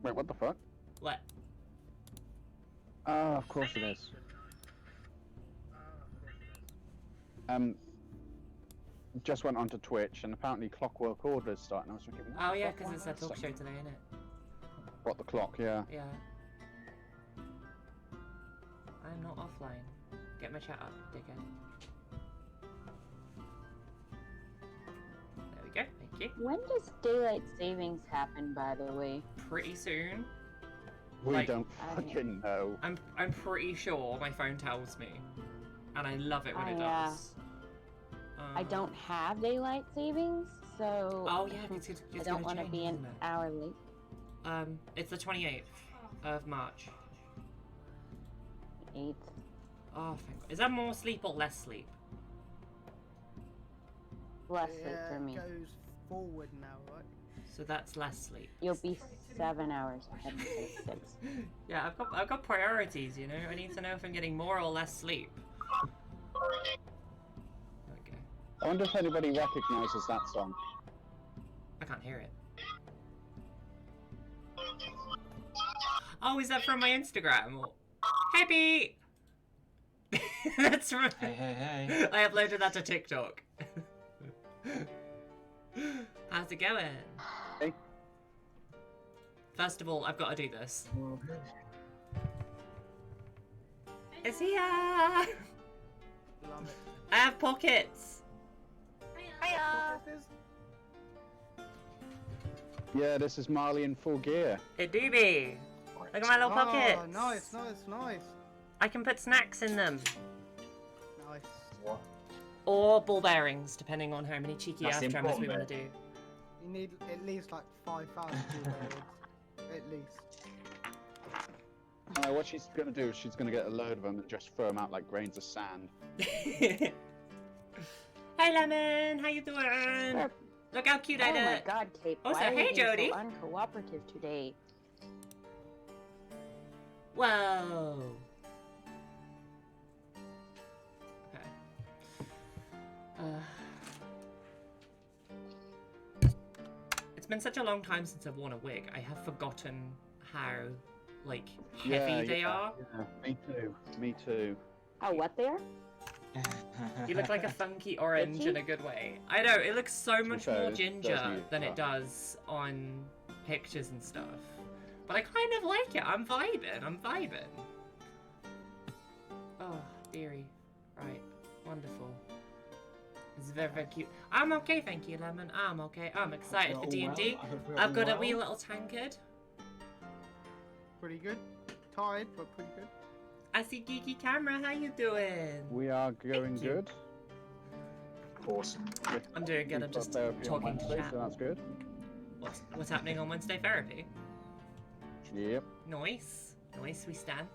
Wait, what the fuck? What? Oh, of course it is. Just went onto Twitch and apparently Clockwork Order's starting. I was thinking, what Oh the yeah, fuck, because why it's a not? talk show today, isn't it? What, the clock, yeah. Yeah. I'm not offline. Get my chat up, dickhead. There we go, thank you. When does daylight savings happen, by the way? Pretty soon. We Like, don't fucking know. I'm pretty sure my phone tells me. And I love it when it yeah. does. I don't have daylight savings, so Oh yeah, it's I don't want to be an hour late. It's the 28th of March. 8th. Oh, thank God. Is that more sleep or less sleep? Less sleep for me. It goes forward now, right? So that's less sleep. You'll be 7 hours ahead instead of 6. Yeah, I've got priorities, you know. I need to know if I'm getting more or less sleep. Okay. I wonder if anybody recognises that song. I can't hear it. Oh, is that from my Instagram? Hey, Pete! That's from... Hey. I uploaded that to TikTok. How's it going? Hey. First of all, I've got to do this. It's here! Love it. I have pockets! Hiya! Yeah, this is Marle in full gear. It do be! Look at my little pockets! Oh, nice. I can put snacks in them. Nice. What? Or ball bearings, depending on how many cheeky That's ass drummers we important, want to do. You need at least like 5,000 at least. What she's going to do is she's going to get a load of them and just throw them out like grains of sand. Hey Lemon, how you doing? Sure. Look how cute I Oh did. my god, Cape. Oh, so why are hey, you being Jodie. so uncooperative today? Whoa. Okay. It's been such a long time since I've worn a wig. I have forgotten how, like, heavy they are. Yeah, me too. Oh, what they are? You look like a funky orange Itchy? in a good way. I know, it looks so much fair, more it does ginger need than it that. does on pictures and stuff. But I kind of like it. I'm vibing. Oh, dearie. Right. Wonderful. It's very, very cute. I'm okay, thank you, Lemon. I'm okay. I'm excited for D&D. I've got a wee little tankard. Pretty good. Tired, but pretty good. I see Geeky Camera. How you doing? We are going Thank you. good. Awesome. I'm doing good. I'm We've got just therapy on talking to Wednesday, chat. so that's good. What's happening on Wednesday therapy? Yep. Nice. Nice, we stand.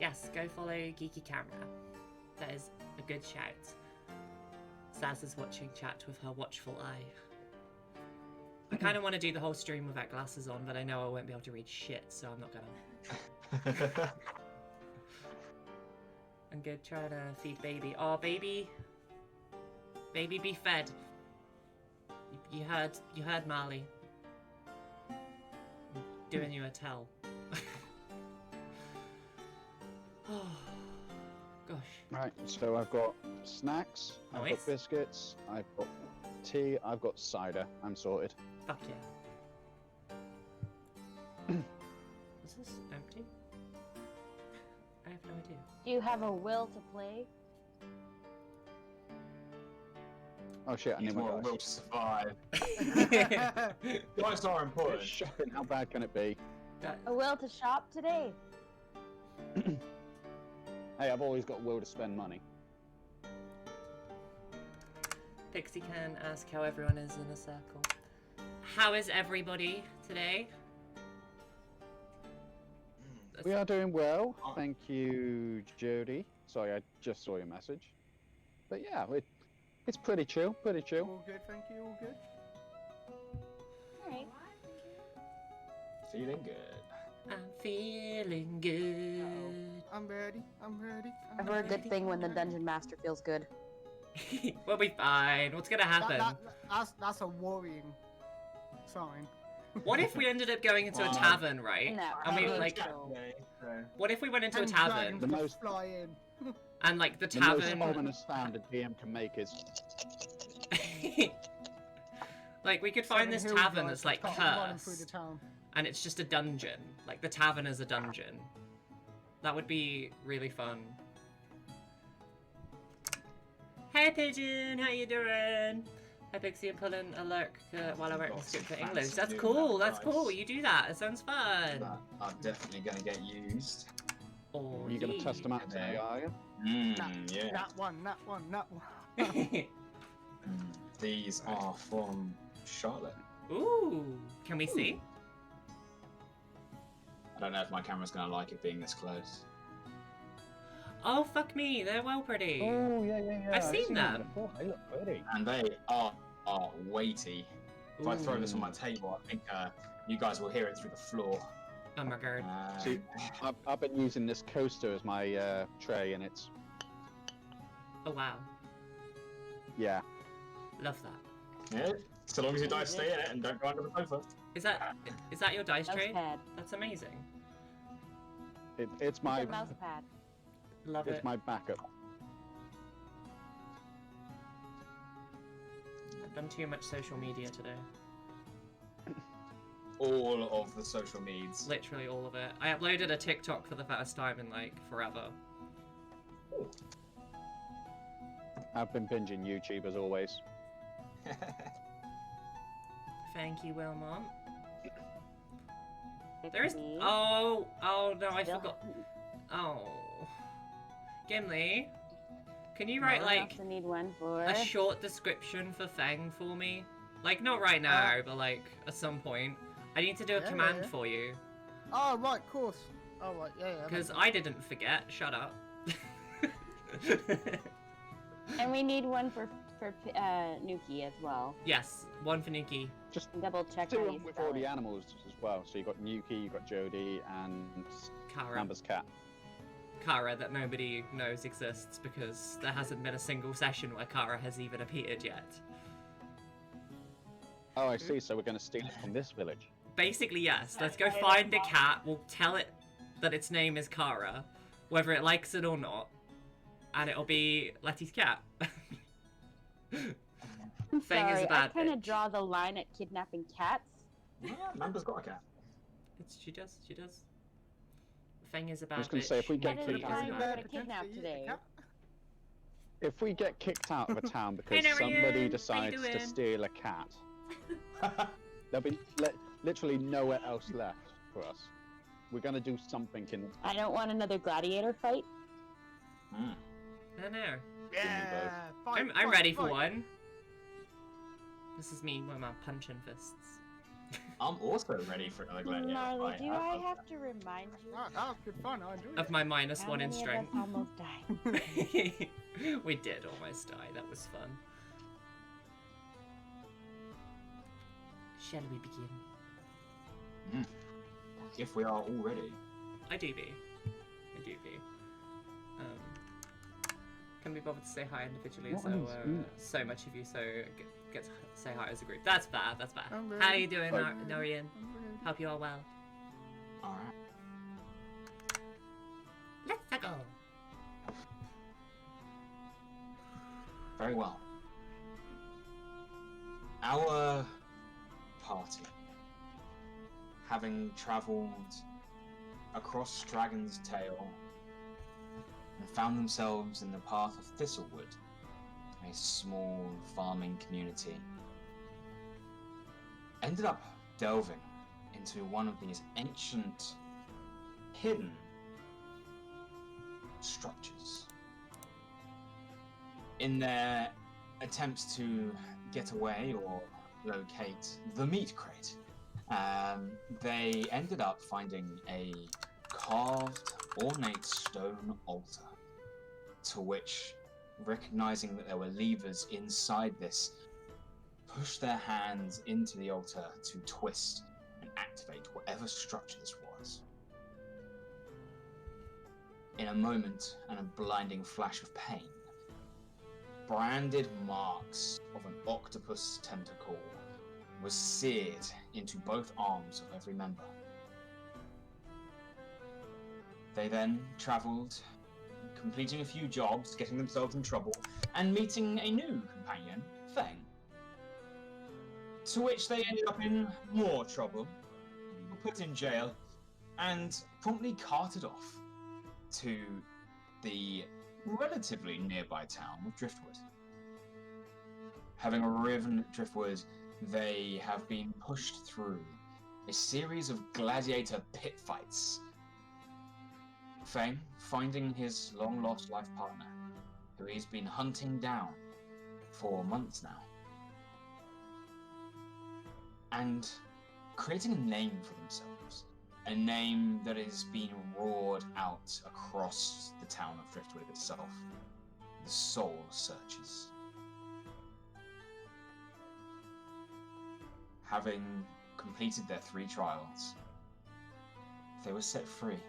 Yes, go follow Geeky Camera. That is a good shout. Saz is watching chat with her watchful eye. I kind of want to do the whole stream without glasses on, but I know I won't be able to read shit, so I'm not gonna. I'm good trying to feed baby. Oh, baby. Baby, be fed. You heard Marle. I'm doing you a tell. Oh, gosh. Right, so I've got snacks, I've Nice. got biscuits, I've got tea, I've got cider. I'm sorted. Fuck yeah. Is this empty? I have no idea. Do you have a will to play? Oh shit, I Need need my more will dice. to survive. Dice are important. It's shocking, how bad can it be? A will to shop today? Hey, I've always got will to spend money. Pixie can ask how everyone is in a circle. How is everybody today? We are doing well, thank you, Jodie. Sorry, I just saw your message. But yeah, it's pretty chill, pretty chill. All good, thank you, all good. Alright. Feeling good. I'm feeling good. I'm ready. I've heard a good thing when the dungeon master feels good. We'll be fine. What's gonna happen? That's a worrying sign. What if we ended up going into a Wow. tavern, right? No, And we I like, don't. what if we went into a And tavern dragons The just most- fly in. and like the The most tavern, ominous sound a DM can make is. like we could find this Seven tavern Hills that's like guys start running through the cursed, town. and it's just a dungeon. Like the tavern is a dungeon. That would be really fun. Hey Pigeon, how you doing? Hi Pixie, I'm pulling a lurk while I write the script for English. That's cool, that's cool. You do that. It sounds fun. That are definitely going to get used. Oh, You're going to test them out today, are you? Yeah. That one. These are from Charlotte. Ooh, can we see? I don't know if my camera's going to like it being this close. Oh, fuck me, they're well pretty. Oh, yeah. I've seen them. before. They look pretty. And they are weighty. If I throw this on my table, I think you guys will hear it through the floor. Oh my god. See, I've been using this coaster as my tray, and it's, Oh wow, yeah. love that. Yeah, so long as your dice stay in it and don't go under the sofa. Is that your dice Mouse tray? pad. That's amazing. It's It's my a mouse pad. Love it's it. my backup. I've done too much social media today. All of the social medias. Literally all of it. I uploaded a TikTok for the first time in like forever. I've been binging YouTube as always. Thank you, Wilmot. It's There is. me. Oh no, I Still- forgot. Oh, Gimli, can you write I like also need one for. a short description for Feng for me? Like not right now, but like at some point. I need to do a Yeah, command yeah. for you Oh, right, of course. Oh, right, yeah. because I didn't forget. Shut up. And we need one for Nuki as well. Yes, one for Nuki. Just Double check do how one you with spell all the it. animals as well. So you got Nuki, you got Jodie, and Kara. Amber's cat. Kara that nobody knows exists because there hasn't been a single session where Kara has even appeared yet. Oh, I see. So we're going to steal it from this village. Basically, yes. Let's go find a cat. We'll tell it that its name is Kara, whether it likes it or not, and it'll be Letty's cat. I'm Feng is sorry, a bad I kind of bitch. draw the line at kidnapping cats. Yeah, Amanda's got a cat. She does. Feng is a bad was gonna bitch. say, if we get What is kicked the out, kind of we're town- gonna kidnap today? if we get kicked out of a town because Norian. How you somebody decides to doing? steal a cat, there'll be literally nowhere else left for us. We're going to do something in. I don't want another gladiator fight. Mm. I don't know. Yeah. I'm fight, ready for fight. one. This is me with my punching fists. I'm also ready for another gladiator Marle, fight. do I have to remind you? That was good fun. I enjoyed Of it. my minus How one in many of strength. us almost died? We did almost die. That was fun. Shall we begin? If we are all ready. I do be. Can we bother to say hi individually? What So on screen? so much of you get to say hi as a group. That's fair. I'm How ready. you doing, Right. Norian? I'm Hope you are well. Alright. Let's go. Very well. Our party, having travelled across Dragon's Tail and found themselves in the path of Thistlewood, a small farming community, ended up delving into one of these ancient, hidden structures. In their attempts to get away or locate the meat crate, they ended up finding a carved, ornate stone altar, to which, recognizing that there were levers inside this, pushed their hands into the altar to twist and activate whatever structure this was. In a moment and a blinding flash of pain, branded marks of an octopus tentacle was seared into both arms of every member. They then travelled, completing a few jobs, getting themselves in trouble, and meeting a new companion, Feng. To which they ended up in more trouble, were put in jail, and promptly carted off to the relatively nearby town of Driftwood. Having arrived at Driftwood, they have been pushed through a series of gladiator pit fights. Feng finding his long-lost life partner, who he's been hunting down for months now, and creating a name for themselves. A name that is being roared out across the town of Driftwood itself. The Soul Searchers. Having completed their 3 trials, they were set free,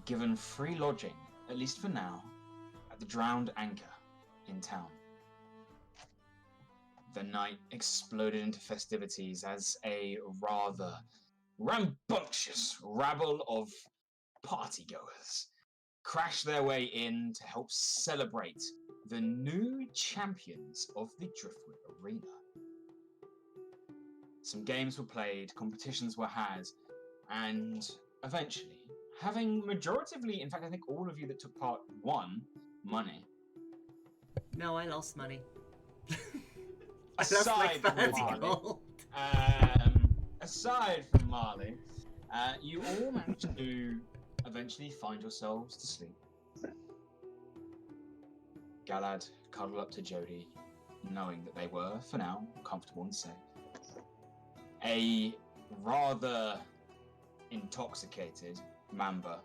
given free lodging, at least for now, at the Drowned Anchor in town. The night exploded into festivities as a rather rambunctious rabble of partygoers crashed their way in to help celebrate the new champions of the Driftwood Arena. Some games were played, competitions were had, and eventually, having majoritively, in fact I think all of you that took part won money. No, I lost money. Aside from Marle, you all managed to eventually find yourselves to sleep. Galad cuddled up to Jodie, knowing that they were, for now, comfortable and safe. A rather intoxicated Mamba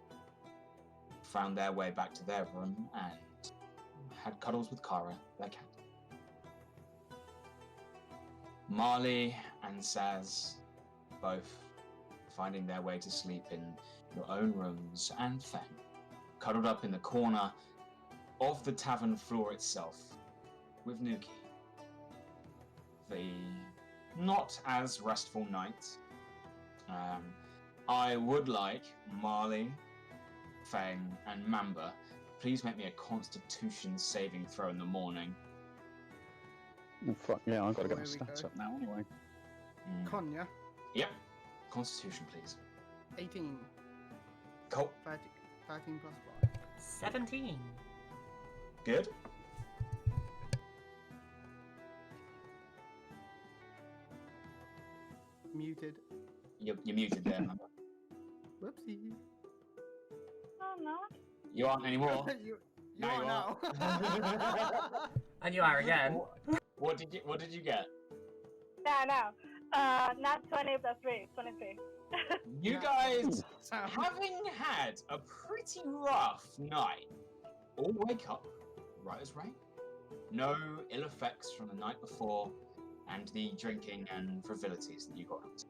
found their way back to their room and had cuddles with Kara, their cat. Marle and Saz both finding their way to sleep in your own rooms, and Feng cuddled up in the corner of the tavern floor itself with Nuki. The not as restful night. I would like Marle, Feng, and Mamba, please make me a Constitution saving throw in the morning. Oh, fuck yeah, I've got to get my There we stats go. up now anyway. Con, yeah? Yep. Constitution, please. 18. Cool. 13 plus 5. 17. Good. Muted. You're muted there, Mamba. Whoopsie. Oh no. You aren't anymore. you Now are you now. And you are again. What did you get? Yeah, no. Not 20 plus 3, 23. You Yeah. guys, Sam. having had a pretty rough night, all wake up right as rain. No ill effects from the night before and the drinking and frivolities that you got up to.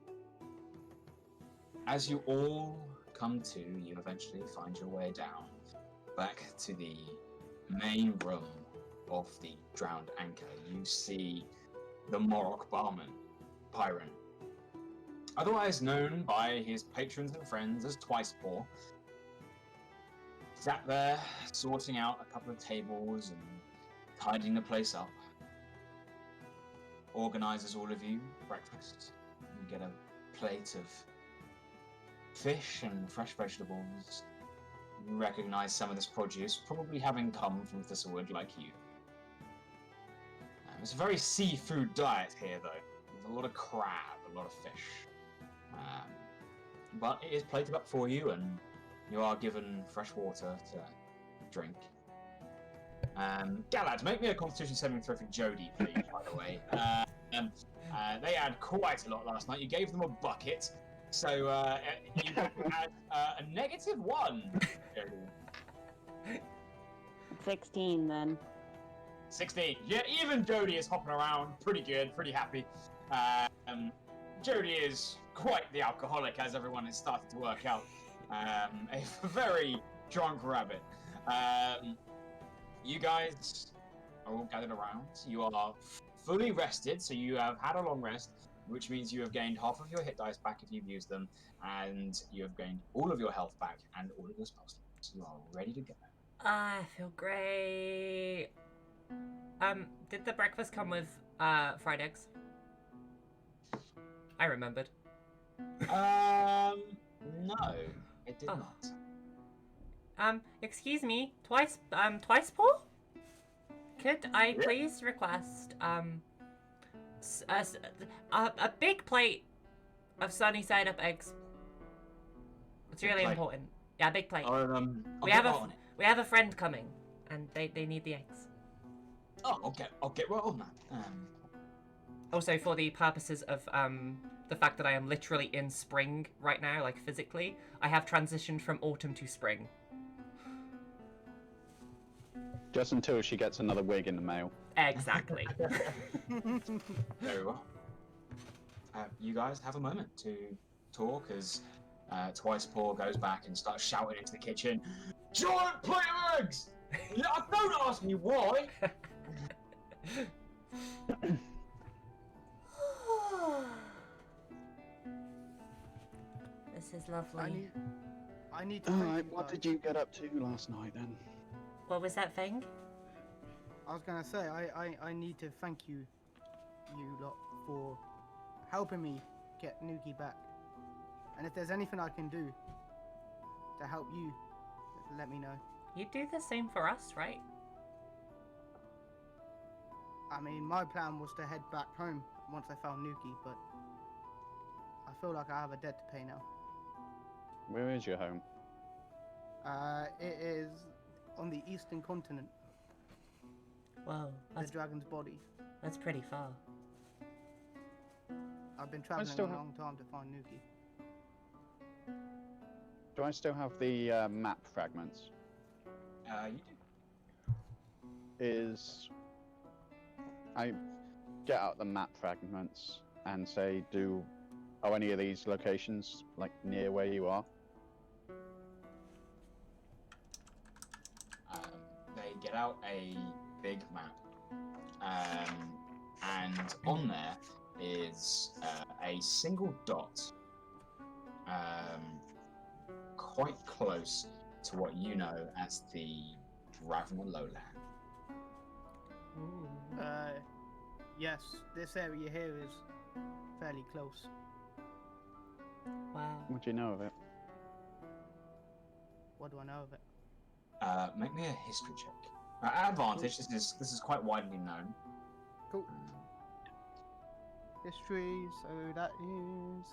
As you all come to, you eventually find your way down back to the main room of the Drowned Anchor. You see the Morok barman, Pyron, otherwise known by his patrons and friends as Twicepaw, sat there sorting out a couple of tables and tidying the place up. Organizes all of you breakfast. You get a plate of fish and fresh vegetables. You recognize some of this produce, probably having come from Thistlewood like you. It's a very seafood diet here, though. There's a lot of crab, a lot of fish. But it is plated up for you, and you are given fresh water to drink. Galad, make me a Constitution saving throw for Jodie, please, by the way. They had quite a lot last night. You gave them a bucket, so you had a -1, Jodie. 16 then. 16. Yeah, even Jodie is hopping around. Pretty good, pretty happy. Jodie is quite the alcoholic, as everyone is starting to work out. A very drunk rabbit. You guys are all gathered around. You are fully rested, so you have had a long rest. which means you have gained half of your hit dice back if you've used them, and you have gained all of your health back and all of your spell slots. You are ready to go. I feel great. Did the breakfast come with fried eggs? I remembered. No, it did not. Excuse me, twice Paul? Could I please request a big plate of sunny side up eggs? It's really important. Yeah, big plate. We have a friend coming, and they need the eggs. Oh, I'll get right on that. Also, for the purposes of the fact that I am literally in spring right now, like physically, I have transitioned from autumn to spring. Just until she gets another wig in the mail. Exactly. Very well. You guys have a moment to talk as Twice Paul goes back and starts shouting into the kitchen, "Giant plate of eggs! Don't ask me why!" This is lovely. I need to. Alright, what did you get up to last night then? What was that thing? I was gonna say I need to thank you lot for helping me get Nuki back. And if there's anything I can do to help you, let me know. You do the same for us, right? I mean, my plan was to head back home once I found Nuki, but I feel like I have a debt to pay now. Where is your home? It is on the eastern continent. Whoa, The dragon's body. that's pretty far. I've been traveling a long time to find Nuki. Do I still have the map fragments? You do. Is I get out the map fragments and say, are any of these locations like near where you are? They get out a big map, and on there is a single dot, quite close to what you know as the Ravna Lowland. Ooh. Yes, this area here is fairly close. Wow. What do you know of it? What do I know of it? Make me a history check. Advantage. This is quite widely known. Cool. History, so that is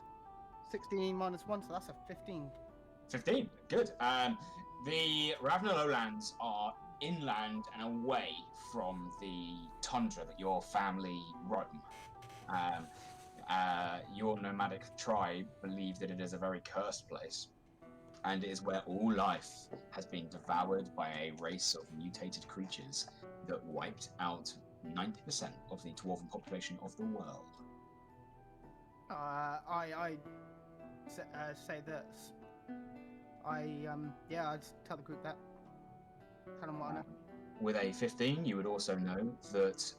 16 minus 1, so that's a 15. 15. Good. The Ravna Lowlands are inland and away from the tundra that your family roam. Your nomadic tribe believe that it is a very cursed place, and it is where all life has been devoured by a race of mutated creatures that wiped out 90% of the dwarven population of the world. I say that. I'd tell the group that. Tell them what I know. With a 15, you would also know that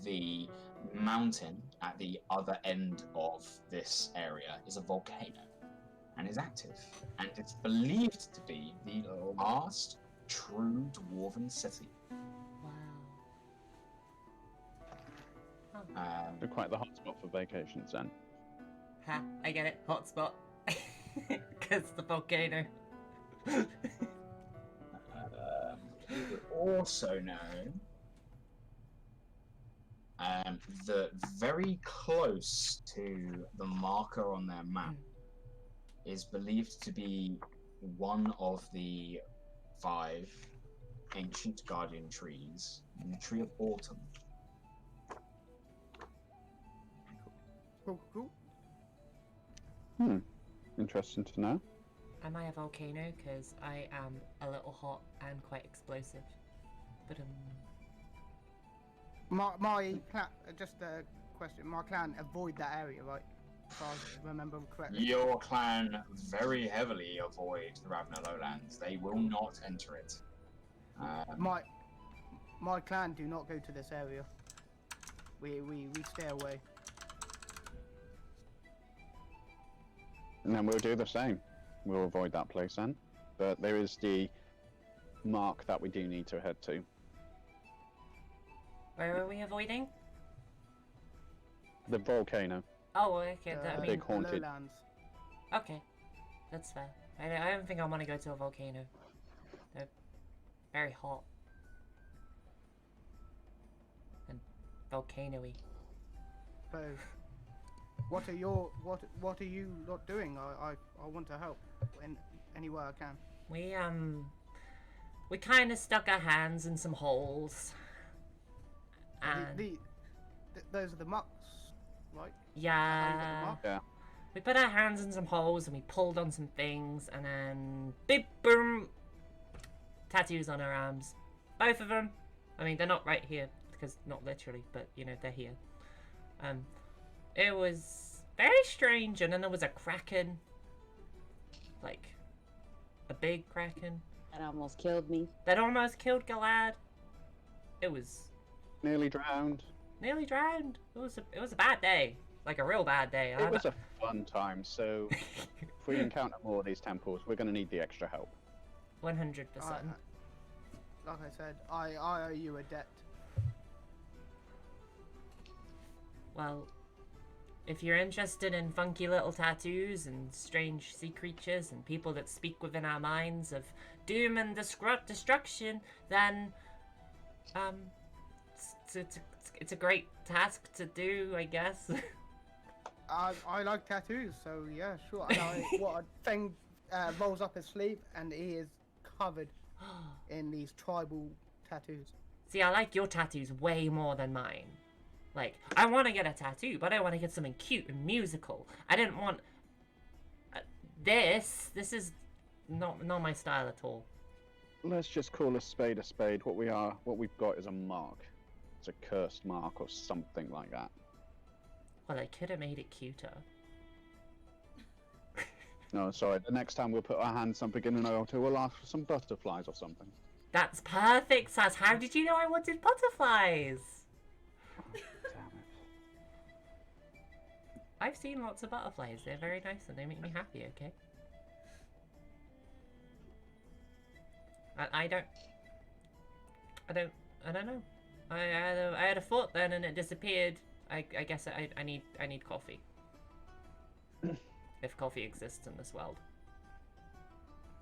the mountain at the other end of this area is a volcano and is active, and it's believed to be the last true dwarven city. Wow. They're quite the hotspot for vacations then. Ha, I get it. Hotspot. Because the volcano. You would also know that very close to the marker on their map is believed to be one of the 5 ancient guardian trees, the Tree of Autumn. Cool. Interesting to know. Am I a volcano? Because I am a little hot and quite explosive. But My clan, just a question. My clan avoid that area, right? If I remember correctly. Your clan very heavily avoid the Ravna Lowlands. They will not enter it. My clan do not go to this area. We stay away. And then we'll do the same. We'll avoid that place then. But there is the mark that we do need to head to. Where are we avoiding? The volcano. Oh, okay. The I mean, Big haunted. lowlands. okay, that's fair. I don't think I want to go to a volcano. They're very hot and volcano-y. So, what are you lot doing? I want to help in any way I can. We kind of stuck our hands in some holes. And Those are the mucks, right? yeah. Yeah. We put our hands in some holes and we pulled on some things and then beep boom, tattoos on our arms, both of them. I mean, they're not right here because not literally, but you know they're here. It was very strange, and then there was a kraken, like a big kraken That almost killed me. that almost killed Galad. It was Nearly drowned. nearly drowned. It was a bad day, like a real bad day. It was a fun time, so if we encounter more of these temples, we're going to need the extra help. 100%. Like I said, I owe you a debt. Well, if you're interested in funky little tattoos and strange sea creatures and people that speak within our minds of doom and destruction, then it's a great task to do, I guess. I like tattoos, so yeah, sure. And what a thing rolls up his sleeve, and he is covered in these tribal tattoos. See, I like your tattoos way more than mine. Like, I want to get a tattoo, but I want to get something cute and musical. I didn't want this. This is not my style at all. Let's just call a spade a spade. What we've got is a mark. It's a cursed mark or something like that. Well, I could have made it cuter. No, sorry. The next time we'll put our hands something in an altar, we'll ask for some butterflies or something. That's perfect, Saz. How did you know I wanted butterflies? Damn it. I've seen lots of butterflies. They're very nice and they make me happy, okay? I don't know. I had a thought then and it disappeared. I guess I need coffee. If coffee exists in this world.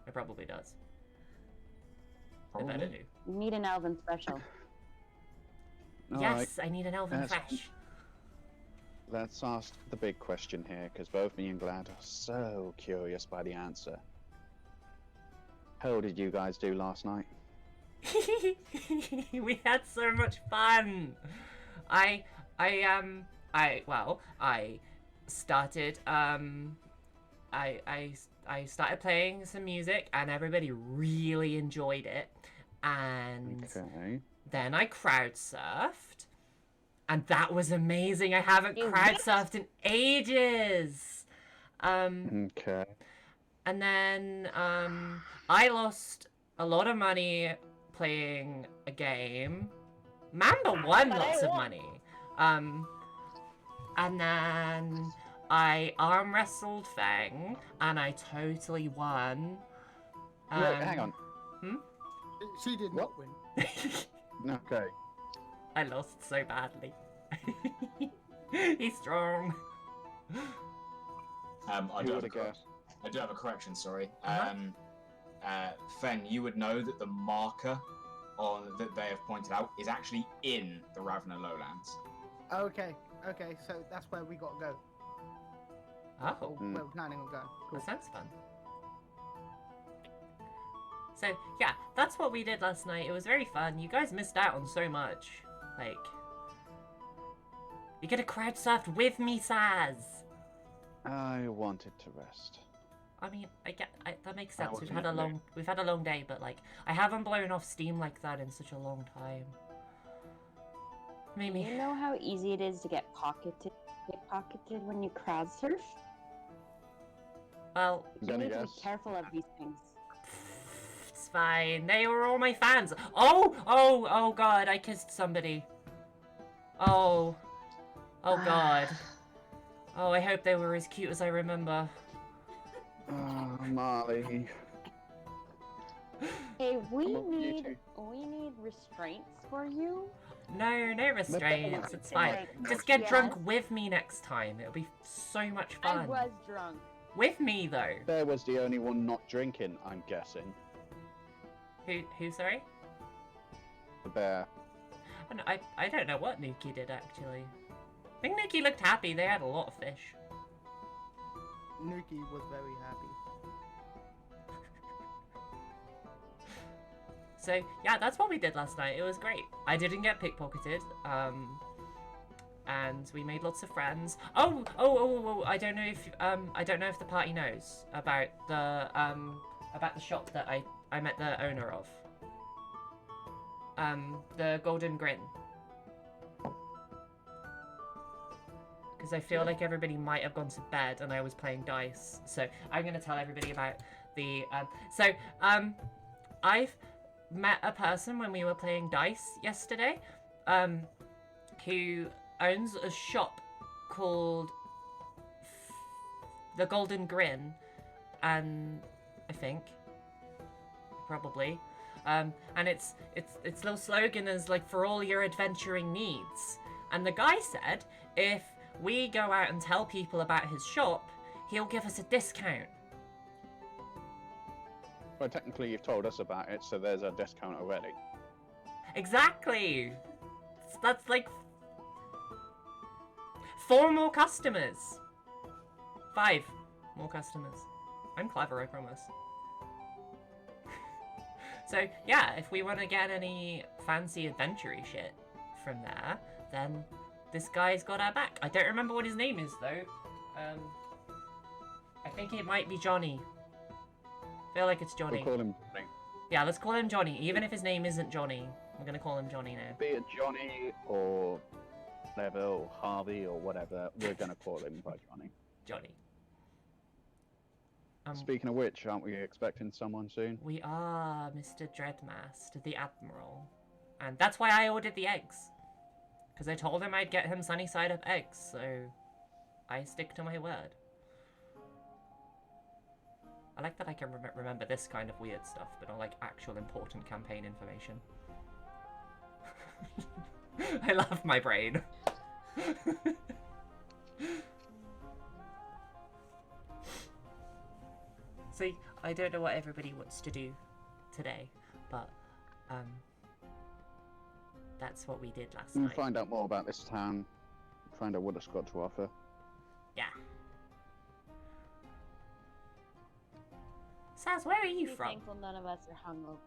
It probably does. I better do. You need an elven special. All Yes, right. I need an elven Yes. fresh. Let's ask the big question here, because both me and Glad are so curious by the answer. How did you guys do last night? We had so much fun. I started I started playing some music and everybody really enjoyed it, and Okay. then I crowd surfed and that was amazing. I haven't crowd surfed in ages. Okay. And then I lost a lot of money playing a game. Mamba won But I lots of won. money. And then I arm wrestled Feng and I totally won. Wait, hang on. She did not win. Okay. I lost so badly. He's strong. I Who do would have have guessed? I do have a correction, sorry. Uh-huh. Feng, you would know that the marker that they have pointed out is actually in the Ravna lowlands. Okay, so that's where we gotta go. Oh, Or where we're planning on going. Cool. that sounds fun. So, yeah, that's what we did last night. It was very fun. You guys missed out on so much. Like, you could have crowd surfed with me, Saz. I wanted to rest. I mean, that makes I sense. wasn't in the mood. We've had a long day, but like, I haven't blown off steam like that in such a long time. Maybe. You know how easy it is to get pocketed when you crowd surf? Well, You Gonna need to guess. be careful of these things. it's fine. They were all my fans. Oh God! I kissed somebody. Oh God. Oh, I hope they were as cute as I remember. Marley. Hey, we Come on, you need two. restraints for you. No, no restraints. It's fine. Like, Just get drunk yes. with me next time. It'll be so much I fun. was drunk. With me though. Bear was the only one not drinking, I'm guessing. Who? Sorry. The bear. Oh, no, I don't know what Nuki did actually. I think Nuki looked happy. They had a lot of fish. Nuki was very happy. So yeah, that's what we did last night. It was great. I didn't get pickpocketed. And we made lots of friends. Oh! I don't know if the party knows about the shop that I met the owner of. The Golden Grin. Because I feel like everybody might have gone to bed and I was playing dice. So I'm gonna tell everybody about the I've met a person when we were playing dice yesterday, who owns a shop called the Golden Grin, and I think probably, and its little slogan is like, for all your adventuring needs. And the guy said if we go out and tell people about his shop, he'll give us a discount. Well, technically you've told us about it, so there's a discount already. Exactly. That's like 4 more customers. 5 more customers. I'm clever, I promise. So yeah, if we want to get any fancy adventure-y shit from there, then this guy's got our back. I don't remember what his name is though. I think it might be Johnny. I feel like it's Johnny. We'll call him Johnny. Yeah, let's call him Johnny. Even if his name isn't Johnny, we're gonna call him Johnny now. Be it Johnny or Lever or Harvey or whatever, we're gonna call him by Johnny. Johnny. Speaking of which, aren't we expecting someone soon? We are Mr. Dreadmast, the Admiral. And that's why I ordered the eggs. Because I told him I'd get him sunny side up eggs, so I stick to my word. I like that I can remember this kind of weird stuff, but not like actual important campaign information. I love my brain. See, I don't know what everybody wants to do today, but that's what we did last We'll night. find out more about this town, find out what it's got to offer. Yeah. Saz, where are you Be from? thankful none of us are hungover.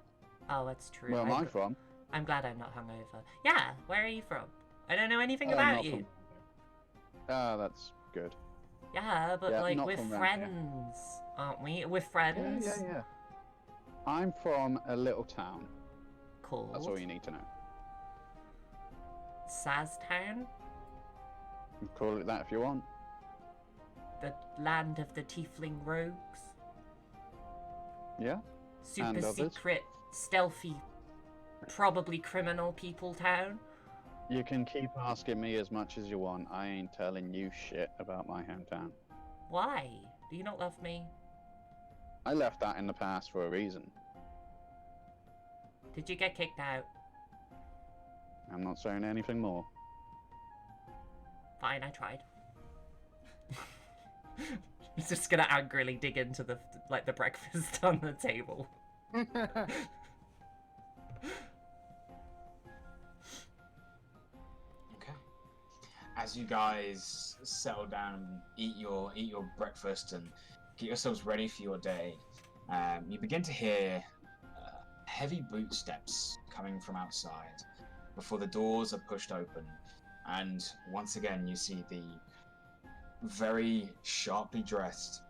Oh, that's true. Where am I from? I'm glad I'm not hungover. Yeah, where are you from? I don't know anything I'm about not you. from- Ah, that's good. Yeah, but Yeah, like not we're from around here. friends, aren't we? We're friends. Yeah. I'm from a little town. Called That's all you need to know. Saztown, You can call it that if you want. the land of the tiefling rogues. Yeah? Super And others. secret, stealthy, probably criminal people town. You can keep asking me as much as you want. I ain't telling you shit about my hometown. Why? Do you not love me? I left that in the past for a reason. Did you get kicked out? I'm not saying anything more. Fine, I tried. He's just gonna angrily dig into the breakfast on the table. Okay. As you guys settle down and eat your breakfast and get yourselves ready for your day, you begin to hear heavy boot steps coming from outside before the doors are pushed open, and once again you see the very sharply dressed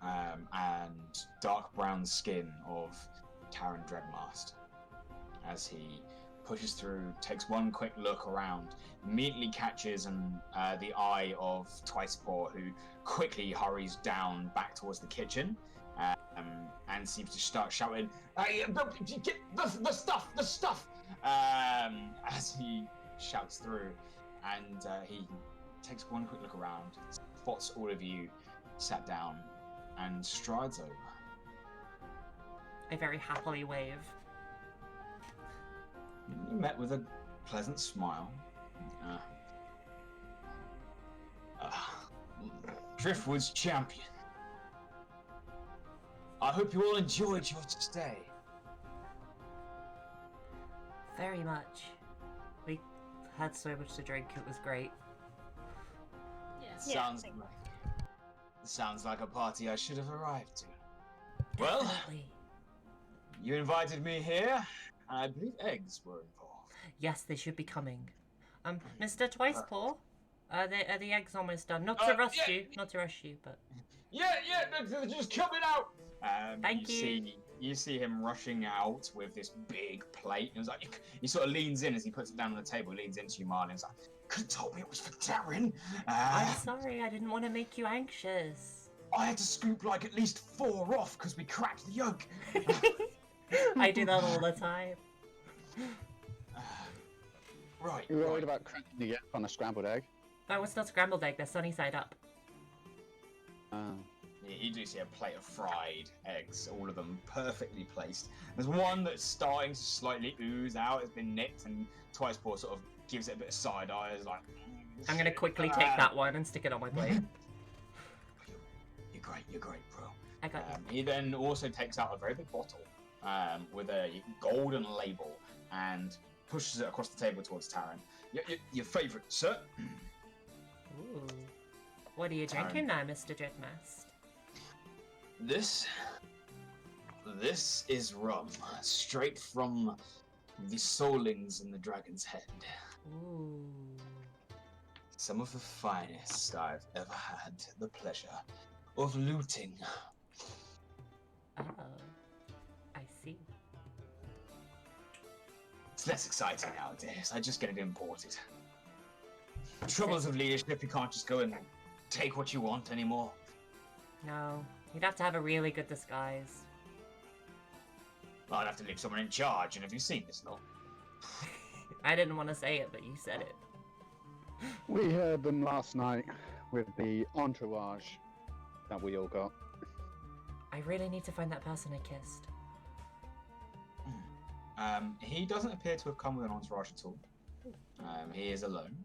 and dark brown skin of Taran Dreadmast as he pushes through, takes one quick look around, immediately catches the eye of Twicepaw, who quickly hurries down back towards the kitchen and seems to start shouting, "Get the stuff!" As he shouts through, and he takes one quick look around, spots all of you sat down, and strides over. I very happily wave. You're met with a pleasant smile. Driftwood's champion. I hope you all enjoyed your stay. Very much. We had so much to drink, it was great. Sounds like a party I should have arrived to. Well, Definitely. you invited me here, and I believe eggs were involved. Yes, they should be coming. Mr. Twicepaw, are the eggs almost done? Not to rush you, but... Yeah, they're just coming out! Thank you. You see him rushing out with this big plate, and it was like, he sort of leans in as he puts it down on the table, leans into you, Marle, and he's like, could have told me it was for Darren. I'm sorry, I didn't want to make you anxious. I had to scoop like at least 4 off because we cracked the yolk. I do that all the time. Right. You're worried about cracking the yolk on a scrambled egg? That was not scrambled egg, they're sunny side up. You do see a plate of fried eggs, all of them perfectly placed. There's one that's starting to slightly ooze out, it's been nicked, and Twicepaw sort of gives it a bit of side eye, is like... I'm gonna quickly take that one and stick it on my plate. You're great, bro. I got you. He then also takes out a very big bottle with a golden label and pushes it across the table towards Taryn. Your favourite, sir? Ooh. What are you drinking now, Mr. Dreadmast? This is rum, straight from the soulings in the dragon's head. Ooh. Some of the finest I've ever had the pleasure of looting. Oh, I see. It's less exciting nowadays. I just get it imported. Troubles of leadership, you can't just go and take what you want anymore. No, you'd have to have a really good disguise. Well, I'd have to leave someone in charge, and have you seen this lot? I didn't want to say it, but you said it. We heard them last night with the entourage that we all got. I really need to find that person I kissed. He doesn't appear to have come with an entourage at all. He is alone.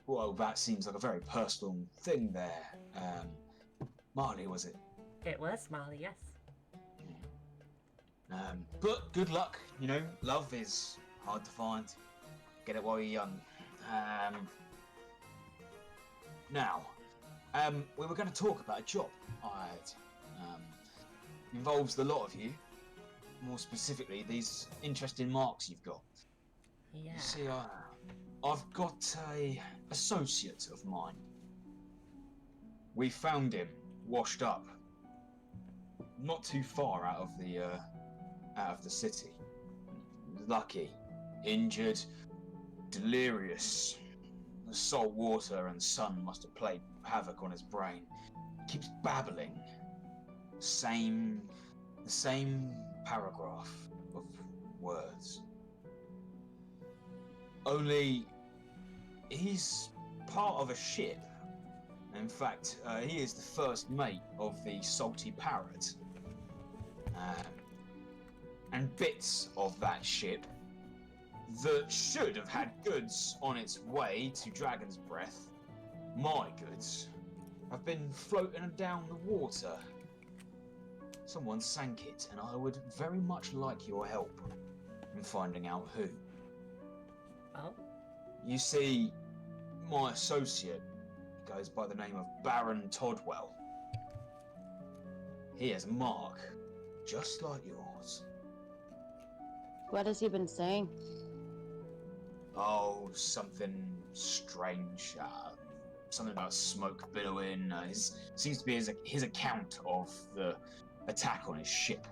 Well, that seems like a very personal thing there. Marle, was it? It was Marle, yes. But good luck, you know, love is hard to find. Get it while you're young. Now, we were going to talk about a job I had. Involves the lot of you. More specifically, these interesting marks you've got. Yeah. You see, I've got a associate of mine. We found him washed up, not too far out of the city. Lucky, injured, delirious. The salt water and sun must have played havoc on his brain. Keeps babbling. The same paragraph of words. Only he's part of a ship. In fact, he is the first mate of the Salty Parrot. And bits of that ship that should have had goods on its way to Dragon's Breath, my goods, have been floating down the water. Someone sank it, and I would very much like your help in finding out who. Oh? You see, my associate goes by the name of Baron Todwell. He has a mark, just like yours. What has he been saying? Oh, something strange. Something about smoke billowing. Seems to be his account of the attack on his ship.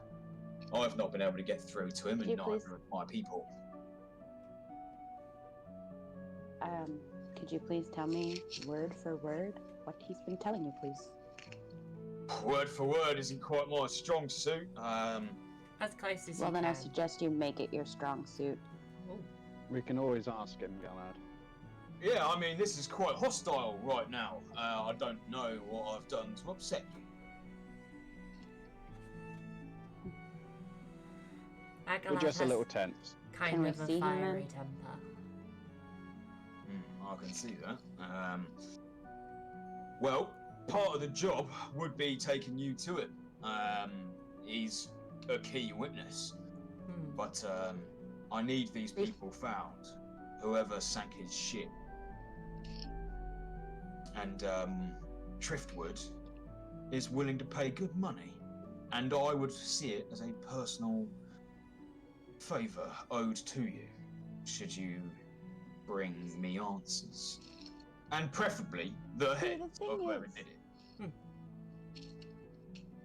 I've not been able to get through to him, and neither have my people. Could you please tell me word for word what he's been telling you, please? Word for word isn't quite my strong suit. As close as Well, you then can. I suggest you make it your strong suit. We can always ask him, Galad. Yeah, I mean, this is quite hostile right now. I don't know what I've done to upset you. That We're Galad just a has little tense. kind Can we of a see him fiery then? temper. I can see that. Well, part of the job would be taking you to him. He's a key witness. But I need these people found. Whoever sank his ship. And Driftwood is willing to pay good money. And I would see it as a personal favour owed to you, should you bring me answers. And preferably the heads of whoever did it.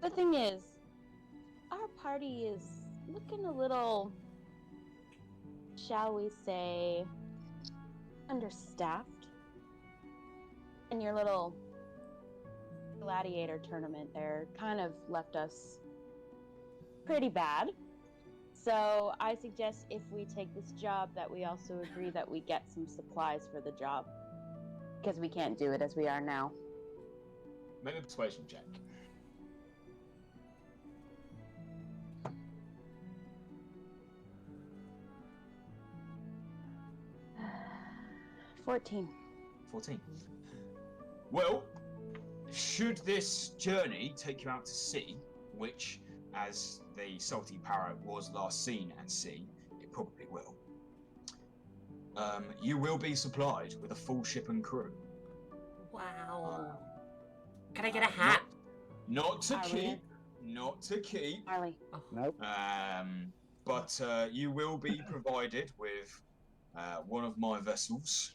The thing is, our party is looking a little, shall we say, understaffed. And your little gladiator tournament there kind of left us pretty bad. So I suggest if we take this job that we also agree that we get some supplies for the job. Because we can't do it as we are now. Make a persuasion check. $14. 14. Well, should this journey take you out to sea, which, as the salty parrot was last seen at sea, it probably will, you will be supplied with a full ship and crew. Wow. Can I get a hat? Not to Marle. keep. Not to keep. Marle. Oh. Nope. But you will be provided with one of my vessels.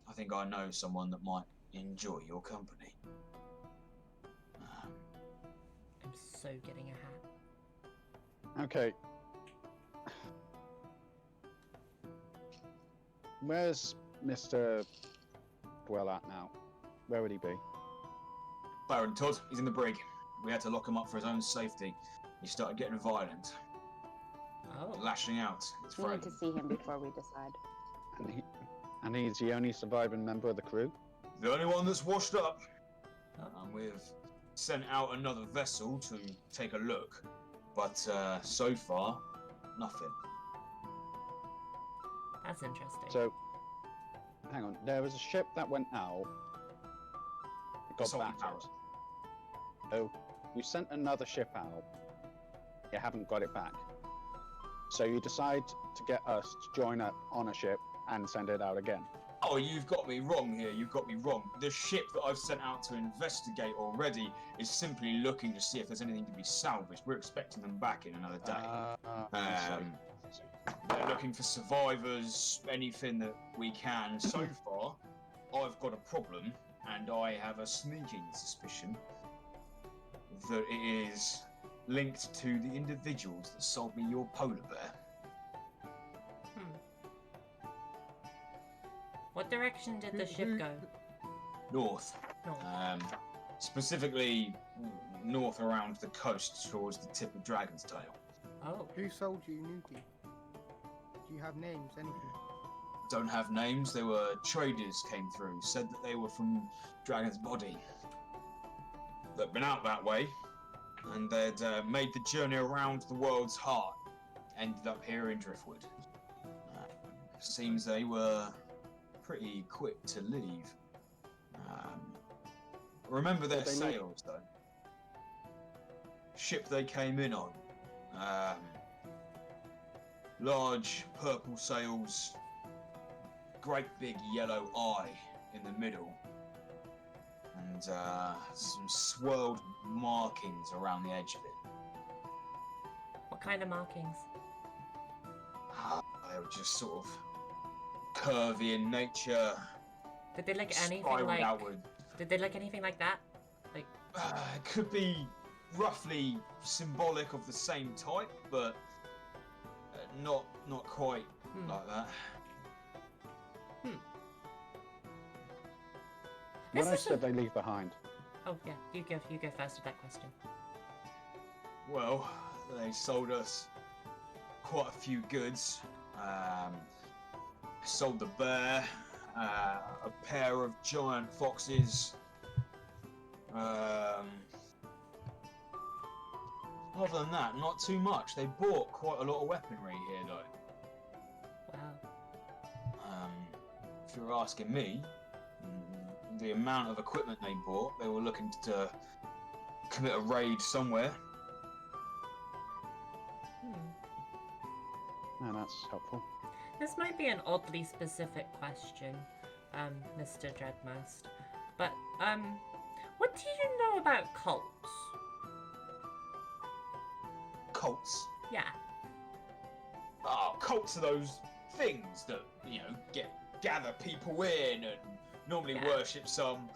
I think I know someone that might enjoy your company. I'm so getting a hat. Okay. Where's Mr. Dwell at now? Where would he be? Baron Todd, he's in the brig. We had to lock him up for his own safety. He started getting violent, Oh. lashing out. It's We need frightening. to see him before we decide. And he's the only surviving member of the crew? The only one that's washed up. Oh. And we've sent out another vessel to take a look, but so far, nothing. That's interesting. So, hang on. There was a ship that went out. It got Salty battered. Parrot. So, you sent another ship out. You haven't got it back. So you decide to get us to join up on a ship and send it out again. Oh, you've got me wrong here. You've got me wrong. The ship that I've sent out to investigate already is simply looking to see if there's anything to be salvaged. We're expecting them back in another day. I see. They're looking for survivors, anything that we can. So far, I've got a problem, and I have a sneaking suspicion that it is linked to the individuals that sold me your polar bear. What direction did the ship go? North. North. Specifically north around the coast towards the tip of Dragon's Tail. Oh. Who sold you Nuki? Do you have names? Anything? Don't have names. They were traders came through. Said that they were from Dragon's Body. They'd been out that way, and they'd made the journey around the world's heart. Ended up here in Driftwood. Seems they were pretty quick to leave. Remember their sails, though. Ship they came in on. Large purple sails, great big yellow eye in the middle, and some swirled markings around the edge of it. What kind of markings? They were just sort of curvy in nature. Did they look anything spiraled like? outward. Did they look anything like that? Like. It could be roughly symbolic of the same type, but not quite like that. What This I is said they leave behind. Oh yeah, you go first with that question. Well, they sold us quite a few goods. Sold the bear, a pair of giant foxes. Other than that, not too much. They bought quite a lot of weaponry here, though. Wow. If you're asking me, the amount of equipment they bought, they were looking to commit a raid somewhere. Yeah, that's helpful. This might be an oddly specific question, Mr. Dreadmast, but, what do you know about cults? Cults? Yeah. Oh, cults are those things that, gather people in and normally worship some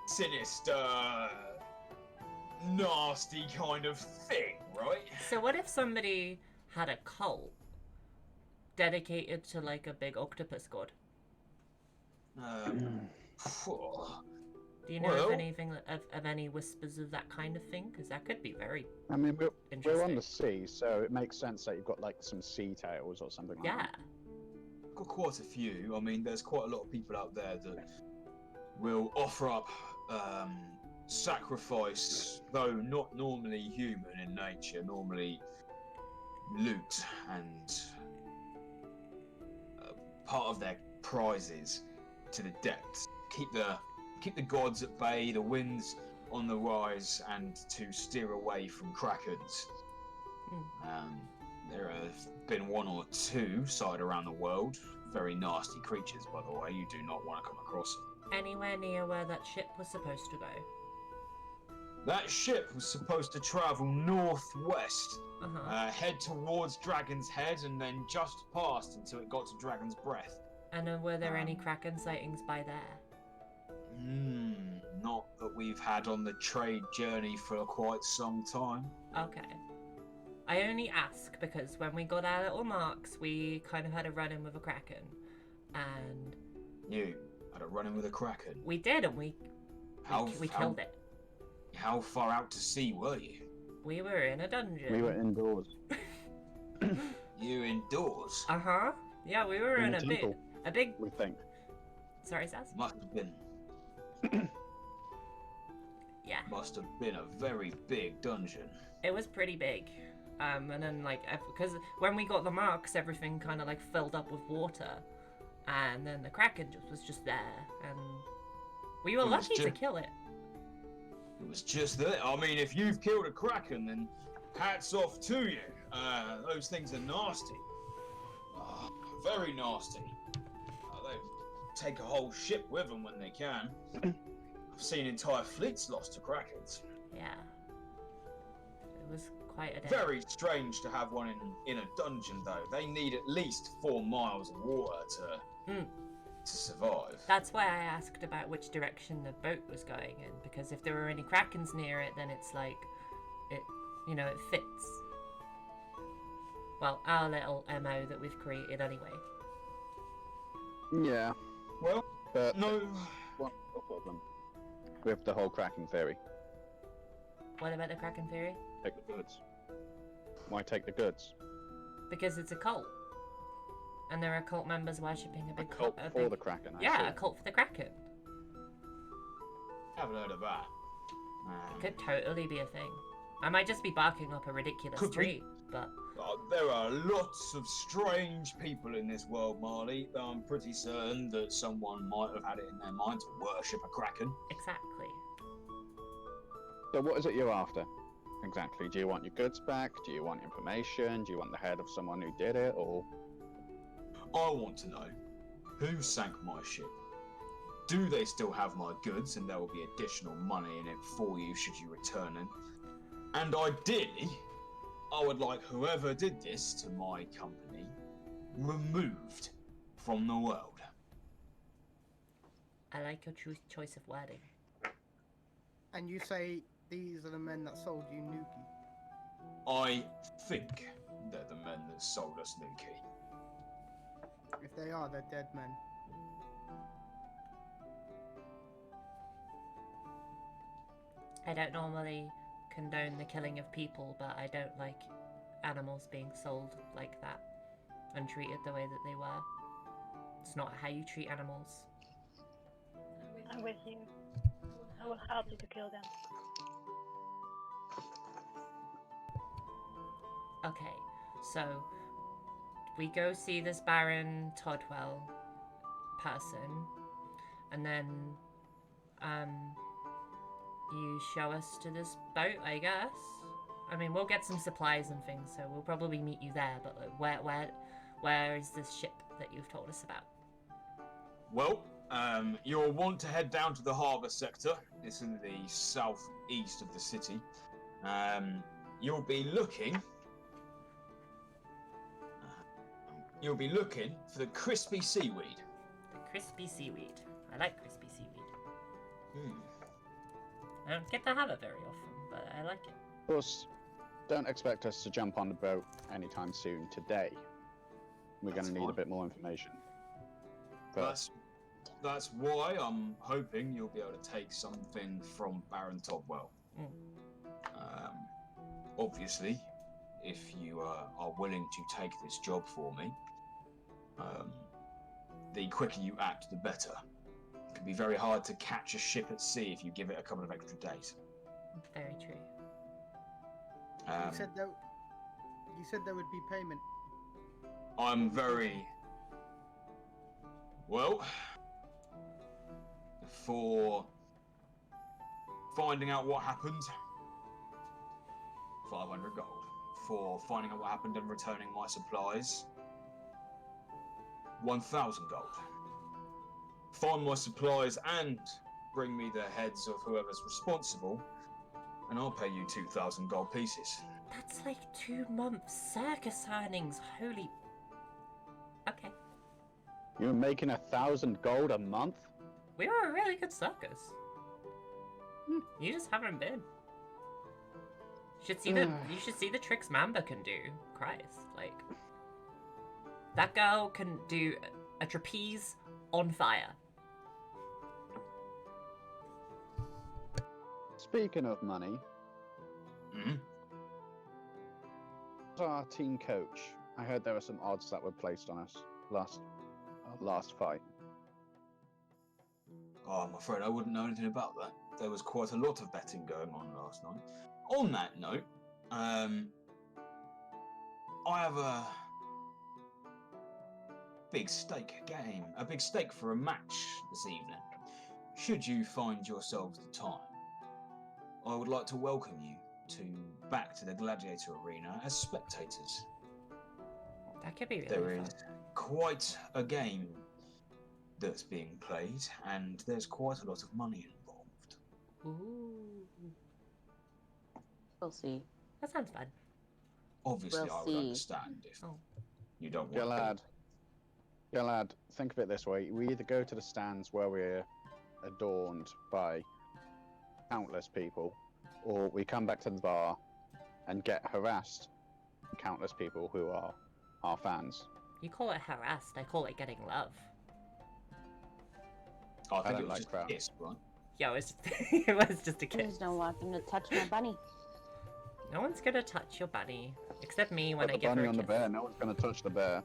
sinister, nasty kind of thing, right? So what if somebody had a cult dedicated to, like, a big octopus god? Do you know of anything of any whispers of that kind of thing? Because that could be very I mean, we're interesting. on the sea, so it makes sense that you've got like some sea tails or something like that. Got quite a few. I mean, there's quite a lot of people out there that will offer up sacrifice, though not normally human in nature, normally loot and part of their prizes to the depths. Keep the gods at bay, the winds on the rise, and to steer away from krakens. There have been one or two sighted around the world. Very nasty creatures, by the way. You do not want to come across them. Anywhere near where that ship was supposed to go? That ship was supposed to travel northwest, head towards Dragon's Head, and then just past until it got to Dragon's Breath. And were there any kraken sightings by there? Not that we've had on the trade journey for quite some time. Okay. I only ask because when we got our little marks, we kind of had a run-in with a kraken. And... You had a run-in with a kraken? We did, and we killed it. How far out to sea were you? We were in a dungeon. We were indoors. You indoors? Uh-huh. Yeah, we were in a big... We think. Sorry, Saz? Must have been. Yeah. Must have been a very big dungeon. It was pretty big. And then, like, because when we got the marks, everything kind of, like, filled up with water. And then the kraken was just there. And we were lucky to kill it. It was just that. I mean, if you've killed a kraken, then hats off to you. Those things are nasty. Oh, very nasty. They take a whole ship with them when they can. I've seen entire fleets lost to krakens. Yeah. It was quite a day. Very strange to have one in a dungeon, though. They need at least 4 miles of water to survive. That's why I asked about which direction the boat was going in, because if there were any krakens near it, then it's like, it fits. Well, our little MO that we've created anyway. Yeah. Well, but no. One problem with the whole kraken theory. What about the kraken theory? Take the goods. Why take the goods? Because it's a cult. And there are cult members worshipping a big cult for the kraken. A cult for the kraken. Haven't heard of that. It could totally be a thing. I might just be barking up a ridiculous tree, but... There are lots of strange people in this world, Marle. I'm pretty certain that someone might have had it in their mind to worship a kraken. Exactly. So what is it you're after? Exactly. Do you want your goods back? Do you want information? Do you want the head of someone who did it, or...? I want to know, who sank my ship? Do they still have my goods, and there will be additional money in it for you should you return it? And ideally, I would like whoever did this to my company removed from the world. I like your choice of wording. And you say these are the men that sold you Nuki? I think they're the men that sold us Nuki. If they are, they're dead men. I don't normally condone the killing of people, but I don't like animals being sold like that and treated the way that they were. It's not how you treat animals. I'm with you. I will help you to kill them. Okay, so we go see this Baron Todwell person, and then you show us to this boat, I guess. I mean, we'll get some supplies and things, so we'll probably meet you there. But like, where is this ship that you've told us about? Well, you'll want to head down to the harbour sector. It's in the southeast of the city. You'll be looking for the crispy seaweed. The crispy seaweed. I like crispy seaweed. I don't get to have it very often, but I like it. Of course, don't expect us to jump on the boat anytime soon today. We're going to need a bit more information. But That's why I'm hoping you'll be able to take something from Baron Todwell. Obviously, if you are willing to take this job for me, the quicker you act, the better. It can be very hard to catch a ship at sea if you give it a couple of extra days. Very true. You said there would be payment. I'm very... Well, for finding out what happened, 500 gold. For finding out what happened and returning my supplies, 1,000 gold. Find my supplies and bring me the heads of whoever's responsible, and I'll pay you 2,000 gold pieces. That's like 2 months circus earnings. Holy. Okay. you're making 1,000 gold a month? We were a really good circus. You just haven't been. You should see the tricks Mamba can do. Christ, like that girl can do a trapeze on fire. Speaking of money, our team coach. I heard there were some odds that were placed on us last fight. Oh, I'm afraid I wouldn't know anything about that. There was quite a lot of betting going on last night. On that note, I have a big stake game, a big stake for a match this evening. Should you find yourselves the time, I would like to welcome you back to the Gladiator Arena as spectators. That could be really There fun. is quite a game that's being played, and there's quite a lot of money involved. Ooh, We'll see. that sounds fun. Obviously, We'll I would see. understand if Oh. you don't want Galad, think of it this way. We either go to the stands where we're adorned by countless people, or we come back to the bar and get harassed by countless people who are our fans. You call it harassed, I call it getting love. I think don't it was like just a crowd. kiss, right? Yeah, it was it was just a I kiss. just don't want them to touch my bunny. No one's gonna touch your bunny, except me when Put I the give her bunny a on the kiss. bear. No one's going to touch the bear.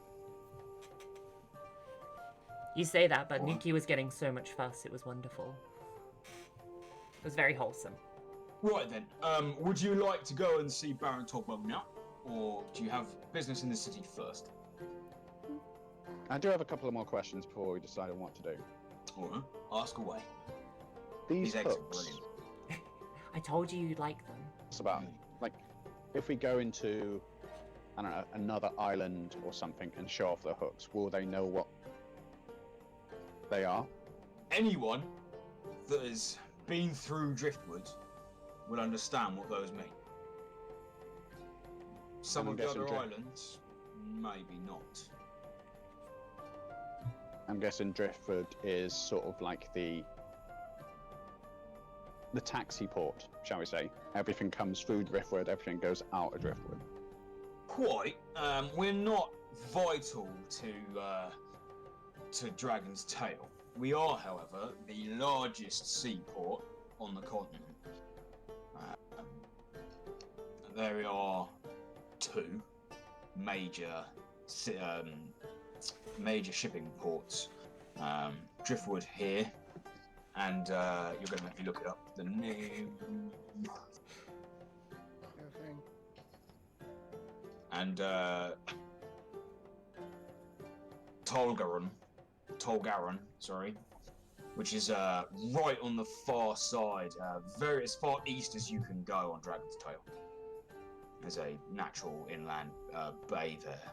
You say that, but What? Nuki was getting so much fuss, it was wonderful. It was very wholesome. Right then, would you like to go and see Baron Togwell now, or do you have business in the city first? I do have a couple of more questions before we decide on what to do. Alright, ask away. These These eggs are hooks, brilliant. I told you you'd like them. it's about, like, if we go into, I don't know, another island or something and show off the hooks, will they know what they are? Anyone that has been through Driftwood will understand what those mean. Some I'm of the guessing other Drift- islands, maybe not. I'm guessing Driftwood is sort of like the taxi port, shall we say. Everything comes through Driftwood, everything goes out of Driftwood. Quite. We're not vital to Dragon's Tail. We are, however, the largest seaport on the continent. There are two major major shipping ports. Driftwood here, and you're going to let me look it up. The name. Everything. And Tolgaron, sorry, which is right on the far side, very as far east as you can go on Dragon's Tail. There's a natural inland bay there.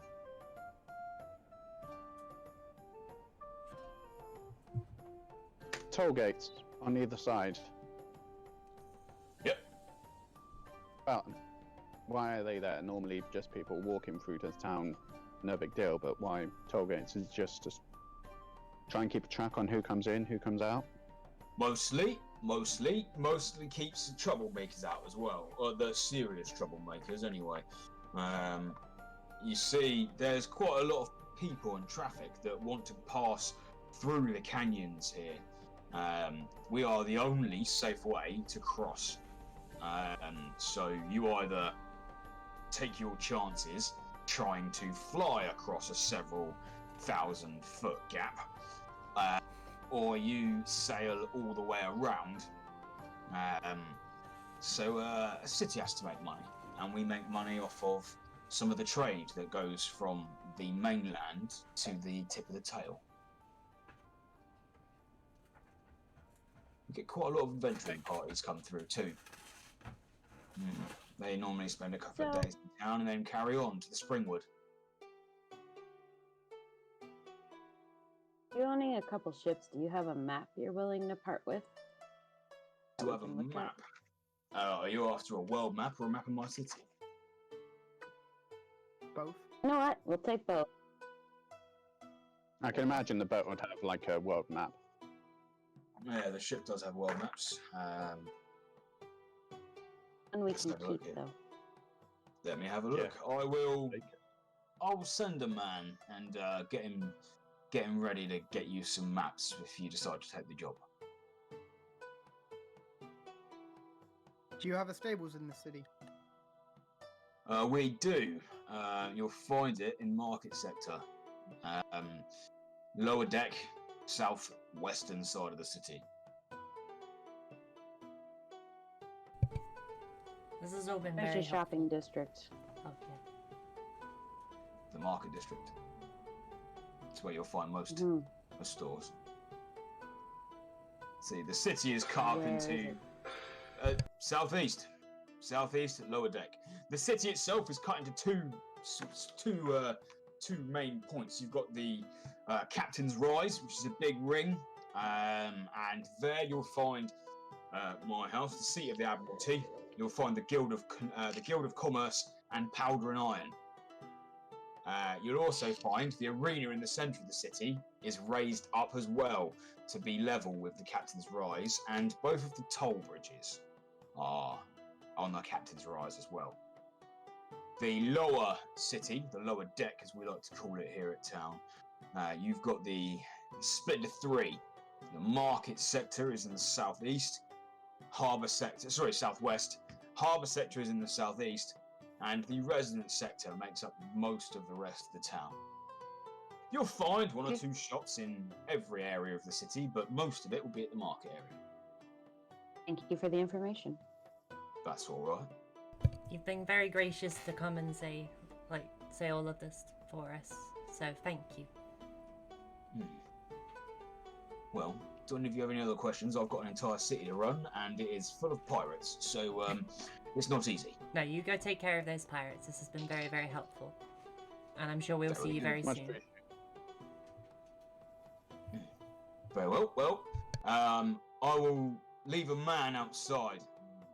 Toll gates on either side. Yep. Well, why are they there? Normally, just people walking through to the town, no big deal. But why toll gates? Is just to try and keep a track on who comes in, who comes out. Mostly keeps the troublemakers out as well, or the serious troublemakers anyway. You see, there's quite a lot of people and traffic that want to pass through the canyons here. We are the only safe way to cross. So you either take your chances trying to fly across a several 1,000-foot gap, or you sail all the way around. So a city has to make money, and we make money off of some of the trade that goes from the mainland to the tip of the tail. We get quite a lot of adventuring parties come through too. They normally spend a couple of days in town and then carry on to the Springwood. You're owning a couple ships. Do you have a map you're willing to part with? Do I have a map? Are you after a world map or a map of my city? Both. You know what? We'll take both. I can imagine the boat would have like a world map. Yeah, the ship does have world maps. And we Let's can have a look keep here. though. Let me have a look. I'll send a man and get him ready to get you some maps if you decide to take the job. Do you have a stables in the city? We do. You'll find it in Market Sector. Lower deck, southwestern side of the city. This has all been There's very a shopping district. Okay. The Market District. It's where you'll find most stores. See, the city is cut up Where into is southeast, lower deck. The city itself is cut into two main points. You've got the Captain's Rise, which is a big ring, and there you'll find my house, the seat of the Admiralty. You'll find the Guild of Commerce and Powder and Iron. You'll also find the arena in the centre of the city is raised up as well to be level with the Captain's Rise, and both of the toll bridges are on the Captain's Rise as well. The lower city, the lower deck as we like to call it here at town, you've got the split into three. The Market Sector is in the southwest. Harbour Sector is in the southeast, and the Residence Sector makes up most of the rest of the town. You'll find one or two shops in every area of the city, but most of it will be at the market area. Thank you for the information. That's all right. You've been very gracious to come and say all of this for us. So thank you. Well, do any of you have any other questions? I've got an entire city to run, and it is full of pirates, so it's not easy. No, you go take care of those pirates. This has been very, very helpful. And I'm sure we'll see you very Much soon. appreciated. Very well. Well, I will leave a man outside.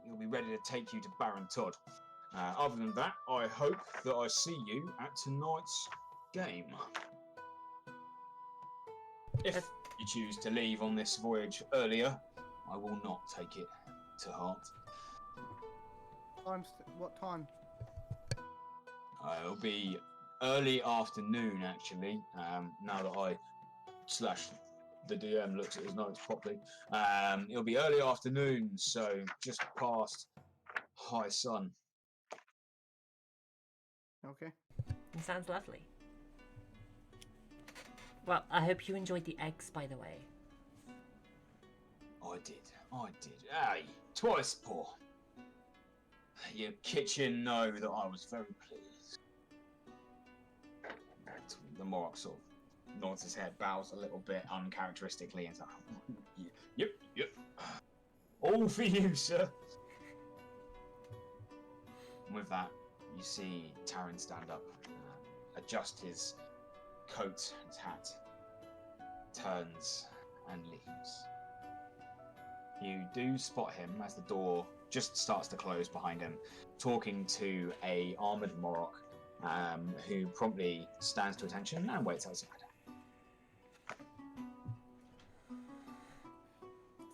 He'll be ready to take you to Baron Todd. Other than that, I hope that I see you at tonight's game. If you choose to leave on this voyage earlier, I will not take it to heart. What time? It'll be early afternoon, actually. Now that the DM looks at his notes properly. It'll be early afternoon, so just past high sun. Okay. It sounds lovely. Well, I hope you enjoyed the eggs, by the way. I did. Aye, twice, poor. Your kitchen know that I was very pleased. The Morok sort of nods his head, bows a little bit uncharacteristically, and says, Yep. All for you, sir. And with that, you see Taran stand up, adjust his coat and his hat, turns, and leaves. You do spot him as the door just starts to close behind him, talking to a armored Morok, who promptly stands to attention and waits outside.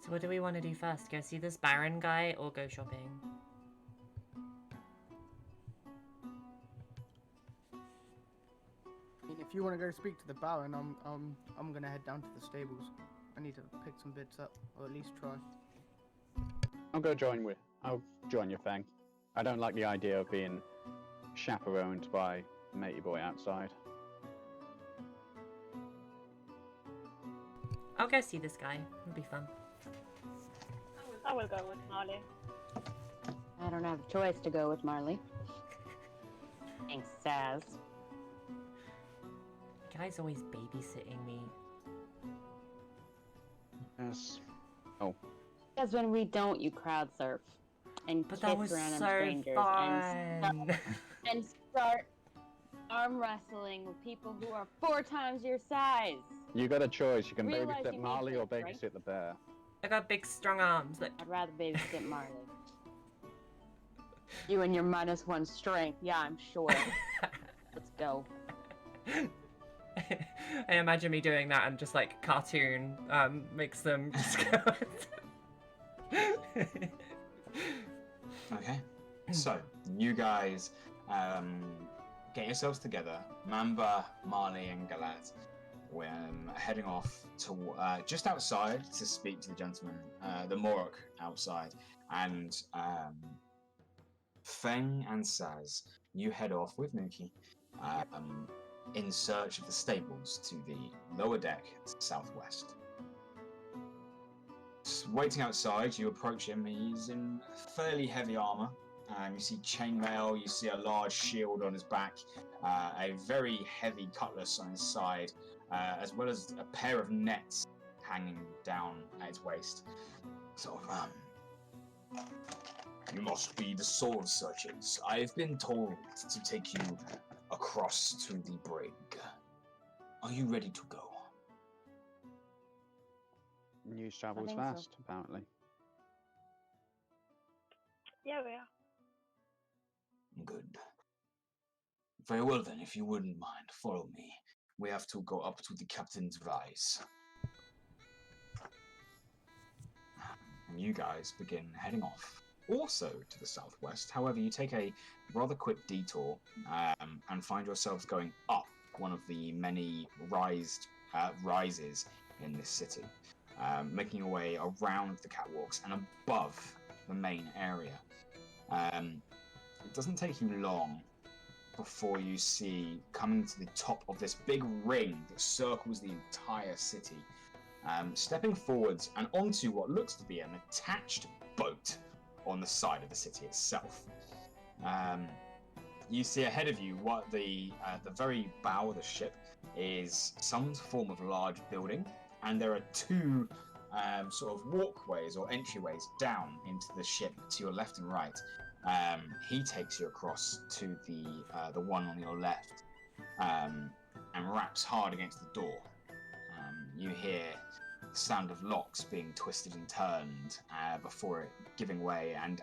So what do we want to do first? Go see this Baron guy or go shopping? I mean, if you want to go speak to the Baron, I'm gonna head down to the stables. I need to pick some bits up, or at least try. I'll join you, Feng. I don't like the idea of being chaperoned by a matey boy outside. I'll go see this guy. It'll be fun. I will go with Marle. I don't have a choice to go with Marley. Thanks, Saz. The guy's always babysitting me. Yes. Because when we don't, you crowd surf and But kiss that was random so strangers fun. and start arm wrestling with people who are 4 times your size. You got a choice. You can Realize you babysit need Marley or this, right? babysit the bear. I got big, strong arms. Look. I'd rather babysit Marley. You and your -1 strength. Yeah, I'm sure. Let's go. I imagine me doing that and just like cartoon makes them just go. Okay, so you guys get yourselves together. Mamba, Marley, and Galad. We're heading off to just outside to speak to the gentleman, the Morok outside, and Feng and Saz. You head off with Nuki in search of the stables to the lower deck southwest. Waiting outside, you approach him. He's in fairly heavy armor. You see chainmail, you see a large shield on his back, a very heavy cutlass on his side, as well as a pair of nets hanging down at his waist. So, you must be the sword searchers. I've been told to take you across to the brig. Are you ready to go? News travels think so. fast, apparently. Yeah, we are. Good. Very well then, if you wouldn't mind, follow me. We have to go up to the captain's rise. And you guys begin heading off, also to the southwest. However, you take a rather quick detour and find yourselves going up one of the many rises in this city, making your way around the catwalks and above the main area. It doesn't take you long before you see, coming to the top of this big ring that circles the entire city, stepping forwards and onto what looks to be an attached boat on the side of the city itself. You see ahead of you what the very bow of the ship is some form of large building, and there are 2 sort of walkways or entryways down into the ship to your left and right. He takes you across to the one on your left, and raps hard against the door. You hear the sound of locks being twisted and turned before it giving way, and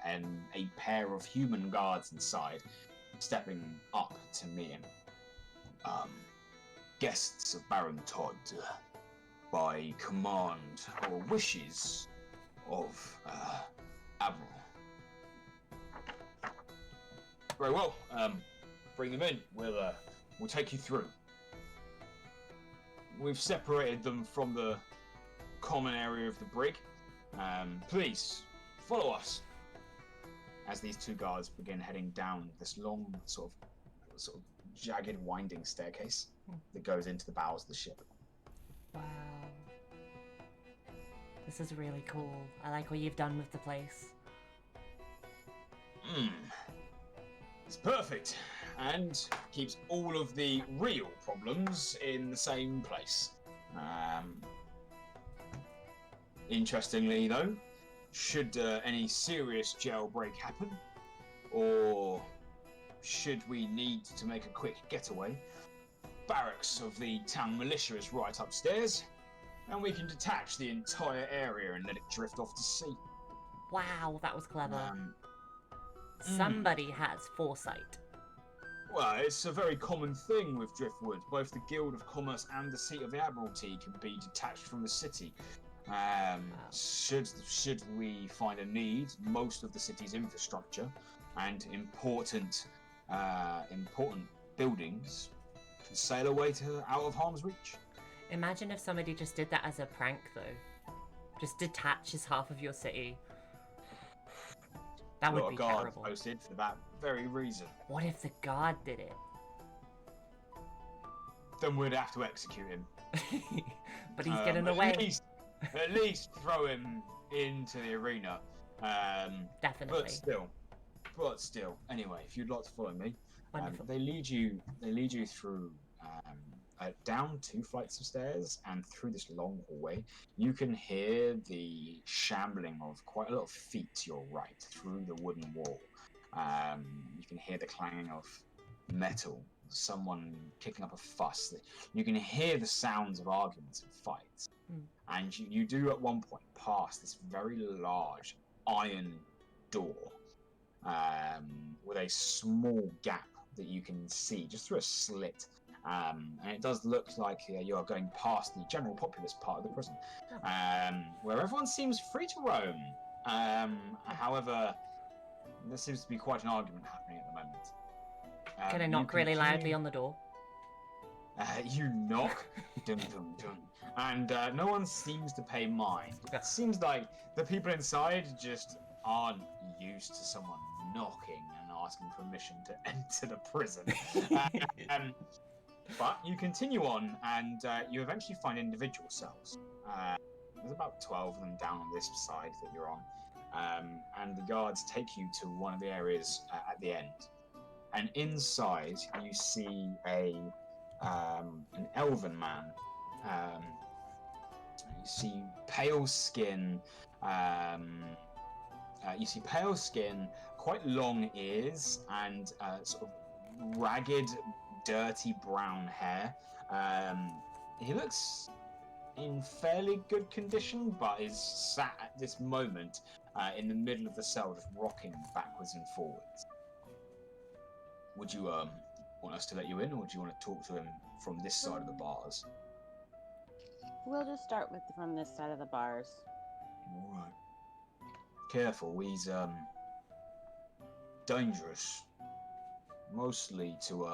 a pair of human guards inside stepping up to meet him. Guests of Baron Todd, by command or wishes of Admiral. Very well. Bring them in. We'll take you through. We've separated them from the common area of the brig. Please follow us. As these 2 guards begin heading down this long, sort of jagged, winding staircase that goes into the bows of the ship. Wow. This is really cool. I like what you've done with the place. It's perfect, and keeps all of the real problems in the same place. Interestingly, though, should any serious jailbreak happen, or should we need to make a quick getaway, barracks of the town militia is right upstairs, and we can detach the entire area and let it drift off to sea. Wow, that was clever. Somebody has foresight. Well, it's a very common thing with Driftwood. Both the Guild of Commerce and the seat of the Admiralty can be detached from the city. Should we find a need, most of the city's infrastructure and important buildings can sail away to out of harm's reach. Imagine if somebody just did that as a prank, though. Just detaches half of your city. That would be terrible. Posted for that very reason. What if the guard did it? Then we'd have to execute him. But he's getting away. At least throw him into the arena. Definitely. But still. Anyway, if you'd like to follow me, Wonderful. they lead you through down 2 flights of stairs and through this long hallway. You can hear the shambling of quite a lot of feet to your right through the wooden wall. You can hear the clanging of metal, someone kicking up a fuss. You can hear the sounds of arguments and fights. And you do at one point pass this very large iron door with a small gap that you can see just through a slit. And it does look like you are going past the general populous part of the prison, where everyone seems free to roam. However, there seems to be quite an argument happening at the moment. Can I knock really loudly on the door? You knock, dun dun dun, and no one seems to pay mind. It seems like the people inside just aren't used to someone knocking and asking permission to enter the prison. But you continue on, and you eventually find individual cells. There's about 12 of them down on this side that you're on, and the guards take you to one of the areas at the end. And inside, you see an elven man. You see pale skin. Quite long ears, and sort of ragged, dirty brown hair. He looks in fairly good condition, but is sat at this moment in the middle of the cell, just rocking backwards and forwards. Would you want us to let you in, or do you want to talk to him from this side of the bars? We'll just start with from this side of the bars. All right. Careful, he's dangerous. Mostly to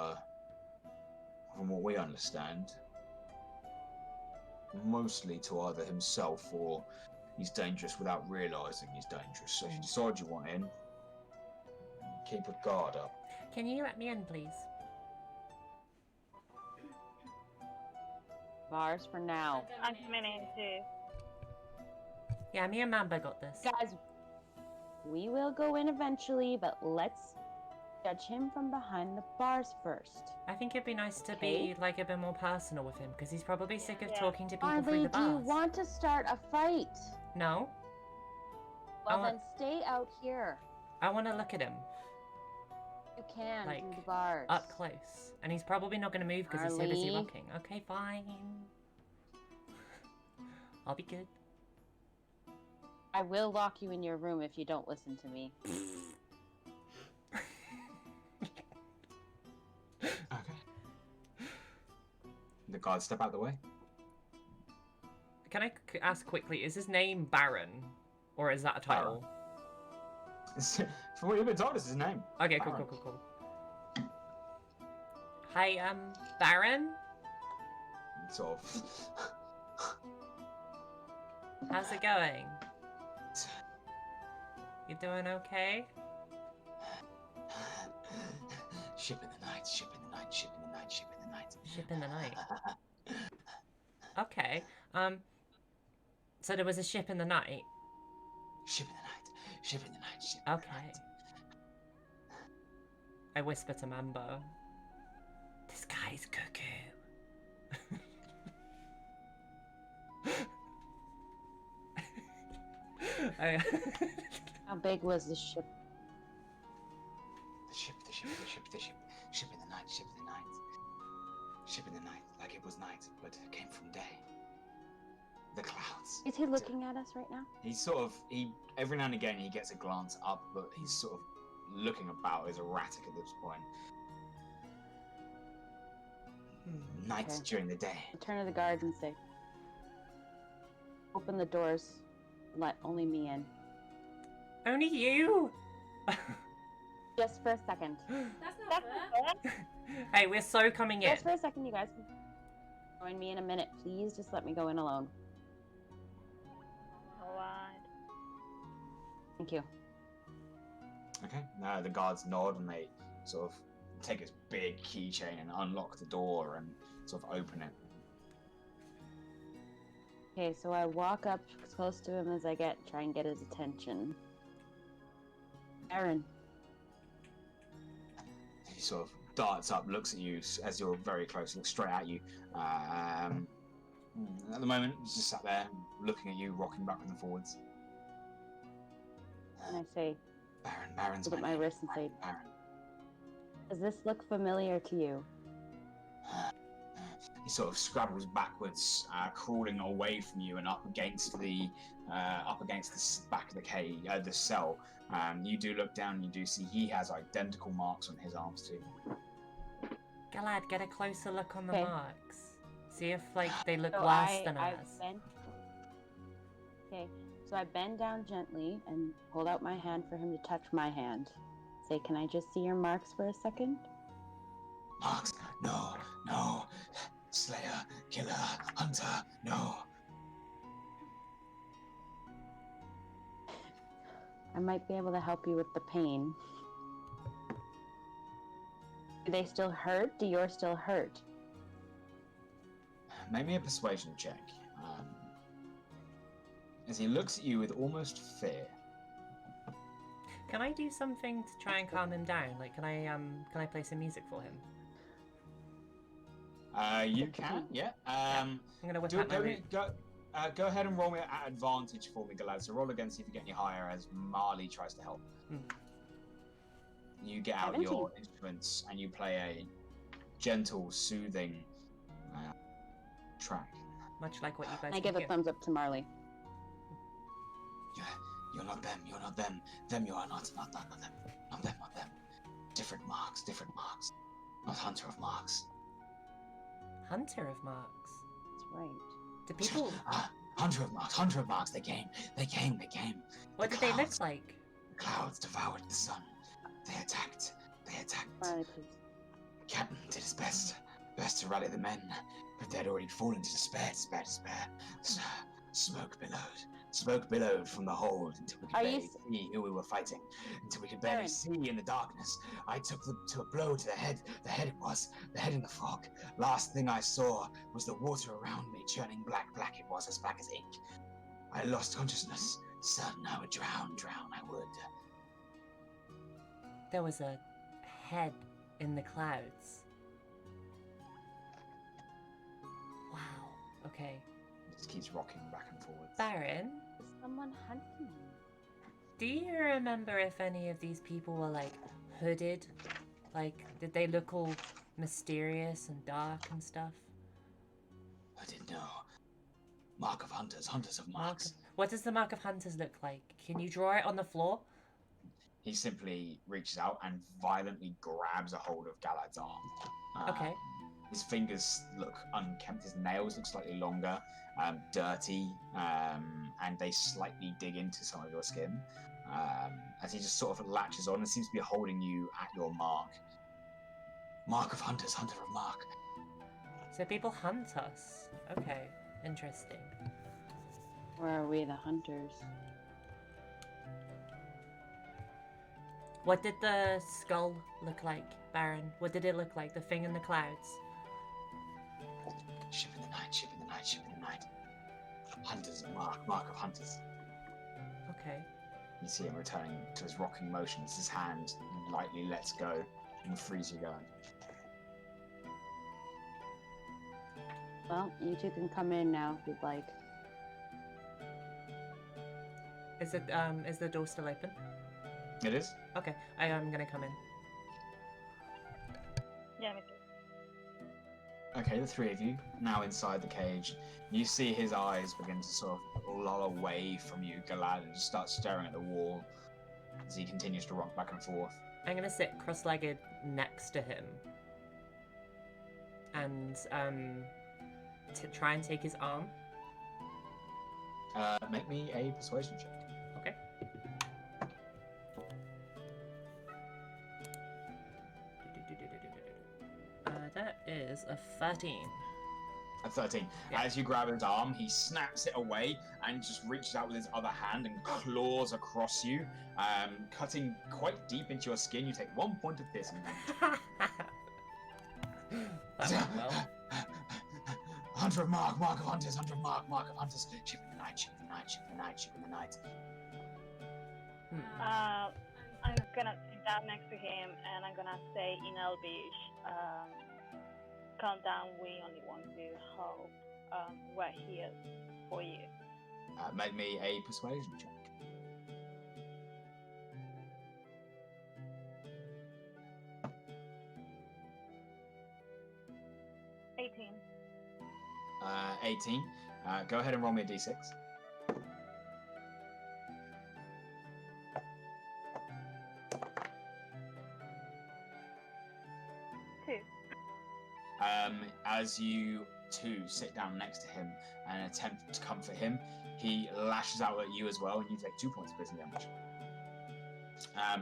from what we understand, mostly to either himself or he's dangerous without realizing he's dangerous. So if you decide you want in, keep a guard up. Can you let me in, please? Bars for now. I'm coming in too. Yeah, me and Mamba got this. Guys, we will go in eventually, but let's judge him from behind the bars first. I think it'd be nice to Okay. be like a bit more personal with him, because he's probably sick of Yeah. talking to people Marle, through the do you bars. want to start a fight? No, Well, I then stay out here. I want to look at him You can Like, through the bars. up close, and he's probably not going to move because he's so busy Marle. looking. Okay, fine. I'll be good. I will lock you in your room if you don't listen to me. Okay. The guards step out of the way. Can I ask quickly, is his name Baron? Or is that a title? From what you've been told, it's his name. Okay, cool, Baron. cool. Hi, Baron? Sort of. How's it going? You doing okay? Ship in the night, ship in the night, ship in the night, ship in the night. Ship in the night. Okay. So there was a ship in the night. Ship in the night. Ship in the night. Ship in the Okay. night. I whisper to Mambo. This guy's cuckoo. I... How big was the ship? The ship. Ship in the night. Ship in the night. Ship in the night. Like it was night, but it came from day. The clouds. Is he looking at us right now? He's every now and again he gets a glance up, but he's sort of looking about as erratic at this point. Night Okay. during the day. I turn to the guards and say, open the doors. Let only me in. Only you? Just for a second. That's not fair. Hey, we're so coming in. Just for a second, you guys. Join me in a minute, please. Just let me go in alone. Alright. Thank you. Okay. The guards nod and they sort of take his big keychain and unlock the door and sort of open it. Okay, so I walk up as close to him as I get, try and get his attention. Aaron. He sort of darts up, looks at you as you're very close, looks straight at you. At the moment, he's just sat there looking at you, rocking backwards and forwards. And I say, Baron's look at my name. wrist and say, Baron. does this look familiar to you? He sort of scrabbles backwards, crawling away from you and up against the back of the cave, the cell. You do look down. You do see he has identical marks on his arms too. Galad, get a closer look on the Okay. marks. See if they look So worse than I ours. bend. Okay, so I bend down gently and hold out my hand for him to touch my hand. Say, can I just see your marks for a second? Marks? No. Slayer, killer, hunter, no. I might be able to help you with the pain. Do they still hurt? Do yours still hurt? Make me a persuasion check. As he looks at you with almost fear. Can I do something to try and calm him down? Like, can I play some music for him? You can, yeah. I'm gonna whip out my lute. Go ahead and roll me at advantage for me, Galad. So roll again, see if you get any higher as Marle tries to help. You get out 17. your instruments and you play a gentle, soothing track. Much like what you guys I give can a thumbs up to Marley. You're not them. You're not them. Them you are not. Not them. Not them. Not them. Different marks. Different marks. Not hunter of marks. Hunter of marks. That's right. Do people... Hunter of marks. Hunter of marks. They came. They came. They came. What The did they look clouds- like? The clouds devoured the sun. They attacked. They attacked. Marley, please. Captain did his best to rally the men, but they had already fallen to despair. Smoke billowed from the hold until we could Are you barely see who we were fighting. Until we could barely Aaron. see in the darkness. I took them to a blow to the head. The head it was. The head in the fog. Last thing I saw was the water around me churning black. Black it was, as black as ink. I lost consciousness. Son, I would drown, I would. There was a head in the clouds. Wow. Okay. Just keeps rocking back and forwards. Baron, Is someone hunting you? do you remember if any of these people were, like, hooded? Like, did they look all mysterious and dark and stuff? I didn't know. Mark of hunters, hunters of marks. What does the mark of hunters look like? Can you draw it on the floor? He simply reaches out and violently grabs a hold of Galad's arm. Okay. His fingers look unkempt. His nails look slightly longer, dirty, and they slightly dig into some of your skin. As he just sort of latches on and seems to be holding you at your mark. Mark of hunters, hunter of mark. So people hunt us. Okay, interesting. Or are we the hunters? What did the skull look like, Baron? What did it look like? The thing in the clouds? Ship in the night, ship in the night, ship in the night. Hunters, mark of hunters. Okay. You see him returning to his rocking motions. His hand lightly lets go and frees you going. Well, you two can come in now if you'd like. Is the door still open? It is? Okay, I am gonna come in. Yeah, me too. Okay, the three of you, now inside the cage. You see his eyes begin to sort of lull away from you, Galad, and just start staring at the wall as he continues to rock back and forth. I'm gonna sit cross-legged next to him and try and take his arm. Make me a persuasion check. Okay. That is a 13. A 13. Yeah. As you grab his arm, he snaps it away and just reaches out with his other hand and claws across you, cutting quite deep into your skin. You take 1 point of piercing damage. That went well. Hunter of mark of hunters, hunter of mark of hunters. Ship in the night, ship in the night, ship in the night, ship in the night. I'm gonna sit down next to him and I'm gonna say in Elvish, calm down, we only want to help. We're here for you. Make me a persuasion check. Uh, 18. 18. Go ahead and roll me a d6. 2. As you two sit down next to him and attempt to comfort him, he lashes out at you as well, and you take 2 points of piercing damage.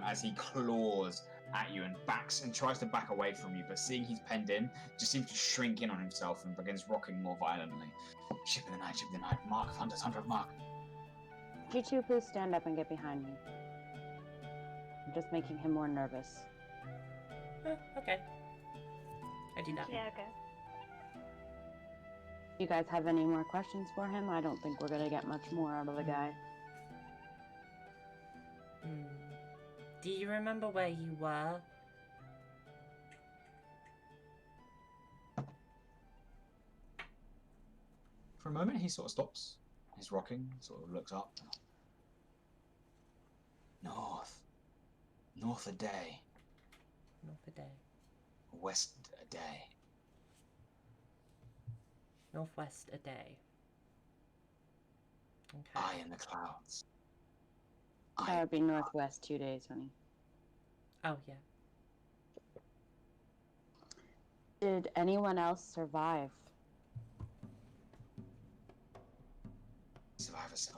As he claws at you and backs and tries to back away from you, but seeing he's penned in, just seems to shrink in on himself and begins rocking more violently. Ship in the night, ship in the night. Mark of hunters, hunter of mark. Could you two please stand up and get behind me? I'm just making him more nervous. Okay. I do that. Yeah, okay. You guys have any more questions for him? I don't think we're gonna get much more out of the guy. Do you remember where you were? For a moment, he sort of stops. He's rocking, sort of looks up. North a day, North a day. west a day. Northwest a day. Okay. Eye in the clouds. That would be northwest 2 days, honey. Oh, yeah. Did anyone else survive? Survivors.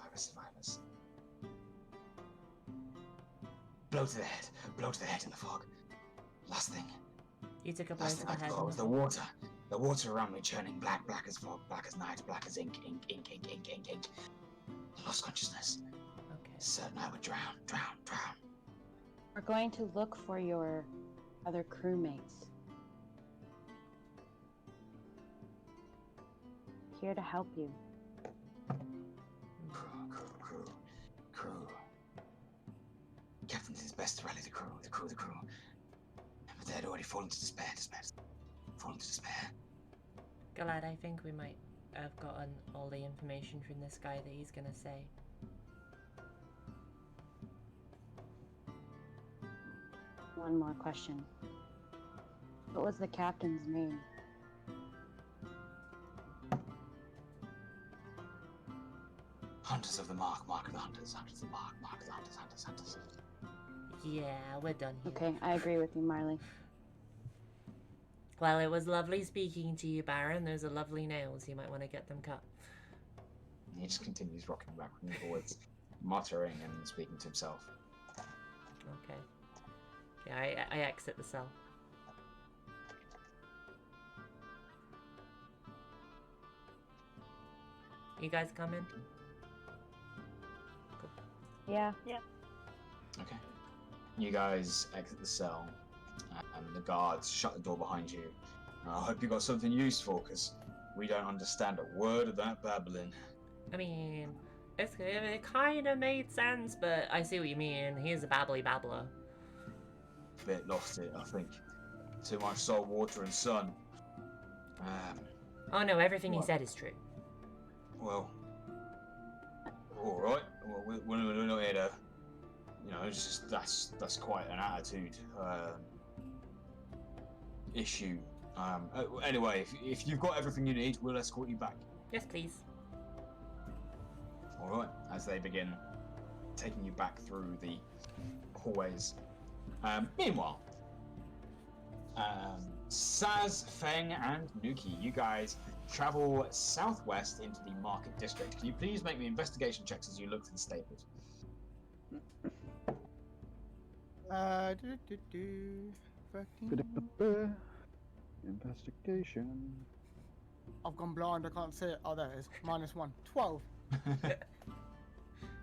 Blow to the head in the fog. Last thing. You took a blow Last to thing the I head. got was the water. The water around me churning black as fog, black as night, black as ink. Lost consciousness. Okay. Certain I would drown. We're going to look for your other crewmates. Here to help you. Crew. Captain did his best to rally the crew. But they had already fallen to despair. Galad, I think we might have gotten all the information from this guy that he's gonna say. One more question. What was the captain's name? Hunters of the mark of the hunters, hunters of the mark of the hunters. Yeah, we're done here. Okay, I agree with you, Marley. Well, it was lovely speaking to you, Baron. Those are lovely nails. You might want to get them cut. He just continues rocking back and forwards, muttering and speaking to himself. Okay. Yeah, I exit the cell. You guys come in? Yeah. Okay. You guys exit the cell, and the guards shut the door behind you. I hope you got something useful, because We don't understand a word of that babbling. I mean, it kind of made sense, but I see what you mean. He's a babbly babbler. Bit lost it, I think. Too much salt water and sun. Oh no, everything he What? said is true. Well, all right. Well, we're not here to, it's just that's quite an attitude issue. Anyway, if you've got everything you need, we'll escort you back. Yes, please. All right. As they begin taking you back through the hallways. Meanwhile, Saz, Feng, and Nuki, you guys travel southwest into the market district. Can you please make me investigation checks as you look to the stables? Investigation. I've gone blind, I can't see it. Oh, there it is. -1. 12.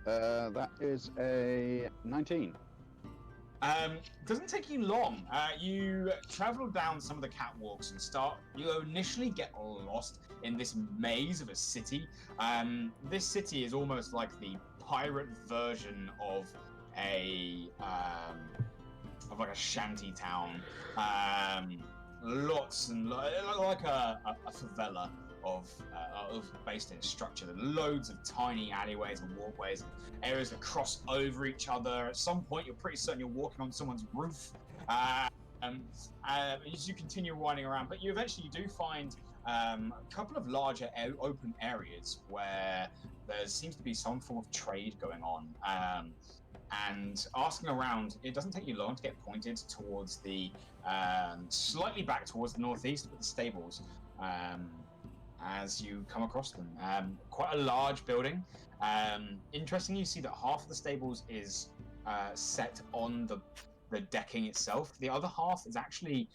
That is a 19. Doesn't take you long. You travel down some of the catwalks and you initially get lost in this maze of a city. This city is almost like the pirate version of a shanty town. Lots and like a favela of based in structure. There are loads of tiny alleyways and walkways, and areas that cross over each other. At some point, you're pretty certain you're walking on someone's roof. As you continue winding around, but you eventually do find a couple of larger open areas where there seems to be some form of trade going on. And asking around, it doesn't take you long to get pointed towards the slightly back towards the northeast with the stables. As you come across them, quite a large building. Interesting, you see that half of the stables is set on the decking itself. The other half is actually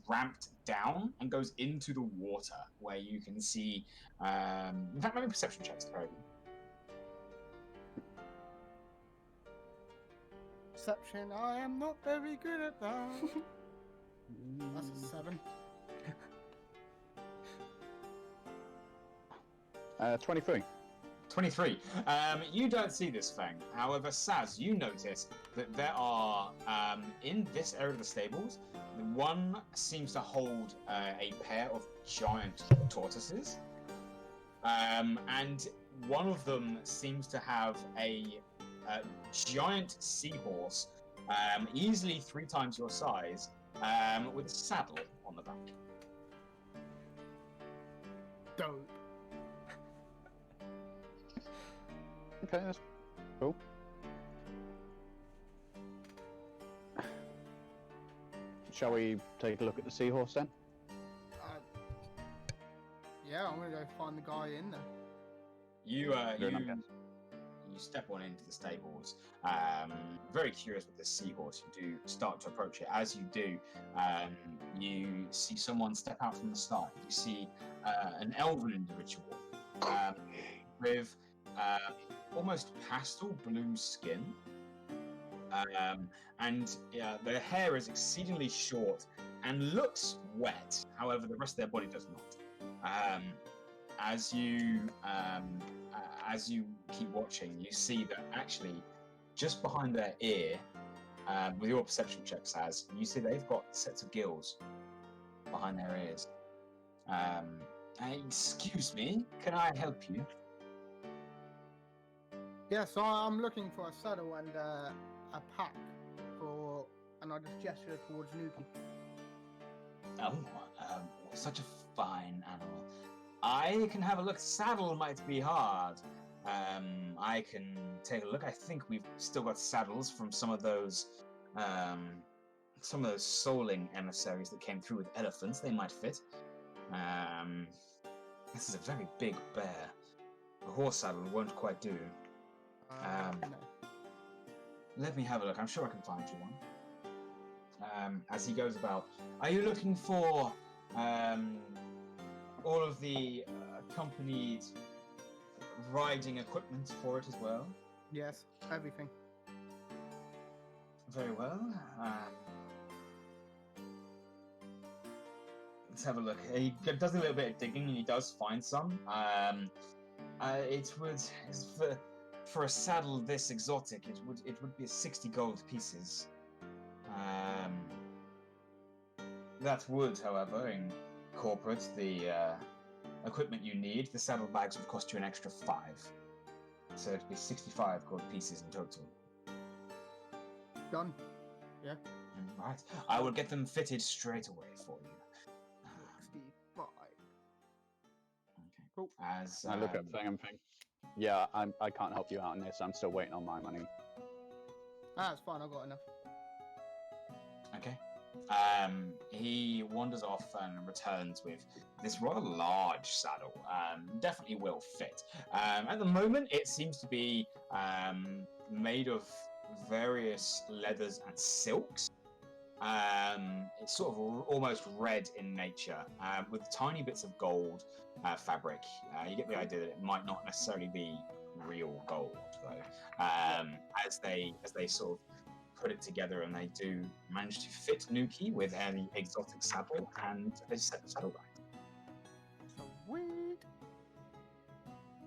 ramped down and goes into the water, where you can see. In fact, maybe perception checks to Perception, I am not very good at that. That's a 7. 23. 23. You don't see this thing. However, Saz, you notice that there are, in this area of the stables, one seems to hold a pair of giant tortoises. And one of them seems to have a giant seahorse, easily 3 times your size, with a saddle on the back. Dope. Okay, that's cool. Shall we take a look at the seahorse then? Yeah, I'm gonna go find the guy in there. You Fair enough, step on into the stables. Very curious with this seahorse. You do start to approach it. As you do, you see someone step out from the start. You see an elven individual with almost pastel blue skin, and their hair is exceedingly short and looks wet. However, the rest of their body does not. As you keep watching, you see that actually just behind their ear, with your perception checks, you see they've got sets of gills behind their ears. Excuse me, can I help you? Yeah, so I'm looking for a saddle and a pack and I just gesture towards Nuki. Oh, such a fine animal. I can have a look. Saddle might be hard. I can take a look. I think we've still got saddles from some of those souling emissaries that came through with elephants. They might fit. This is a very big bear. A horse saddle won't quite do. No. Let me have a look. I'm sure I can find you one. As he goes about, are you looking for all of the accompanied riding equipment for it as well? Yes, everything. Very well. Let's have a look. He does a little bit of digging, and he does find some. It would for a saddle this exotic, it would be 60 gold pieces. That would, however, incorporate the equipment you need. The saddlebags would cost you an extra 5, so it'd be 65 gold pieces in total. Done. Yeah. Right. I will get them fitted straight away for you. 65. Okay. Cool. As I look at Thing and think, yeah, I can't help you out on this. I'm still waiting on my money. Ah, it's fine. I've got enough. Okay. He wanders off and returns with this rather large saddle. Definitely will fit. At the moment, it seems to be made of various leathers and silks. It's sort of almost red in nature, with tiny bits of gold fabric. You get the idea that it might not necessarily be real gold, though. As they sort of put it together, and they do manage to fit Nuki with an exotic saddle and a set of saddlebags. Sweet.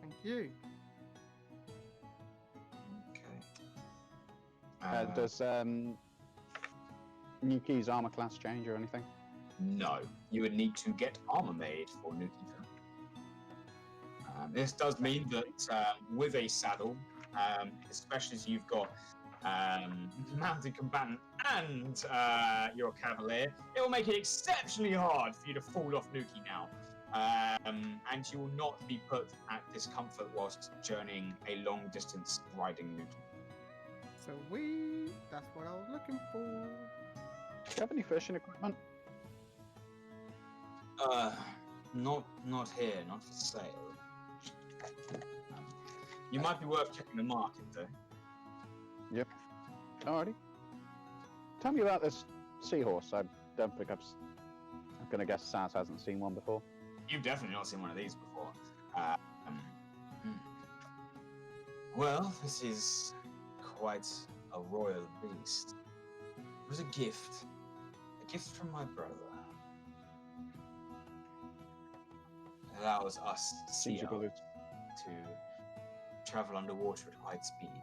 Thank you. Okay. Does Nuki's armor class change or anything? No, you would need to get armor made for Nuki. This does mean that with a saddle, especially as you've got mounted combatant and you're a cavalier, it will make it exceptionally hard for you to fall off Nuki now. And you will not be put at discomfort whilst journeying a long distance riding Nuki. Sweet. That's what I was looking for. Do you have any fishing equipment? Not here, not for sale. You might be worth checking the market, though. Yep. Alrighty. Tell me about this seahorse. I don't think I'm gonna guess Saz hasn't seen one before. You've definitely not seen one of these before. Well, this is quite a royal beast. It was a gift from my brother. It allows us sea elves to travel underwater at quite speed.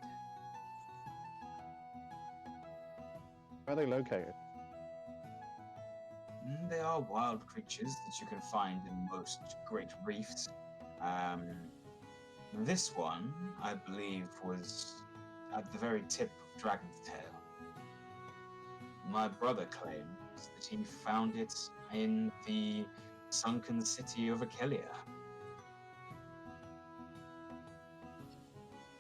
Where are they located? They are wild creatures that you can find in most great reefs. This one, I believe, was at the very tip of Dragon's Tail. My brother claims that he found it in the sunken city of Achelia.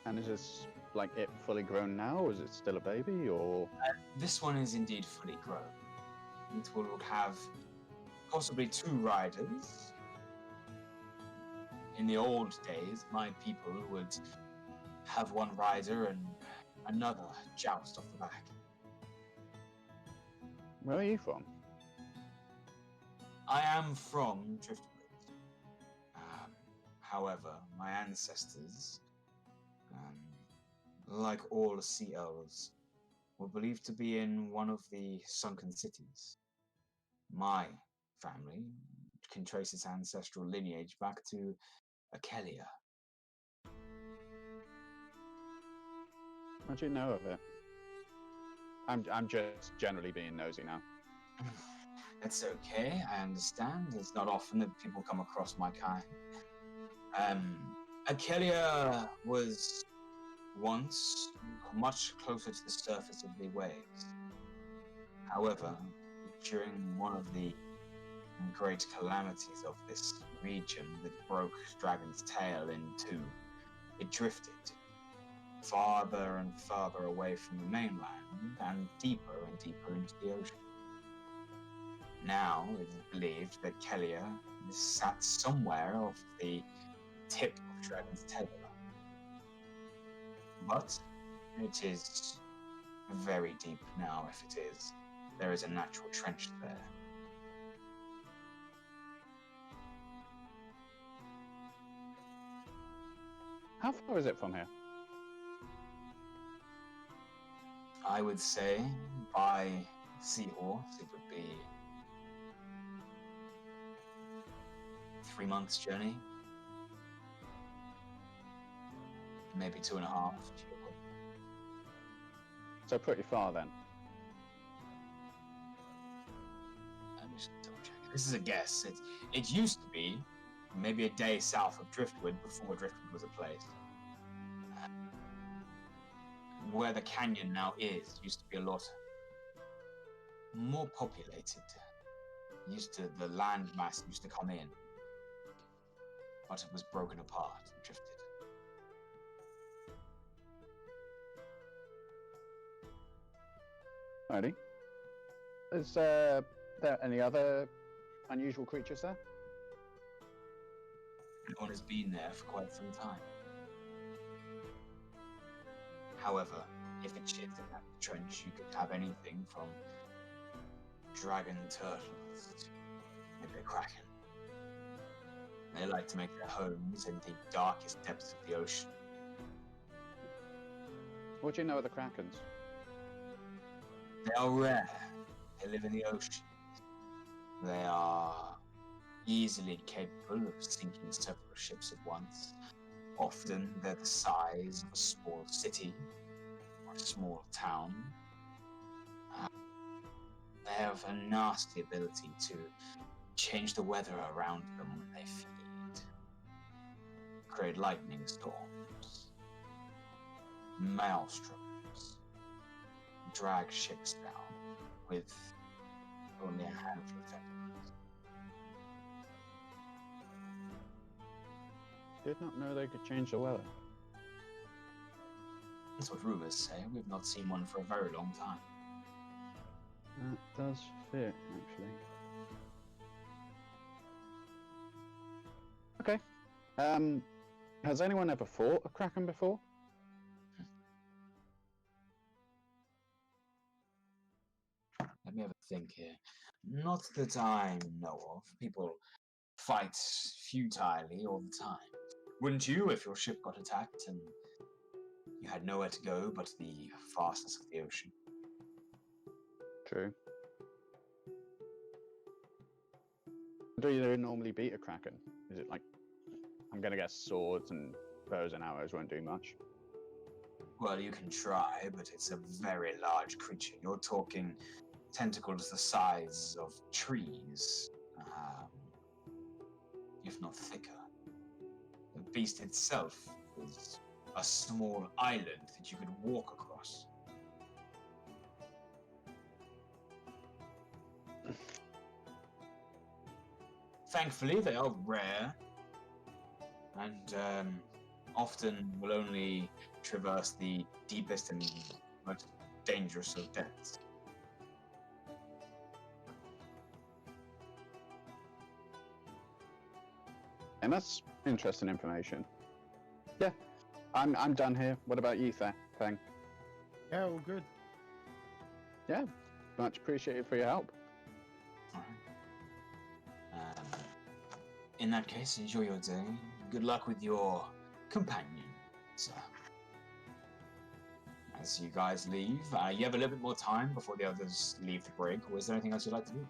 And is this like it fully grown now, or is it still a baby, or? This one is indeed fully grown. It will have possibly 2 riders. In the old days, my people would have 1 rider and another joust off the back. Where are you from? I am from Driftwood. However, my ancestors, like all sea elves, were believed to be in one of the sunken cities. My family can trace its ancestral lineage back to Achelia. How do you know of it? I'm just generally being nosy now. That's okay, I understand. It's not often that people come across my kind. Achelia was once much closer to the surface of the waves. However, during one of the great calamities of this region that broke Dragon's Tail in 2, it drifted farther and farther away from the mainland and deeper into the ocean. Now it is believed that Achelia is sat somewhere off the tip of Dragon's Tail. But it is very deep now, if it is. There is a natural trench there. How far is it from here? I would say by seahorse it would be 3 months journey. Maybe 2.5. So pretty far then. Let me just double check. This is a guess. It used to be maybe a day south of Driftwood before Driftwood was a place. Where the canyon now is used to be a lot more populated. The land mass used to come in, but it was broken apart and drifted. Alrighty. Is there any other unusual creatures there? No one has been there for quite some time. However, if it's shit in that trench, you could have anything from dragon turtles to maybe a kraken. They like to make their homes in the darkest depths of the ocean. What do you know of the krakens? They are rare. They live in the ocean. They are easily capable of sinking several ships at once. Often they're the size of a small city or a small town. They have a nasty ability to change the weather around them when they feed. Create lightning storms, maelstroms, drag ships down with only a handful of effects. Did not know they could change the weather. That's what rumors say. We've not seen one for a very long time. That does fit, actually. Okay. Has anyone ever fought a kraken before? Let me have a think here. Not that I know of. People fight futilely all the time. Wouldn't you if your ship got attacked and you had nowhere to go but the fastness of the ocean? True. Do you normally beat a kraken? Is it like, I'm gonna guess swords and bows and arrows won't do much. Well, you can try, but it's a very large creature. You're talking tentacles the size of trees, if not thicker. The beast itself is a small island that you could walk across. Thankfully, they are rare, and often will only traverse the deepest and most dangerous of depths. And that's interesting information. Yeah, I'm done here. What about you, Feng? Yeah, all good. Yeah, much appreciated for your help. Alright. In that case, enjoy your day. Good luck with your companion, sir. As you guys leave, you have a little bit more time before the others leave the brig, or is there anything else you'd like to do?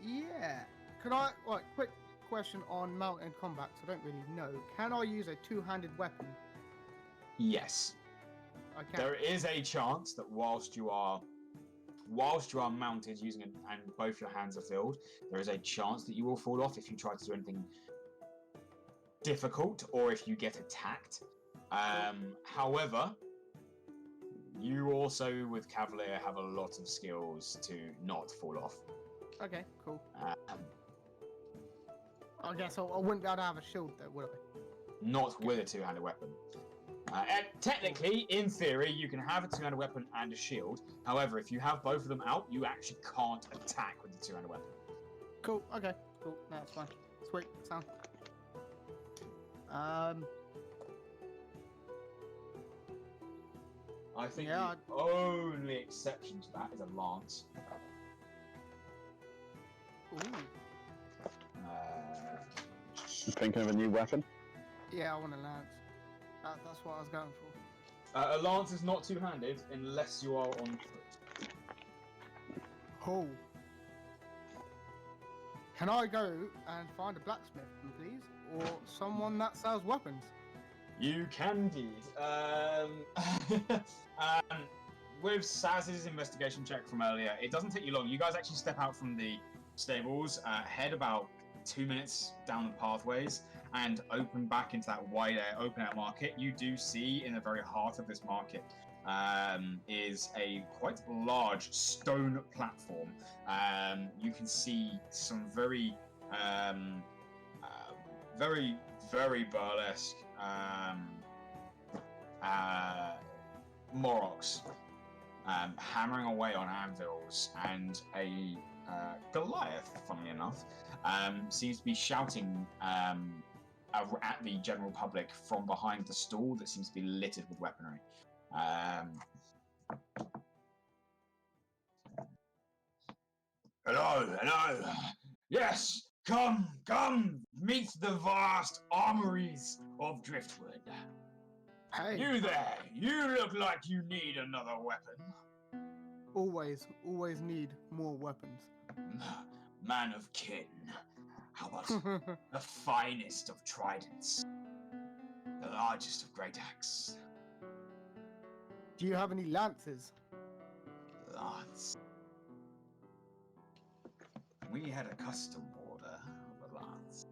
Yeah. Could I, quick question on mounted combat, 'cause I don't really know. Can I use a two-handed weapon? Yes. I can. There is a chance that whilst you are mounted using it and both your hands are filled, there is a chance that you will fall off if you try to do anything difficult or if you get attacked. However, you also with Cavalier have a lot of skills to not fall off. Okay, cool. I guess I wouldn't be able to have a shield though, would I? Not with a two-handed weapon. And technically, in theory, you can have a two-handed weapon and a shield. However, if you have both of them out, you actually can't attack with the two-handed weapon. Cool, okay, cool. No, that's fine. Sweet, sound. I think Yeah, the only exception to that is a lance. Ooh. You thinking of a new weapon? Yeah, I want a lance. That's what I was going for. A lance is not two-handed unless you are on foot. Oh. Can I go and find a blacksmith, please, or someone that sells weapons? You can indeed. With Saz's investigation check from earlier, it doesn't take you long. You guys actually step out from the stables, head about 2 minutes down the pathways, and open back into that wide open air market. You do see in the very heart of this market is a quite large stone platform. You can see some very burlesque Moroks hammering away on anvils, and a Goliath, funnily enough, seems to be shouting at the general public from behind the stall that seems to be littered with weaponry. Hello. Yes, come, meet the vast armories of Driftwood. Hey, You there, you look like you need another weapon. always need more weapons. Man of kin, how about the finest of tridents, the largest of great axes? Do you have any lances? Lance. We had a custom order of a lance.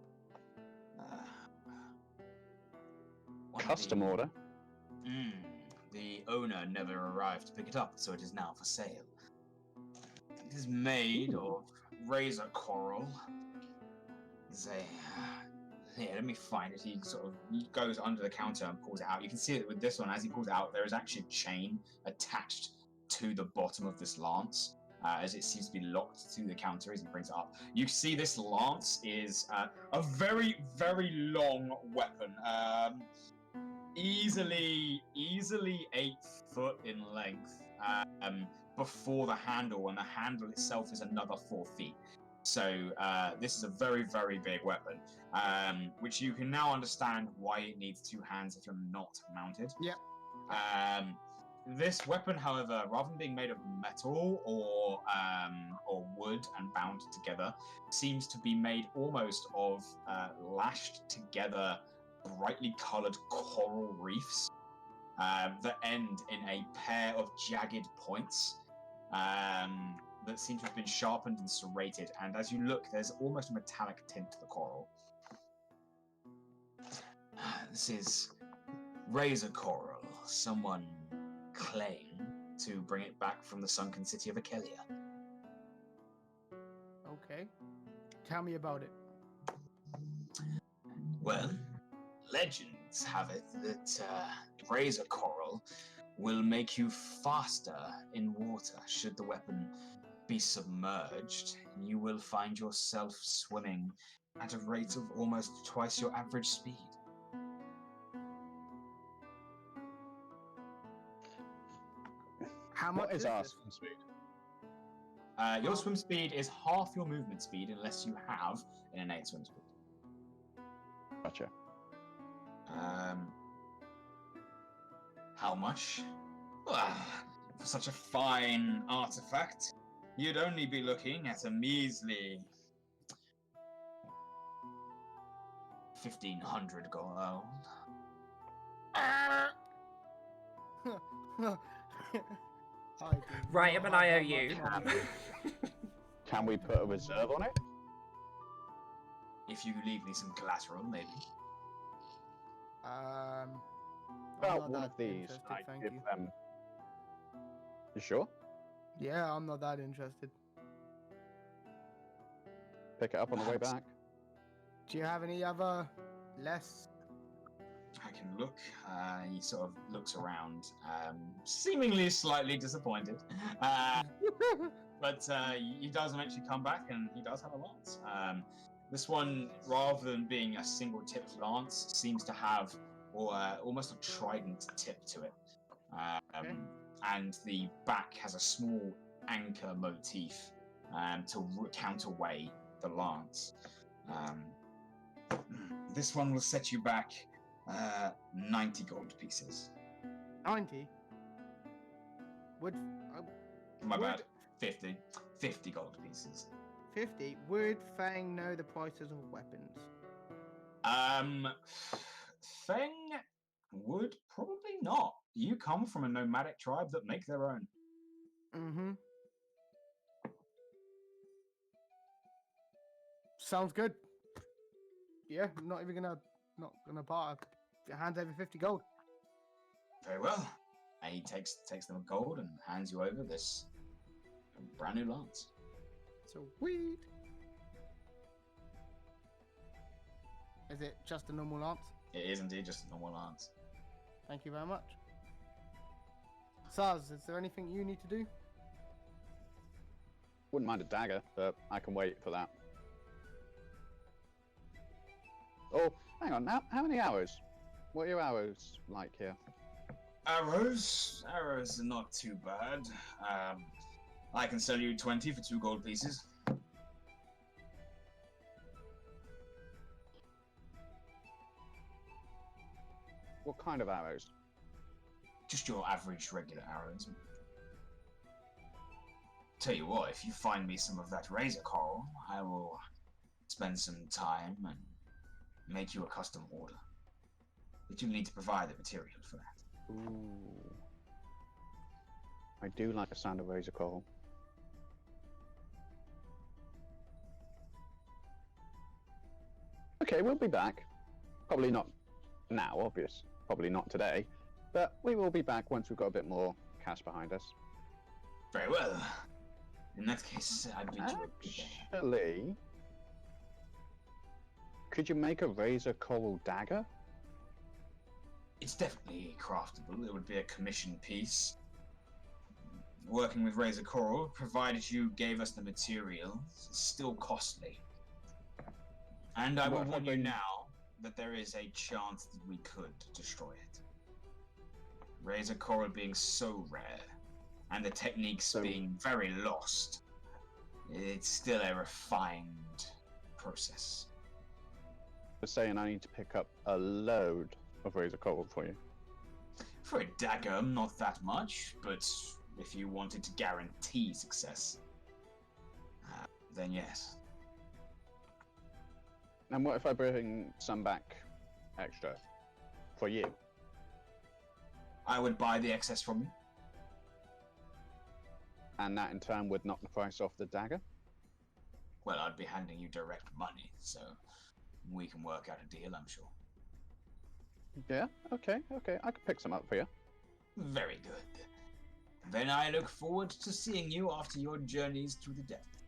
Custom order? The owner never arrived to pick it up, so it is now for sale. It is made of razor coral. Here, let me find it. He sort of goes under the counter and pulls it out. You can see that with this one, as he pulls it out, there is actually a chain attached to the bottom of this lance, as it seems to be locked to the counter as he brings it up. You can see this lance is a very long weapon. Easily 8 foot in length before the handle, and the handle itself is another 4 feet. So this is a very big weapon, which you can now understand why it needs 2 hands if you're not mounted. Yep. This weapon, however, rather than being made of metal or wood and bound together, seems to be made almost of lashed together brightly coloured coral reefs that end in a pair of jagged points that seem to have been sharpened and serrated, and as you look, there's almost a metallic tint to the coral. This is razor coral. Someone claimed to bring it back from the sunken city of Akelia. Okay. Tell me about it. Well, legends have it that razor coral will make you faster in water. Should the weapon be submerged, you will find yourself swimming at a rate of almost twice your average speed. How much What is our this? swim speed? Your swim speed is half your movement speed unless you have an innate swim speed. Gotcha. How much? For such a fine artifact, you'd only be looking at a measly 1,500 gold. Write him an IOU. Can we put a reserve on it? If you leave me some collateral, maybe. I'm About not one that of these, interested, I thank give you. them. You sure? Yeah, I'm not that interested. Pick it up on the way back. Do you have any other less? I can look. He sort of looks around, seemingly slightly disappointed. But he does eventually come back, and he does have a lance. This one, rather than being a single-tipped lance, seems to have almost a trident tip to it. Okay. And the back has a small anchor motif to counterweigh the lance. This one will set you back 90 gold pieces. 90? Would My bad. 50 gold pieces. 150. Would Fang know the prices of weapons? Feng would probably not. You come from a nomadic tribe that make their own. Mm-hmm. Sounds good. Yeah, not gonna buy a hand over 50 gold. Very well. And he takes them gold and hands you over this brand new lance. Sweet. Is it just a normal lance? It is indeed just a normal lance. Thank you very much. Saz, is there anything you need to do? Wouldn't mind a dagger, but I can wait for that. Oh, hang on. How many hours? What are your hours like here? Arrows are not too bad. I can sell you 20 for 2 gold pieces. What kind of arrows? Just your average regular arrows. Tell you what, if you find me some of that razor coral, I will spend some time and make you a custom order. But you need to provide the material for that. Ooh. I do like the sound of razor coral. Okay, we'll be back. Probably not now, obvious. Probably not today. But we will be back once we've got a bit more cash behind us. Very well. In that case, I bid you a good day. Actually, could you make a razor coral dagger? It's definitely craftable. It would be a commission piece. Working with razor coral, provided you gave us the material, it's still costly. And I will warn you now that there is a chance that we could destroy it. Razor coral being so rare, and the techniques being very lost, it's still a refined process. You're saying I need to pick up a load of razor coral for you? For a dagger, not that much, but if you wanted to guarantee success, then yes. And what if I bring some back extra for you? I would buy the excess from you. And that in turn would knock the price off the dagger? Well, I'd be handing you direct money, so we can work out a deal, I'm sure. Yeah, okay. I could pick some up for you. Very good. Then I look forward to seeing you after your journeys through the depth.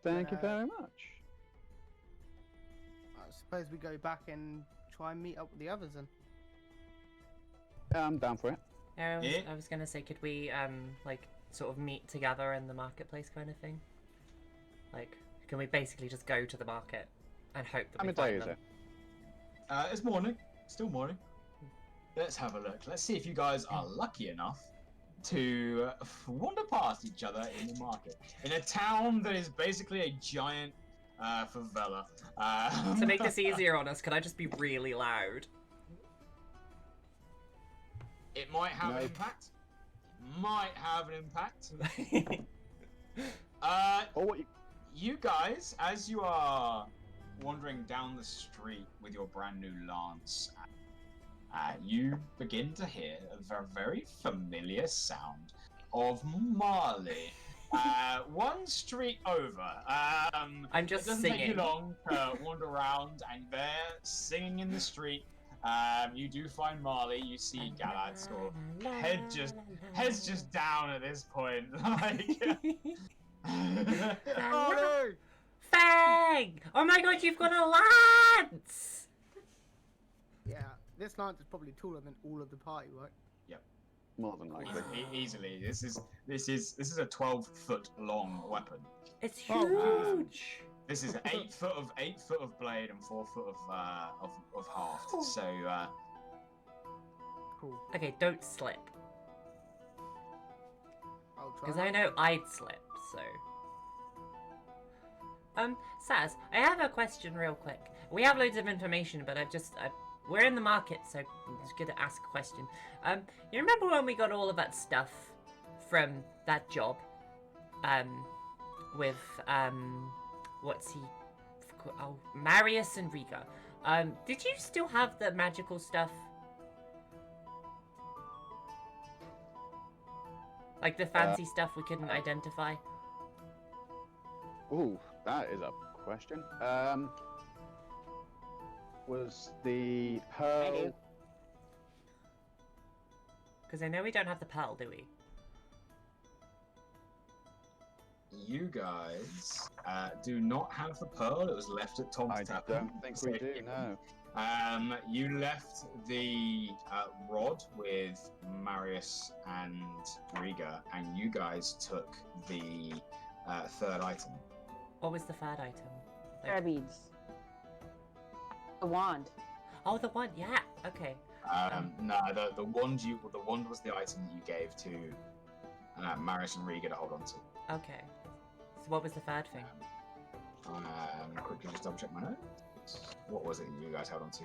Thank you very much. I suppose we go back and try and meet up with the others then. Yeah, I'm down for it. I was gonna say, could we like sort of meet together in the marketplace kind of thing? Like, can we basically just go to the market and hope that How we many days find is them? it? It's morning. Still morning. Let's have a look. Let's see if you guys are lucky enough to wander past each other in the market. In a town that is basically a giant favela. To make this easier on us, could I just be really loud? It might have an No. impact. Might have an impact. Or what you... You guys, as you are wandering down the street with your brand new lance, you begin to hear a very familiar sound of Marle. One street over. I'm just it doesn't singing. take you long to wander around, and they're singing in the street. You do find Marle. You see Galad sort of head's just down at this point. Like, Fang! Oh my god, you've got a lance! Yeah, this lance is probably taller than all of the party, right? More than likely. easily. This is a 12-foot long weapon. It's Oh, huge! This is 8 foot of blade and 4 foot of haft. So Cool. Okay, don't slip. I'll try. Because I know I'd slip, so... Saz, I have a question real quick. We have loads of information, but we're in the market, so I'm just gonna ask a question. You remember when we got all of that stuff from that job, with what's he? Oh, Marius and Riga. Did you still have the magical stuff? Like the fancy stuff we couldn't identify? Ooh, that is a question. Was the I pearl? do. Because I know we don't have the pearl, do we? You guys do not have the pearl. It was left at Tom's I tavern. don't think we do. No. You left the rod with Marius and Riga, and you guys took the third item. What was the third item? Prayer beads. The wand. Oh, the one. Yeah. Okay. No, the wand was the item that you gave to Marius and Riga to hold on to. Okay. So what was the third thing? Quickly just double check my notes. What was it you guys held on to?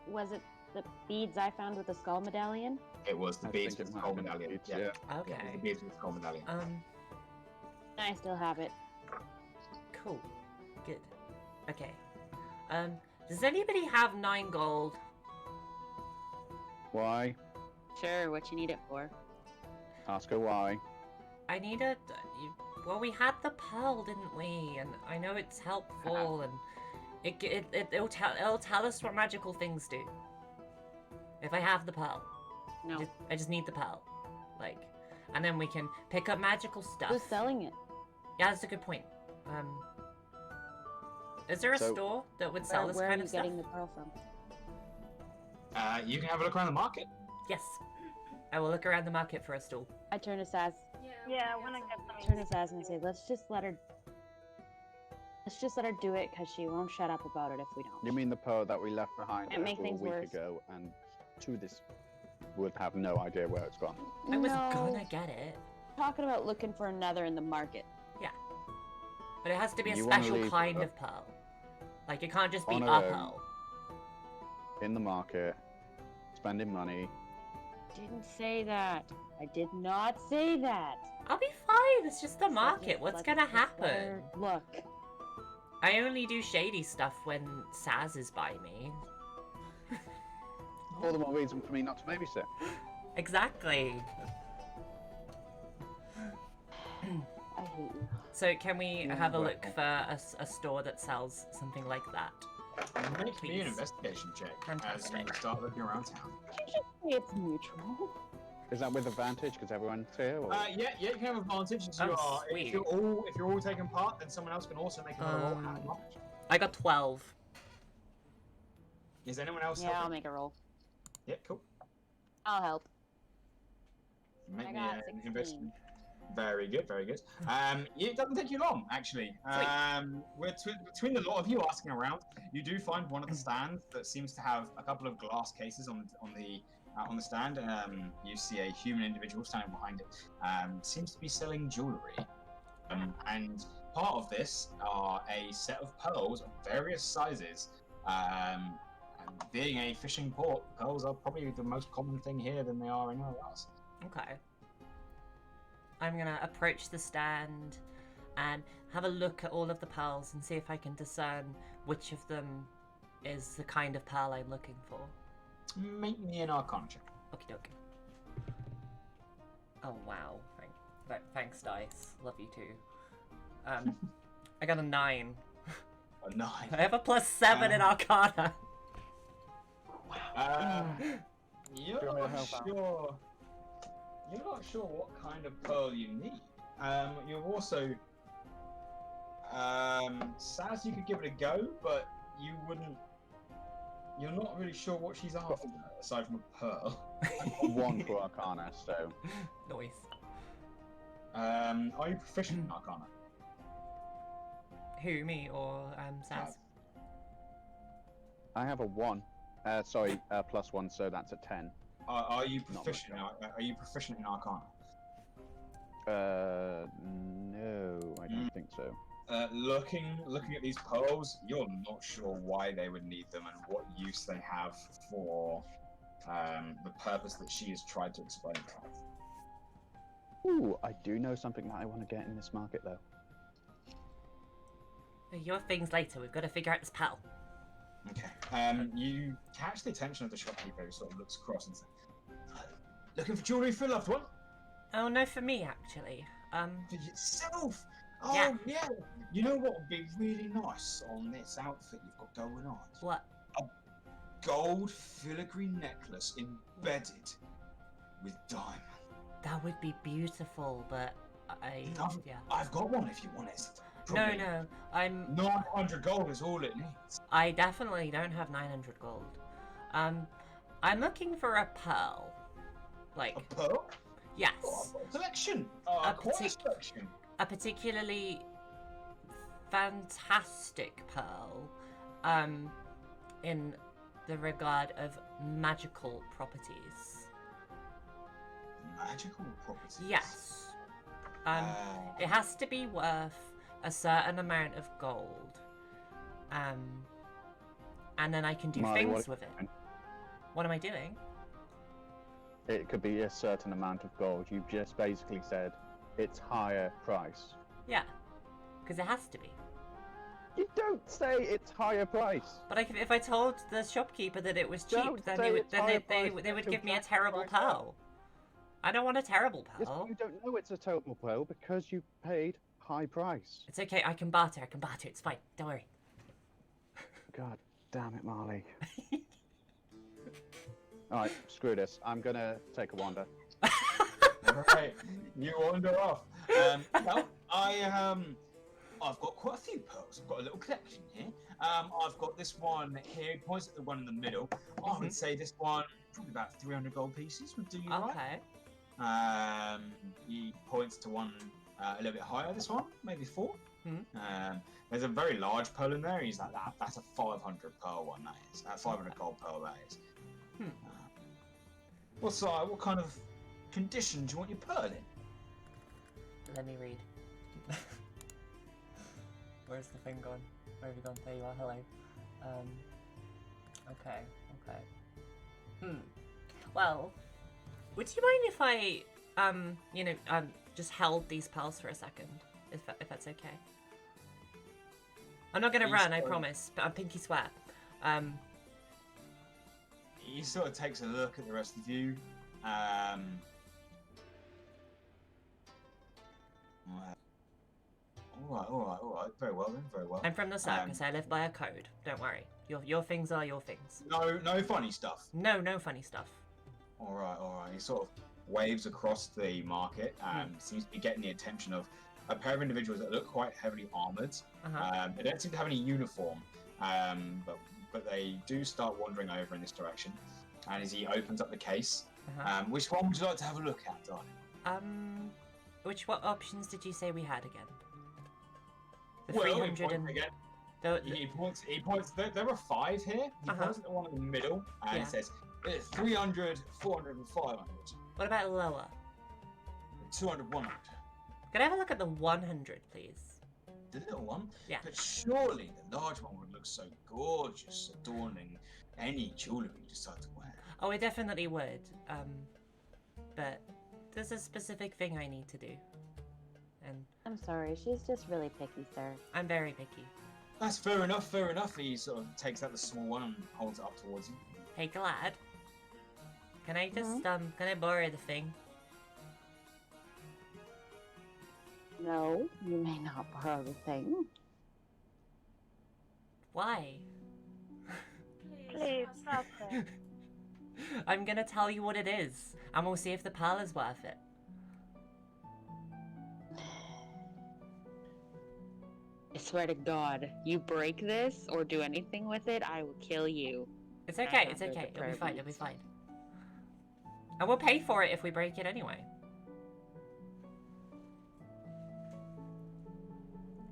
Was it the beads I found with the skull medallion? It was the I beads think with it the might skull have been the medallion. beads, Yeah. yeah. Okay. Yeah, it was the beads with the skull medallion. I still have it. Cool. Good. Okay. Does anybody have 9 gold? Why? Sure, what you need it for? Ask her why. I need a. Well, we had the pearl, didn't we? And I know it's helpful, and it'll tell us what magical things do. If I have the pearl, No. I just need the pearl, like, and then we can pick up magical stuff. Who's selling it? Yeah, that's a good point. Is there a So- store that would sell this Where are kind you of stuff? getting the pearl from? You can have a look around the market. Yes. I will look around the market for a stall. I turn to Saz. Yeah, I want to get Turn some. to Saz and say, let's just let her do it because she won't shut up about it if we don't. You mean the pearl that we left behind It make over a things week worse. ago, and to this would have no idea where it's gone. I was No, gonna get it, talking about looking for another in the market. but it has to be a You wanna special leave kind her of pearl. Like, it can't just be on a her own. pearl. In the market, spending money. Didn't say that. I did not say that. I'll be fine. It's just the market. What's Let's gonna just let happen? her look. I only do shady stuff when Saz is by me. All the more reason for me not to babysit. Exactly. I hate you. So can we Yeah, have a well- look for a store that sells something like that? Make me Please. an investigation check as Fantastic. you start looking around town. It's mutual. Is that with advantage because everyone's here? Or? Yeah, you can have advantage if Oh, you are. sweet. If you're all taking part, then someone else can also make another roll. at advantage. I got 12. Is anyone else? Yeah, I'll helping? make a roll. Yeah, cool. I'll help. Make I me got an 16. investment. Very good, very good. It doesn't take you long, actually. Between the lot of you asking around, you do find one of the stands that seems to have a couple of glass cases on the stand. You see a human individual standing behind it. Seems to be selling jewellery. And part of this are a set of pearls of various sizes. And being a fishing port, pearls are probably the most common thing here than they are anywhere else. Okay. I'm gonna approach the stand and have a look at all of the pearls and see if I can discern which of them is the kind of pearl I'm looking for. Make me an Arcana check. Okie doke. Oh wow. Thanks, dice. Love you too. I got a 9. A 9. I have a +7 in Arcana. You're Do you want me to not help out? sure. You're not sure what kind of pearl you need. You're also, Saz, you could give it a go, but you wouldn't. You're not really sure what she's after, aside from a pearl. One for Arcana, so. Noise. Are you proficient in Arcana? Who, me or Saz? I have a 1. +1, so that's a 10. Are you Not proficient? Are you proficient in Arcana? No, I don't think so. Looking at these pearls, you're not sure why they would need them and what use they have for the purpose that she has tried to explain. Ooh, I do know something that I want to get in this market, though. Your things later. We've got to figure out this pal. Okay. You catch the attention of the shopkeeper who sort of looks across and says, "Looking for jewellery for a loved one?" Oh, no, for me, actually. For yourself? Oh, Yeah. yeah. You know what would be really nice on this outfit you've got going on? What? Gold filigree necklace embedded with diamond. That would be beautiful, but yeah. I've got one if you want it. No, no, I'm... 900 gold is all it needs. I definitely don't have 900 gold. I'm looking for a pearl. Like... A pearl? Yes. Oh, I've got a selection. Quite a selection. A particularly fantastic pearl, in the regard of magical properties. Magical properties? Yes. It has to be worth a certain amount of gold. And then I can do Marle, things with it. What am I doing? It could be a certain amount of gold. You've just basically said it's higher price. Yeah. Because it has to be. You don't say it's higher price. But if I told the shopkeeper that it was cheap, Don't then say they would it's higher price. they would That's give me a exactly terrible right. pearl. I don't want a terrible Yes, pearl. but you don't know it's a terrible pearl because you paid high price. It's okay, I can barter, it's fine, don't worry. God damn it, Marley. Alright, screw this. I'm gonna take a wander. Right, you wander off. Now, I've got quite a few pearls. I've got a little collection here. I've got this one here. It points at the one in the middle. I would say this one, probably about 300 gold pieces would do you right. Okay. He points to one a little bit higher. This one, maybe 4. Hmm. There's a very large pearl in there. He's like, that's a 500 pearl one. That is. 500 gold pearl. That is. What kind of condition do you want your pearl in? Let me read. Where's the thing gone? Where have you gone? There you are, hello. Okay. Well, would you mind if I, just held these pearls for a second? If that's okay. I'm not gonna run, I promise, but I pinky swear. He sort of takes a look at the rest of you. All right. Very well then, very well. I'm from the circus, I live by a code. Don't worry. Your things are your things. No funny stuff. No funny stuff. All right. He sort of waves across the market and seems to be getting the attention of a pair of individuals that look quite heavily armoured. They don't seem to have any uniform, but they do start wandering over in this direction. And as he opens up the case, which one would you like to have a look at, darling? What options did you say we had again? The Well, 300 and... He points, there are 5 here. He points at the one in the middle, and he says, 300, 400, and 500. What about lower? 200, 100. Can I have a look at the 100, please? The little one? Yeah. But surely the large one would look so gorgeous, adorning any jewellery you decide to wear. Oh, it definitely would. But there's a specific thing I need to do. And I'm sorry, she's just really picky, sir. I'm very picky. That's fair enough. He sort of takes out the small one and holds it up towards you. Hey, Galad. Can I just, can I borrow the thing? No, you may not borrow the thing. Why? Please, stop it. I'm gonna tell you what it is, and we'll see if the pearl is worth it. I swear to God, you break this or do anything with it, I will kill you. It's okay, it's okay. It'll be fine, it'll be fine. And we'll pay for it if we break it anyway.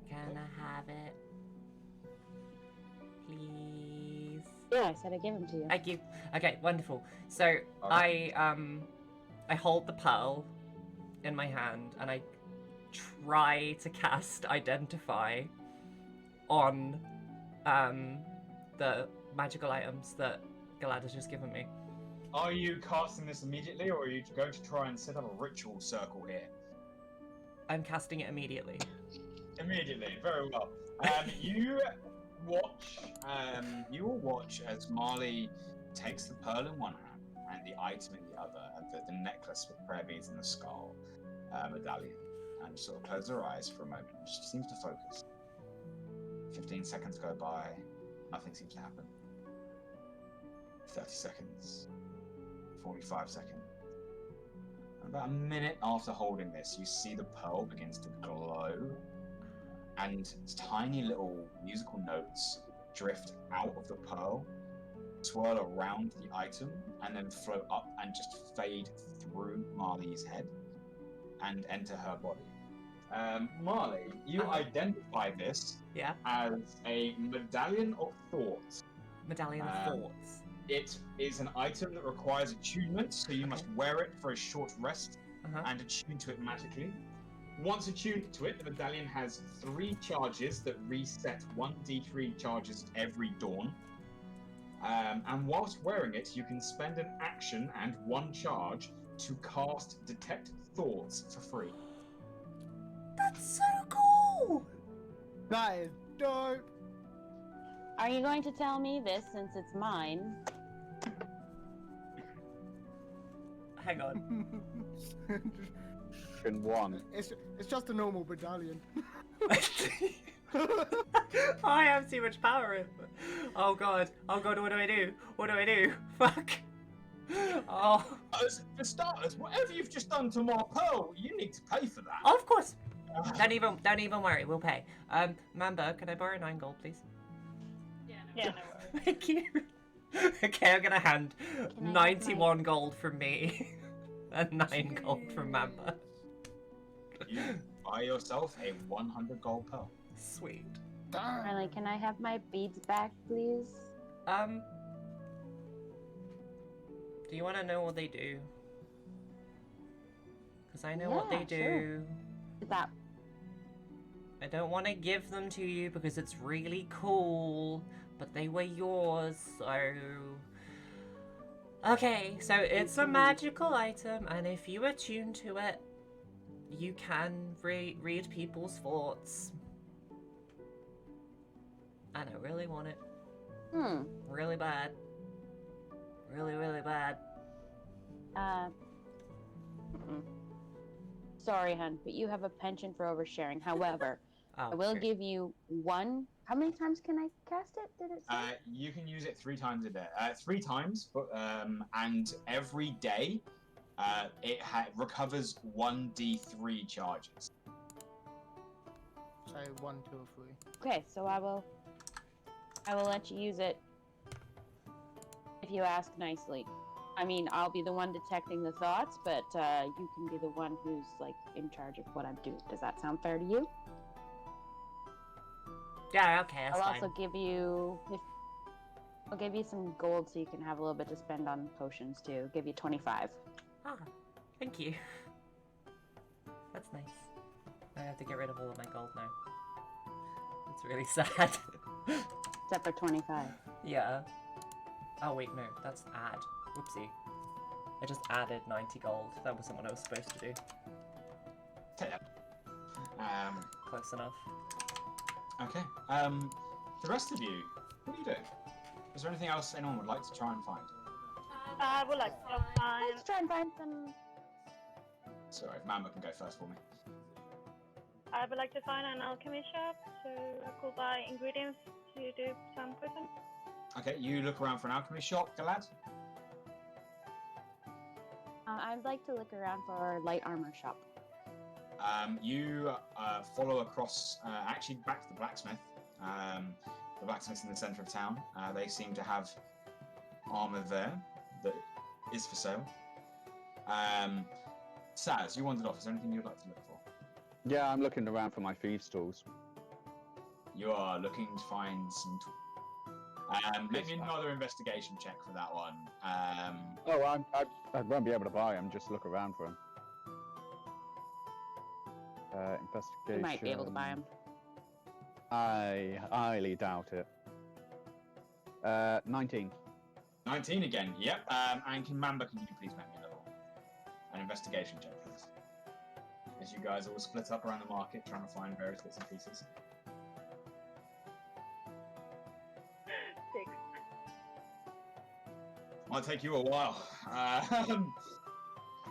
Can I have it? Please? Yeah, I said I'd give him to you. Thank you. Okay, wonderful. So, I hold the pearl in my hand, and I try to cast Identify on the magical items that Galad has just given me. Are you casting this immediately, or are you going to try and set up a ritual circle here? I'm casting it immediately. Immediately, very well. You watch. You will watch as Marle takes the pearl in one hand and the item in the other, and the necklace with prayer beads and the skull medallion, and sort of closes her eyes for a moment. She seems to focus. 15 seconds go by. Nothing seems to happen. 30 seconds. 45 seconds. About a minute after holding this, you see the pearl begins to glow, and tiny little musical notes drift out of the pearl, swirl around the item, and then float up and just fade through Marley's head and enter her body. Marle, you identify this Yeah. as a medallion of thoughts. Medallion of Thoughts. It is an item that requires attunement, so you must wear it for a short rest and attune to it magically. Once attuned to it, the medallion has 3 charges that reset 1d3 charges every dawn. And whilst wearing it, you can spend an action and 1 charge to cast Detect Thoughts for free. That's so cool! That is dope. Are you going to tell me this since it's mine? Hang on. In one. It's just a normal medallion. I have too much power in. Oh god, what do I do? What do I do? Fuck. Oh. For starters, whatever you've just done to my pearl, you need to pay for that. Of course. Don't even worry, we'll pay. Mamba, can I borrow 9 gold, please? Yeah, no worries. Thank you. Okay, I'm gonna hand 91 gold from me and 9 gold from Mamba. You buy yourself a 100 gold pearl. Sweet. Marley, can I have my beads back, please? Do you want to know what they do? Because I know what they Yeah, do. sure. That. I don't want to give them to you because it's really cool, but they were yours, so... Okay, so it's a magical item, and if you attune to it, you can read people's thoughts. And I really want it. Really bad. Really, really bad. Sorry, hun, but you have a penchant for oversharing. However, Oh, I will shit. give you 1. How many times can I cast it? Did it say? You can use it 3 times a day. 3 times, but and every day, it recovers 1d3 charges. So 1, 2, or 3. Okay, so I will let you use it if you ask nicely. I mean, I'll be the one detecting the thoughts, but you can be the one who's like in charge of what I'm doing. Does that sound fair to you? Yeah, okay, that's I'll fine. also give you I'll give you some gold so you can have a little bit to spend on potions too. I'll give you 25. Ah, thank you. That's nice. I have to get rid of all of my gold now. It's really sad. Except for 25. Yeah. Oh wait, no, that's add. Whoopsie. I just added 90 gold. That wasn't what I was supposed to do. Close enough. Okay. The rest of you, what are you doing? Is there anything else anyone would like to try and find? I would like to find. Let's try and find some. Sorry, if Mamba can go first for me. I would like to find an alchemy shop so I could buy ingredients to do some poison. Okay, you look around for an alchemy shop, Galad. I'd like to look around for a light armor shop. You follow across, actually back to the blacksmith. The blacksmith's in the centre of town. They seem to have armour there that is for sale. Saz, you wandered off. Is there anything you'd like to look for? Yeah, I'm looking around for my thieves' tools. You are looking to find some make me another investigation check for that one. Oh, I won't be able to buy them. Just look around for them. Investigation. You might be able to buy them. I highly doubt it. 19. 19 again. Yep. And Mamba, can you please make me an investigation check, please? As you guys all split up around the market trying to find various bits and pieces. 6. Might take you a while.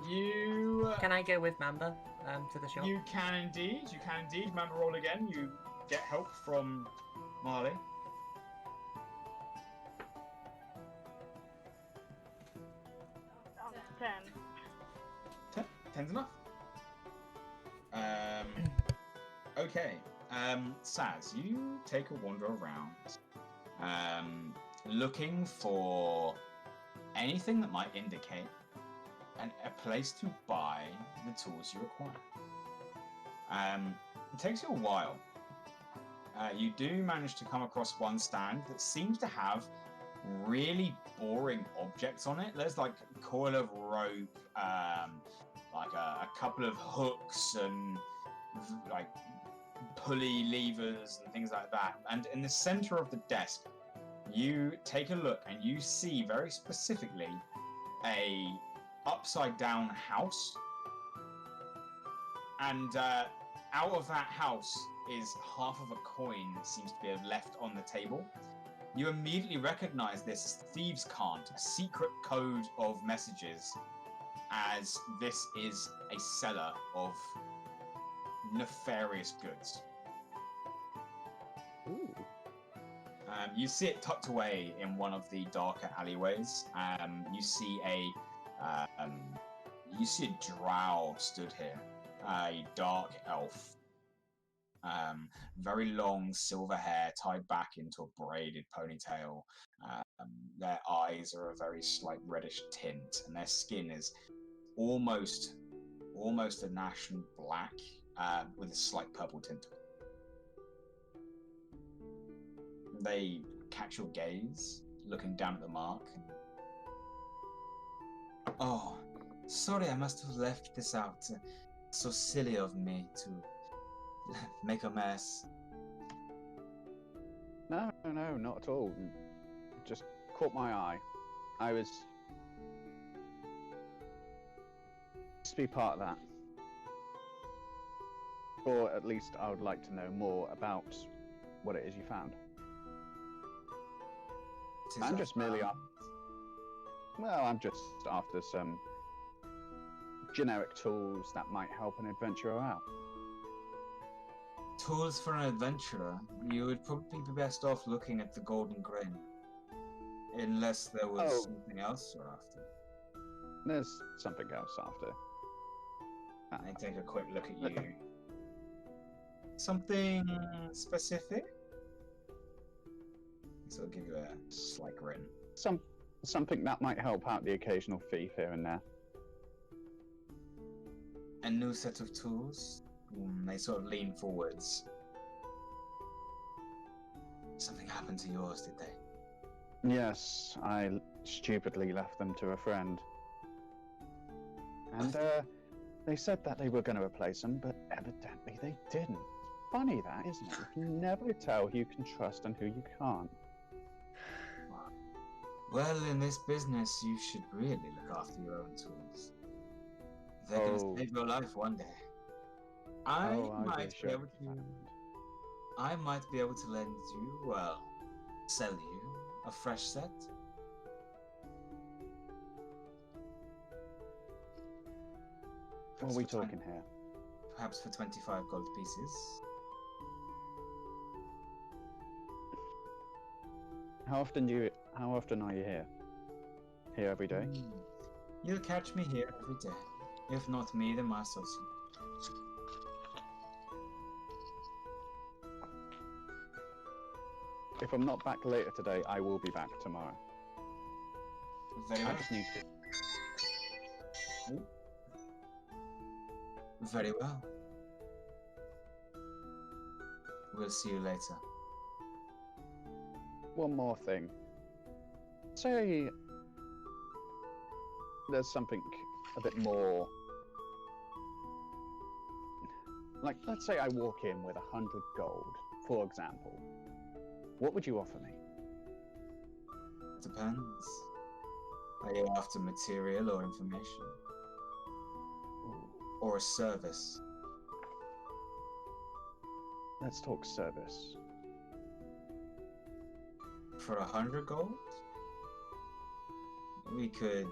You Can I go with Mamba to the shop? You can indeed. You can indeed. Mamba, roll again. You get help from Marle. 10. 10's enough. Okay. Saz, you take a wander around, looking for anything that might indicate a place to buy the tools you require. It takes you a while. You do manage to come across one stand that seems to have really boring objects on it. There's like a coil of rope, like a couple of hooks and like pulley levers and things like that. And in the center of the desk, you take a look and you see very specifically a upside down house, and out of that house is half of a coin that seems to be left on the table. You immediately recognize this as Thieves' Cant, a secret code of messages, as this is a seller of nefarious goods. Ooh. You see it tucked away in one of the darker alleyways. You see a drow stood here, a dark elf, very long silver hair tied back into a braided ponytail. Their eyes are a very slight reddish tint, and their skin is almost a National black with a slight purple tint to it. They catch your gaze, looking down at the mark. Oh, sorry, I must have left this out. So silly of me to make a mess. No, not at all. Just caught my eye. I was to be part of that. Or at least I would like to know more about what it is you found. I'm just merely after. Well, I'm just after some generic tools that might help an adventurer out. Tools for an adventurer? You would probably be best off looking at the Golden Grain. Unless there was something else you're after. There's something else after. I take a quick look at you. Something specific? So I'll give you a slight grin. Something that might help out the occasional thief here and there. A new set of tools? They sort of lean forwards. Something happened to yours, did they? Yes, I stupidly left them to a friend. And they said that they were going to replace them, but evidently they didn't. Funny that, isn't it? You can never tell who you can trust and who you can't. Well, in this business, you should really look after your own tools. They're going to save your life one day. I might be able to lend you, well, sell you a fresh set. What are we talking here? Perhaps for 25 gold pieces. How often are you here? Here every day? You'll catch me here every day. If not me, then my associate. If I'm not back later today, I will be back tomorrow. Very I well. just need to. Very well. We'll see you later. One more thing. Say there's something a bit more. Like, let's say I walk in with 100 gold, for example. What would you offer me? Depends. Are you after material or information? Or a service? Let's talk service. For 100 gold? We could...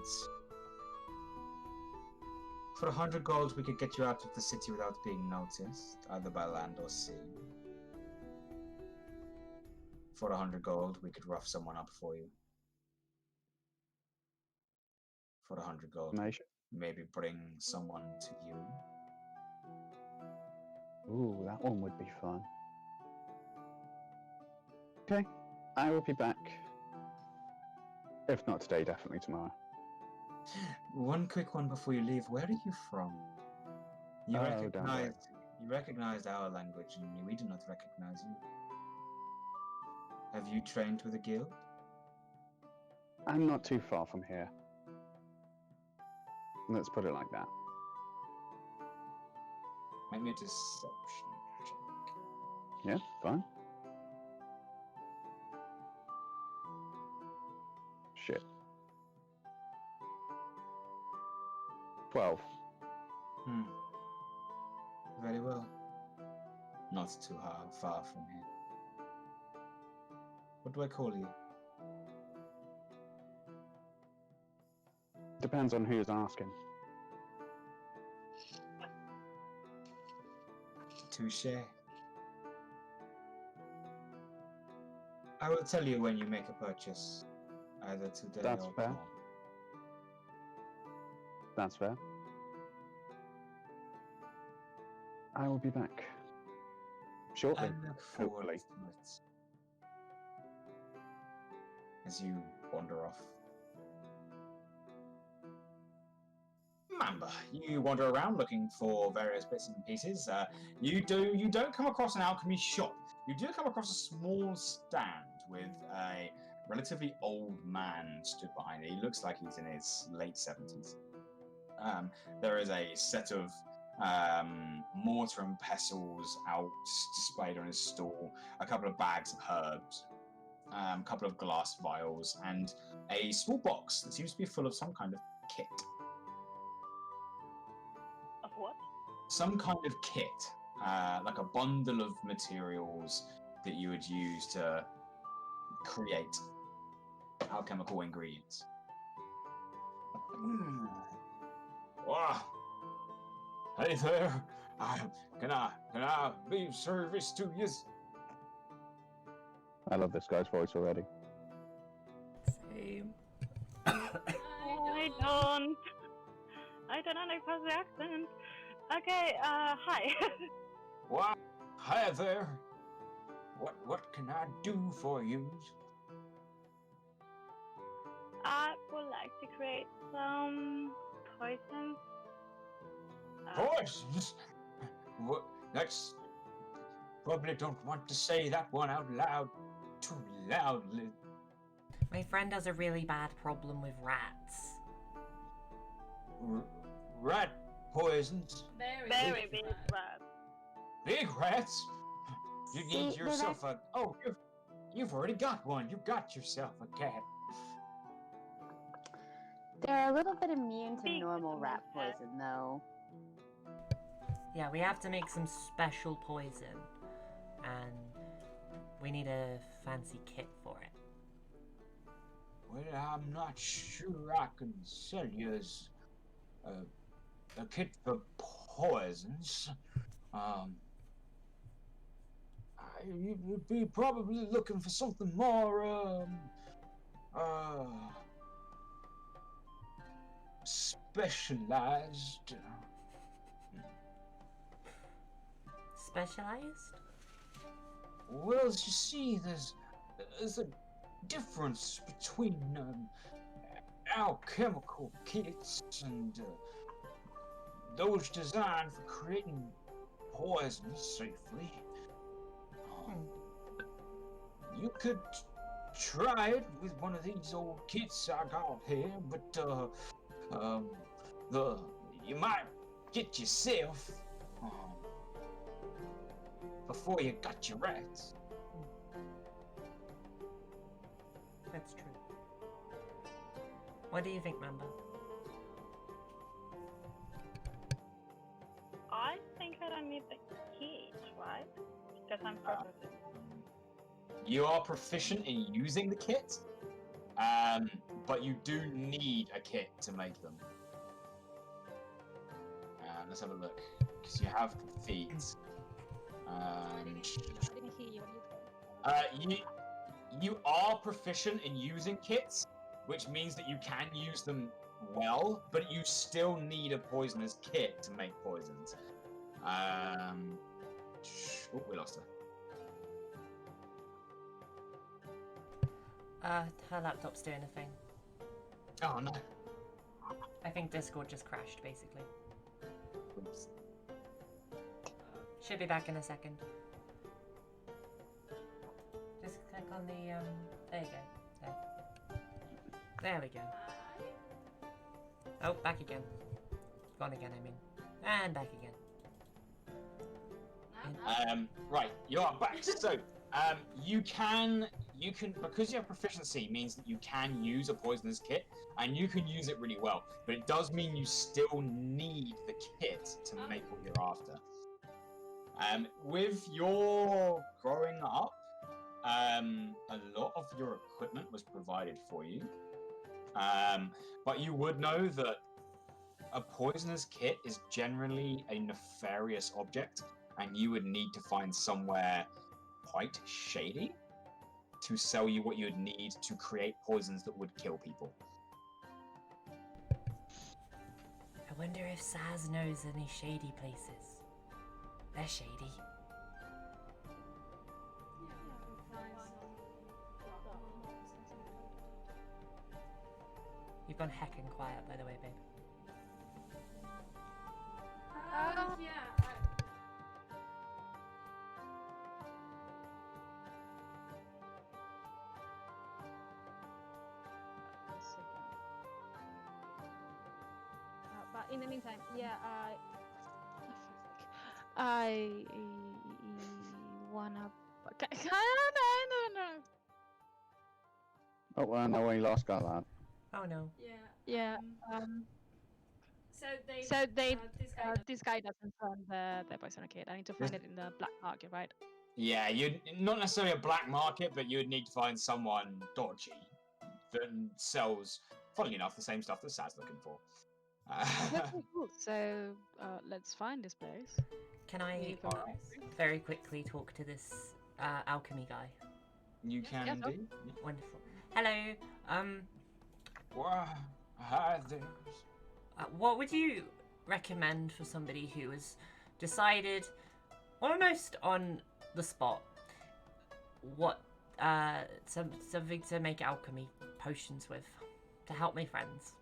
For 100 gold, we could get you out of the city without being noticed, either by land or sea. For 100 gold, we could rough someone up for you. For 100 gold, Information. maybe bring someone to you. Ooh, that one would be fun. Okay, I will be back. If not today, definitely tomorrow. One quick one before you leave. Where are you from? You Oh, down the road. recognized our language, and we do not recognize you. Have you trained with a guild? I'm not too far from here. Let's put it like that. Make me a deception check. Yeah, fine. Shit. 12. Very well. Not too far from here. What do I call you? Depends on who's asking. Touche. I will tell you when you make a purchase, either today That's or fair. tomorrow. That's fair. I will be back shortly. I look forward hopefully. to it. As you wander off. Mamba, you wander around looking for various bits and pieces. You don't come across an alchemy shop. You do come across a small stand with a relatively old man stood behind it. He looks like he's in his late 70s. There is a set of mortar and pestles out displayed on his stall, a couple of bags of herbs, a couple of glass vials, and a small box that seems to be full of some kind of kit. Of what? Some kind of kit, like a bundle of materials that you would use to create alchemical ingredients. Wow. Hey there. Can I be of service to you? I love this guy's voice already. Same. I don't understand the accent. Okay, hi. Wow. Hi there. What can I do for you? I would like to create some poison. Poisons? What? That's... Probably don't want to say that one out loud too loudly. My friend has a really bad problem with rats. Rat poisons? Very big rat. Big rats? You need See, yourself a... Oh, you've already got one. You got yourself a cat. They're a little bit immune to Big normal rat rat. poison, though. Yeah, we have to make some special poison, and we need a fancy kit for it. Well, I'm not sure I can sell you a kit for poisons. You'd be probably looking for something more, specialized. Specialized? Well, as you see, there's a difference between alchemical kits and those designed for creating poisons safely. You could try it with one of these old kits I got here, but you might get yourself before you got your rats. That's true. What do you think, Mamba? I think I don't need the key, right? Because I'm proficient. You are proficient in using the kit, but you do need a kit to make them. Let's have a look, because you have feet. I didn't hear you. What are you You are proficient in using kits, which means that you can use them well, but you still need a poisoner's kit to make poisons. Oh, we lost her. Her laptop's doing a thing. Oh no. I think Discord just crashed, basically. Oops. Should be back in a second. Just click on the, there you go. There we go. Oh, back again. Gone again, I mean. And back again. Right, you are back. So, you can, because you have proficiency means that you can use a poisoner's kit, and you can use it really well, but it does mean you still need the kit to make what you're after. With your growing up, a lot of your equipment was provided for you, but you would know that a poisoner's kit is generally a nefarious object, and you would need to find somewhere quite shady to sell you what you would need to create poisons that would kill people. I wonder if Saz knows any shady places. They're shady. You've gone heckin' quiet, by the way, babe. yeah. But in the meantime, yeah, I wanna. No. Oh, no, we lost Galad. Oh no. Yeah. So they. This guy doesn't sell the poisoner kit. I need to find it in the black market, right? Yeah, you'd not necessarily a black market, but you'd need to find someone dodgy that sells, funnily enough, the same stuff that Sad's looking for. Okay, cool. So let's find this place. Can I very quickly talk to this alchemy guy? You can Yeah, sure. indeed. Wonderful. Hello. Well, hi there. What would you recommend for somebody who has decided, almost on the spot, what something to make alchemy potions with, to help my friends?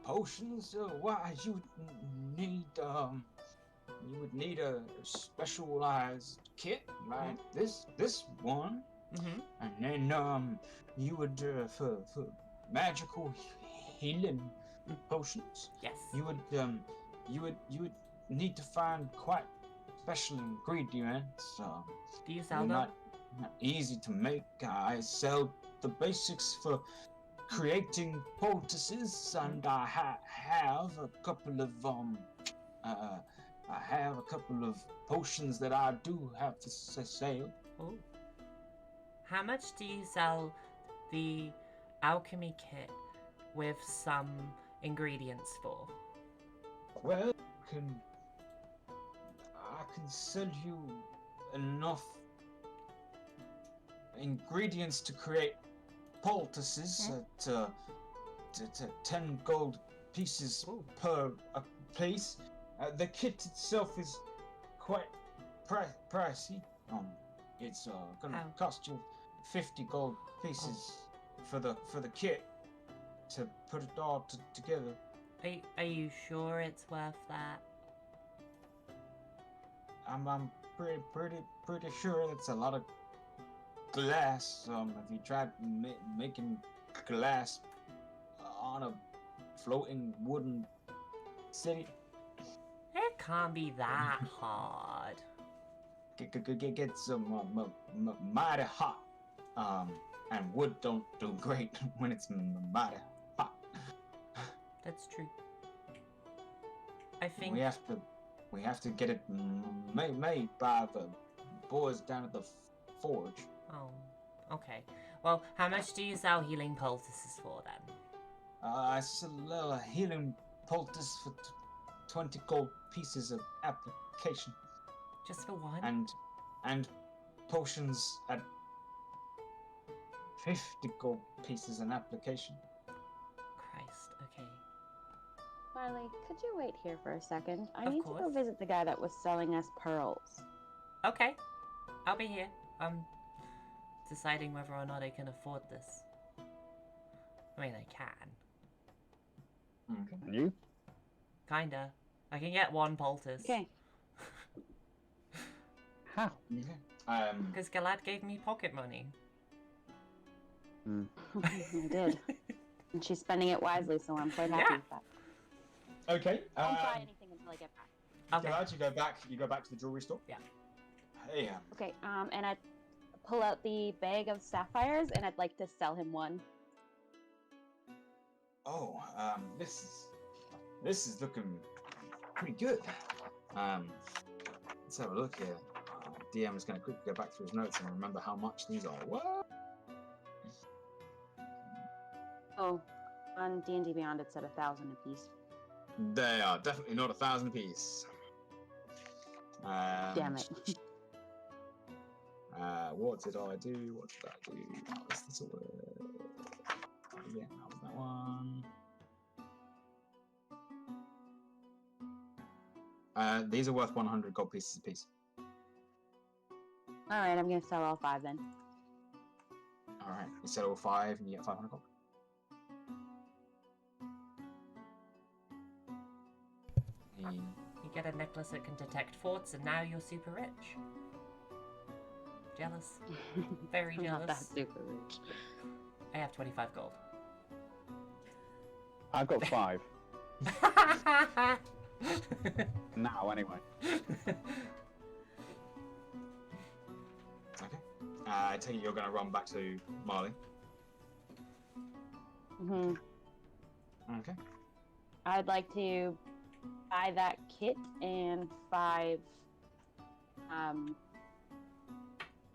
Potions? Why you would need a specialized kit like this one, and then you would for magical healing potions. Yes. You would need to find quite special ingredients. Do you sell they're them? not easy to make. I sell the basics for creating poultices, and I have a couple of potions that I do have for sale. Oh. How much do you sell the alchemy kit with some ingredients for? Well, I can sell you enough ingredients to create poultices at 10 gold pieces per piece. The kit itself is quite pricey. It's gonna cost you 50 gold pieces for the kit to put it all together. Are you sure it's worth that? I'm pretty sure it's a lot of glass. Have you tried making glass on a floating wooden city? It can't be that hard. Get some mighty hot. And wood don't do great when it's mighty hot. That's true. I think we have to get it made by the boys down at the forge. Oh, okay. Well, how much do you sell healing poultices for then? I sell a healing poultice for 20 gold pieces of application. Just for one? And potions at 50 gold pieces an application. Christ, okay. Marley, could you wait here for a second? I Of need to go course. visit the guy that was selling us pearls. Okay, I'll be here. I'm deciding whether or not I can afford this. I mean, I can. Okay. And you? Kinda. I can get one poultice. Okay. How? Okay. Because Galad gave me pocket money. I did. And she's spending it wisely, so I'm quite happy Yeah. with that. Okay. Don't buy anything until I get back. Okay. Galad, you go back to the jewelry store. Yeah. Hey. Okay, and I pull out the bag of sapphires, and I'd like to sell him one. Oh, this is looking pretty good. Let's have a look here. DM is going to quickly go back through his notes and remember how much these are. What? Oh, on D&D Beyond it said 1,000 apiece. They are definitely not 1,000 apiece. Damn it. What did I do? What did I do? Was this a word? Yeah, that was that one. These are worth 100 gold pieces apiece. Alright, I'm gonna sell all 5 then. Alright, you sell all 5 and you get 500 gold. You get a necklace that can detect forts, and now you're super rich. Jealous. Very I'm not that jealous. super rich. I have 25 gold. I've got 5. Now, anyway. Okay. I take it you're going to run back to Marle. Mm-hmm. Okay. I'd like to buy that kit and 5,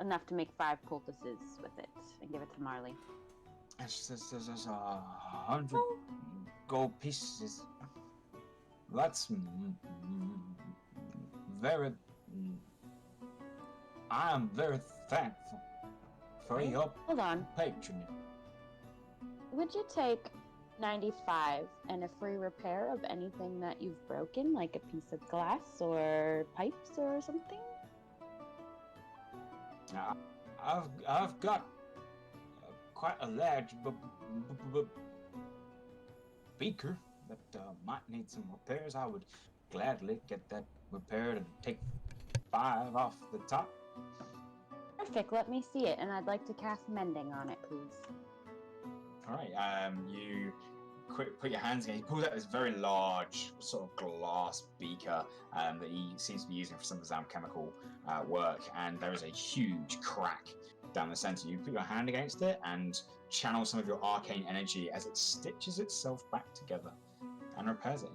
enough to make 5 poultices with it and give it to Marley. There's 100 gold pieces. That's very. I am very thankful for your Hold on. patronage. Would you take 95 and a free repair of anything that you've broken, like a piece of glass or pipes or something? I've got quite a large beaker that might need some repairs. I would gladly get that repaired and take 5 off the top. Perfect, let me see it, and I'd like to cast mending on it, please. Alright, you put your hands in. He pulls out this very large sort of glass beaker that he seems to be using for some of his alchemical work, and there is a huge crack down the center. You put your hand against it and channel some of your arcane energy as it stitches itself back together and repairs it.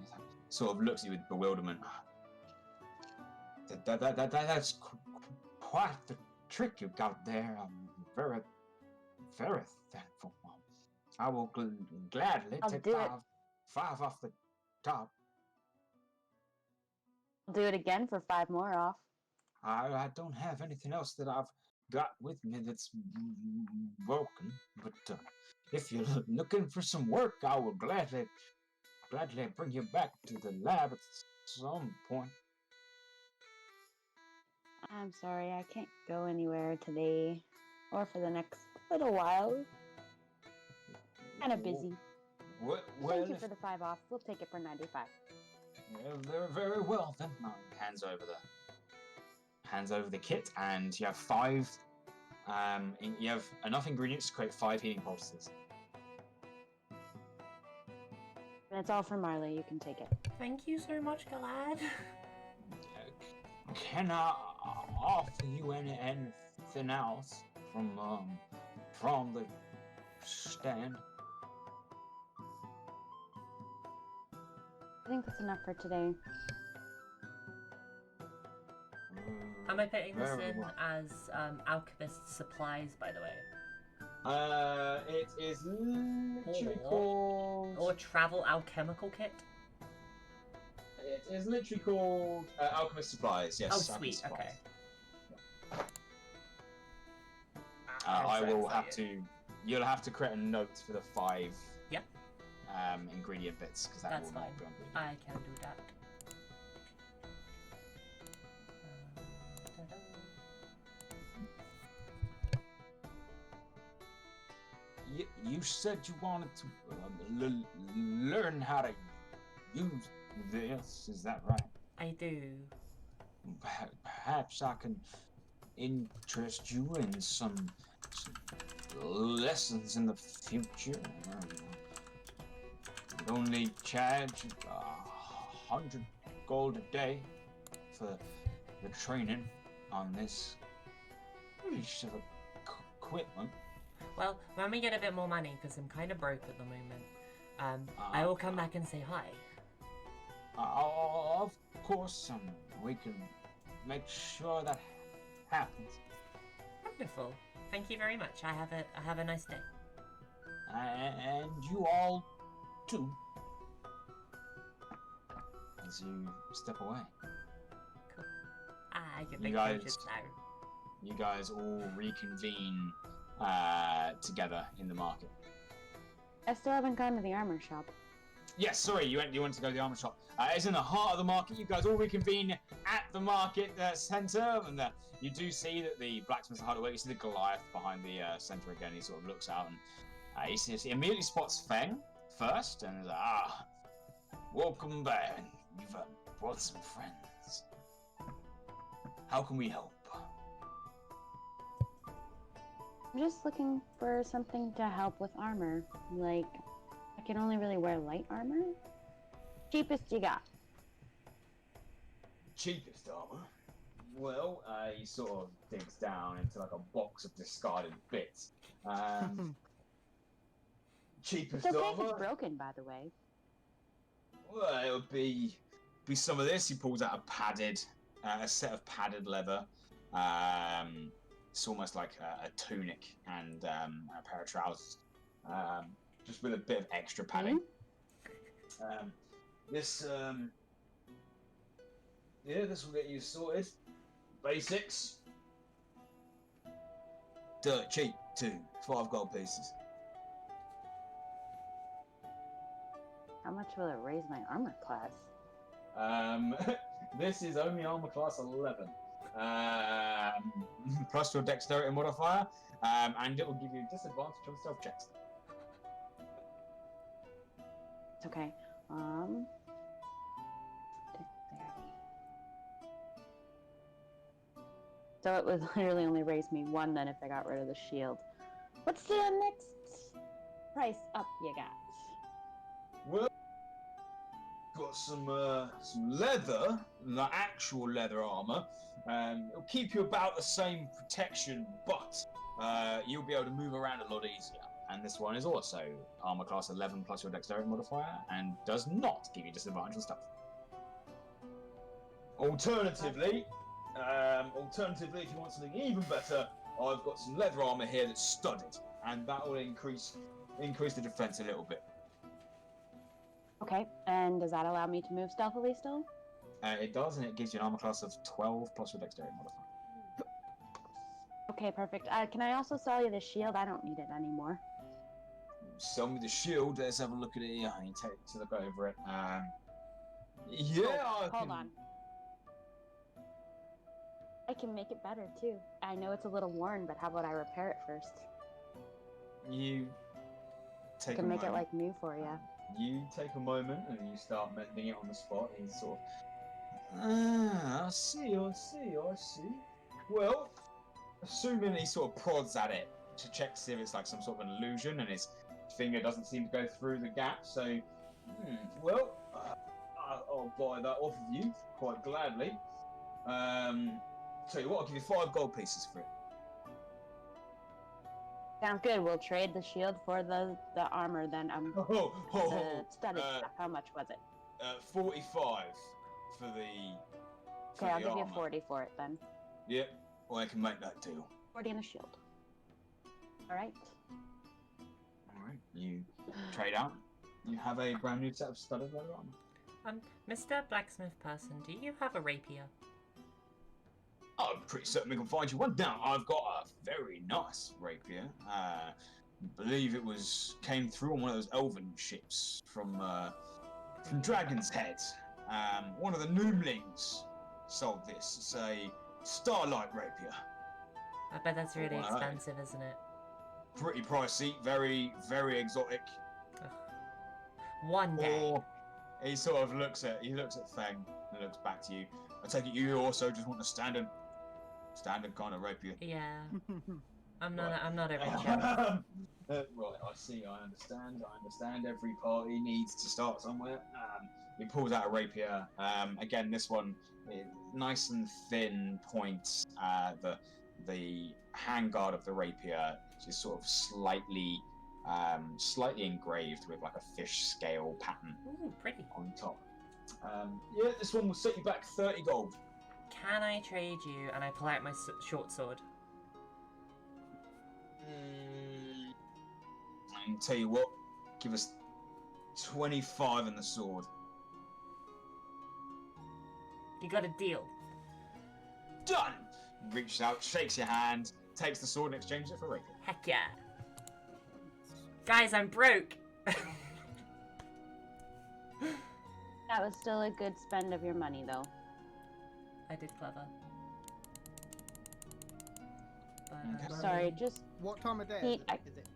Sort of looks at you with bewilderment. That's quite the trick you got there. I'm very, very thankful. I will gladly I'll take do it. 5 off the top. I'll do it again for 5 more off. I don't have anything else that I've got with me that's broken, but if you're looking for some work, I will gladly bring you back to the lab at some point. I'm sorry, I can't go anywhere today or for the next little while. Kind of busy. Well, Thank you for the 5 off. We'll take it for 95. Very, very well then. Hands over the kit, and you have 5. You have enough ingredients to create 5 healing pulses. And it's all for Marley. You can take it. Thank you so much, Galad. Can I offer you anything else from the stand? I think that's enough for today. Am I putting this Very in well. as alchemist supplies, by the way? It is literally called. Or travel alchemical kit? It is literally called Alchemist Supplies. Yes. Oh, Alchemist sweet. Supplies. Okay. I I'm so will have excited. to. You'll have to create a note for the 5. Yeah. Ingredient bits because that That's will fine. not be on ingredient. I can do that. You said you wanted to learn how to use this. Is that right? I do. Perhaps I can interest you in some lessons in the future. You'd only charge 100 gold a day for the training on this piece of equipment. Well, when we get a bit more money, because I'm kind of broke at the moment, I will come back and say hi. Of course, we can make sure that happens. Wonderful. Thank you very much. I have a nice day. And you all too. As you step away. Cool. I can You make guys- punches now. You guys all reconvene together in the market. I still haven't gone to the armor shop. Yes, sorry, you went to go to the armor shop. It's in the heart of the market. You guys all reconvene at the market center, and you do see that the blacksmith's hard at work. You see the Goliath behind the center again. He sort of looks out and he immediately spots Feng first, and is like, welcome back. You've brought some friends. How can we help? I'm just looking for something to help with armor. Like, I can only really wear light armor. Cheapest you got. Cheapest armor? Well, he sort of digs down into like a box of discarded bits. Cheapest It's okay if armor? it's broken, by the way. Well, it would be some of this. He pulls out a set of padded leather. It's almost like a tunic and a pair of trousers, just with a bit of extra padding. This will get you sorted. Basics. Dirt cheap too. 5 gold pieces. How much will it raise my armor class? This is only armor class 11. Plus your dexterity modifier, and it will give you disadvantage on stealth checks. It's okay. Dexterity. So it would literally only raise me 1 then if I got rid of the shield. What's the next price up you got? Well, got some leather, the actual leather armor. It'll keep you about the same protection, but you'll be able to move around a lot easier. And this one is also armor class 11 plus your dexterity modifier, and does not give you disadvantage on stuff. Alternatively, if you want something even better, I've got some leather armor here that's studded, and that will increase the defense a little bit. Okay, and does that allow me to move stealthily still? It does, and it gives you an armor class of 12 plus your dexterity modifier. Okay, perfect. Can I also sell you the shield? I don't need it anymore. Sell me the shield. Let's have a look at it. Yeah, I need to look over it. Hold on. I can make it better too. I know it's a little worn, but how about I repair it first? You I take can a make it moment. like new for you. You take a moment and you start mending it on the spot. And he's sort of, I see. Well, assuming he sort of prods at it to check to see if it's like some sort of an illusion, and his finger doesn't seem to go through the gap. So, I'll buy that off of you quite gladly. Tell you what, I'll give you 5 gold pieces for it. Sounds good. We'll trade the shield for the armor then. The studded stuff. How much was it? 45 for the. Okay, I'll give you armor. 40 for it then. Yep. Well, I can make that deal. 40 and a shield. All right. All right. You trade out. You have a brand new set of studded leather armor. Mr. Blacksmith person, do you have a rapier? I'm pretty certain we can find you one. Now, I've got a very nice rapier. I believe it came through on one of those elven ships from Dragon's Head. One of the Noomlings sold this. It's a starlight rapier. I bet that's really Wow. expensive, isn't it? Pretty pricey, very, very exotic. One day. Or he sort of looks at Feng and looks back to you. I take it you also just want a standard kind of rapier. Yeah. I'm Right. not a rapier. Right, I see, I understand. Every party needs to start somewhere. He pulls out a rapier. Again, this one, nice and thin point. The handguard of the rapier is sort of slightly engraved with like a fish scale pattern Ooh, pretty. on top. Yeah, this one will set you back 30 gold. Can I trade you? And I pull out my short sword. And tell you what, give us 25 in the sword. You got a deal. Done! Reaches out, shakes your hand, takes the sword and exchanges it for rapier. Heck yeah. Guys, I'm broke. That was still a good spend of your money, though. I did clever. But, Okay. Sorry, just What time of day Pete, is it?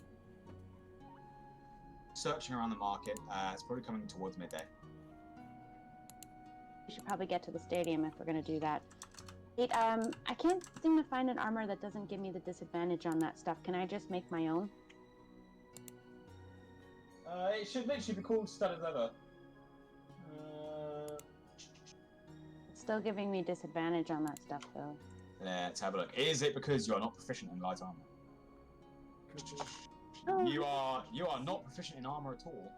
Searching around the market, it's probably coming towards midday. we should probably get to the stadium if we're gonna do that. Pete, I can't seem to find an armor that doesn't give me the disadvantage on that stuff. Can I just make my own? It should literally be called studded leather. It's still giving me disadvantage on that stuff, though. Let's have a look. Is it because you are not proficient in light armor? Oh. You are not proficient in armor at all.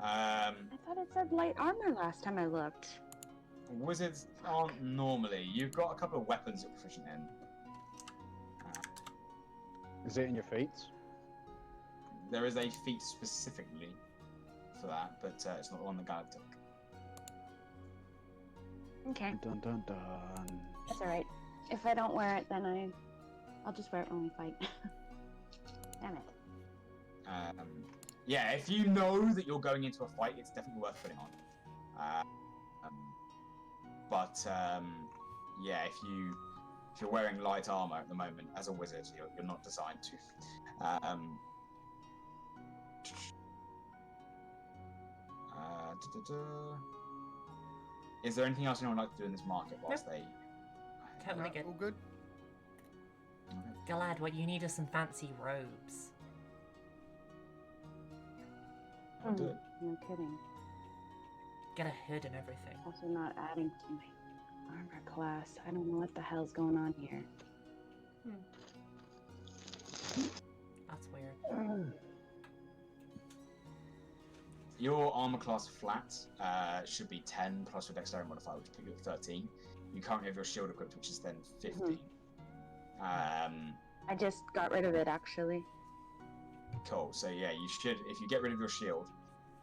I thought it said light armor last time I looked. Wizards aren't normally. You've got a couple of weapons you're proficient in. Is it in your feet? There is a feat specifically for that, but it's not the one that Galad took. Okay, Dun dun dun. that's all right. If I don't wear it, then I'll just wear it when we fight. Damn it. Yeah, if you know that you're going into a fight, it's definitely worth putting on. Yeah, if you're wearing light armor at the moment as a wizard, you're not designed to. Is there anything else anyone would like to do in this market whilst they? Totally No, good. all good? Galad, what you need are some fancy robes. I'll do it. No kidding. Get a hood and everything. Also not adding to my armor class. I don't know what the hell's going on here. That's weird. Your armor class flat should be 10 plus your dexterity modifier, which put you at 13. You currently have your shield equipped, which is then 15. I just got rid of it, actually. Cool. So yeah, you should, if you get rid of your shield,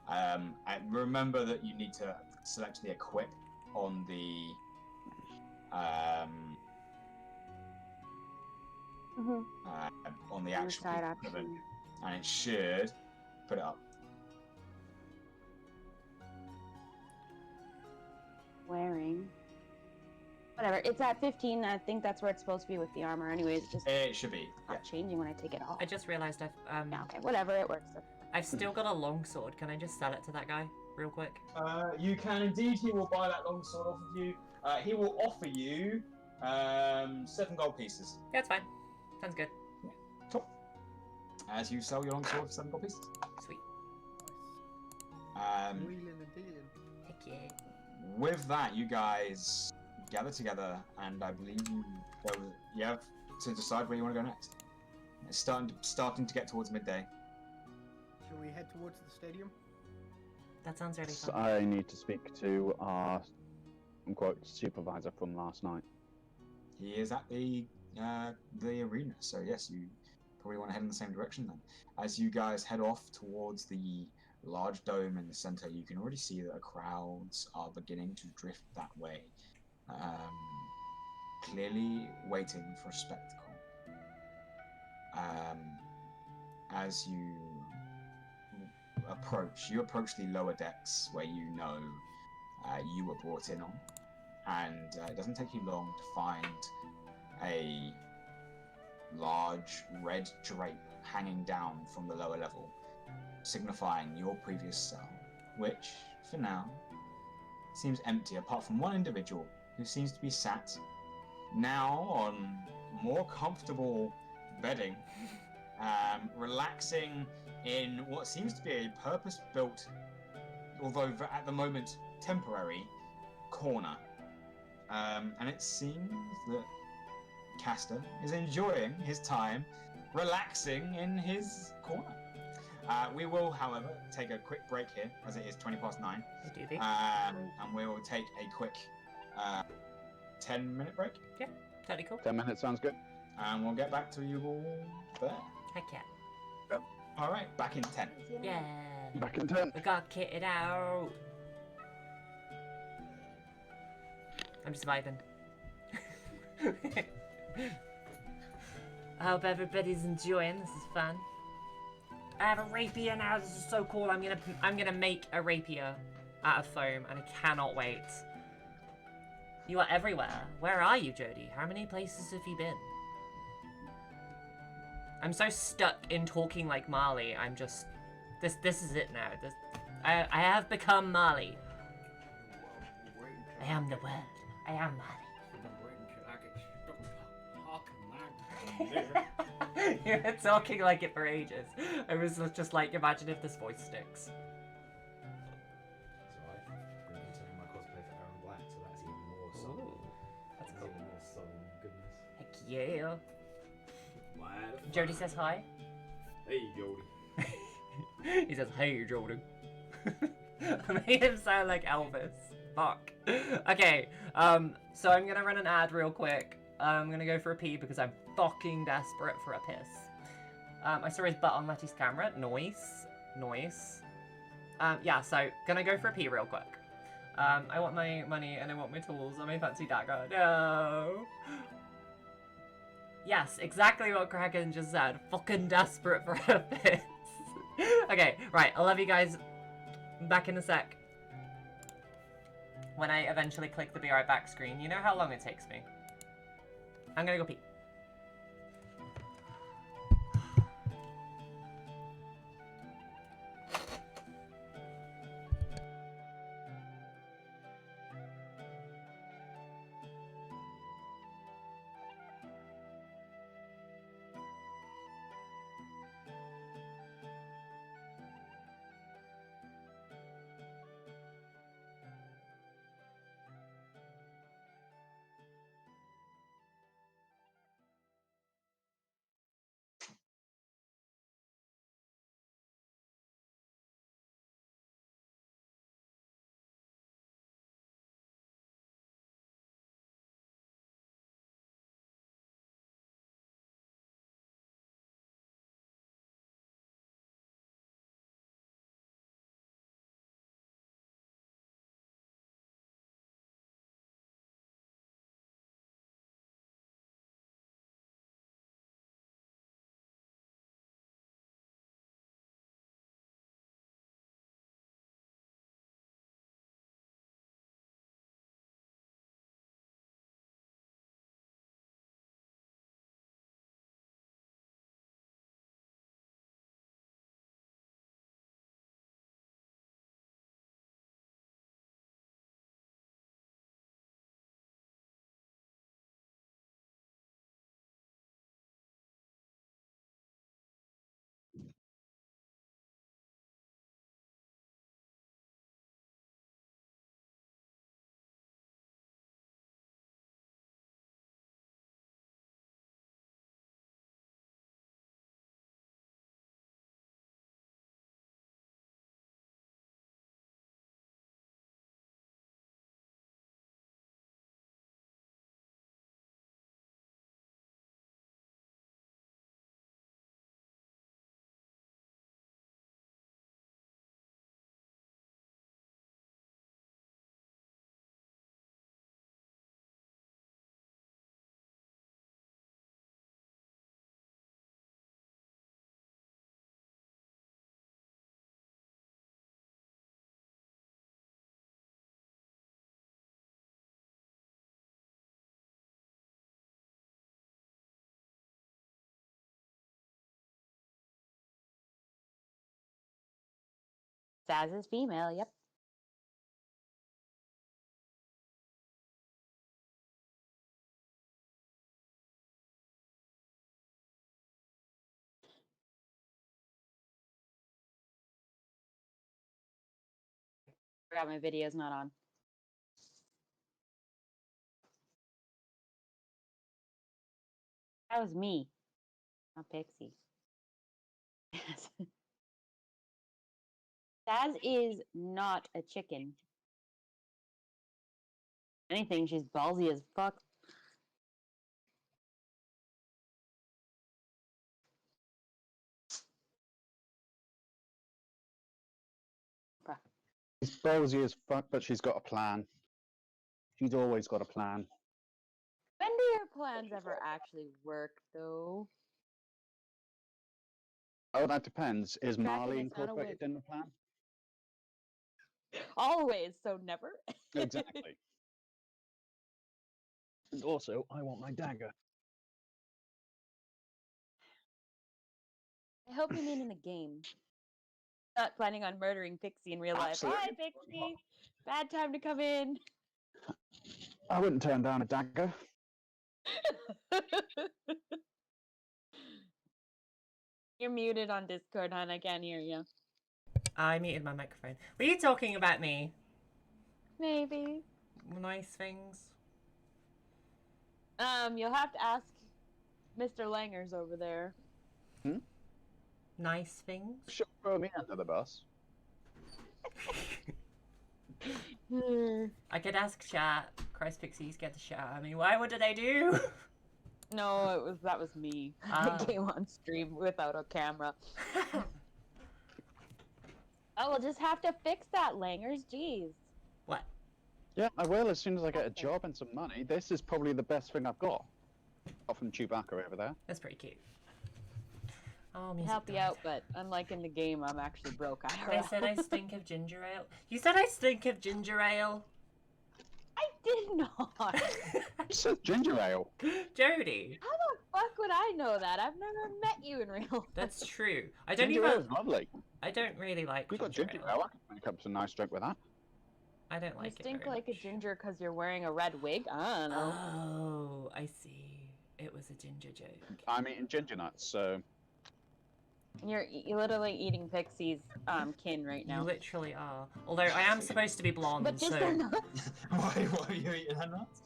and remember that you need to select the equip on the on the actual side equipment, option. and it should put it up. Wearing. Whatever. It's at 15. I think that's where it's supposed to be with the armor. Anyways, it's just It should be. Yeah. not changing when I take it off. I just realised Yeah, okay, whatever. It works. I've still got a long sword. Can I just sell it to that guy real quick? You can indeed. He will buy that long sword off of you. He will offer you 7 gold pieces. Yeah, it's fine. Sounds good. Cool. As you sell your long sword for 7 gold pieces. Sweet. Wheeling and dealing. Heck yeah. With that, you guys gather together, and I believe you have to decide where you want to go next. It's starting to get towards midday. Shall we head towards the stadium? That sounds really fun. I need to speak to our, unquote, supervisor from last night. He is at the arena, so yes, you probably want to head in the same direction then. As you guys head off towards the large dome in the center, you can already see that the crowds are beginning to drift that way, clearly waiting for a spectacle. As you approach the lower decks where you know you were brought in on, and it doesn't take you long to find a large red drape hanging down from the lower level, signifying your previous cell, which, for now, seems empty apart from one individual who seems to be sat now on more comfortable bedding, relaxing in what seems to be a purpose-built, although at the moment temporary, corner. And it seems that Castor is enjoying his time relaxing in his corner. We will, however, take a quick break here, as it is 9:20. And we will take a quick 10-minute break. Yeah, totally cool. 10 minutes sounds good. And we'll get back to you all there. Heck yeah. All right, back in 10. Yeah. Back in 10. We got kitted out. I'm surviving. I hope everybody's enjoying. This is fun. I have a rapier now. This is so cool. I'm gonna make a rapier out of foam, and I cannot wait. You are everywhere. Where are you, Jodie? How many places have you been? I'm so stuck in talking like Marle. I'm just... This is it now. I have become Marle. I am the word. I am Marle. You've been talking like it for ages. I was just like, imagine if this voice sticks. That's right. I'm continuing my cosplay for Aaron Black, so that's even more southern. Ooh, that's Even cool. more southern goodness. Heck yeah. Why the Jodie fuck? says hi. Hey, Jodie. He says, hey, Jordan. I made him sound like Elvis. Fuck. Okay, so I'm gonna run an ad real quick. I'm gonna go for a pee because I'm fucking desperate for a piss. I saw his butt on Letty's camera. Noise. Yeah, so gonna go for a pee real quick. I want my money and I want my tools and my fancy dagger. No. Yes, exactly what Kraken just said. Fucking desperate for a piss. Okay, right, I love you guys. Back in a sec. When I eventually click the be right back screen, you know how long it takes me. I'm gonna go pee. Saz is female, yep. Forgot my video's not on. That was me, not Pixie. Saz is not a chicken. Anything, she's ballsy as fuck. She's ballsy as fuck, but she's got a plan. She's always got a plan. When do your plans ever actually work, though? Oh, that depends. Is Tracking Marley is not a incorporated wig. in the plan? Always, so never. Exactly. And also, I want my dagger. I hope you mean in the game. Not planning on murdering Pixie in real life. Absolutely. Hi, Pixie. Bad time to come in. I wouldn't turn down a dagger. You're muted on Discord, hon. I can't hear you. I muted my microphone. Were you talking about me? Maybe. Nice things. You'll have to ask Mr. Langers over there. Nice things? Sure, throw me under the bus. I could ask chat. Christ, Pixies get the shout at me. Why? What did I do? No, that was me. I came on stream without a camera. Oh, we'll just have to fix that, Langers. Jeez. What? Yeah, I will as soon as I get a job and some money. This is probably the best thing I've got. Off from Chewbacca over there. That's pretty cute. Oh, I'll music help you died. out, but unlike in the game, I'm actually broke. They said I stink of ginger ale. You said I stink of ginger ale? I did not. You said ginger ale. Jodie. How the fuck would I know that? I've never met you in real life. That's true. I don't Ginger even. ale is lovely. I don't really like. We got ginger ale. I can make up some nice drink with that. I don't You like it. stink very like much. a ginger because you're wearing a red wig? I don't know. Oh, I see. It was a ginger joke. I'm eating ginger nuts, so You're literally eating Pixie's kin right You now. literally are. Although I am supposed to be blonde, But just so the nuts. Why are you eating that nuts?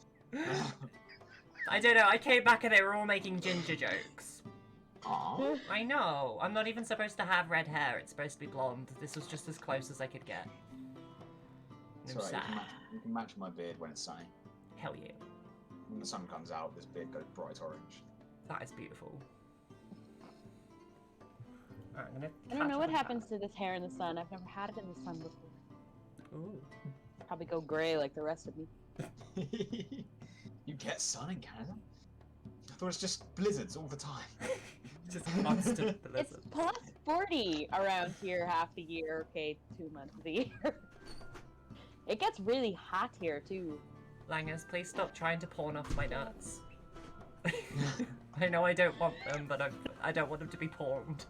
I don't know. I came back and they were all making ginger jokes. Aww. I know. I'm not even supposed to have red hair. It's supposed to be blonde. This was just as close as I could get. It's I'm alright, sad. you can match my beard when it's sunny. Hell yeah. When the sun comes out, this beard goes bright orange. That is beautiful. Alright, I'm gonna I don't know catch what up happens to this hair in the sun. I've never had it in the sun before. on Ooh. Probably go gray like the rest of me. You get sun in Canada? I thought it's just blizzards all the time. Just constant It's blizzard. plus 40 around here half the year. Okay, 2 months of the year. It gets really hot here too. Langers, please stop trying to pawn off my nuts. I know I don't want them, but I don't want them to be pawned.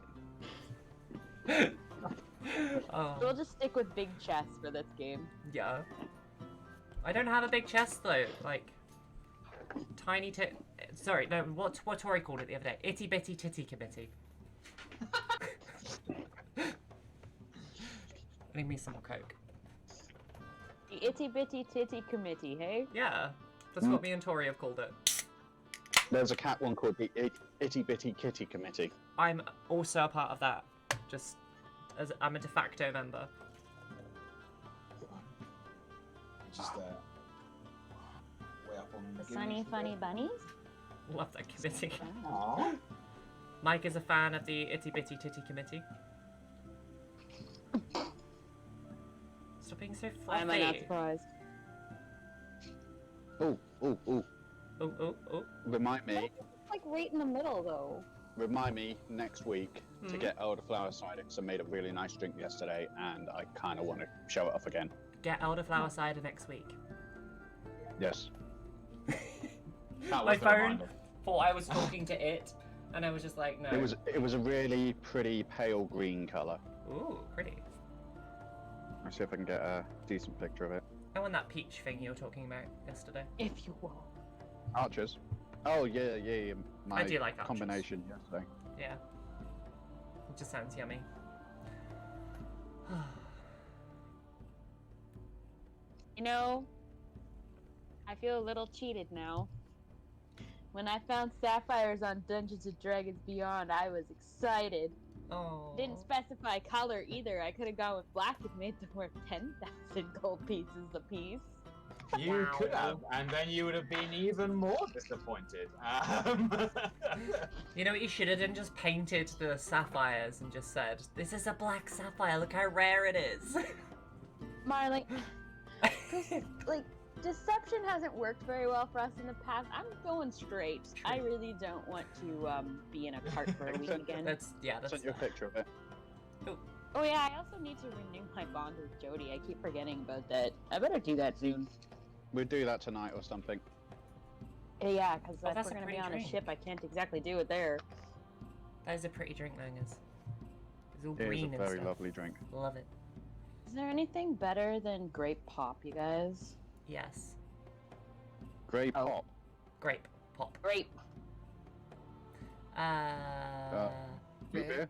Oh, We'll just stick with big chests for this game. yeah. I don't have a big chest though. Like, tiny tit. Sorry, no. What Tori called it the other day? Itty bitty titty committee. Need me some more coke. The itty bitty titty committee, hey? Yeah, that's what me and Tori have called it. there's a cat one called the Itty Bitty Kitty Committee. I'm also a part of that. Just as I'm a de facto member. Just way up on The Guinness sunny there. funny bunnies? Love that committee. Aww. Mike is a fan of the Itty Bitty Titty Committee. Stop being so Why fluffy. am I not surprised? Oh, oh, oh. Oh, oh, oh. Remind me, It's like right in the middle though. next week to get elderflower cider because I made a really nice drink yesterday and I kind of want to show it off again. Get elderflower cider next week. Yes. That My was the phone reminder. thought I was talking to it, and I was just like, no. It was a really pretty pale green color. Ooh, pretty. see if I can get a decent picture of it. I want that peach thing you were talking about yesterday. If you will. Archers. Oh yeah. My I do like archers. combination yesterday. Yeah. It just sounds yummy. You know, I feel a little cheated now. When I found sapphires on Dungeons & Dragons Beyond, I was excited. Oh. Didn't specify color either. I could have gone with black and made them worth 10,000 gold pieces apiece. You Wow. could have, and then you would have been even more disappointed. You know what you should have done? Just painted the sapphires and just said, "This is a black sapphire. Look how rare it is." Marle, like, deception hasn't worked very well for us in the past. I'm going straight. True. I really don't want to be in a cart for a week again. That's Sent you a fair. picture of it. Oh yeah, I also need to renew my bond with Jodie. I keep forgetting about that. I better do that soon. We'll do that tonight or something. Yeah, because Oh, if that's we're a gonna be pretty on drink. a ship, I can't exactly do it there. That is a pretty drink, Langers. It's all It is green a and very stuff. lovely drink. Love it. Is there anything better than grape pop, you guys? Yes. Grey Oh. pop. Grape pop. Grape. Beer.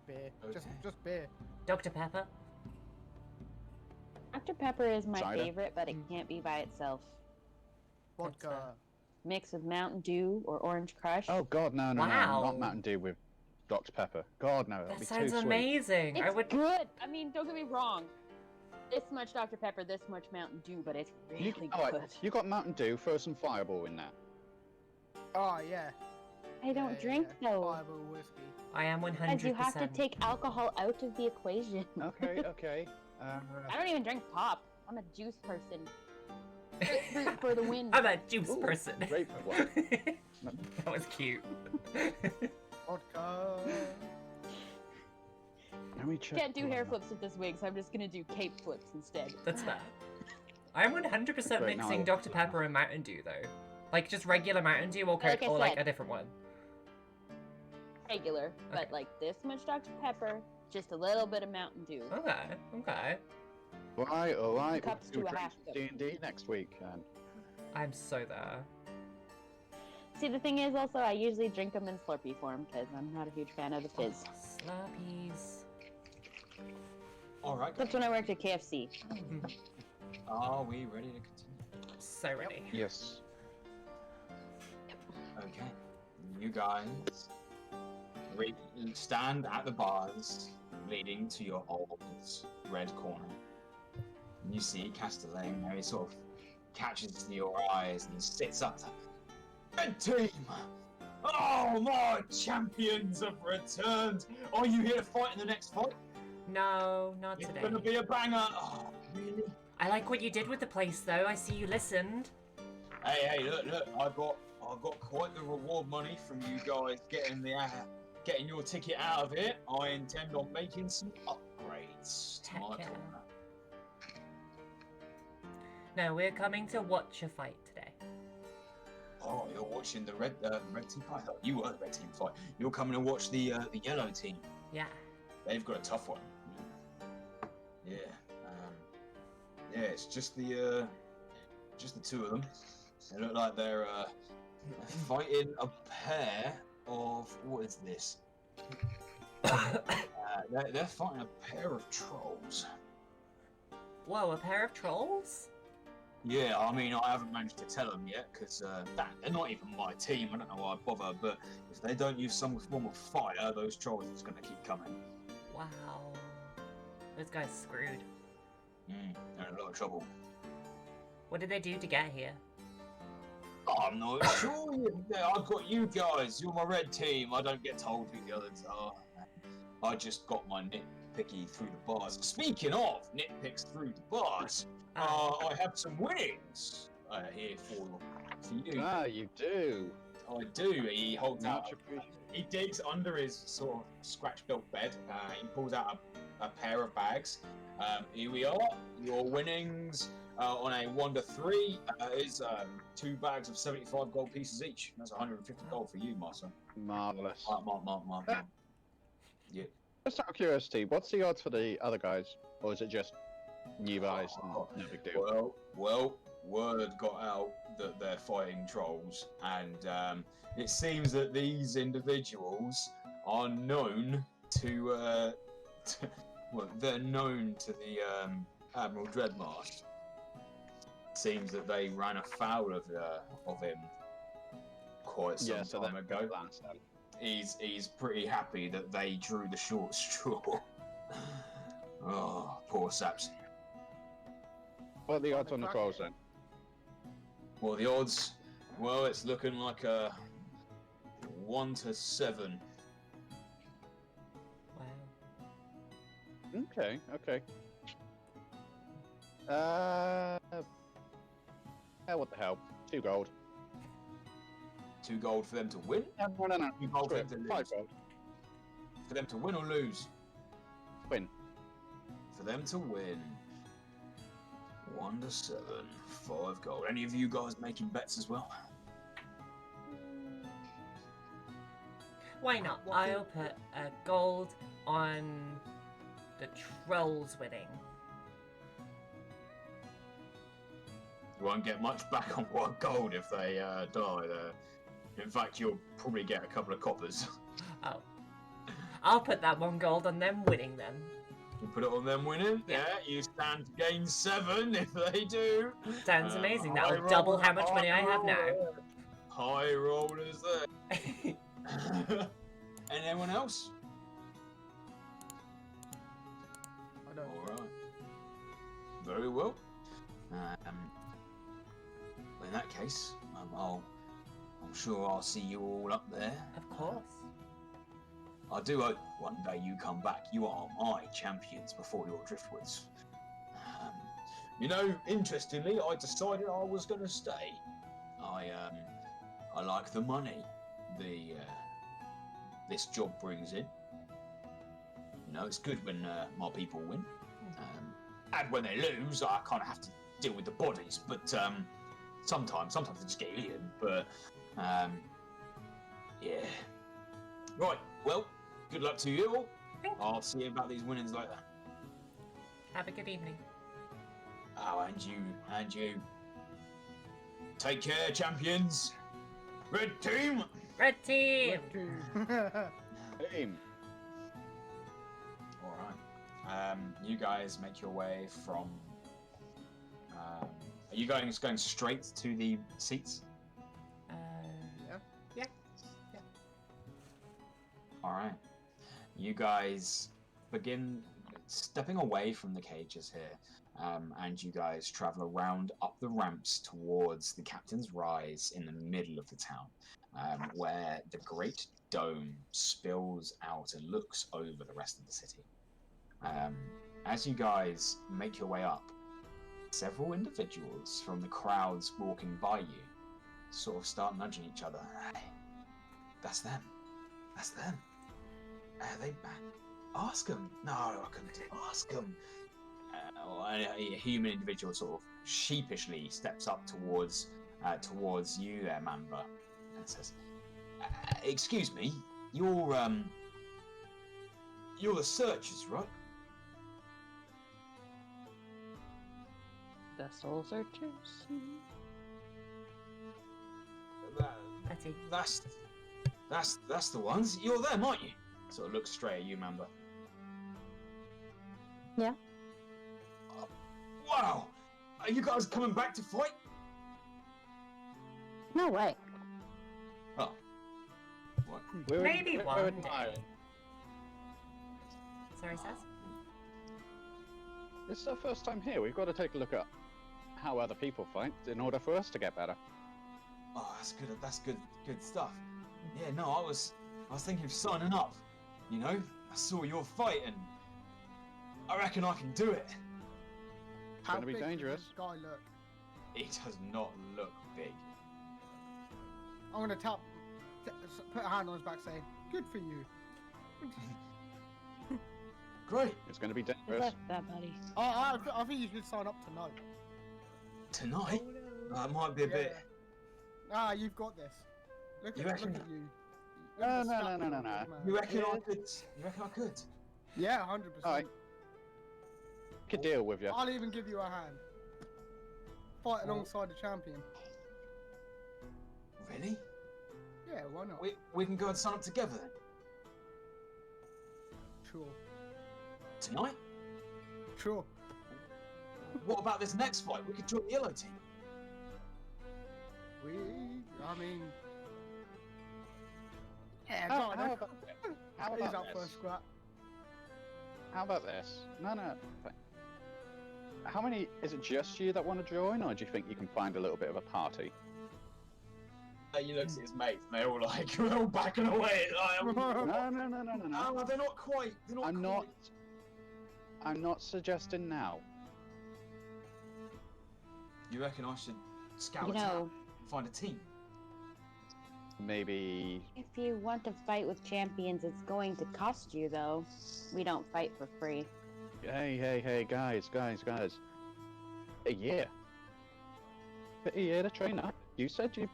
Beer. Okay. Just beer. Dr. Pepper. Dr. Pepper is my Cider. favorite, but it can't be by itself. Vodka. Mix with Mountain Dew or Orange Crush. Oh God, no, Wow. not Mountain Dew with Dr Pepper. God, no, that'd That be sounds too sweet. amazing. It's I would. good. I mean, don't get me wrong. This much Dr. Pepper, this much Mountain Dew, but it's really Alright, good. you got Mountain Dew, throw some Fireball in there. Oh yeah. I don't Yeah, drink yeah. though. Fireball whiskey. I am 100%. Because you have to take alcohol out of the equation. Okay. I don't even drink pop. I'm a juice person. Grapefruit for the win. I'm a juice Ooh, person. grape for what? That was cute. Vodka. Let me check. Can't do hair flips with this wig, so I'm just gonna do cape flips instead. That's fair. I'm 100% Great, now mixing I- Dr. Pepper and Mountain Dew though. Like just regular Mountain Dew or, Like I or like said. a different one. Regular, but Okay. like this much Dr. Pepper, just a little bit of Mountain Dew. Okay. All right. Cups we'll to a do half cup. D&D next week. And I'm so there. See, the thing is also, I usually drink them in Slurpee form because I'm not a huge fan of the fizz. Slurpees. Alright, That's when I worked at KFC. are we ready to continue? So ready. yes. Okay. You guys stand at the bars leading to your old red corner. And you see Castellane there, he sort of catches your eyes and he sits up. Red team! Oh, my champions have returned! Are you here to fight in the next fight? No, not It's today. gonna be a banger! Oh, really? I like what you did with the place though. I see you listened. Hey, look! I got quite the reward money from you guys getting your ticket out of it. I intend on making some upgrades to my Heck yeah. corner. No, we're coming to watch a fight today. Oh, you're watching the red team fight. Oh, you were the red team fight. You're coming to watch the yellow team. Yeah. They've got a tough one. Yeah. Yeah, it's just the two of them. They look like they're fighting a pair of what is this? They're fighting a pair of trolls. Whoa, a pair of trolls? Yeah, I mean, I haven't managed to tell them yet because they're not even my team. I don't know why I bother, but if they don't use some form of fire, those trolls are just going to keep coming. Wow. Those guys screwed. They're in a lot of trouble. What did they do to get here? I'm not sure. I've got you guys. You're my red team. I don't get told who the others are. I just got my nitpicky through the bars. Speaking of nitpicks through the bars, I have some winnings here for you. Ah, you do. I do. He holds out. Much appreciated. He digs under his sort of scratch-built bed. He pulls out a pair of bags. Here we are. Your winnings on a 1 to 3 is 2 bags of 75 gold pieces each. That's 150 gold for you, Master. Marvelous. Mark. Yeah. Just out of curiosity, what's the odds for the other guys, or is it just New guys, no big deal. Well, word got out that they're fighting trolls, and it seems that these individuals are known to, well, they're known to the Admiral Dreadmarsh. Seems that they ran afoul of him quite some time ago. He's pretty happy that they drew the short straw. Oh, poor Sapson. What are the odds on the trolls then? Well, the odds, well, it's looking like a 1 to 7. Wow. Okay. What the hell? 2 gold. 2 gold for them to win? No. 2 gold for them to 5 lose. gold. For them to win or lose? Win. For them to win. 1 to 7, 5 gold. Any of you guys making bets as well? Why not? I'll put a gold on the trolls winning. You won't get much back on 1 gold if they die there. In fact, you'll probably get a couple of coppers. Oh. I'll put that 1 gold on them winning then. You put it on them winning? Yeah, you stand to gain 7 if they do. Sounds amazing. That'll double how much money I have now. High rollers there. Anyone else? I don't. Alright. Very well. In that case, I'm sure I'll see you all up there. Of course. I do hope one day you come back. You are my champions before your driftwoods. Interestingly, I decided I was going to stay. I like the money this job brings in. It's good when my people win. And when they lose, I kind of have to deal with the bodies. But sometimes they just get eaten. But yeah. Right. Well, good luck to you all. I'll see you about these winnings later. Have a good evening. Oh, and you. Take care, champions. Red team. Red team. Team. All right. You guys make your way from. Are you going straight to the seats? Yeah. All right. You guys begin stepping away from the cages here, and you guys travel around up the ramps towards the Captain's Rise in the middle of the town, where the Great Dome spills out and looks over the rest of the city. As you guys make your way up, several individuals from the crowds walking by you sort of start nudging each other. Hey, that's them. That's them. They ask them. No, I couldn't do. Ask them. A human individual sort of sheepishly steps up towards you there, Mamba, and says, "Excuse me, you're the searchers, right?" The soul searchers. That's the ones. You're them, aren't you? Sort of looks straight at you, Mamba. Yeah. Wow! Are you guys coming back to fight? No way. Oh. What? Maybe one day. Sorry, Saz? This is our first time here. We've got to take a look at how other people fight in order for us to get better. Oh, that's good. That's good stuff. Yeah, no, I was thinking of signing up. I saw your fight and I reckon I can do it. It's going to be dangerous. Does this guy look? It does not look big. I'm gonna put a hand on his back, saying, "Good for you." Great. It's going to be Good dangerous. luck, that buddy. I think you should sign up tonight. Tonight? That might be a bit. Ah, you've got this. Look at you. No. You reckon I could? You reckon I could? Yeah, 100%. Alright. a deal with you. I'll even give you a hand. Fight alongside the champion. Really? Yeah, why not? We can go and sign up together then. Sure. Tonight? Sure. What about this next fight? We could join the yellow team. I mean... Yeah, How go on then. about how He's about up for a this? scrap. How about this? No. How many? Is it just you that want to join, or do you think you can find a little bit of a party? He looks at his mates, and they're all like, we're all backing away. Like, No. oh, they're not quite. I'm not suggesting now. You reckon I should scout You a town, know, find a team? Maybe. if you want to fight with champions, it's going to cost you, though. We don't fight for free. Hey, guys. A year to train up. You said you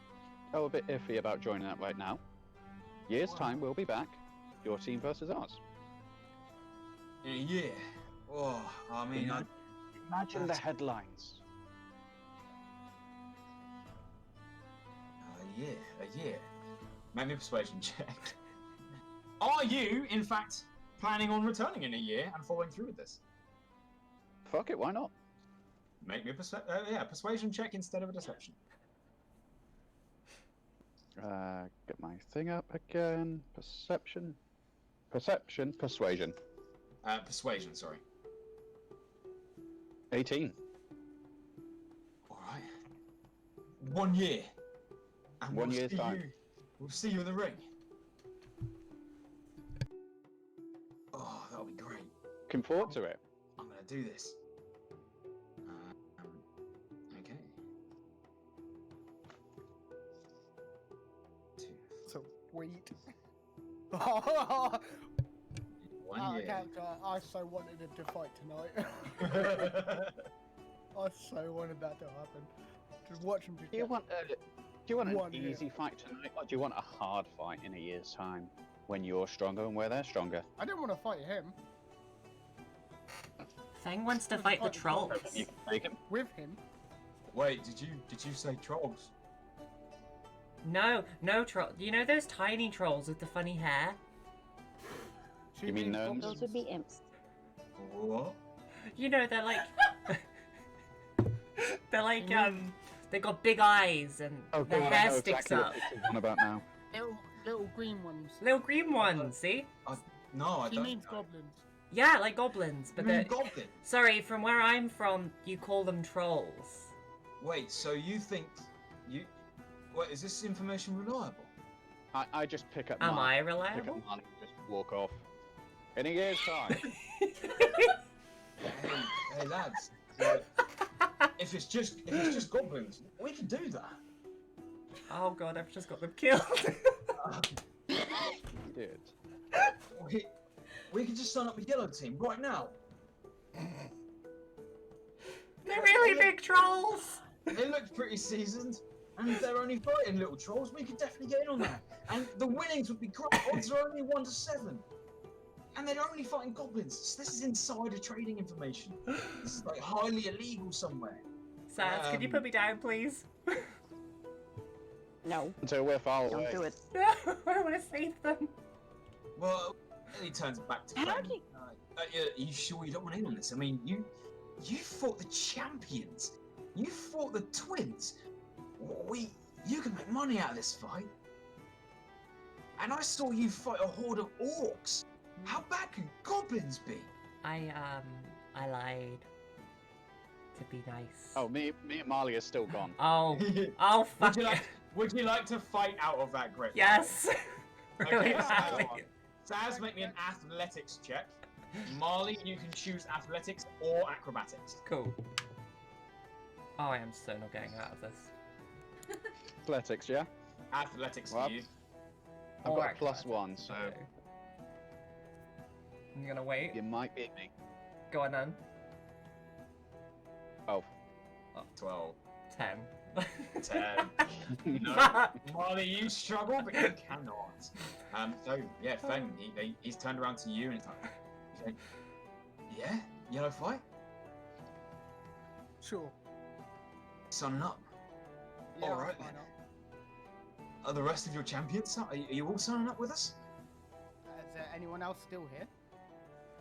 are a bit iffy about joining up right now. Year's time, we'll be back. Your team versus ours. In a year? Oh, I mean, Imagine the headlines. A year. Make me a persuasion check. Are you, in fact, planning on returning in a year and following through with this? Fuck it, why not? Make me a persuasion check instead of a deception. Get my thing up again. Persuasion. Persuasion, sorry. 18. Alright. 1 year. And 1 year's time. We'll see you in the ring. Oh, that'll be great. Looking forward to it. I'm gonna do this. Okay. Sweet. 1 year. Captain, I so wanted him to fight tonight. I so wanted that to happen. Just watch him. Do you want an 1 year. easy fight tonight, or do you want a hard fight in a year's time when you're stronger and where they're stronger? I didn't want to fight him. Feng wants to fight the trolls. You can take him. With him. Wait, did you say trolls? No troll. You know those tiny trolls with the funny hair? She You mean means gnomes? Those would be imps. What? You know, they're like... they got big eyes and their God, I hair know sticks exactly up. what this is on about now. little green ones. Little green ones, see? No, I She don't. means know. goblins. Yeah, like goblins, but You mean they're... goblin? Sorry, from where I'm from, you call them trolls. Wait, so you think you? Wait, is this information reliable? I just pick up. Am Marle, I Pick reliable? up Marle and just walk off. In a year's time. Hey lads. If it's just goblins, we can do that. Oh god, I've just got them killed. Dude. We can just sign up with Yellow Team right now. They're really big trolls. They look pretty seasoned, and they're only fighting little trolls. We could definitely get in on that. And the winnings would be great. Odds are only 1 to 7. And they're only fighting goblins. So this is insider trading information. This is like highly illegal somewhere. Saz, can you put me down, please? No, Until we're far away. don't do it. No, I want to save them. Well, he turns back to How Feng. did he- Are you sure you don't want in on this? I mean, you fought the champions. You fought the twins. You can make money out of this fight. And I saw you fight a horde of orcs. How bad can goblins be? I lied. To be nice. Oh, me and Marle are still gone. Oh fuck it. Would you like to fight out of that grip? Yes. Really Okay, badly. Saz, make me an athletics check. Marle, you can choose athletics or acrobatics. Cool. Oh, I am so not getting out of this. Athletics, yeah? Athletics Well, for you. I've Or got a +1, acrobatics, so okay. I'm gonna wait. you might beat me. Go on then. 12. 12. 10. 10. No. Marle, you struggle, but you cannot. So, yeah, Feng, he's turned around to you and it's like, yeah, yellow fight? Sure. Signing up. Yeah, All right, why then. not? Are the rest of your champions? Are you all signing up with us? Is there anyone else still here?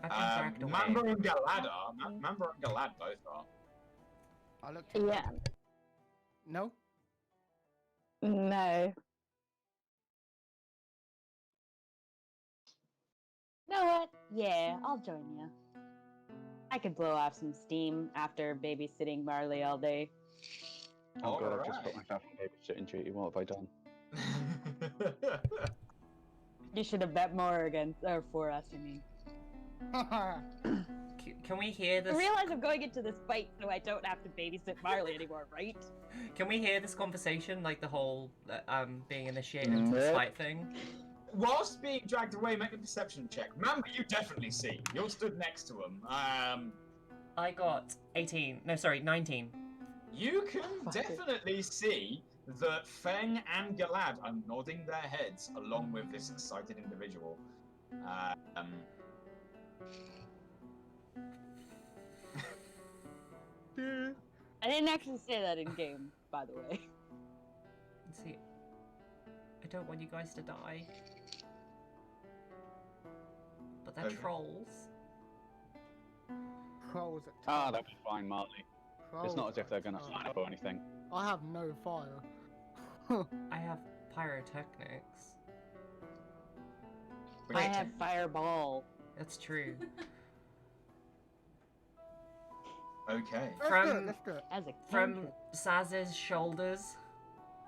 I've been dragged away. Mamba and Galad are. Mamba and Galad both are. I look to Yeah. No? No. You know what? Yeah, I'll join you. I could blow off some steam after babysitting Marley all day. Oh god, I've just Alright. put myself on babysitting duty. What have I done? You should have bet more against, or for us, I mean. Can we hear I this? realize I'm going into this fight so I don't have to babysit Marley anymore, right? Can we hear this conversation, like the whole being initiated into this Nope. fight thing? Whilst being dragged away, make a perception check. Mamba, you definitely see. You're stood next to him. I got 18. No, sorry, 19. You can Fuck it. definitely see that Feng and Galad are nodding their heads along with this excited individual. I didn't actually say that in game, by the way. Let's see. I don't want you guys to die. But they're Okay. trolls. Trolls at Ah, top. that'll be fine, Marley. It's Trolls not as if at they're gonna top. sign up or anything. I have no fire. I have pyrotechnics. I have fireball. That's true. Okay. Let's do From- it, let's do it. As a From cantrip. Saz's shoulders,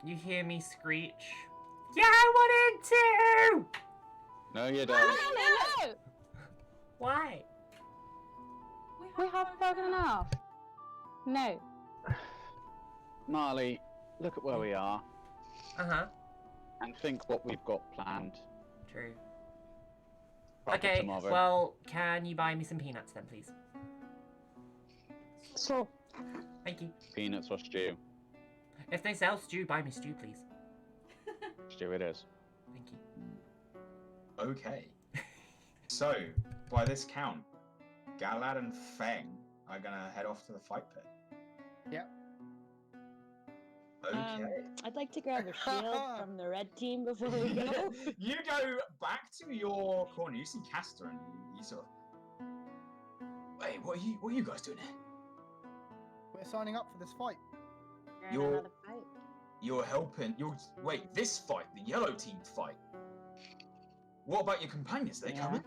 you hear me screech, "Yeah, I wanted to!" No, you No, don't. no, no! Why? We have spoken enough. No. Marley, look at where we are Uh-huh. and think what we've got planned. True. for Okay, tomorrow. well, can you buy me some peanuts then, please? So, Thank you. Peanuts or stew? If they sell stew, buy me stew, please. Stew it is. Thank you. Okay. So, by this count, Galad and Feng are gonna head off to the fight pit. Yep. Okay. I'd like to grab a shield from the red team before we go. You go back to your corner. You see Castor, and you sort of. Hey, what are you guys doing here? We're signing up for this fight. We're in You're- another fight. You're helping. Wait. This fight, the yellow team fight. What about your companions? Are they Yeah. coming?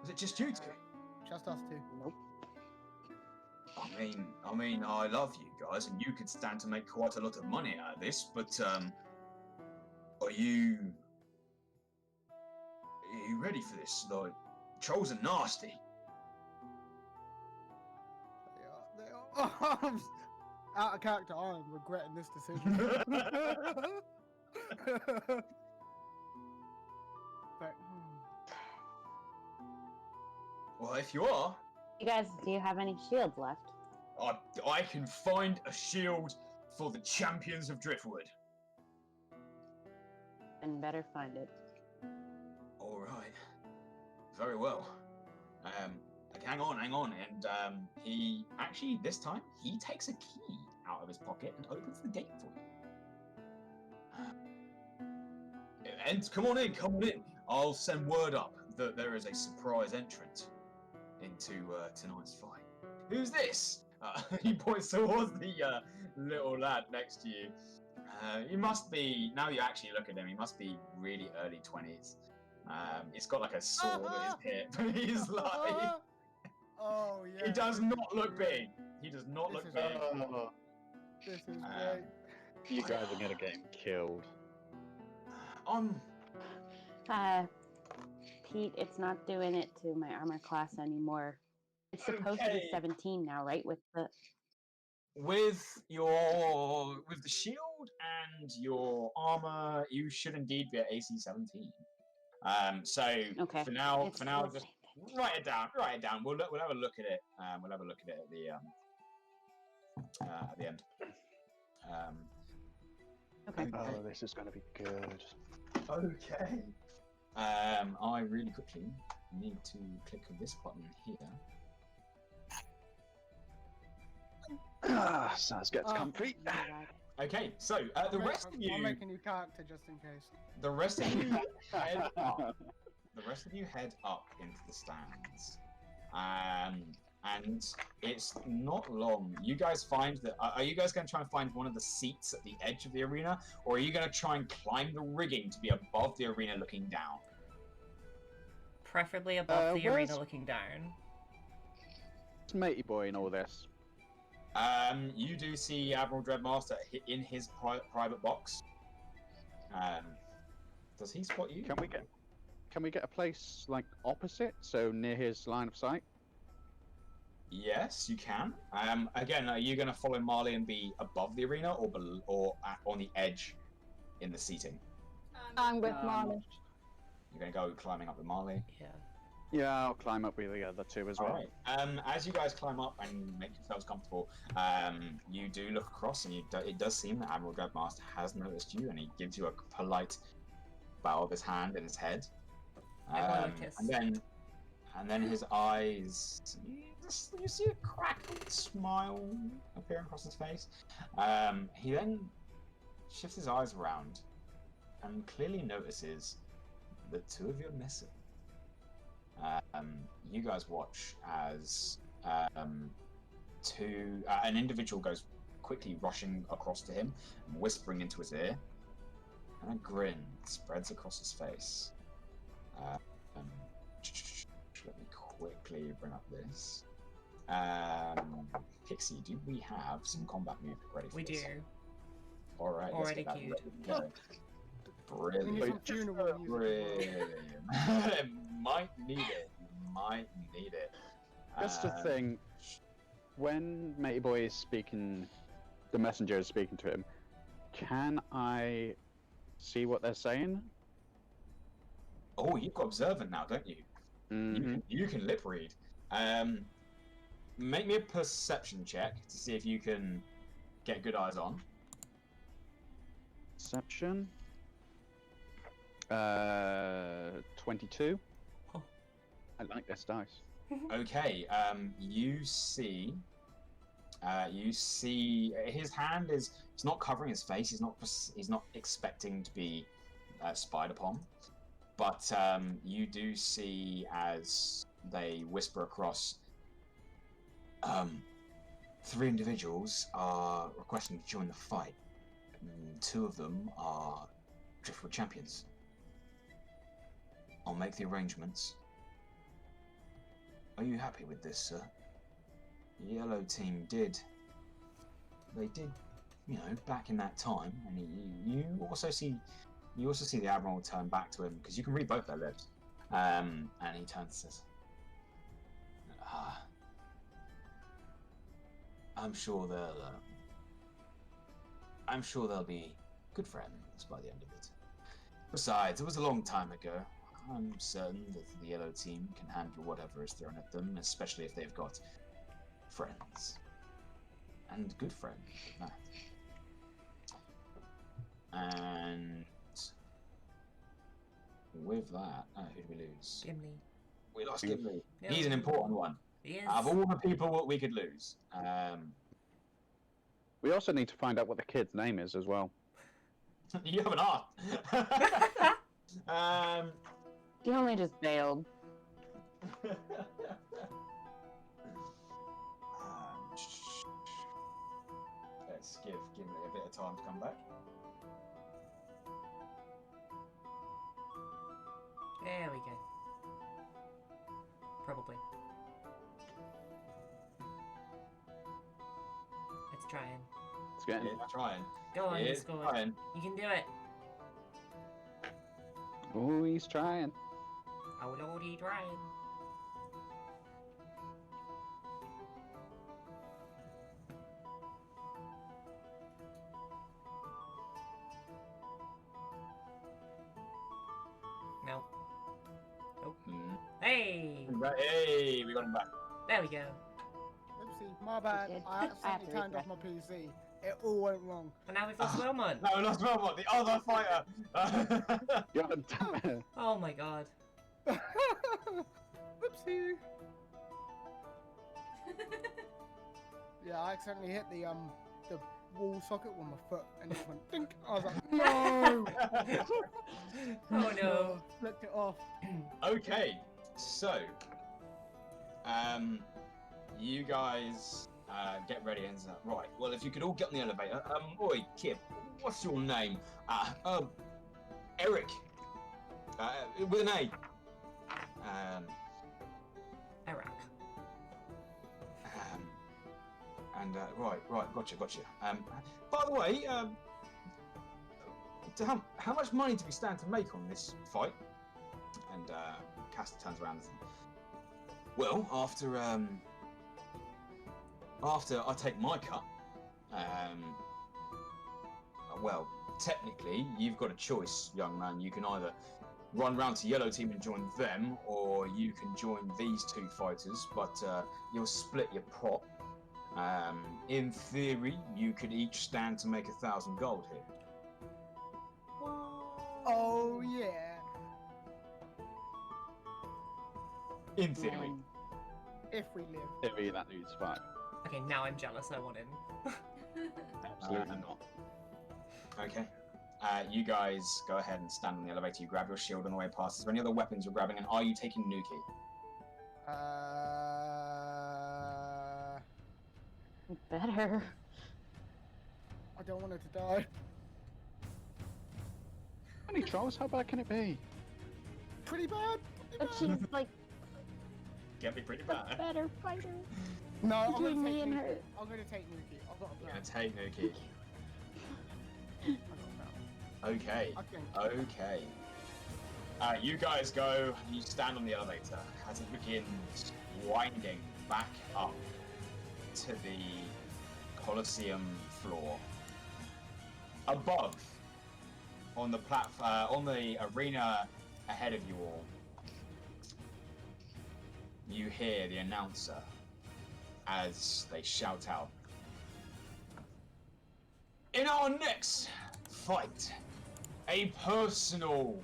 Is it just you two? Just us two. Nope. I mean, I love you guys, and you could stand to make quite a lot of money out of this. But are you ready for this? Like, trolls are nasty. They are. Out of character, I am regretting this decision. But, Well, if you are, You guys, do you have any shields left? I can find a shield for the champions of Driftwood. Then better find it. All right. Very well. Hang on, and he actually this time he takes a key out of his pocket and opens the gate for you. And come on in. I'll send word up that there is a surprise entrant into tonight's fight. Who's this? He points towards the little lad next to you. He must be, now you actually look at him, he must be really early 20s. He's got like a sword at his hip. He's like, oh yeah. he does not look big. He does not This look is big. Oh, This is Um, great. you guys are gonna get him killed. Pete, it's not doing it to my armor class anymore. It's supposed to Okay. be 17 now, right? With the With the shield and your armor, you should indeed be at AC 17. So Okay. for now, It's for now, the just same thing. write it down. We'll have a look at it. We'll have a look at it at the end. Okay. Oh, this is gonna be good. Okay. I really quickly need to click on this button here. So let's get Oh. comfy. Okay, so the rest of I'll you, make a new character just in case. the rest of you head up. The rest of you head up into the stands, and it's not long. You guys find that. Are you guys going to try and find one of the seats at the edge of the arena, or are you going to try and climb the rigging to be above the arena, looking down? Preferably above the where's- arena looking down. It's Matey Boy in all this. You do see Admiral Dreadmaster in his private box. Does he spot you? Can we get a place like opposite, so near his line of sight? Yes, you can. Again, are you going to follow Marle and be above the arena, or on the edge in the seating? I'm with Marle. You're going to go climbing up with Marle. Yeah. Yeah, I'll climb up with the other two as well. Alright. As you guys climb up and make yourselves comfortable, you do look across, and it does seem that Admiral Dreadmaster has noticed you, and he gives you a polite bow of his hand and his head. Everyone a kiss. And then his eyes, you see a crackled smile appearing across his face. He then shifts his eyes around and clearly notices the two of you are missing. You guys watch as an individual goes quickly rushing across to him, whispering into his ear, and a grin spreads across his face. Let me quickly bring up this. Pixie, do we have some combat music ready for We this? do. Alright, let's Already get that queued. ready to go. We need some Brilliant. funeral music. Brilliant. Might need it. Might need it. Just a thing, when Matey Boy is speaking, the messenger is speaking to him, can I see what they're saying? Oh, you've got observant now, don't you? Mm-hmm. You can lip read. Make me a perception check to see if you can get good eyes on. Perception. 22. Oh. I like this dice. Okay, you see his hand is, it's not covering his face. He's not expecting to be spied upon, but you do see as they whisper across. 3 individuals are requesting to join the fight. 2 of them are Driftwood champions. I'll make the arrangements. Are you happy with this, sir? The yellow team did, you know, back in that time, and you also see the Admiral turn back to him, because you can read both their lips, and he turns and says, I'm sure they'll be good friends by the end of it. Besides, it was a long time ago. I'm certain that the yellow team can handle whatever is thrown at them, especially if they've got friends. And good friends at that. And with that, who do we lose? Gimli. We lost Gimli. Yeah. He's an important one. He is. Of all the people what we could lose. We also need to find out what the kid's name is as well. You haven't asked. He only just bailed. Let's give Gimli a bit of time to come back. There we go. Probably. It's trying. It's getting. It's trying. Go on, It's Discord. trying. You can do it. Oh, he's trying. Oh lordy, trying. No. Nope. Hey! Hey, we got him back. There we go. Oopsie, my bad. did. I I have accidentally to turned off refresh. my PC. It all went wrong. And now we've lost Wilmot. No, not Wilmot, the other fighter. God damn it. Oh my god. Oopsie. Yeah, I accidentally hit the wall socket with my foot, and it went dink. I was like, no! Oh no. Flipped it off. Okay, so you guys get ready and right. Well, if you could all get on the elevator. Oi, kid, what's your name? Eric. With an A. Eric. And right, gotcha. By the way, how much money do we stand to make on this fight? And Caster turns around and says, well, after I take my cut, well, technically, you've got a choice, young man. You can either run round to Yellow Team and join them, or you can join these two fighters, but you'll split your pot. In theory, you could each stand to make 1,000 gold here. Oh yeah. In theory. If we live. Theory that needs fight. Okay, now I'm jealous. I want in. Absolutely not. Okay. You guys go ahead and stand on the elevator. You grab your shield on the way past. Is there any other weapons you're grabbing? And are you taking Nuki? Better. I don't want her to die. How many trolls? How bad can it be? Pretty bad. But she's like Can be pretty a bad. better fighter. No, I'm Between gonna me take and Nuki. her. I'm gonna take Nuki. I've got a You're plan. gonna take Nuki. I got a plan. Okay. I think. Okay. You guys go. You stand on the elevator as it begins winding back up to the Colosseum floor. Above, on the on the arena ahead of you all, you hear the announcer as they shout out, in our next fight, a personal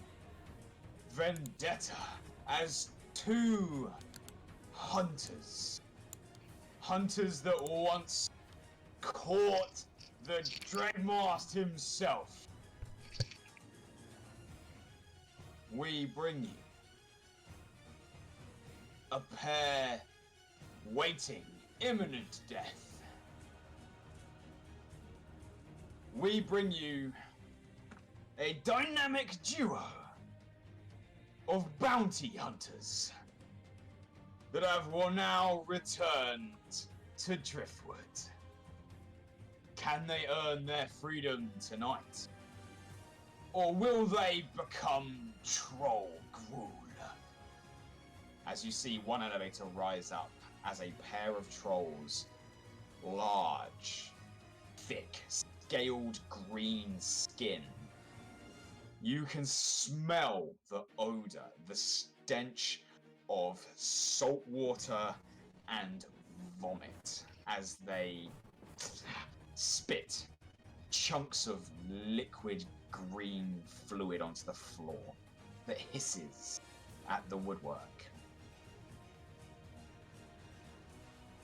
vendetta as two hunters that once caught the Dreadmast himself. We bring you a pair waiting imminent death. We bring you a dynamic duo of bounty hunters that have now returned to Driftwood. Can they earn their freedom tonight? Or will they become troll gruel? As you see one elevator rise up as a pair of trolls, large, thick, scaled green skin. You can smell the odor, the stench of salt water and vomit as they spit chunks of liquid green fluid onto the floor that hisses at the woodwork.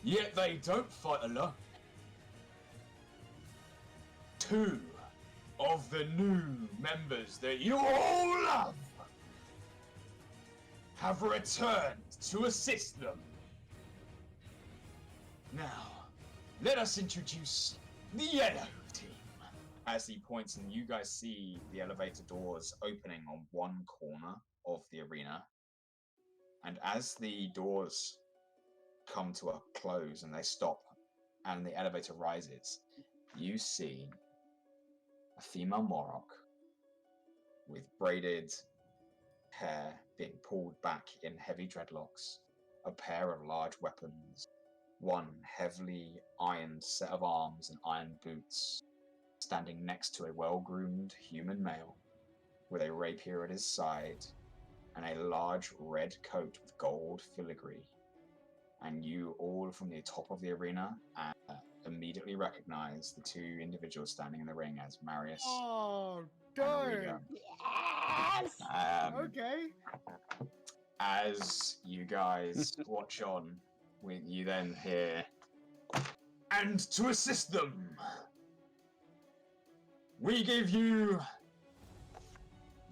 Yet they don't fight alone. Two of the new members that you all love have returned to assist them. Now, let us introduce the Yellow Team. As he points, and you guys see the elevator doors opening on one corner of the arena. And as the doors come to a close and they stop and the elevator rises, you see a female Morok with braided hair being pulled back in heavy dreadlocks, a pair of large weapons, one heavily ironed set of arms and iron boots, standing next to a well-groomed human male with a rapier at his side and a large red coat with gold filigree. And you all from the top of the arena immediately recognize the two individuals standing in the ring as Marius Oh, and darn. Auriga. Yes. Okay. As you guys watch on, you then hear, And to assist them, we give you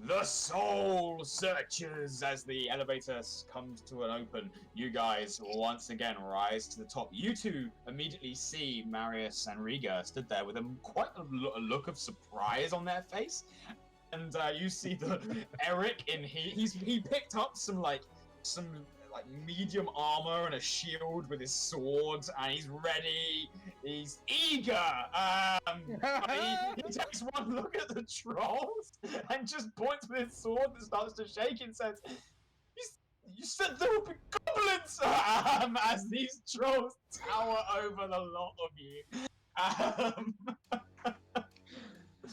the Soul Searchers. As the elevator comes to an open, you guys once again rise to the top. You two immediately see Marius and Riga stood there with quite a look of surprise on their face. And you see the Eric he picked up some medium armor and a shield with his sword, and he's ready. He's eager. He takes one look at the trolls and just points with his sword and starts to shake and says, "You said there would be goblins!" As these trolls tower over the lot of you.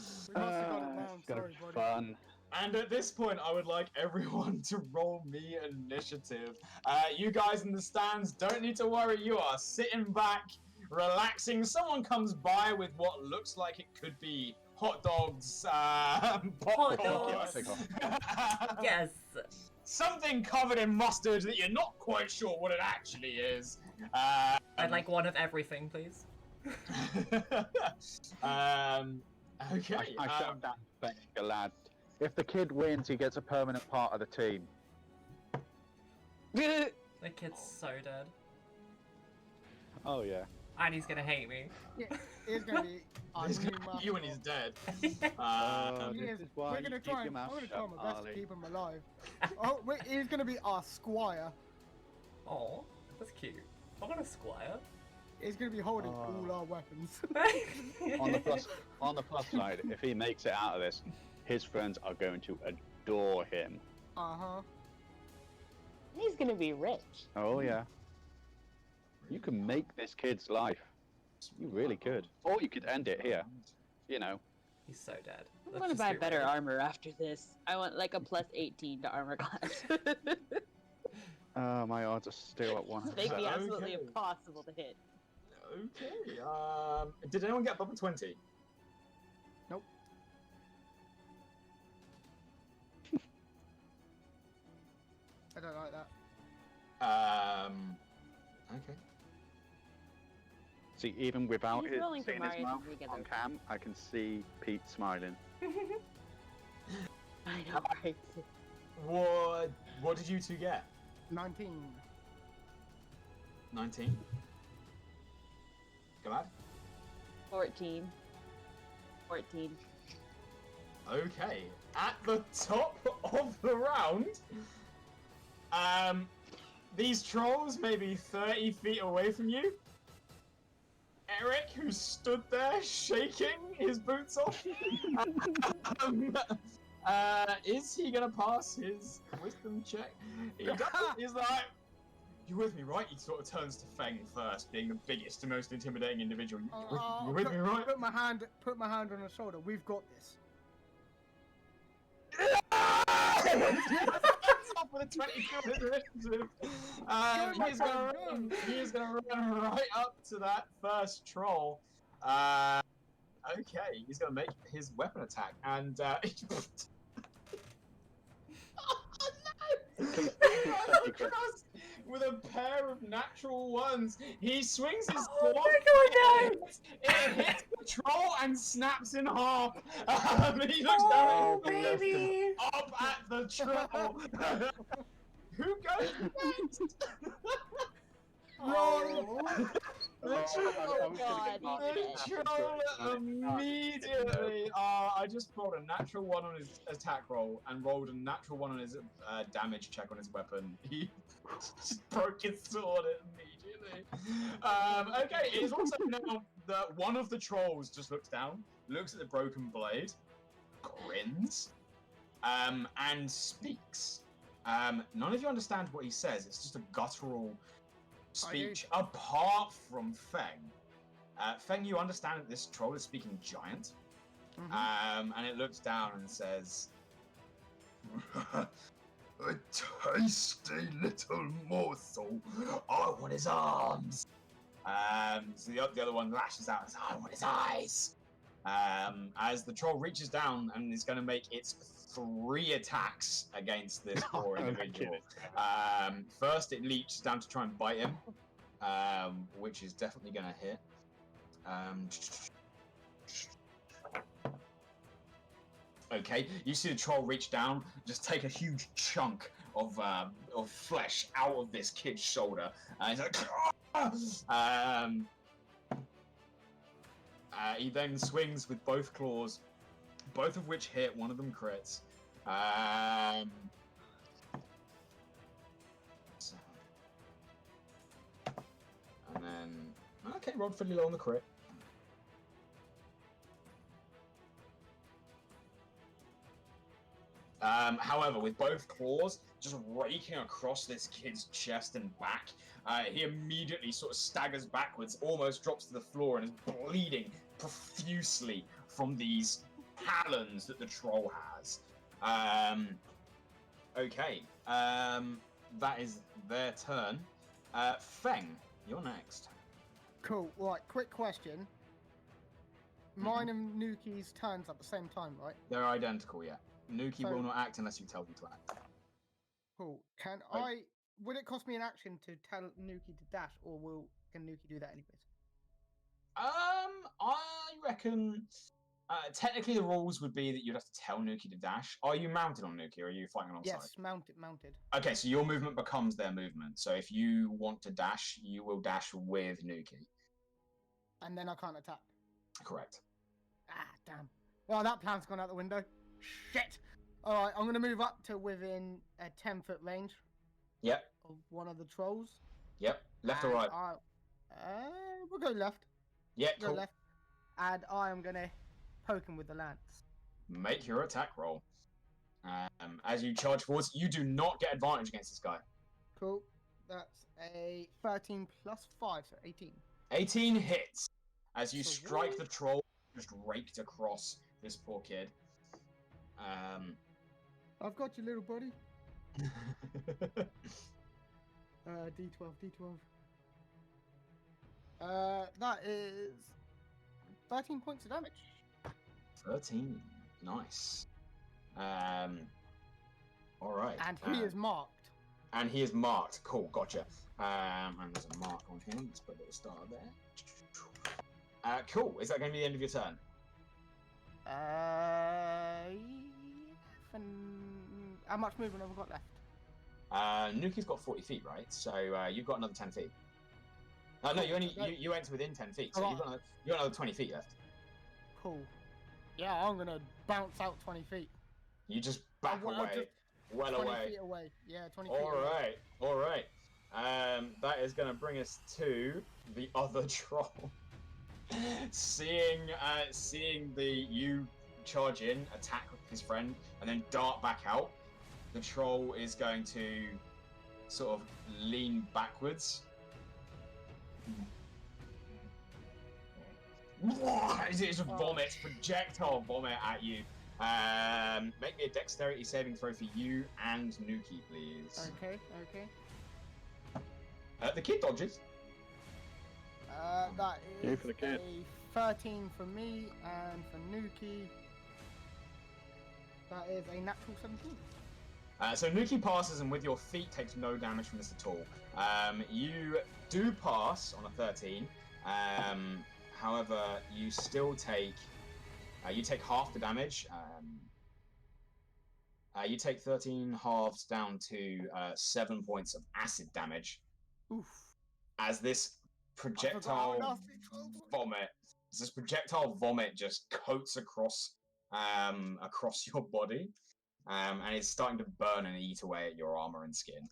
We must have got it wrong. It's gonna Sorry, be buddy. fun. And at this point, I would like everyone to roll me initiative. You guys in the stands don't need to worry. You are sitting back, relaxing. Someone comes by with what looks like it could be hot dogs, popcorn. dogs. Yes. Something covered in mustard that you're not quite sure what it actually is. I'd like one of everything, please. Okay. I shout down to Feng Galad. If the kid wins, he gets a permanent part of the team. The kid's so dead. Oh yeah. And he's gonna hate me. Yeah, it's gonna be our He's new gonna eat you when he's mascot. dead. Yes, This is why we're you gonna keep try. your I'm mouth gonna shut, try my best to Marle. keep him alive. Oh wait, he's gonna be our squire. Oh, that's cute. I want a squire. He's gonna be holding all our weapons. On the plus side, if he makes it out of this, his friends are going to adore him. He's gonna be rich. Oh yeah. You can make this kid's life. You really could. Or you could end it here. You know. He's so dead. I want to buy better armor after this. I want like a plus 18 to armor class. My odds are still at 100%. Make me absolutely Okay. impossible to hit. Okay. Did anyone get above a 20? Nope. I don't like that. Okay. See, even without He's his rolling for seeing his Marius mouth and Riga, on though. cam, I can see Pete smiling. I know, right? What did you two get? 19. 19. Glad? 14. 14. Okay. At the top of the round, these trolls may be 30 feet away from you. Eric, who stood there shaking his boots off, is he gonna pass his wisdom check? He does. He's like, "You with me, right?" He sort of turns to Feng first, being the biggest and most intimidating individual. You with me, right? Put my hand on his shoulder. We've got this. Off with a 22 initiative. He is gonna run right up to that first troll. Okay, he's gonna make his weapon attack, and with a pair of natural ones, he swings his sword. Oh my god, no! It hits the troll and snaps in half. He looks down Oh, baby! up at the troll. Who goes next? Roll. The troll immediately. I just rolled a natural one on his attack roll and rolled a natural one on his damage check on his weapon. He just broke his sword immediately. Okay, it is also now that one of the trolls just looks down, looks at the broken blade, grins, and speaks. None of you understand what he says. It's just a guttural speech apart from Feng. Feng, you understand that this troll is speaking giant. And it looks down and says, "A tasty little morsel. I want his arms." So the other one lashes out and says, "I want his eyes." As the troll reaches down and is going to make its 3 attacks against this poor individual. First, it leaps down to try and bite him, which is definitely going to hit. Okay, you see the troll reach down, just take a huge chunk of flesh out of this kid's shoulder, and he's like, he then swings with both claws, both of which hit. One of them crits. And then, okay, rolled fairly low on the crit. However, with both claws just raking across this kid's chest and back, he immediately sort of staggers backwards, almost drops to the floor, and is bleeding profusely from these talons that the troll has. Okay, that is their turn. Feng, you're next. Cool. Right, quick question. Mine and Nuki's turns at the same time, right? They're identical, yeah. Nuki So- will not act unless you tell them to act. Cool. Right. Would it cost me an action to tell Nuki to dash, or can Nuki do that anyways? I reckon. Technically, the rules would be that you'd have to tell Nuki to dash. Are you mounted on Nuki, or are you fighting alongside? Yes, mounted. Okay, so your movement becomes their movement. So if you want to dash, you will dash with Nuki. And then I can't attack. Correct. Ah, damn. Well, that plan's gone out the window. Shit! Alright, I'm gonna move up to within a 10-foot range Yep. of one of the trolls. Yep. Left or And right? We'll go left. Yep. Go Cool. left. And I am gonna poke him with the lance. Make your attack roll. As you charge forwards, you do not get advantage against this guy. Cool. That's a 13 plus 5, so 18. 18 hits. As you So strike what? the troll, just raked across this poor kid. I've got you, little buddy. D12. That is 13 points of damage. 13. Nice. Alright. And he is marked. And he is marked. Cool, gotcha. And there's a mark on him. Let's put a little star there. Cool. Is that going to be the end of your turn? How much movement have I got left? Nuki's got 40 feet, right? So you've got another 10 feet. No, you went to within 10 feet, so you've got another 20 feet left. Cool. Yeah, I'm gonna bounce out 20 feet. You just back away, well 20 away. feet away. Yeah, 20 feet away. All right. That is going to bring us to the other troll. Seeing you charge in, attack his friend, and then dart back out, the troll is going to sort of lean backwards. It vomits, projectile vomit at you. Make me a dexterity saving throw for you and Nuki, please. Okay. The kid dodges. That Yay is for the kid. a 13 for me, and for Nuki, that is a natural 17. So Nuki passes, and with your feet takes no damage from this at all. You do pass on a 13. However, you still take half the damage. You take 13 halves down to 7 points of acid damage. Oof. As this projectile vomit just coats across your body, and it's starting to burn and eat away at your armor and skin.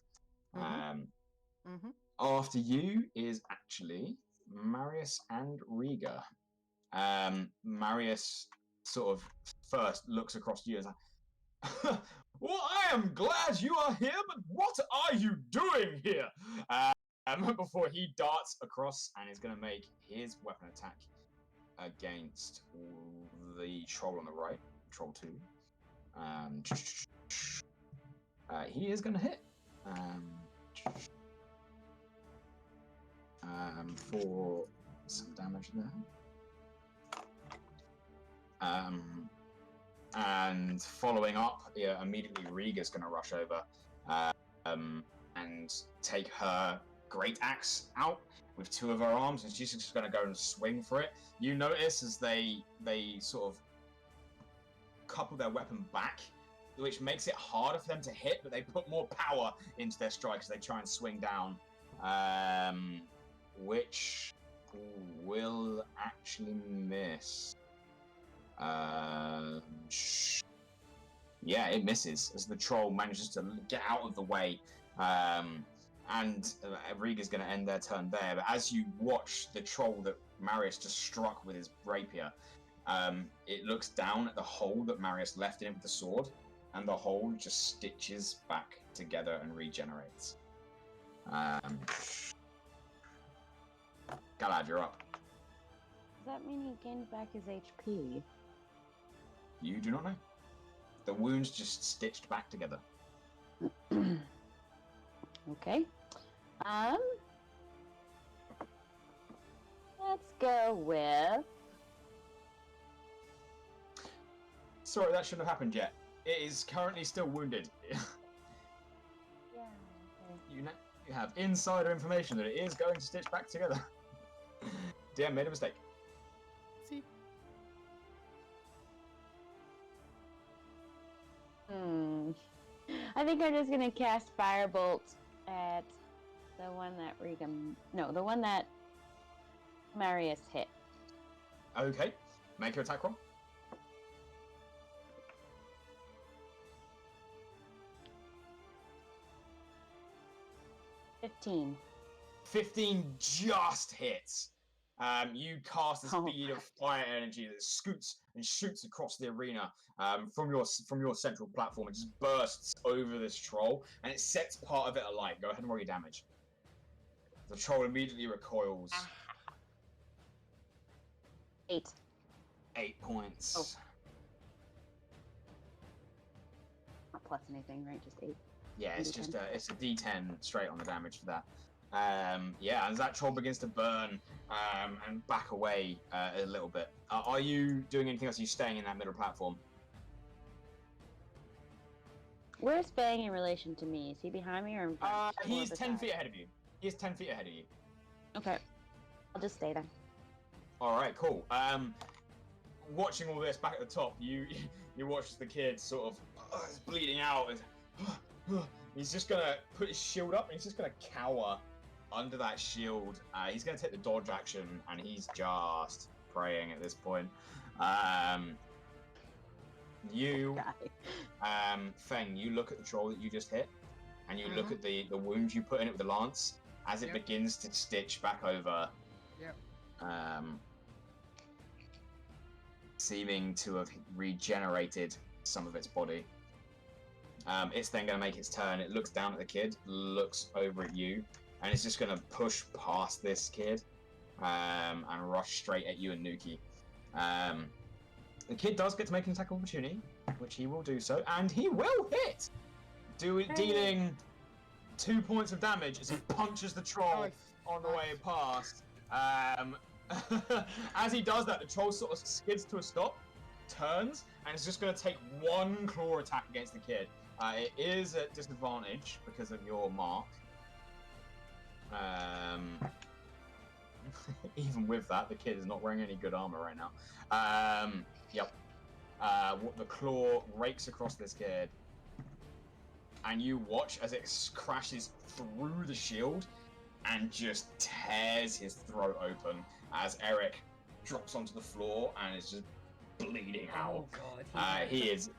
After you is actually Marius and Riga. Marius sort of first looks across you and is like, well, I am glad you are here, but what are you doing here? Before he darts across and is going to make his weapon attack against the troll on the right, troll 2. He is going to hit. For some damage there. And following up, immediately Riga's going to rush over and take her great axe out with 2 of her arms, and she's just going to go and swing for it. You notice as they sort of couple their weapon back, which makes it harder for them to hit, but they put more power into their strikes as they try and swing down, which will actually miss. Yeah, it misses as the troll manages to get out of the way, and Riga's going to end their turn there. But as you watch the troll that Marius just struck with his rapier, it looks down at the hole that Marius left in it with the sword, and the hole just stitches back together and regenerates. Galad, you're up. Does that mean he gained back his HP? You do not know. The wounds just stitched back together. Okay. Let's go with... Sorry, that shouldn't have happened yet. It is currently still wounded. Yeah, okay. You have insider information that it is going to stitch back together. DM made a mistake. See? I think I'm just gonna cast Firebolt at the one that the one that Marius hit. Okay, make your attack roll. $15. 15 just hits. You cast a speed of fire energy that scoots and shoots across the arena from your central platform. It just bursts over this troll, and it sets part of it alight. Go ahead and roll your damage. The troll immediately recoils. 8. 8 points. Oh. Not plus anything, right? Just 8. Yeah, it's just it's a D10 straight on the damage for that. Yeah, as that troll begins to burn and back away a little bit. Are you doing anything else? Are you staying in that middle platform? Where's Fang in relation to me? Is he behind me or in front? He's 10 feet ahead of you. He's 10 feet ahead of you. Okay. I'll just stay there. Alright, cool. Watching all this back at the top, you watch the kid sort of is bleeding out. And, he's just going to put his shield up and he's just going to cower under that shield. He's going to take the dodge action and he's just praying at this point. Feng, you look at the troll that you just hit and you look at the wound you put in it with the lance as it begins to stitch back over. Seeming to have regenerated some of its body. It's then going to make its turn. It looks down at the kid, looks over at you, and it's just going to push past this kid and rush straight at you and Nuki. The kid does get to make an attack of opportunity, which he will do so, and he will hit! Dealing 2 points of damage as he punches the troll on the way past. As he does that, the troll sort of skids to a stop, turns, and is just going to take one claw attack against the kid. It is at disadvantage because of your mark. Even with that, the kid is not wearing any good armor right now. The claw rakes across this kid, and you watch as it crashes through the shield and just tears his throat open as Eric drops onto the floor and is just bleeding out. Oh god. He is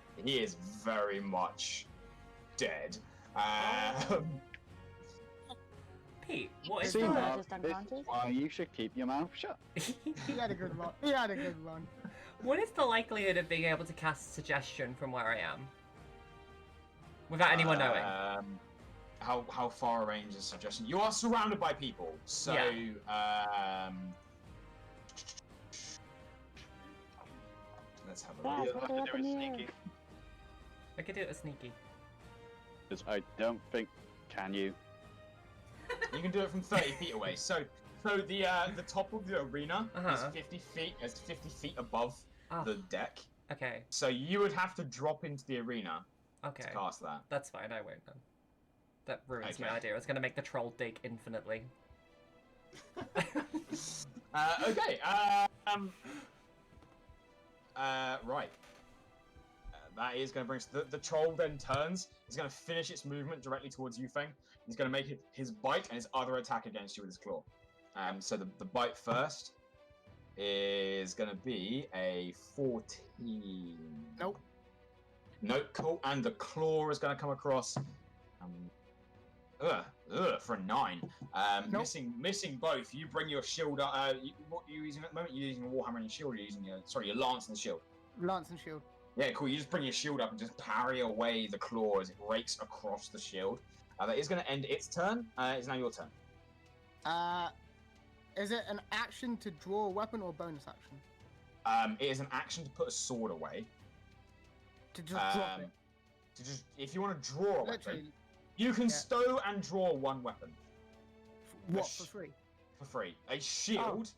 very much dead. Pete, what is See, that? Mark, Just this unconscious? is why you should keep your mouth shut. He had a good run. He had a good run. What is the likelihood of being able to cast suggestion from where I am? Without anyone knowing? How far a range is suggestion? You are surrounded by people, so let's have a Yeah, look. put it up in the air. I could do it as sneaky. Because I don't think, can you? You can do it from 30 feet away. So the top of the arena is 50 feet above the deck. Okay. So you would have to drop into the arena Okay. to cast that. That's fine, I won't then. That ruins my Okay. idea. It's going to make the troll dig infinitely. Okay. Right. That is going to bring us. The troll then turns. He's going to finish its movement directly towards you, Feng. He's going to make his bite and his other attack against you with his claw. So the bite first is going to be a 14. Nope. Nope. Cool. And the claw is going to come across. For a 9. Nope. Missing both. You bring your shield up. What are you using at the moment? You're using a warhammer and your shield. You're using your lance and shield. Lance and shield. Yeah, cool. You just bring your shield up and just parry away the claw as it rakes across the shield. That is going to end its turn. It's now your turn. Is it an action to draw a weapon or bonus action? It is an action to put a sword away. To just drop it. If you want to draw a weapon, Literally. you can stow and draw one weapon. What, for free? For free. A shield.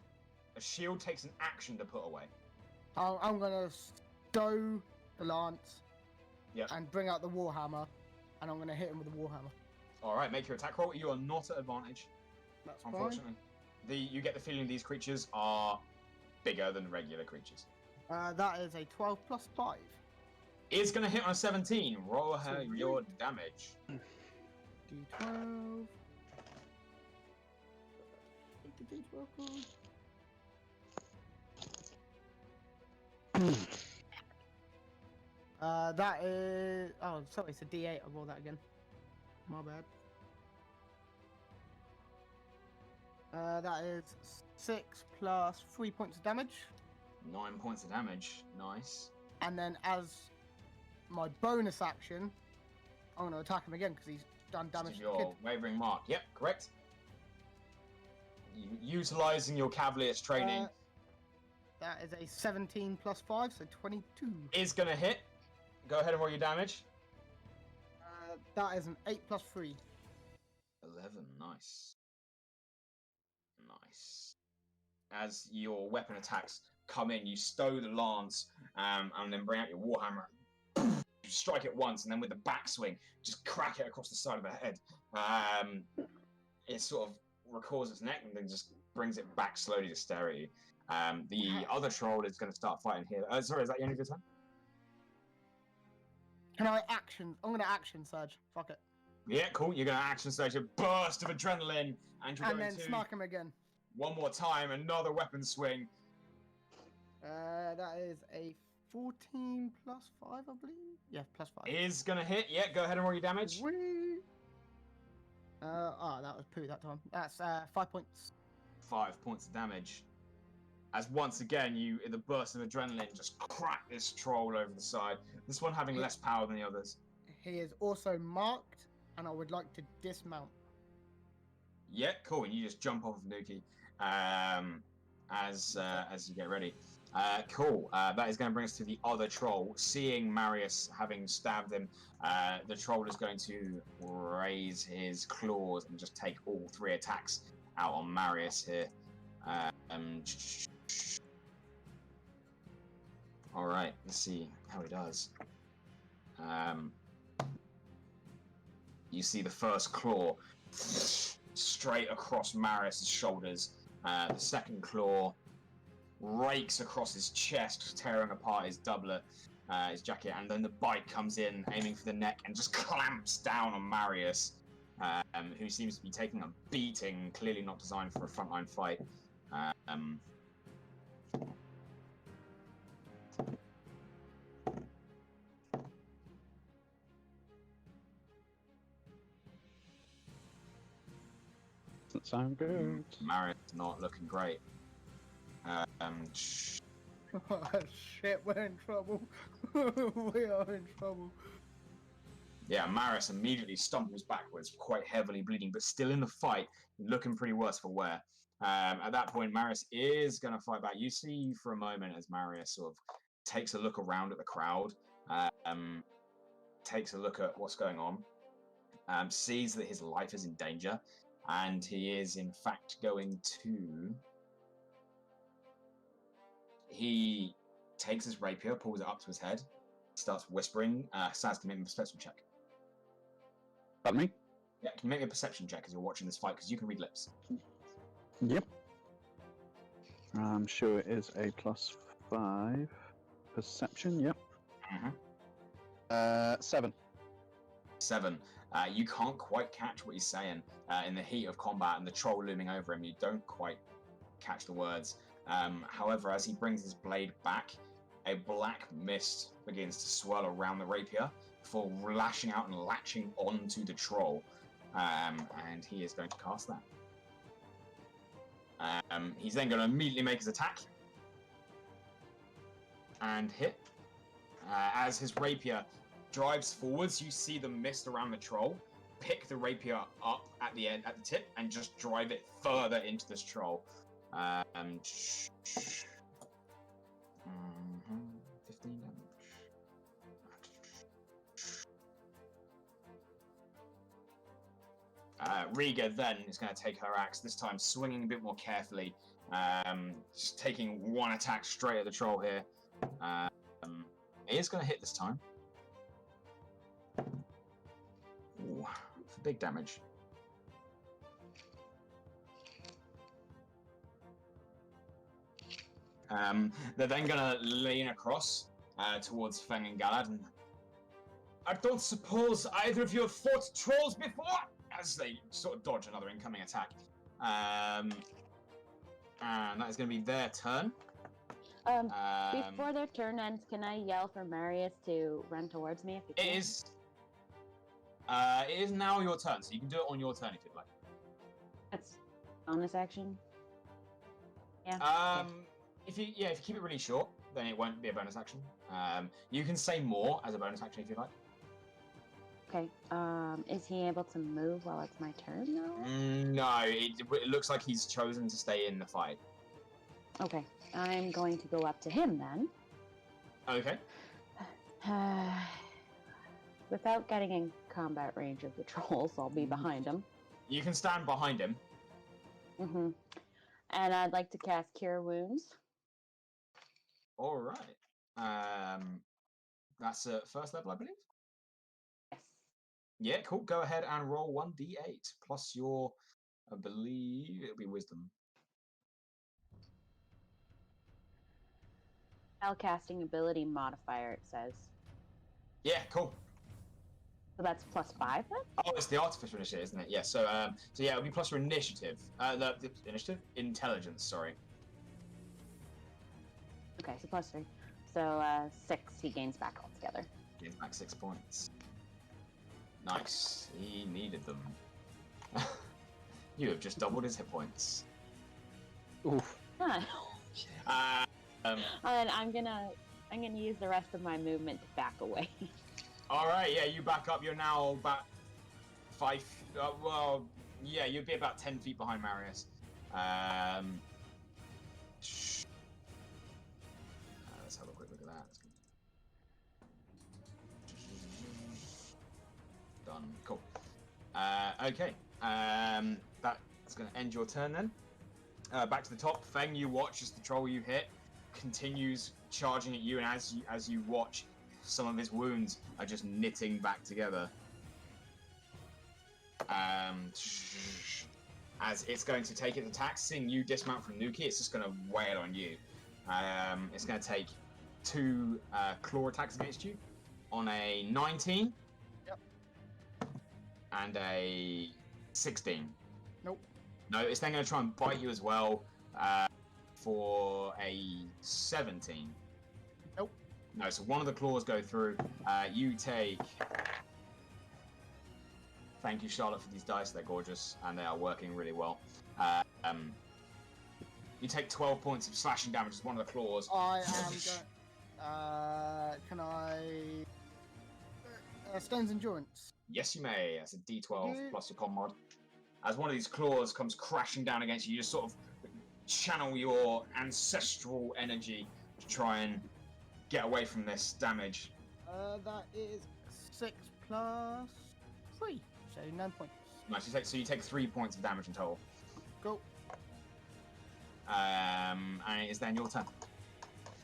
A shield takes an action to put away. I'm gonna stow the lance. Yep. And bring out the warhammer, and I'm gonna hit him with the warhammer. All right, make your attack roll. You are not at advantage, That's unfortunately. You get the feeling these creatures are bigger than regular creatures. fine. That is a 12 plus 5. It's gonna hit on a 17. Roll her Sweet. your damage. D12. Take the D12 card. That is. Oh, sorry, it's a D8. I'll roll that again. My bad. That is 6 plus 3 points of damage. 9 points of damage. Nice. And then as my bonus action, I'm going to attack him again because he's done damage to the kid. Your wavering mark. Yep, correct. Utilizing your cavalier's training That is a 17 plus 5, so 22. is gonna hit. Go ahead and roll your damage. That is an 8 plus 3. 11. Nice. Nice. As your weapon attacks come in, you stow the lance and then bring out your warhammer. You strike it once, and then with the backswing, just crack it across the side of the head. It sort of records its neck and then just brings it back slowly to stare at you. The other troll is going to start fighting here. Sorry, is that the end of your turn? Can I action? I'm going to action surge. Fuck it. Yeah, cool. You're going to action surge a burst of adrenaline, and you're And going then to smack him again. one more time, another weapon swing. That is a 14 plus 5, I believe. Yeah, plus 5. Is going to hit. Yeah, go ahead and roll your damage. Whee! That was poo that time. That's 5 points. 5 points of damage. As once again, you, in the burst of adrenaline, just crack this troll over the side. This one having less power than the others. He is also marked, and I would like to dismount. Yeah, cool. And you just jump off of Nuki as you get ready. Cool. That is going to bring us to the other troll. Seeing Marius having stabbed him, the troll is going to raise his claws and just take all 3 attacks out on Marius here. All right, let's see how he does. You see the first claw straight across Marius' shoulders. The second claw rakes across his chest, tearing apart his doublet, his jacket, and then the bite comes in, aiming for the neck, and just clamps down on Marius, who seems to be taking a beating, clearly not designed for a frontline fight. Doesn't sound good. Marius not looking great. Shit, we're in trouble. We are in trouble. Yeah, Marius immediately stumbles backwards, quite heavily bleeding, but still in the fight, looking pretty worse for wear. At that point, Marius is going to fight back. You see for a moment as Marius sort of takes a look around at the crowd, takes a look at what's going on, sees that his life is in danger, and he is in fact going to... He takes his rapier, pulls it up to his head, starts whispering. Saz, can make a perception check. Pardon me? Yeah, can you make a perception check as you're watching this fight? Because you can read lips. Yep. I'm sure it is a +5 perception. Yep. Mm-hmm. 7. 7. You can't quite catch what he's saying in the heat of combat and the troll looming over him. You don't quite catch the words. However, as he brings his blade back, a black mist begins to swirl around the rapier before lashing out and latching onto the troll. And he is going to cast that. He's then going to immediately make his attack and hit. As his rapier drives forwards, you see the mist around the troll pick the rapier up at the end, at the tip, and just drive it further into this troll. 15 damage. Riga then is going to take her axe, this time swinging a bit more carefully, just taking one attack straight at the troll here. It is going to hit this time. Ooh, for big damage. They're then going to lean across towards Feng and Galad. And I don't suppose either of you have fought trolls before? As they sort of dodge another incoming attack. And that is going to be their turn. Before their turn ends, can I yell for Marius to run towards me if he can? It is now your turn, so you can do it on your turn if you'd like. That's bonus action. Yeah. If you keep it really short, then it won't be a bonus action. You can say more as a bonus action if you'd like. Okay. Is he able to move while it's my turn now? No, it looks like he's chosen to stay in the fight. Okay. I'm going to go up to him then. Okay. Without getting in combat range of the trolls, I'll be behind him. You can stand behind him. Mm-hmm. And I'd like to cast Cure Wounds. All right. That's first level, I believe. Yes. Yeah, cool. Go ahead and roll 1d8 plus your, I believe it'll be wisdom. Spellcasting ability modifier, it says. Yeah, cool. So that's +5 then? Oh, it's the artificial initiative, isn't it? Yeah. So yeah, it'll be plus your initiative. The initiative, intelligence. Sorry. Okay, so +3. So 6 he gains back altogether. Gains back 6 points. Nice. He needed them. You have just doubled his hit points. Oof. Huh. And I'm gonna use the rest of my movement to back away. All right. Yeah, you back up. You're now about 5. Well, yeah, you'd be about 10 feet behind Marius. Let's have a quick look at that. Done. Cool. Okay. That's going to end your turn then. Back to the top. Feng, you watch as the troll you hit continues charging at you, and as you watch, some of his wounds are just knitting back together. As it's going to take its attack, seeing you dismount from Nuki, it's just going to wail on you. It's going to take 2 claw attacks against you on a 19. Yep. And a 16. Nope. No, it's then going to try and bite you as well for a 17. Nope. No, so one of the claws go through. You take... Thank you, Charlotte, for these dice. They're gorgeous, and they are working really well. You take 12 points of slashing damage as one of the claws. I am going... can I... Stone's Endurance. Yes, you may. That's a D12 plus your con mod. As one of these claws comes crashing down against you, you just sort of channel your ancestral energy to try and get away from this damage. That is 6 plus 3, so 9 points. Nice. So you take 3 points of damage in total. Cool. And it is then your turn.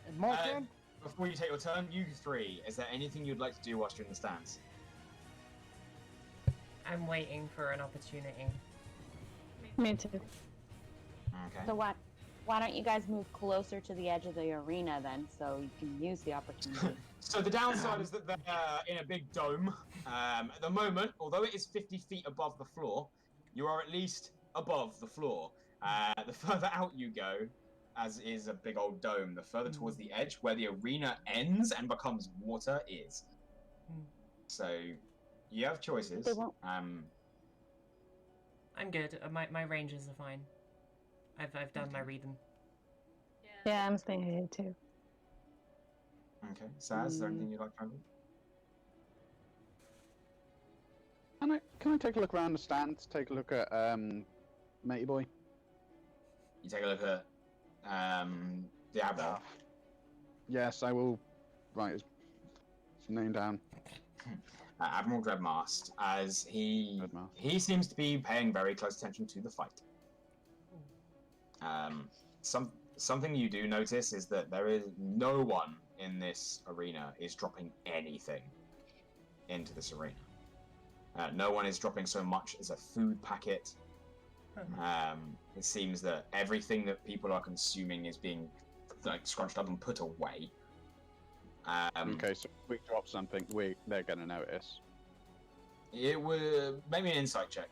And my turn? Before you take your turn, you 3, is there anything you'd like to do whilst you're in the stands? I'm waiting for an opportunity. Me too. Okay. So why don't you guys move closer to the edge of the arena then, so you can use the opportunity? So the downside is that they're in a big dome. At the moment, although it is 50 feet above the floor, you are at least above the floor. The further out you go, as is a big old dome, the further towards the edge, where the arena ends and becomes water, is. So you have choices. They won't- I'm good. My ranges are fine. I've done my reading. Yeah, I'm staying here too. Okay. Saz, is there anything you'd like to do? Can I take a look around the stands? Take a look at Matey Boy. You take a look at the Admiral. Yes, I will write his name down. Admiral Dreadmast, as Dreadmast. he seems to be paying very close attention to the fight. Something you do notice is that there is no one in this arena is dropping anything into this arena. No one is dropping so much as a food packet. It seems that everything that people are consuming is being like scrunched up and put away. Okay, so if we drop something, they're gonna notice. It would maybe an insight check.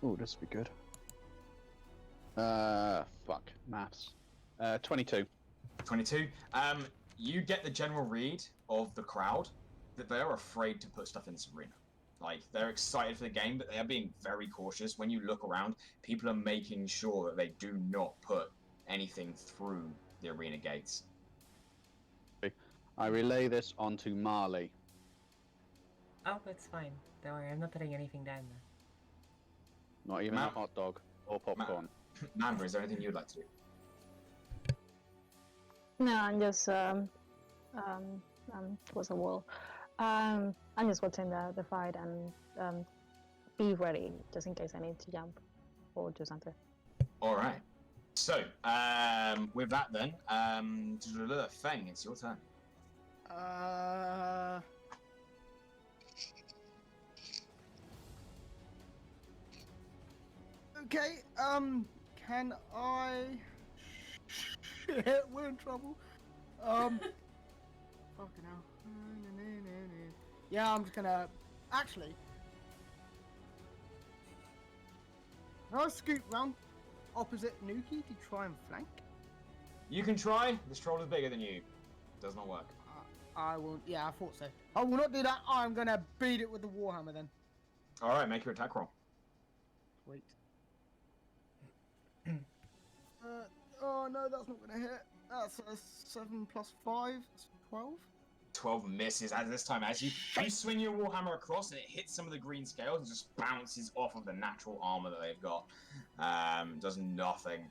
Oh, this would be good. Fuck maths. 22. 22. You get the general read of the crowd that they are afraid to put stuff in this arena. Like, they're excited for the game, but they are being very cautious. When you look around, people are making sure that they do not put anything through the arena gates. I relay this onto Marle. Oh, it's fine. Don't worry, I'm not putting anything down there. Not even a hot dog or popcorn. Mamba, is there anything you'd like to do? No, I'm just towards the wall. I'm just watching the fight and be ready just in case I need to jump or do something. All right. So, with that then, Feng, it's your turn. Okay, can I... Shit, we're in trouble. Fucking hell. Yeah, I'm just gonna... Actually... Can I scoot round opposite Nuki to try and flank? You can try. This troll is bigger than you. Does not work. I will... Yeah, I thought so. I will not do that. I'm gonna beat it with the Warhammer then. All right, make your attack roll. Sweet. Oh no, that's not gonna hit. That's a 7 plus 5, that's 12. 12 misses as this time as you swing your warhammer across and it hits some of the green scales and just bounces off of the natural armor that they've got. Does nothing.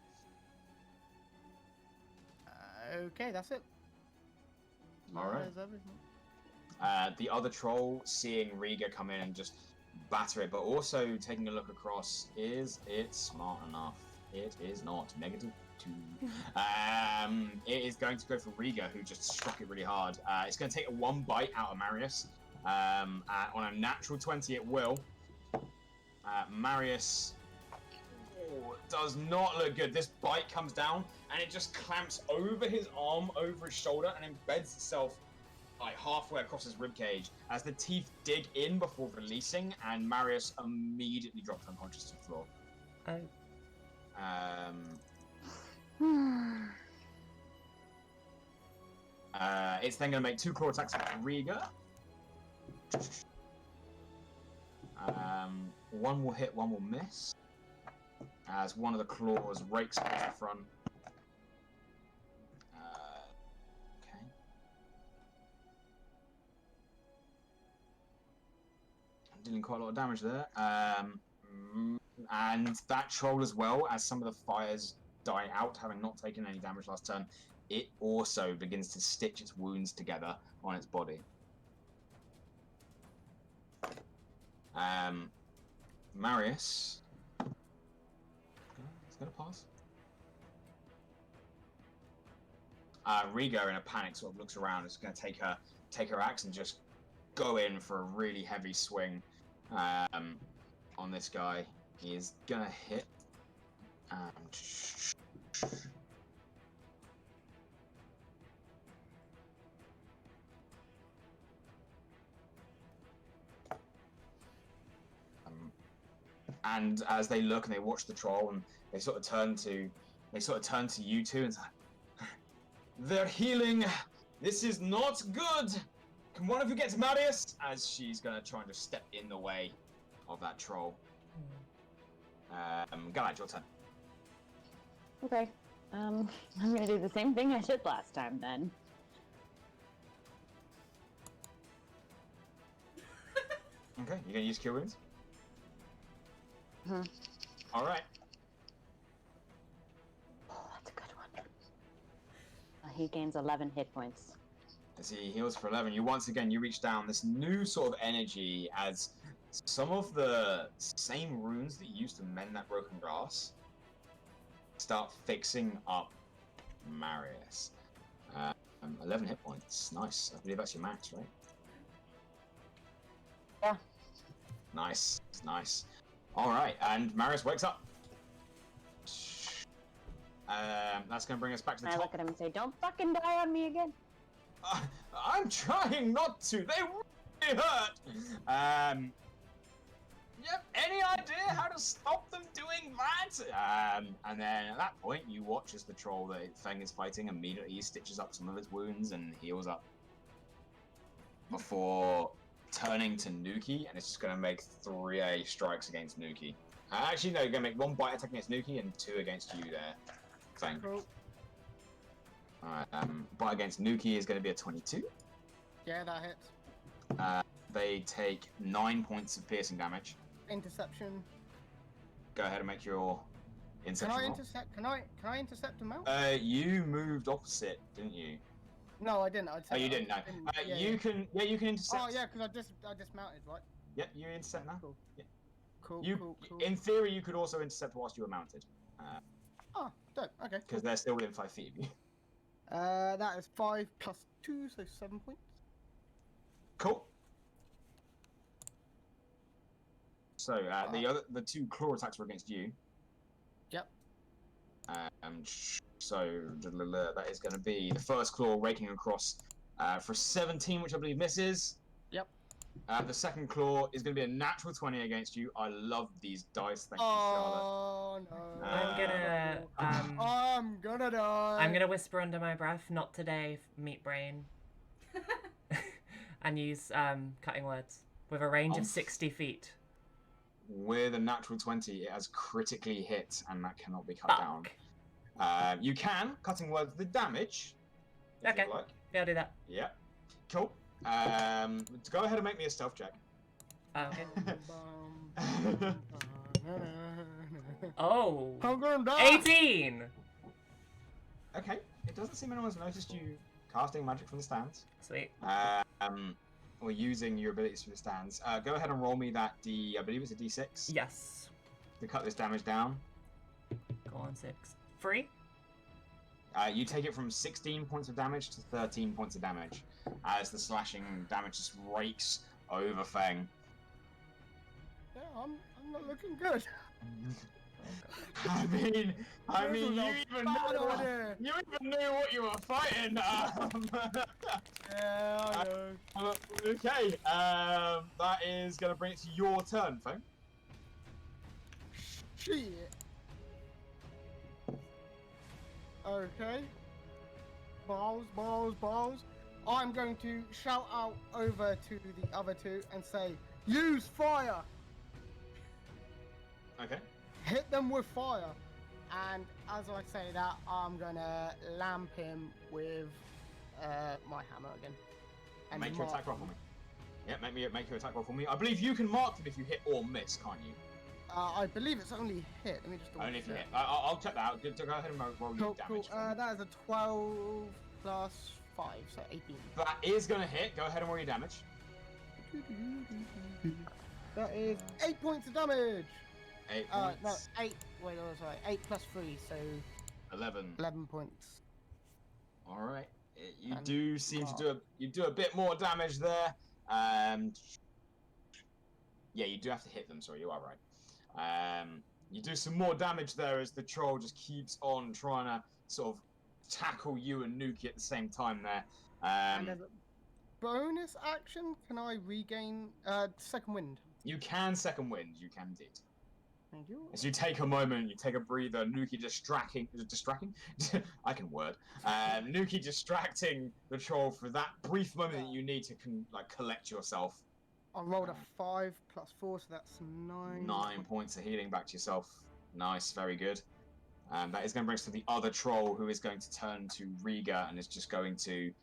Okay, that's it. All right. That is everything. The other troll, seeing Riga come in and just batter it, but also taking a look across, is it smart enough? It is not. -2. It is going to go for Riga, who just struck it really hard. It's going to take one bite out of Marius. On a natural 20, it will. Marius does not look good. This bite comes down, and it just clamps over his arm, over his shoulder, and embeds itself like halfway across his ribcage as the teeth dig in before releasing, and Marius immediately drops unconscious to the floor. It's then going to make 2 claw attacks at Riga. One will hit, one will miss. As one of the claws rakes across the front. Okay. I'm dealing quite a lot of damage there. And that troll as well, as some of the fires die out, having not taken any damage last turn, it also begins to stitch its wounds together on its body. Marius. It's gonna pass. Riga, in a panic, sort of looks around. Is going to take her axe and just go in for a really heavy swing on this guy. He is gonna hit. And as they look and they watch the troll, and they sort of turn to you two and say, "They're healing. This is not good. Can one of you get to Marius?" As she's gonna try and just step in the way of that troll. Galad, your turn. Okay. I'm gonna do the same thing I did last time then. Okay, you're gonna use Cure Wounds? Hmm. Alright. Oh, that's a good one. He gains 11 hit points. As he heals for 11, you reach down this new sort of energy as some of the same runes that you used to mend that broken glass start fixing up Marius. 11 hit points. Nice. I believe that's your max, right? Yeah. Nice. Nice. Alright, and Marius wakes up. That's going to bring us back to the I top. look at him and say, "Don't fucking die on me again." I'm trying not to. They really hurt. Yep. Any idea how to stop them doing that? And then at that point, you watch as the troll that Feng is fighting immediately stitches up some of his wounds and heals up before turning to Nuki, and it's just going to make 3 strikes against Nuki. Actually, no, you're going to make 1 bite attack against Nuki and 2 against you there, Feng. Cool. Alright, bite against Nuki is going to be a 22. Yeah, that hits. They take 9 points of piercing damage. Interception. Go ahead and make your Can interception I roll. intercept? Can I intercept him out? You moved opposite, didn't you? No, I didn't. I'd say Oh, you didn't. No. yeah, you can intercept. Oh yeah, because I dismounted, right? Yep, you intercept now. Cool. Yeah. Cool. You, cool. Cool. in theory, you could also intercept whilst you were mounted, Oh, dope. Okay. because they're still within 5 feet of you. That is 5 plus 2, so 7 points. Cool. So the 2 claw attacks were against you. Yep. So that is going to be the first claw raking across for 17, which I believe misses. Yep. The second claw is going to be a natural 20 against you. I love these dice. Thank you, Charlotte. Oh no. I'm gonna die. I'm gonna whisper under my breath, "Not today, meat brain," and use cutting words with a range of 60 feet. With a natural 20, it has critically hit, and that cannot be cut down. You can cutting words the damage. if Okay. you like. Yeah, I'll do that. Yeah. Cool. Go ahead and make me a stealth check. Oh, okay. I'm Oh. gonna die. 18! Okay. It doesn't seem anyone's noticed you casting magic from the stands. Sweet. Or using your abilities from the stands. Go ahead and roll me that I believe it's a D6. Yes. To cut this damage down. Go on, 6. 3? You take it from 16 points of damage to 13 points of damage as the slashing damage just rakes over Feng. Yeah, I'm not looking good. I mean, This you was a even bad knew idea. you even knew what you were fighting. Yeah, I know. Okay, that is gonna bring it to your turn, Feng. Shit. Okay. Balls. I'm going to shout out over to the other 2 and say, use fire! Okay. Hit them with fire. And as I say that, I'm gonna lamp him with my hammer again. And Make your mark attack roll for him. me. Yeah, make your attack roll for me. I believe you can mark them if you hit or miss, can't you? I believe it's only hit. Let me just double Only if you check. hit. I'll check that out. Go ahead and roll your damage. for me. That is a 12 plus 5, so 18. That is gonna hit. Go ahead and roll your damage. That is 8 points of damage. 8 No, points. 8. Wait, sorry. 8 plus 3, so 11. 11 points. All right. You And- do seem to do a bit more damage there. Yeah, you do have to hit them. Sorry, you are right. You do some more damage there as the troll just keeps on trying to sort of tackle you and Nuki at the same time there. And as a bonus action, can I regain second wind? You can second wind. You can indeed. Thank you. As you take a moment, you take a breather. Nuki distracting. I can word. Nuki distracting the troll for that brief moment that you need to collect yourself. I rolled a 5 plus 4, so that's 9. 9 points of healing back to yourself. Nice, very good. That is going to bring us to the other troll, who is going to turn to Riga and is just going to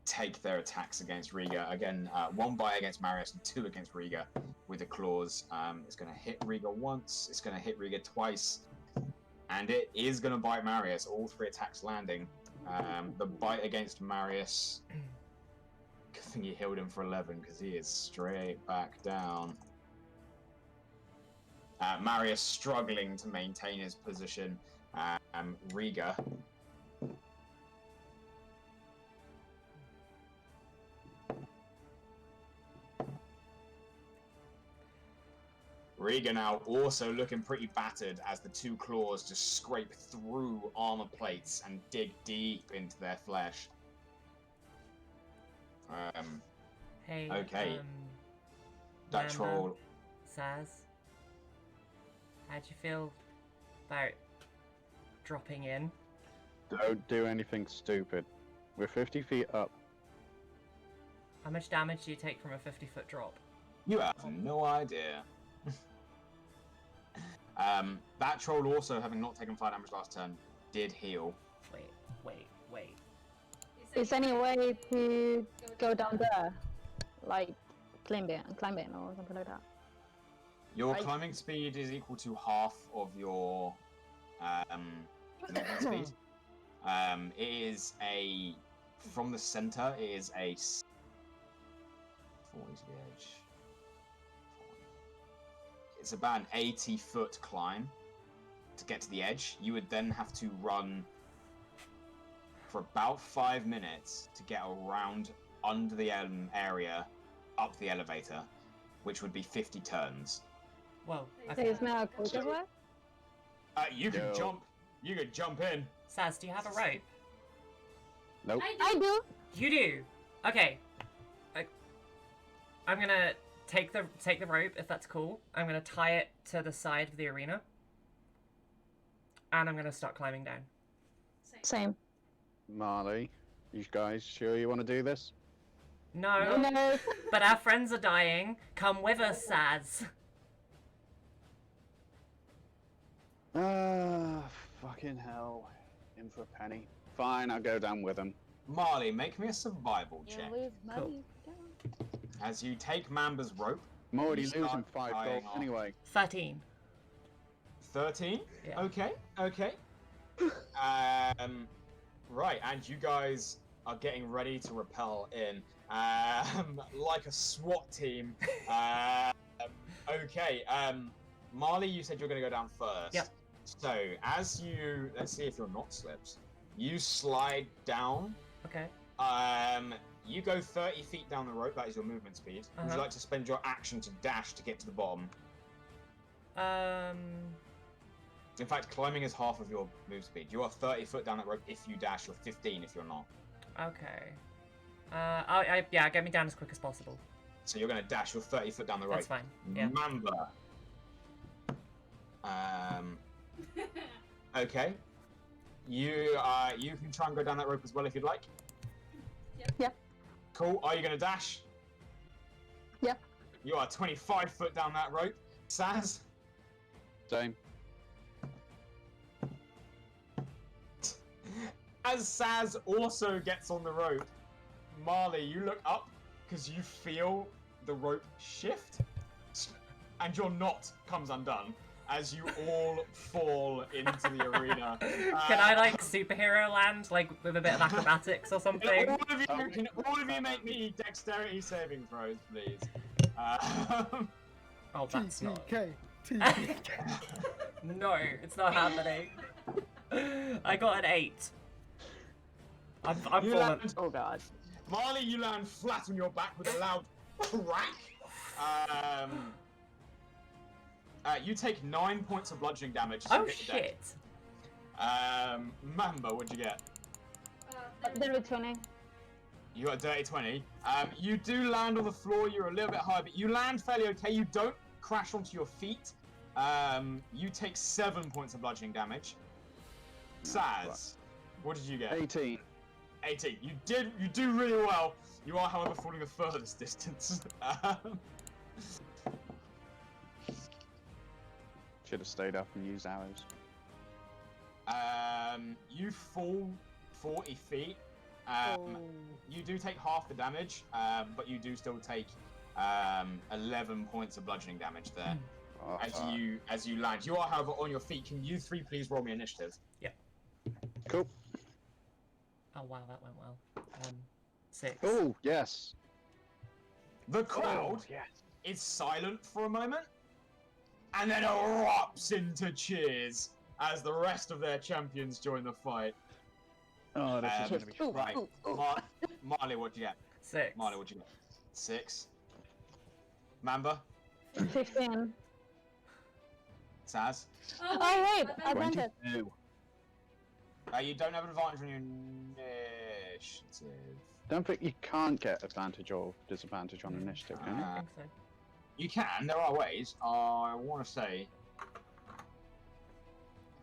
take their attacks against Riga. Again, 1 bite against Marius and 2 against Riga with the claws. It's going to hit Riga once, it's going to hit Riga twice, and it is going to bite Marius. All 3 attacks landing. The bite against Marius, good thing you healed him for 11 because he is straight back down. Marius struggling to maintain his position. Riga. Riga now also looking pretty battered as the 2 claws just scrape through armor plates and dig deep into their flesh. Hey. Okay. That Mamba, troll. Saz, how'd you feel about dropping in? Don't do anything stupid. We're 50 feet up. How much damage do you take from a 50-foot drop? You have no idea. That troll also, having not taken 5 damage last turn, did heal. Wait. Is there any way to go down there? Like climbing or something like that? Your Right. climbing speed is equal to half of your movement speed. It is from the center, it is a 40 to the edge. It's about an 80-foot climb to get to the edge. You would then have to run for about 5 minutes to get around under the area up the elevator, which would be 50 turns. Whoa. So Okay. it's not a quicker way? You could No. jump. You could jump in. Saz, do you have a rope? Nope. I do. You do. Okay. I'm gonna take the rope if that's cool. I'm gonna tie it to the side of the arena, and I'm gonna start climbing down. Same. Marley, you guys sure you want to do this? No, No. but our friends are dying. Come with us, Saz. Fucking hell. In for a penny. Fine, I'll go down with him. Marley, make me a survival You check. lose money. As you take Mamba's rope, I'm already You losing start 5 tying gold off. anyway. 13. 13. Yeah. Okay. Right, and you guys are getting ready to rappel in, like a SWAT team. Okay. Marley, you said you're going to go down first. Yep. So as you, let's see if you're not slips. You slide down. Okay. You go 30 feet down the rope. That is your movement speed. Would you Uh-huh. like to spend your action to dash to get to the bottom? In fact, climbing is half of your move speed. You are 30 foot down that rope if you dash. You're 15 if you're not. Okay. Yeah, get me down as quick as possible. So you're going to dash. You're 30 foot down the rope. That's fine. Yeah. Mamba. Okay. You can try and go down that rope as well if you'd like. Yep. Cool. Are you going to dash? Yep. You are 25 foot down that rope. Saz? Same. As Saz also gets on the rope, Marley, you look up because you feel the rope shift, and your knot comes undone as you all fall into the arena. Can I like superhero land, like with a bit of acrobatics or something? All of you make me dexterity saving throws, please. Oh, that's not. TPK. No, it's not happening. I got an 8. I'm You falling. land, Oh god. Marley, you land flat on your back with a loud crack. You take 9 points of bludgeoning damage as you Oh hit the deck. shit! Mamba, what'd you get? There were 20. You got a dirty 20. You do land on the floor, you're a little bit high, but you land fairly okay. You don't crash onto your feet. You take 7 points of bludgeoning damage. Saz, what did you get? 18. 18. You do really well. You are, however, falling the furthest distance. Should have stayed up and used arrows. You fall 40 feet. You do take half the damage, but you do still take 11 points of bludgeoning damage there. Oh, As you land. You are, however, on your feet. Can you three please roll me initiative? cool. Oh wow, that went well. 6. Oh, yes. The crowd Oh, yes. is silent for a moment, and then erupts into cheers as the rest of their champions join the fight. Oh, this is going to be Ooh, Right, ooh, ooh. Marley, what'd you get? 6. Marley, what'd you get? 6. Mamba? 15. Saz? Oh, wait, advantage. 22. You don't have an advantage on your initiative. Don't think you can't get advantage or disadvantage on initiative, can you? I think so. You can, there are ways. I want to say...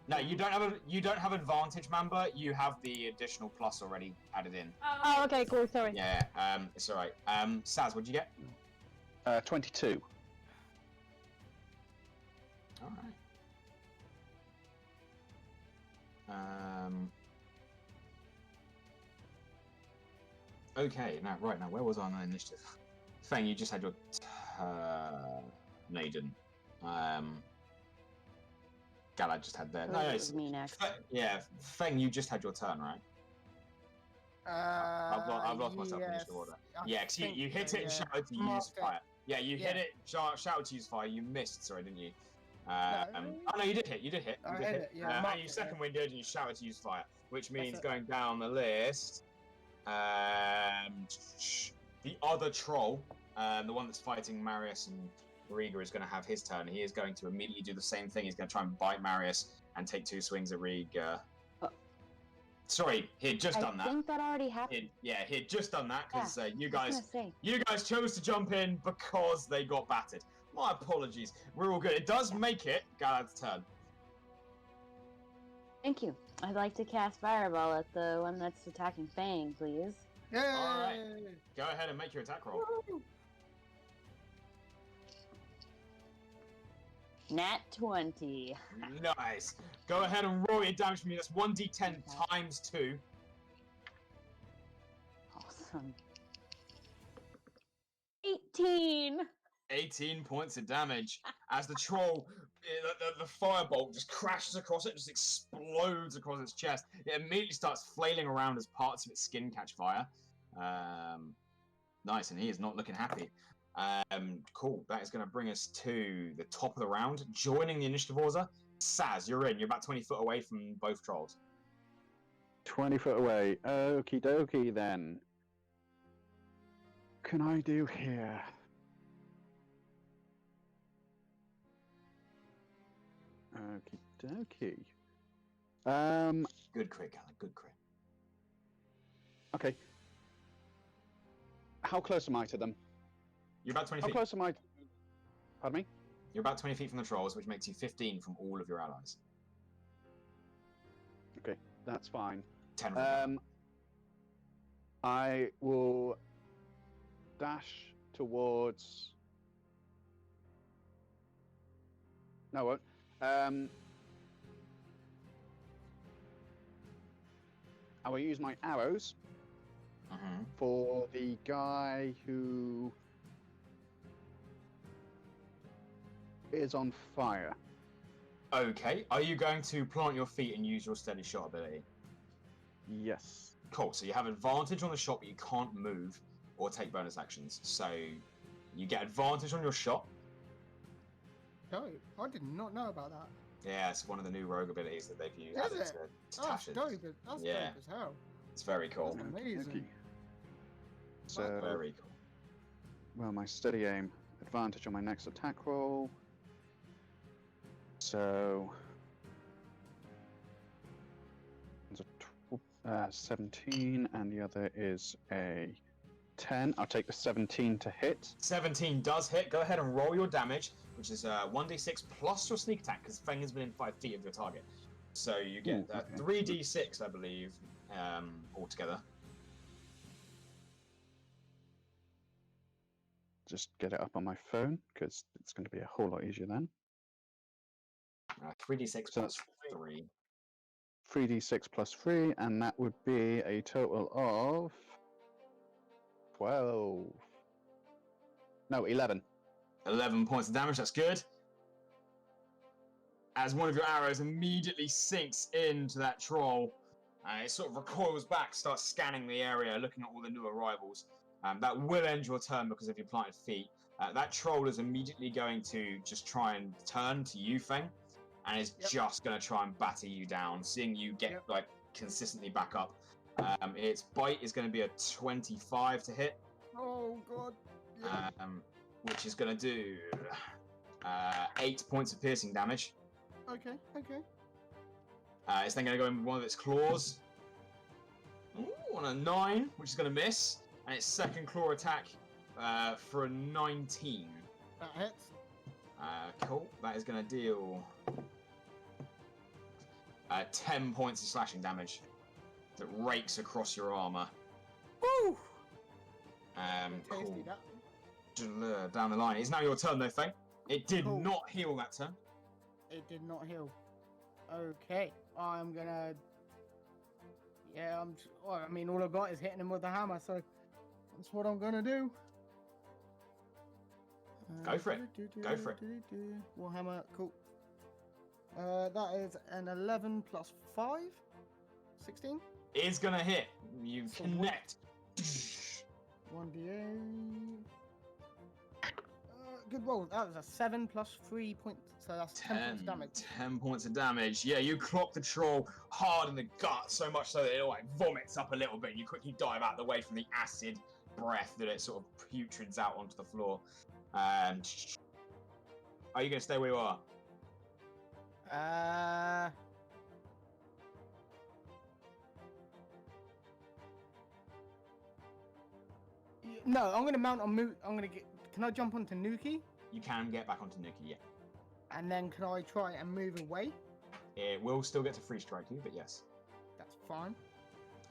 No, you don't have advantage, Mamba. You have the additional plus already added in. Oh, okay, cool, sorry. Yeah, it's alright. Saz, what'd you get? 22. Alright. Okay, now, where was I on the initiative? Feng, you just had your no, you didn't. Galad just had their... No, It it's... was me next. Yeah, Feng, you just had your turn, right? I've lost myself in initiative order. Yeah, because you hit it and shouted to use fire. Yeah, you hit it, shouted to use fire, you missed, sorry, didn't you? Oh no, you did hit. You did hit. I hit it, yeah, And you second winded and you shouted to use fire, which means it. going down the list, the other troll, the one that's fighting Marius and Riga, is going to have his turn. He is going to immediately do the same thing. He's going to try and bite Marius and take 2 swings at Riga. Sorry, he had just done that. I think that already happened. He had just done that because you I was guys gonna say. you guys chose to jump in because they got battered. My apologies. We're all good. It does make it Galad's turn. Thank you. I'd like to cast Fireball at the one that's attacking Fang, please. Yay! Alright. Go ahead and make your attack roll. Woo! Nat 20. Nice. Go ahead and roll your damage for me. That's 1d10 times 2. Awesome. 18. 18 points of damage as the troll, the firebolt just crashes across it, just explodes across its chest. It immediately starts flailing around as parts of its skin catch fire. Nice, and he is not looking happy. Cool, that is going to bring us to the top of the round. Joining the initiative order, Saz, you're in. You're about 20 foot away from both trolls. 20 foot away. Okie dokie then. Can I do here? Okie dokie. Good crit, Galad, good crit. Okay. How close am I to them? You're about 20 How feet. close am I? Pardon me? You're about 20 feet from the trolls, which makes you 15 from all of your allies. Okay, that's fine. 10 from them. I will dash towards... No, I won't. I will use my arrows for the guy who is on fire. Okay, are you going to plant your feet and use your steady shot ability? Yes. Cool, so you have advantage on the shot, but you can't move or take bonus actions. So you get advantage on your shot. Dope. I did not know about that. Yeah, it's one of the new rogue abilities that they've used. Is added it? to That's Tasha's. dope. That's Yeah. dope as hell. It's very cool. Amazing. So, Very cool. well, my steady aim advantage on my next attack roll. So, it's a 17, and the other is a 10. I'll take the 17 to hit. 17 does hit. Go ahead and roll your damage, which is 1d6 plus your sneak attack, because Feng is within 5 feet of your target. So you get Ooh, okay. 3d6, I believe, altogether. Just get it up on my phone, because it's going to be a whole lot easier then. 3d6 So plus that's 3. 3d6 plus 3, and that would be a total of 12. No, 11. 11 points of damage, that's good. As one of your arrows immediately sinks into that troll, it sort of recoils back, starts scanning the area, looking at all the new arrivals. That will end your turn because of your planted feet. That troll is immediately going to just try and turn to you, Feng, and is just going to try and batter you down, seeing you get like consistently back up. Its bite is going to be a 25 to hit. Oh god. Which is going to do 8 points of piercing damage. Okay. It's then going to go in with one of its claws. Ooh, on a 9, which is going to miss. And its second claw attack for a 19. That hits. Cool. That is going to deal 10 points of slashing damage that rakes across your armor. Woo! Cool. Tasty that. Down the line. It's now your turn, though, Feng. It did Cool. not heal that turn. It did not heal. Okay, I'm gonna. Yeah, well, I mean, all I got is hitting him with the hammer, so that's what I'm gonna do. Go for it. Go for it. Warhammer, cool. That is an 11 plus 5, 16. It's gonna hit. You So connect. 1d8. Good roll. That was a 7 plus 3 points, so that's 10 points damage. 10 points of damage. Yeah, you clock the troll hard in the gut, so much so that it like vomits up a little bit. You quickly dive out of the way from the acid breath that it sort of putreds out onto the floor. Are you going to stay where you are? No, I'm gonna mount on Moot. I'm gonna get. Can I jump onto Nuki? You can get back onto Nuki, yeah. And then can I try and move away? It will still get to free strike you, but yes. That's fine.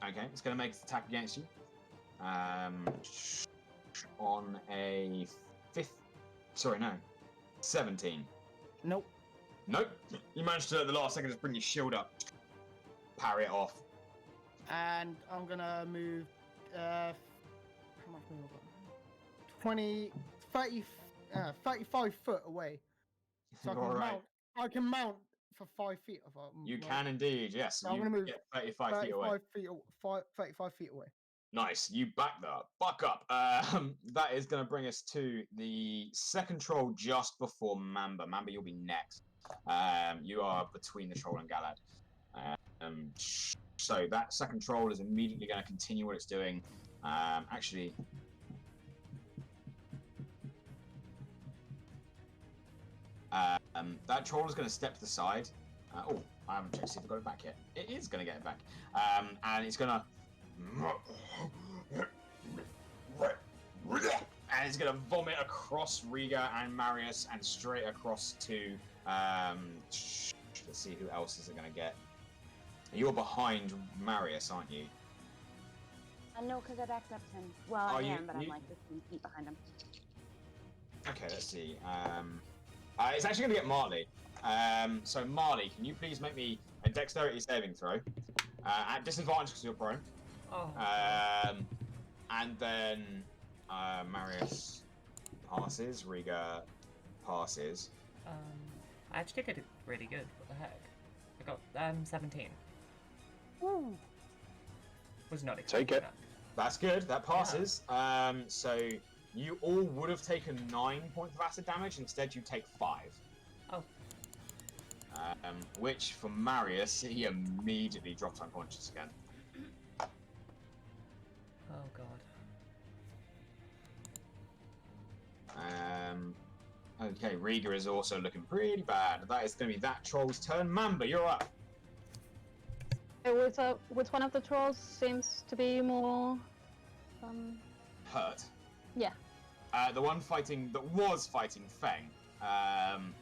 Okay, it's going to make its attack against you. On a 17. Nope. Nope. You managed to, at the last second, just bring your shield up. Parry it off. And I'm gonna move. How much move I got? 20, 30, 35 foot away. So I can Alright. mount. I can mount for 5 feet of You can indeed, yes. So I'm You gonna move get 35 feet away. 35 feet away. Nice. You back that up. Buck up. That is going to bring us to the second troll just before Mamba. Mamba, you'll be next. You are between the troll and Galad. So that second troll is immediately going to continue what it's doing. Actually, that troll is going to step to the side. I haven't checked to see if I got it back yet. It is going to get it back. And it's going to... And it's going to vomit across Riga and Marius and straight across to... let's see, who else is it going to get? You're behind Marius, aren't you? No, because I backed up to him. Well, I am, but I'm like 15 feet behind him. Okay, let's see. It's actually going to get Marle. So Marle, can you please make me a dexterity saving throw? At disadvantage because you're prone. Oh. And then Marius passes, Riga passes. I actually did really good. What the heck? I got 17. Woo! Was not expecting Take it. that. That's good, that passes. So you all would have taken 9 points of acid damage, instead you take 5. Oh. Which for Marius, he immediately drops unconscious again. Okay, Riga is also looking pretty bad. That is going to be that troll's turn. Mamba, you're up. Which one of the trolls seems to be more Hurt. Yeah. The one that was fighting Feng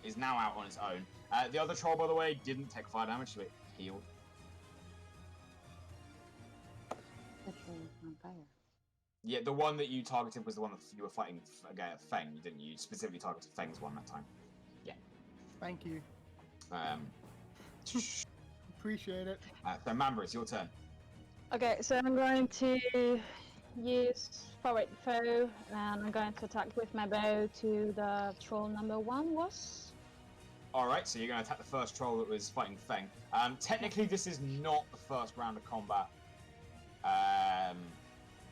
is now out on its own. The other troll, by the way, didn't take fire damage, so it healed. The troll is on fire. Yeah, the one that you targeted was the one that you were fighting Feng, didn't you? You specifically targeted Feng's one that time. Yeah. Thank you. Appreciate it. So Mamba, it's your turn. Okay, so I'm going to use favorite foe, and I'm going to attack with my bow to the troll number 1 was. Alright, so you're going to attack the first troll that was fighting Feng. Technically, this is not the first round of combat.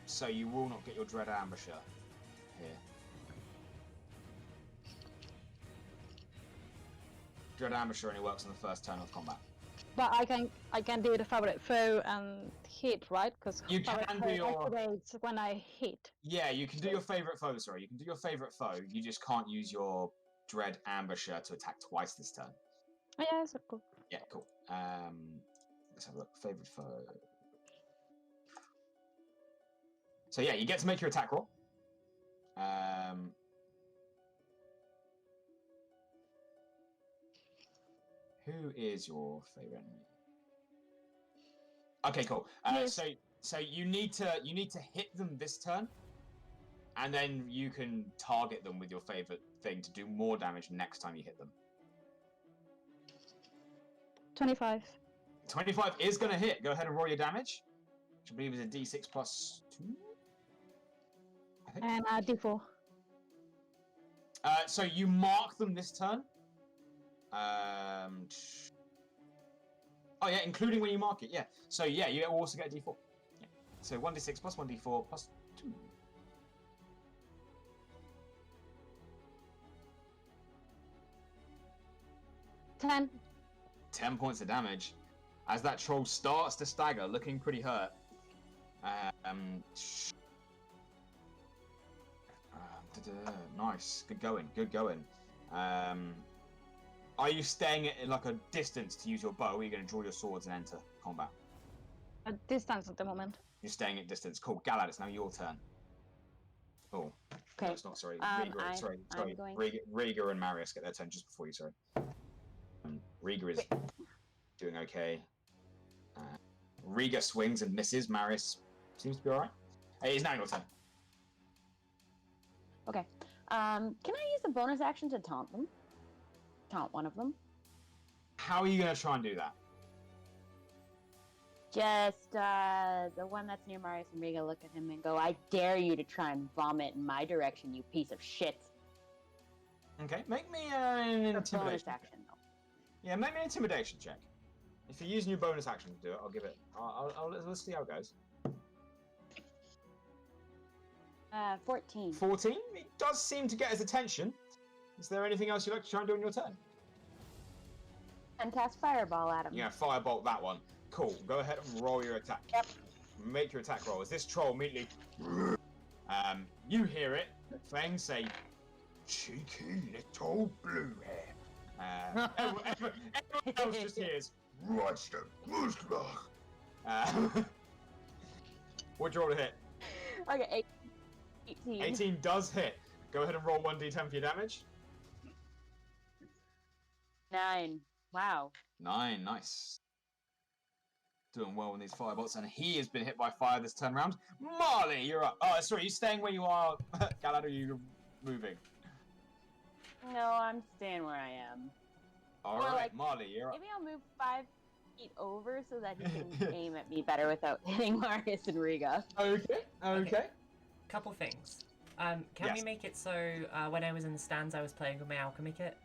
So you will not get your Dread Ambusher here. Dread Ambusher only works on the first turn of combat. But I can do the favorite foe and hit, right? Because You can do your... activates when I hit. Yeah, you can do your favorite foe, sorry. You can do your favorite foe, you just can't use your Dread Ambusher to attack twice this turn. Oh yeah, that's cool. Yeah, cool. Let's have a look. Favorite foe. So yeah, you get to make your attack roll. Who is your favorite enemy? Okay, cool. Yes. So you need to hit them this turn, and then you can target them with your favorite thing to do more damage next time you hit them. 25. 25 is going to hit. Go ahead and roll your damage, which I believe is a d6 plus 2. I think. And D4. So you mark them this turn. Oh yeah, including when you mark it. Yeah. So yeah, you also get a d4. Yeah. So 1d6 plus 1d4 plus 2. Ten. 10 points of damage as that troll starts to stagger, looking pretty hurt. Nice, good going, good going. Are you staying at like a distance to use your bow? Or are you going to draw your swords and enter combat? A distance at the moment. You're staying at distance. Cool. Galad, it's now your turn. Oh, Okay. no, it's not. Sorry. Riga, I'm sorry. going- Riga and Marius get their turn just before you. Sorry. Riga is doing okay. Riga swings and misses. Marius seems to be alright. It's now your turn. Okay. Can I use the bonus action to taunt them? Taunt one of them? How are you going to try and do that? Just, the one that's near Marius and Riga look at him and go, I dare you to try and vomit in my direction, you piece of shit. Okay, make me an Bonus intimidation. action, though. Yeah, make me an intimidation check. If you're using your bonus action to do it, I'll give it. Let's see how it goes. 14. 14? It does seem to get his attention. Is there anything else you'd like to try and do on your turn? And cast Fireball at him. Yeah, firebolt that one. Cool. Go ahead and roll your attack. Yep. Make your attack roll. As this troll immediately... you hear it. Feng say, cheeky little blue hair. Everyone else just hears, what's the what'd you roll to hit? Okay, 18. 18 does hit. Go ahead and roll 1d10 for your damage. 9. Wow. 9, nice. Doing well with these firebolts, and he has been hit by fire this turn round. Marle, you're up. Oh, sorry, you staying where you are, Galad, or are you moving? No, I'm staying where I am. Alright, Marle, you're up. Maybe I'll move 5 feet over so that he can aim at me better without hitting Marius and Riga. Okay. Couple things. Can Yes. we make it so when I was in the stands, I was playing with my alchemy kit?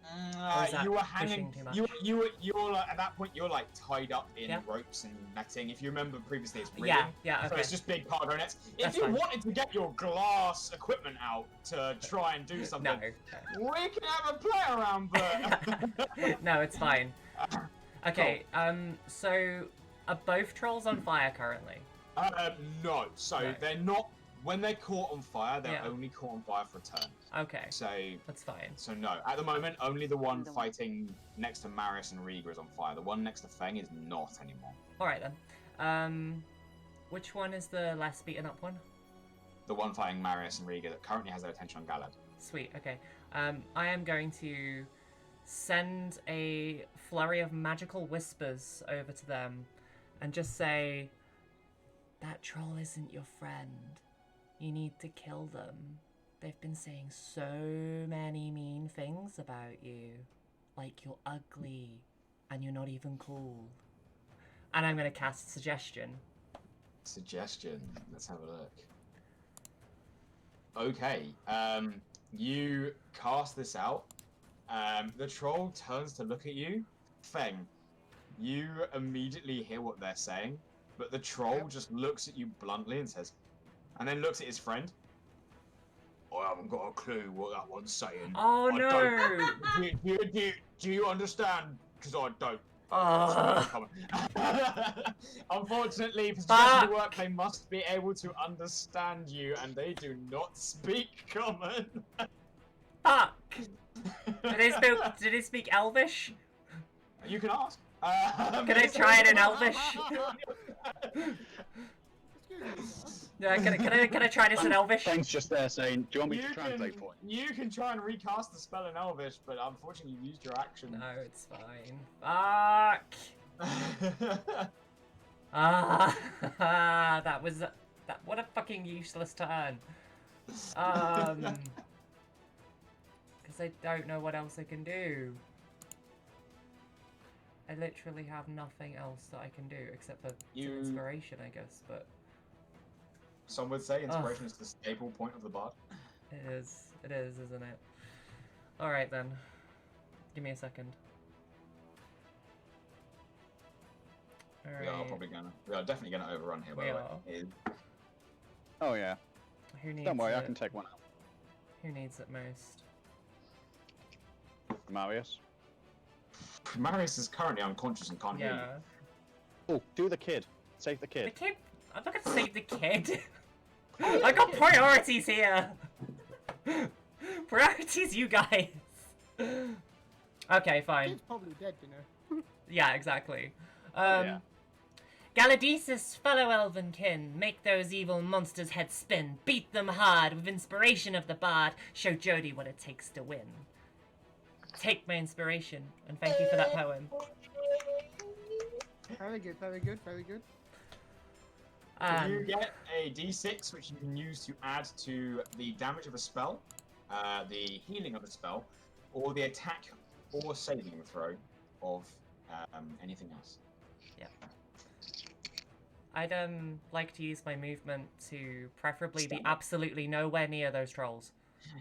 Or is that You were pushing hanging. too much? You were like, at that point. You're like tied up in Yeah. ropes and netting. If you remember previously, it's rigging. Yeah, So okay. it's just big cargo nets. That's If you fine. wanted to get your glass equipment out to try and do something, No. we can have a play around, but No, it's fine. Okay, so are both trolls on fire currently? no. So No. they're not when they're caught on fire, they're Yeah. only caught on fire for a turn. Okay, So that's fine. So no, at the moment, only the one Only the one. fighting next to Maris and Riga is on fire. The one next to Feng is not anymore. All right then. Which one is the less beaten up one? The one fighting Maris and Riga that currently has their attention on Galad. Sweet. Okay. I am going to send a flurry of magical whispers over to them, and just say, "That troll isn't your friend. You need to kill them. They've been saying so many mean things about you. Like you're ugly, and you're not even cool." And I'm going to cast Suggestion. Suggestion. Let's have a look. Okay. You cast this out. The troll turns to look at you. Feng, you immediately hear what they're saying, but the troll just looks at you bluntly and says, and then looks at his friend. I haven't got a clue what that one's saying. Oh I no! Do you understand? Because I don't. Oh. Unfortunately, for Fuck. suggested work, they must be able to understand you, and they do not speak common. Fuck! Did they speak Elvish? You can ask. Can I try it in Elvish? Yeah, can I try this in Elvish? Feng's just there saying, "Do you want me to You translate can, for you can try and recast the spell in Elvish, but unfortunately you used your action. No, it's fine. Fuck! That was that. What a fucking useless turn. Because I don't know what else I can do. I literally have nothing else that I can do except for some inspiration, I guess. But some would say inspiration is the stable point of the bard. it is, isn't it? All right then. Give me a second. All right. We are definitely gonna overrun here. By the way. Oh yeah. Who needs Don't worry, it? I can take one out. Who needs it most? Marius. Marius is currently unconscious and can't hear you. Oh, do the kid. Save the The kid. kid? I'm not gonna save the kid. I got priorities here. Priorities, you guys. Okay, fine. Kid's probably dead, you know. Yeah, exactly. Yeah. Galadesis, fellow elven kin, make those evil monsters' heads spin, beat them hard with inspiration of the bard, show Jodie what it takes to win. Take my inspiration, and thank you for that poem. Very good, very good, very good. You get a d6 which you can use to add to the damage of a spell, the healing of a spell, or the attack or saving throw of anything else. Yeah. I'd like to use my movement to preferably be absolutely nowhere near those trolls.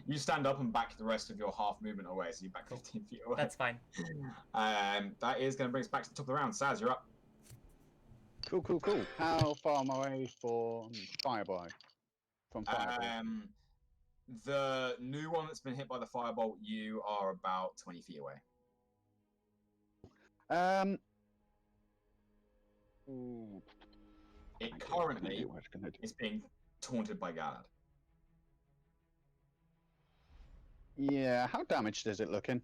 You stand up and back the rest of your half movement away, so you're back 15 feet away. That's fine. That is going to bring us back to the top of the round. Saz, you're up. Cool. How far am I away from Firebolt? From Firebolt? The new one that's been hit by the firebolt, you are about 20 feet away. Ooh. It currently is being taunted by Galad. Yeah, how damaged is it looking?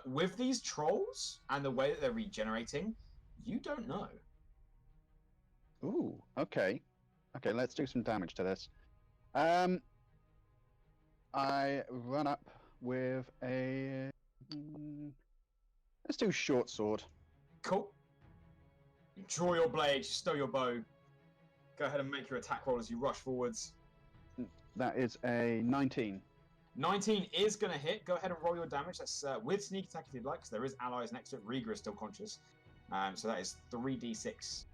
With these trolls and the way that they're regenerating, you don't know. Ooh, okay. Okay, let's do some damage to this. I run up with a... let's do short sword. Cool. You draw your blade, stow your bow. Go ahead and make your attack roll as you rush forwards. That is a 19. 19 is going to hit. Go ahead and roll your damage. That's with sneak attack if you'd like, because there is allies next to it. Riga is still conscious. So that is 3d6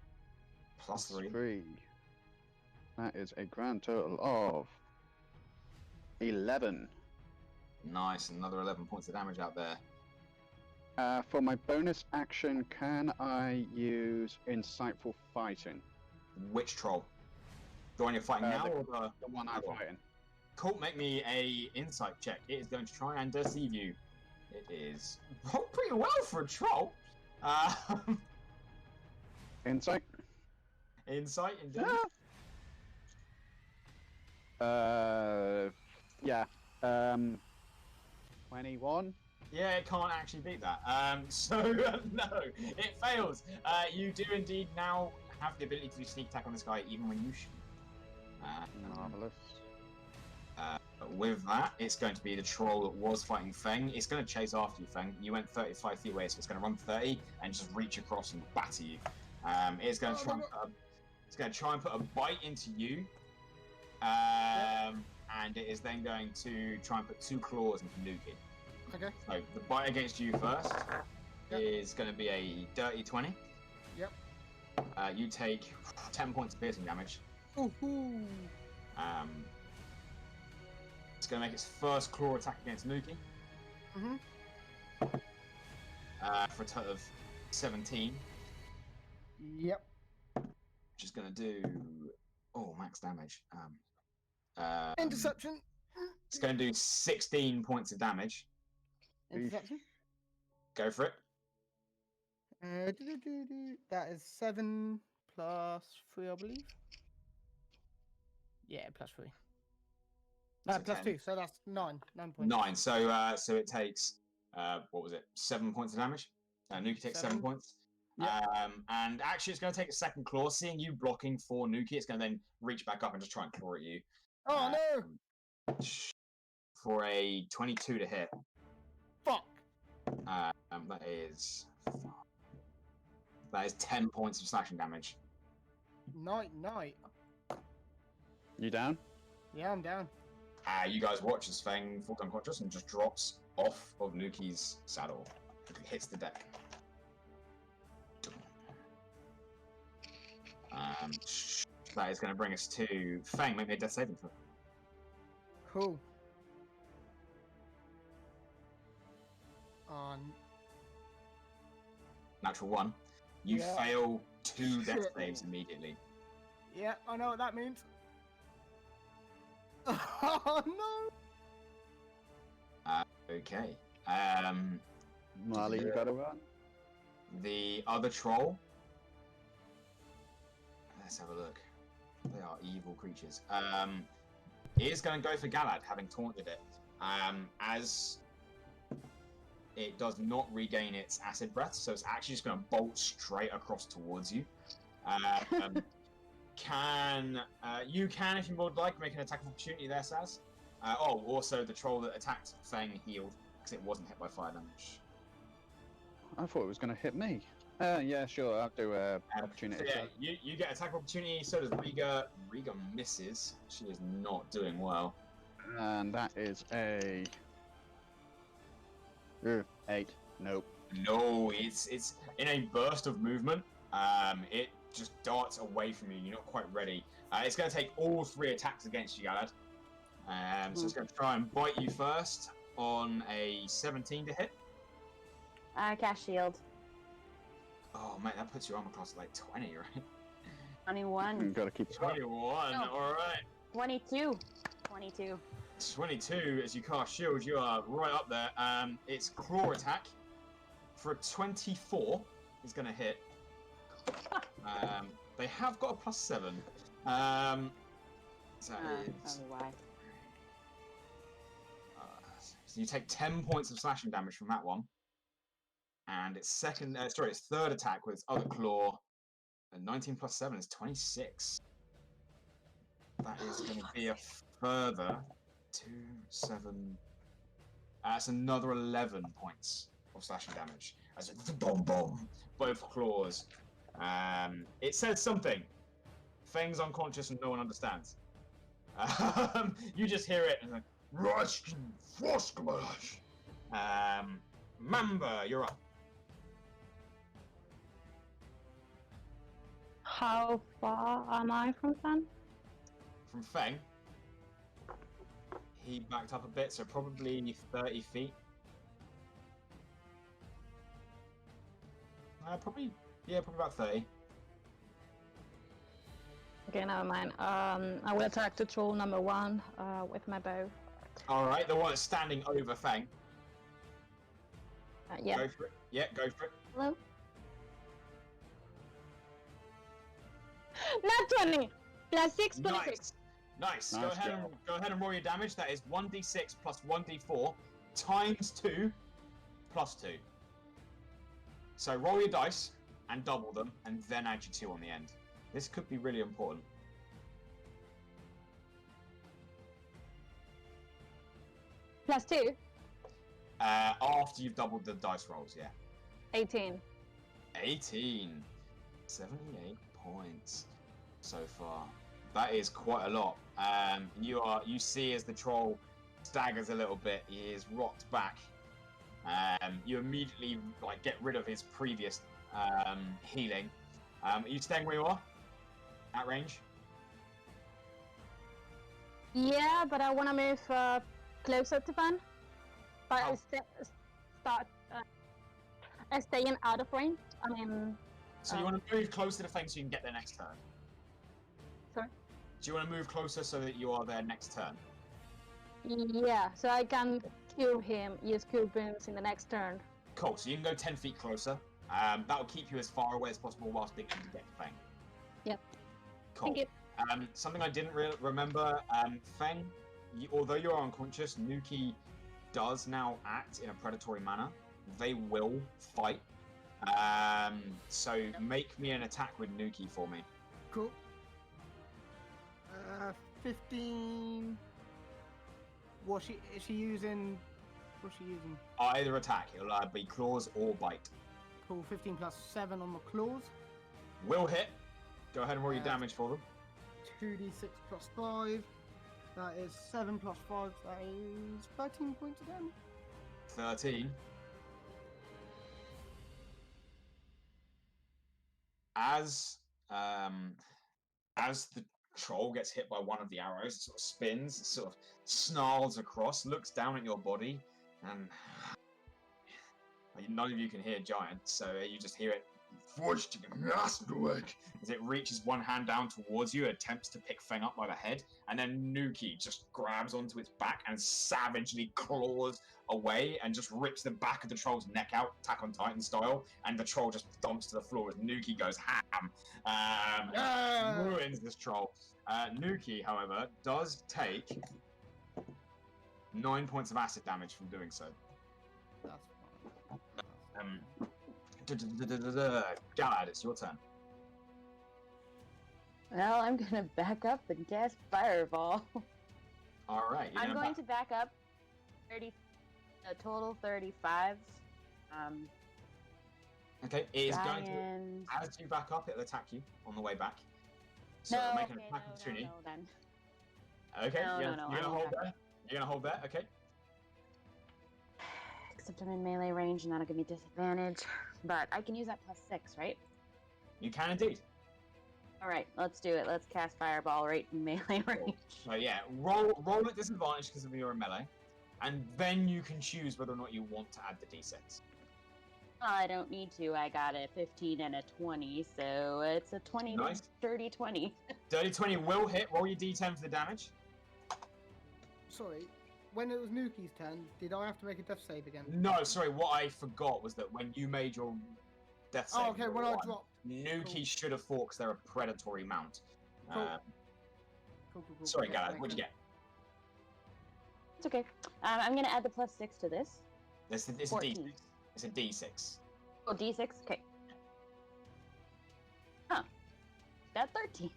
plus 3. That is a grand total of 11. Nice, another 11 points of damage out there. For my bonus action, can I use Insightful Fighting? Which troll? The one you're fighting now, or the one I'm fighting? Cool, make me a insight check. It is going to try and deceive you. It is rolled pretty well for a troll. Insight? Insight, indeed. Yeah. 21. Yeah, it can't actually beat that. So no, it fails. You do indeed now have the ability to do sneak attack on this guy even when you shoot. Marvelous. With that, it's going to be the troll that was fighting Feng. It's going to chase after you, Feng. You went 35 feet away, so it's going to run 30 and just reach across and batter you. It's going to try and put a bite into you. And it is then going to try and put 2 claws into Nuki. Okay. So the bite against you first Yep. is going to be a dirty 20. Yep. You take 10 points of piercing damage. Ooh. It's going to make its first claw attack against Nuki. Mhm. For a total of 17. Yep. Which is going to do max damage. Interception. It's going to do 16 points of damage. Interception. Go for it. That is 7 plus 3, I believe. Yeah, plus 3. So Plus 10. 2, so that's 9. 9 points. 9. So it takes 7 points of damage. Nuki takes 7 points. Yep. And actually, it's going to take a second claw. Seeing you blocking for Nuki, it's going to then reach back up and just try and claw at you. Oh no! For a 22 to hit. Fuck. That is 10 points of slashing damage. Night. You down? Yeah, I'm down. You guys watch as Feng falls unconscious and just drops off of Nuki's saddle. It hits the deck. That is going to bring us to Feng. Make me a death saving throw. Cool. Natural 1. You Yeah. fail 2 death Shit. saves immediately. Yeah, I know what that means. Oh no! Okay. Marle, you gotta run. The other troll. Let's have a look. They are evil creatures. Is going to go for Galad, having taunted it. As it does not regain its acid breath, so it's actually just going to bolt straight across towards you. You can, if you would like, make an attack of opportunity there, Saz. Also the troll that attacked Feng healed because it wasn't hit by fire damage. I thought it was gonna hit me. Yeah, sure. I'll do opportunity. So yeah, you get attack of opportunity. So does Riga. Riga misses. She is not doing well. And that is a 8. Nope. No, it's in a burst of movement. It just darts away from you. You're not quite ready. It's going to take all 3 attacks against you, Galad. So it's going to try and bite you first on a 17 to hit. Cast shield. Oh, mate, that puts your armor class at like 20, right? 21. Gotta keep it. 21, No. alright. 22. 22. 22, as you cast shield, you are right up there. Its claw attack for a 24 is going to hit. They have got a +7. So that is... Probably why. So you take 10 points of slashing damage from that one. And its its third attack with its other claw, and 19 + 7 is 26. That is going to be a further 2, 7. That's another 11 points of slashing damage. As it's boom, boom, both claws. It says something. Feng's unconscious and no one understands. You just hear it and like, Mamba, you're up. How far am I from Fan? From Feng, he backed up a bit, so probably 30 feet. Probably about 30. Okay, never mind. I will attack the troll number 1 with my bow. Alright, the one that's standing over Feng. Yeah. Go for it. Yeah, go for it. Hello? Not 20! +6, 26. Nice. Nice. Nice Go ahead and roll your damage. That is 1d6 plus 1d4 times 2 plus 2. So roll your dice and double them, and then add your 2 on the end. This could be really important. Plus 2? After you've doubled the dice rolls, yeah. 18. 18. 78 points so far. That is quite a lot. You see as the troll staggers a little bit, he is rocked back. You immediately get rid of his previous healing. Are you staying where you are? At range? Yeah, but I want to move closer to Fan. But Oh. Staying out of range. I mean. So you want to move closer to Feng so you can get there next turn? Sorry? Do you want to move closer so that you are there next turn? Yeah, so I can cure him, use cure wounds in the next turn. Cool, so you can go 10 feet closer. That will keep you as far away as possible whilst being able to get to Feng. Yep. Cool. Thank you. Something I didn't remember, Feng, although you are unconscious, Nuki does now act in a predatory manner. They will fight. So make me an attack with Nuki for me. Cool. 15. Is she using? What's she using? Either attack, it'll be claws or bite. Cool. 15 plus 7 on the claws. Will hit. Go ahead and roll your damage for them. 2d6 plus 5. That is 7 plus 5. That is 13 points again. 13. As the troll gets hit by one of the arrows, it sort of spins, it sort of snarls across, looks down at your body, and none of you can hear giant, so you just hear it as it reaches one hand down towards you, attempts to pick Feng up by the head, and then Nuki just grabs onto its back and savagely claws away and just rips the back of the troll's neck out, Attack on Titan style, and the troll just thumps to the floor as Nuki goes ham. Ruins this troll. Nuki, however, does take 9 points of acid damage from doing so. That's fine. Galad, it's your turn. Well, I'm gonna back up and cast Fireball. All right. I'm going to back up 30, a total 35. Okay, it is try going to. and- As you back up, it'll attack you on the way back. So No, make an okay, attack no, opportunity. no, then. Okay, No, you're, no, no, you're I gonna won't hold have there. You're gonna hold there. Okay. Except I'm in melee range and that'll give me disadvantage. But I can use that plus 6, right? You can indeed. Alright, let's do it. Let's cast Fireball right in melee range. So yeah, roll at disadvantage because of your melee, and then you can choose whether or not you want to add the d6. I don't need to. I got a 15 and a 20, so it's a 20, Nice. 30, 20. Dirty 20 will hit. Roll your d10 for the damage. Sorry, when it was Nuki's turn, did I have to make a death save again? No, sorry. What I forgot was that when you made your death save, Oh, okay. When I dropped. Nuki should have fought because they're a predatory mount. Cool. Cool. Sorry, Yes, Galad. makes What'd you sense. It's okay. I'm gonna add the plus 6 to this. get? It's a 14. d6. It's a d6. Oh, d6? Okay. Huh. Got 13.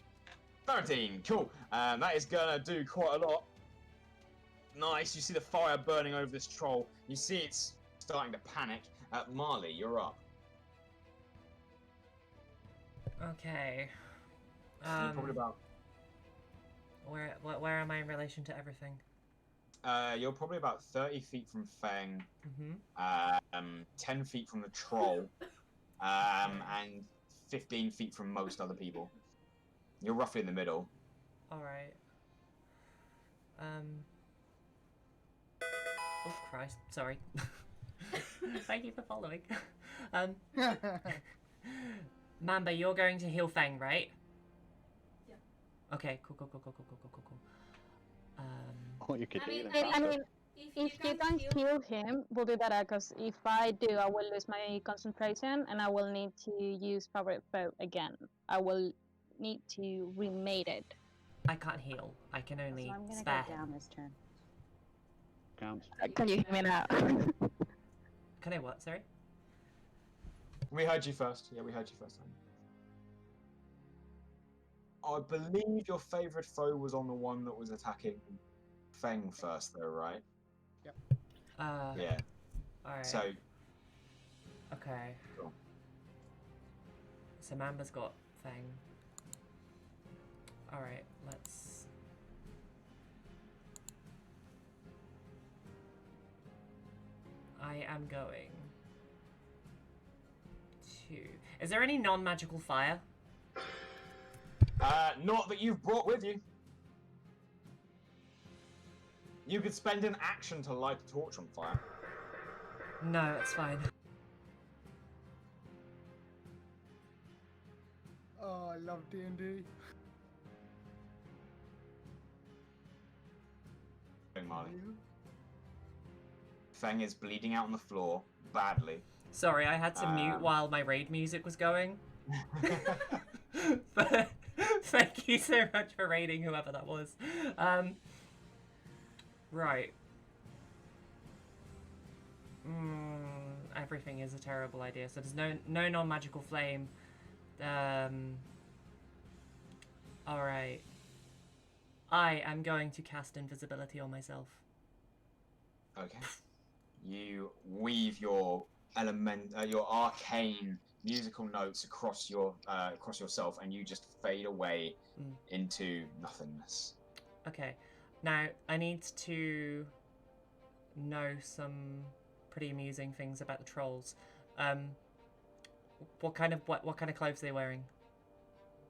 13. Cool. That is gonna do quite a lot. Nice. You see the fire burning over this troll. You see it's starting to panic. Marle, you're up. Okay. You're probably about. Where am I in relation to everything? You're probably about 30 feet from Feng, Mm-hmm. 10 feet from the troll, and 15 feet from most other people. You're roughly in the middle. Alright. Oh Christ, sorry. Thank you for following. Mamba, you're going to heal Feng, right? Yeah. Okay, cool. Or you could I mean, heal him. I mean, if if you can heal him, we'll do better, because if I do, I will lose my concentration, and I will need to use favorite foe again. I will need to remake it. I can't heal. I can only So I'm gonna spare go him. down this turn. Counts. Can you hear me now? Can I what? Sorry. We heard you first. Yeah, we heard you first time. I believe your favourite foe was on the one that was attacking Feng first, though, right? Yeah. Alright. So, Okay. Cool. So Mamba's got Fang. Alright, let's... I am going to... Is there any non-magical fire? not that you've brought with you. You could spend an action to light a torch on fire. No, that's fine. Oh, I love D&D. Marle. Feng is bleeding out on the floor, badly. Sorry, I had to mute while my raid music was going. But thank you so much for raiding whoever that was. Right. Everything is a terrible idea. So there's no non-magical flame. Alright. I am going to cast invisibility on myself. Okay. You weave your your arcane musical notes across yourself, and you just fade away into nothingness. Okay. Now I need to know some pretty amusing things about the trolls. What kind of clothes are they wearing?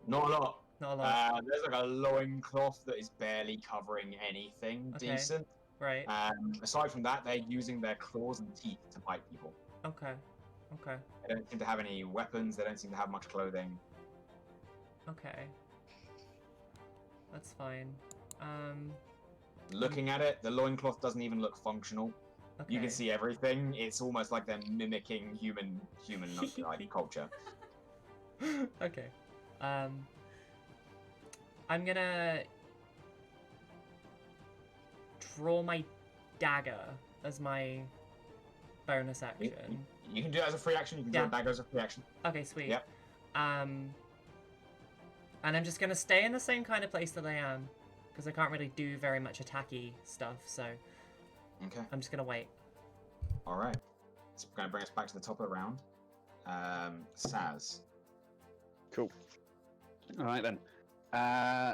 Not a lot. Not a lot. There's like a loincloth that is barely covering anything decent. Right. Aside from that, they're using their claws and teeth to bite people. Okay. Okay. They don't seem to have any weapons. They don't seem to have much clothing. Okay. That's fine. Looking at it, the loincloth doesn't even look functional. Okay. You can see everything. It's almost like they're mimicking human like culture. Okay. I'm gonna draw my dagger as my bonus action. You can do it as a free action. You can do a dagger as a free action. Okay, sweet. Yep. And I'm just gonna stay in the same kind of place that I am, because I can't really do very much attacky stuff. So. Okay. I'm just gonna wait. All right. It's going to bring us back to the top of the round. Saz. Cool. All right then.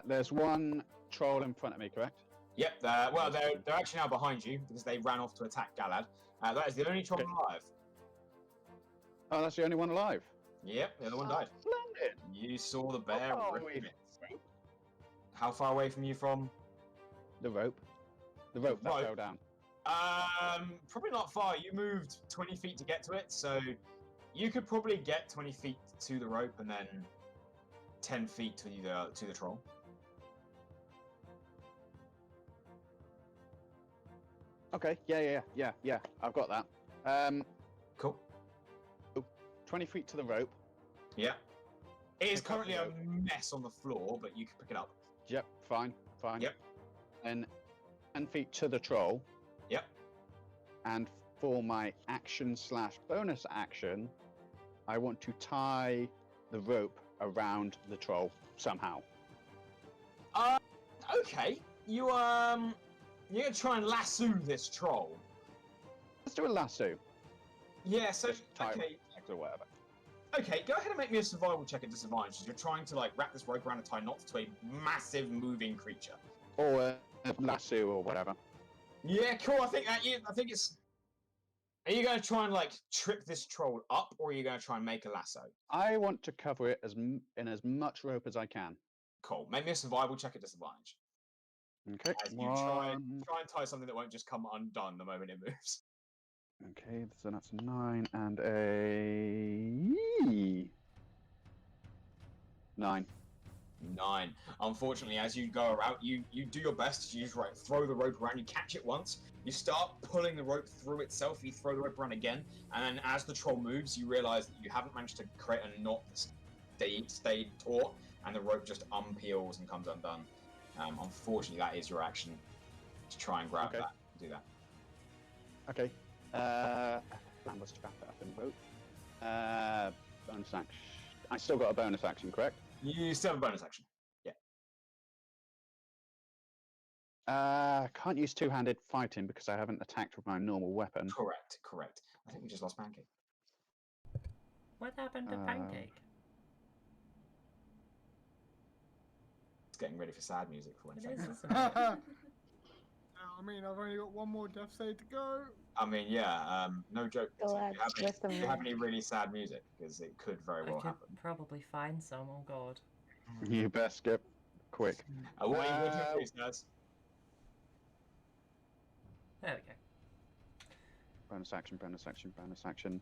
There's one troll in front of me, correct? Yep. Well, they're actually now behind you because they ran off to attack Galad. That is the only troll alive. Oh, that's the only one alive. Yep, the other one died. Splendid. You saw the bear rip it. Rope? How far away from you from? The rope. The rope that fell down. Probably not far. You moved 20 feet to get to it, so you could probably get 20 feet to the rope and then 10 feet to the troll. Okay. Yeah. I've got that. Cool. 20 feet to the rope. Yeah. It is Pick up currently the a rope. mess on the floor, but you can pick it up. Yep. Fine. Yep. And 10 feet to the troll. Yep. And for my action/bonus action, I want to tie the rope around the troll somehow. Okay. You're gonna try and lasso this troll. Let's do a lasso. Yeah. So Just tie okay. it or whatever. Okay, go ahead and make me a survival check at disadvantage. You're trying to like wrap this rope around and tie knots to a massive moving creature. Or a lasso or whatever. Yeah, cool. I think it's. Are you going to try and like trip this troll up, or are you going to try and make a lasso? I want to cover it in as much rope as I can. Cool. Make me a survival check at disadvantage. Okay. As you try and tie something that won't just come undone the moment it moves. Okay, so that's a 9 and a 9. 9. Unfortunately, as you go around, you do your best. You just throw the rope around. You catch it once. You start pulling the rope through itself. You throw the rope around again, and then as the troll moves, you realize that you haven't managed to create a knot that stayed taut, and the rope just unpeels and comes undone. Unfortunately, that is your action to try and grab Okay. that. Do that. Okay. Let's wrap it up in vote. Bonus action. I still got a bonus action, correct? You still have a bonus action. Can't use two-handed fighting because I haven't attacked with my normal weapon. Correct. I think we just lost Pancake. What happened to Pancake? It's getting ready for sad music for when It it's is, like isn't it? I mean, I've only got one more death save to go. I mean, yeah, no joke. Do Galad, you have any really sad music? Because it could very I well could happen. probably find some. Oh god. You best skip quick. What are you going to do, Saz? There we go. Bonus action, bonus action, bonus action.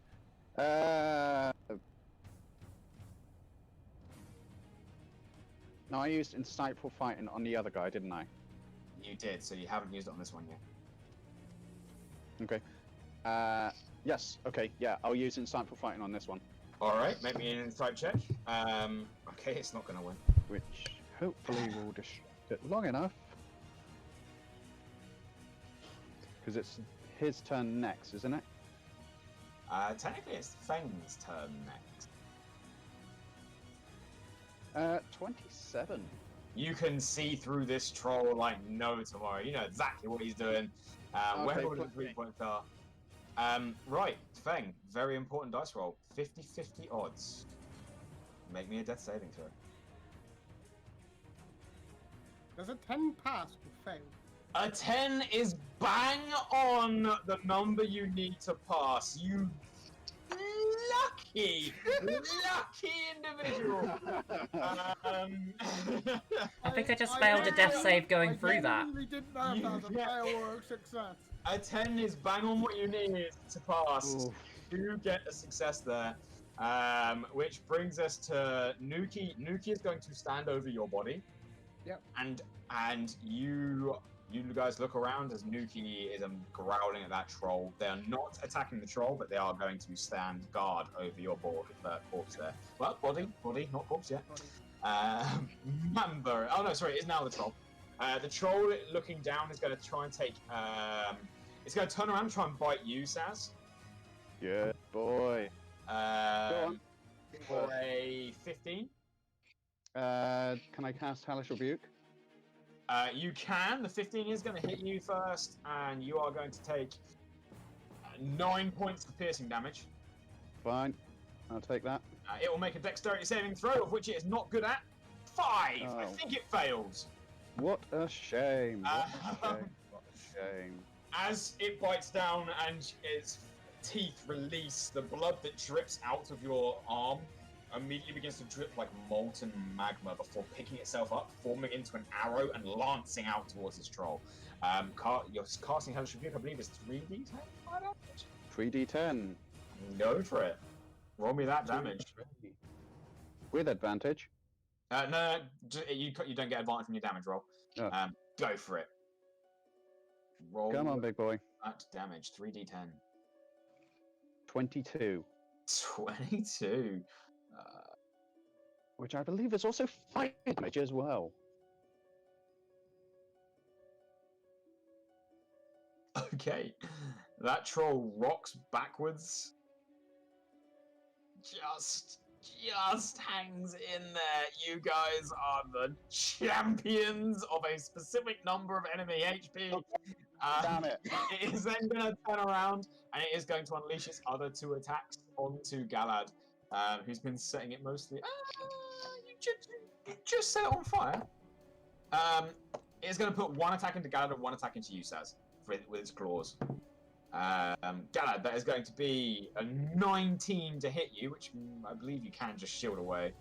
No, I used insightful fighting on the other guy, didn't I? You did, so you haven't used it on this one yet. Okay. Yes. Okay. Yeah, I'll use insightful fighting on this one, All right, make me an insight check. Okay, it's not going to win. which hopefully will distract it long enough. Because it's his turn next, isn't it? Technically, it's Feng's turn next. 27. You can see through this troll like no tomorrow. You know exactly what he's doing, where Okay, all his put weak me. points are. Right, Feng, very important dice roll. 50-50 odds. Make me a death saving throw. Does a 10 pass or fail? A 10 is bang on the number you need to pass. You lucky individual. I think I just failed a death save going through that. I genuinely didn't know if that was a Yeah. fail or a success. A 10 is bang on what you need to pass. Oof. You get a success there. Which brings us to Nuki. Nuki is going to stand over your body. Yep. And you guys look around as Nuki is growling at that troll. They are not attacking the troll, but they are going to stand guard over your board with that corpse there. Well, body, not corpse yet. Remember. Oh no, sorry, it's now the troll. The troll looking down is going to try and take. It's going to turn around and try and bite you, Saz. Good boy. Go on. For a 15. Can I cast Hellish Rebuke? You can. The 15 is going to hit you first, and you are going to take 9 points of piercing damage. Fine. I'll take that. It will make a dexterity saving throw, of which it is not good at. 5! I Oh. think it fails. What a shame. What a shame. What a shame. As it bites down and its teeth release, the blood that drips out of your arm immediately begins to drip like molten magma before picking itself up, forming into an arrow and lancing out towards this troll. You're casting Hellish Rebuke, I believe, is 3d10? 3d10. Go for it. Roll me that damage. With advantage. No, you don't get advantage from your damage roll. Oh. Go for it. Roll Come on, big boy. that damage. 3d10. 22. 22. Which I believe is also fire damage as well. Okay. That troll rocks backwards. Just hangs in there. You guys are the champions of a specific number of enemy HP. Damn it. It is then going to turn around and it is going to unleash its other 2 attacks onto Galad, who's been setting it mostly. You just set it on fire. It's going to put 1 attack into Galad and 1 attack into you, Saz, with its claws. Galad, that is going to be a 19 to hit you, which I believe you can just shield away.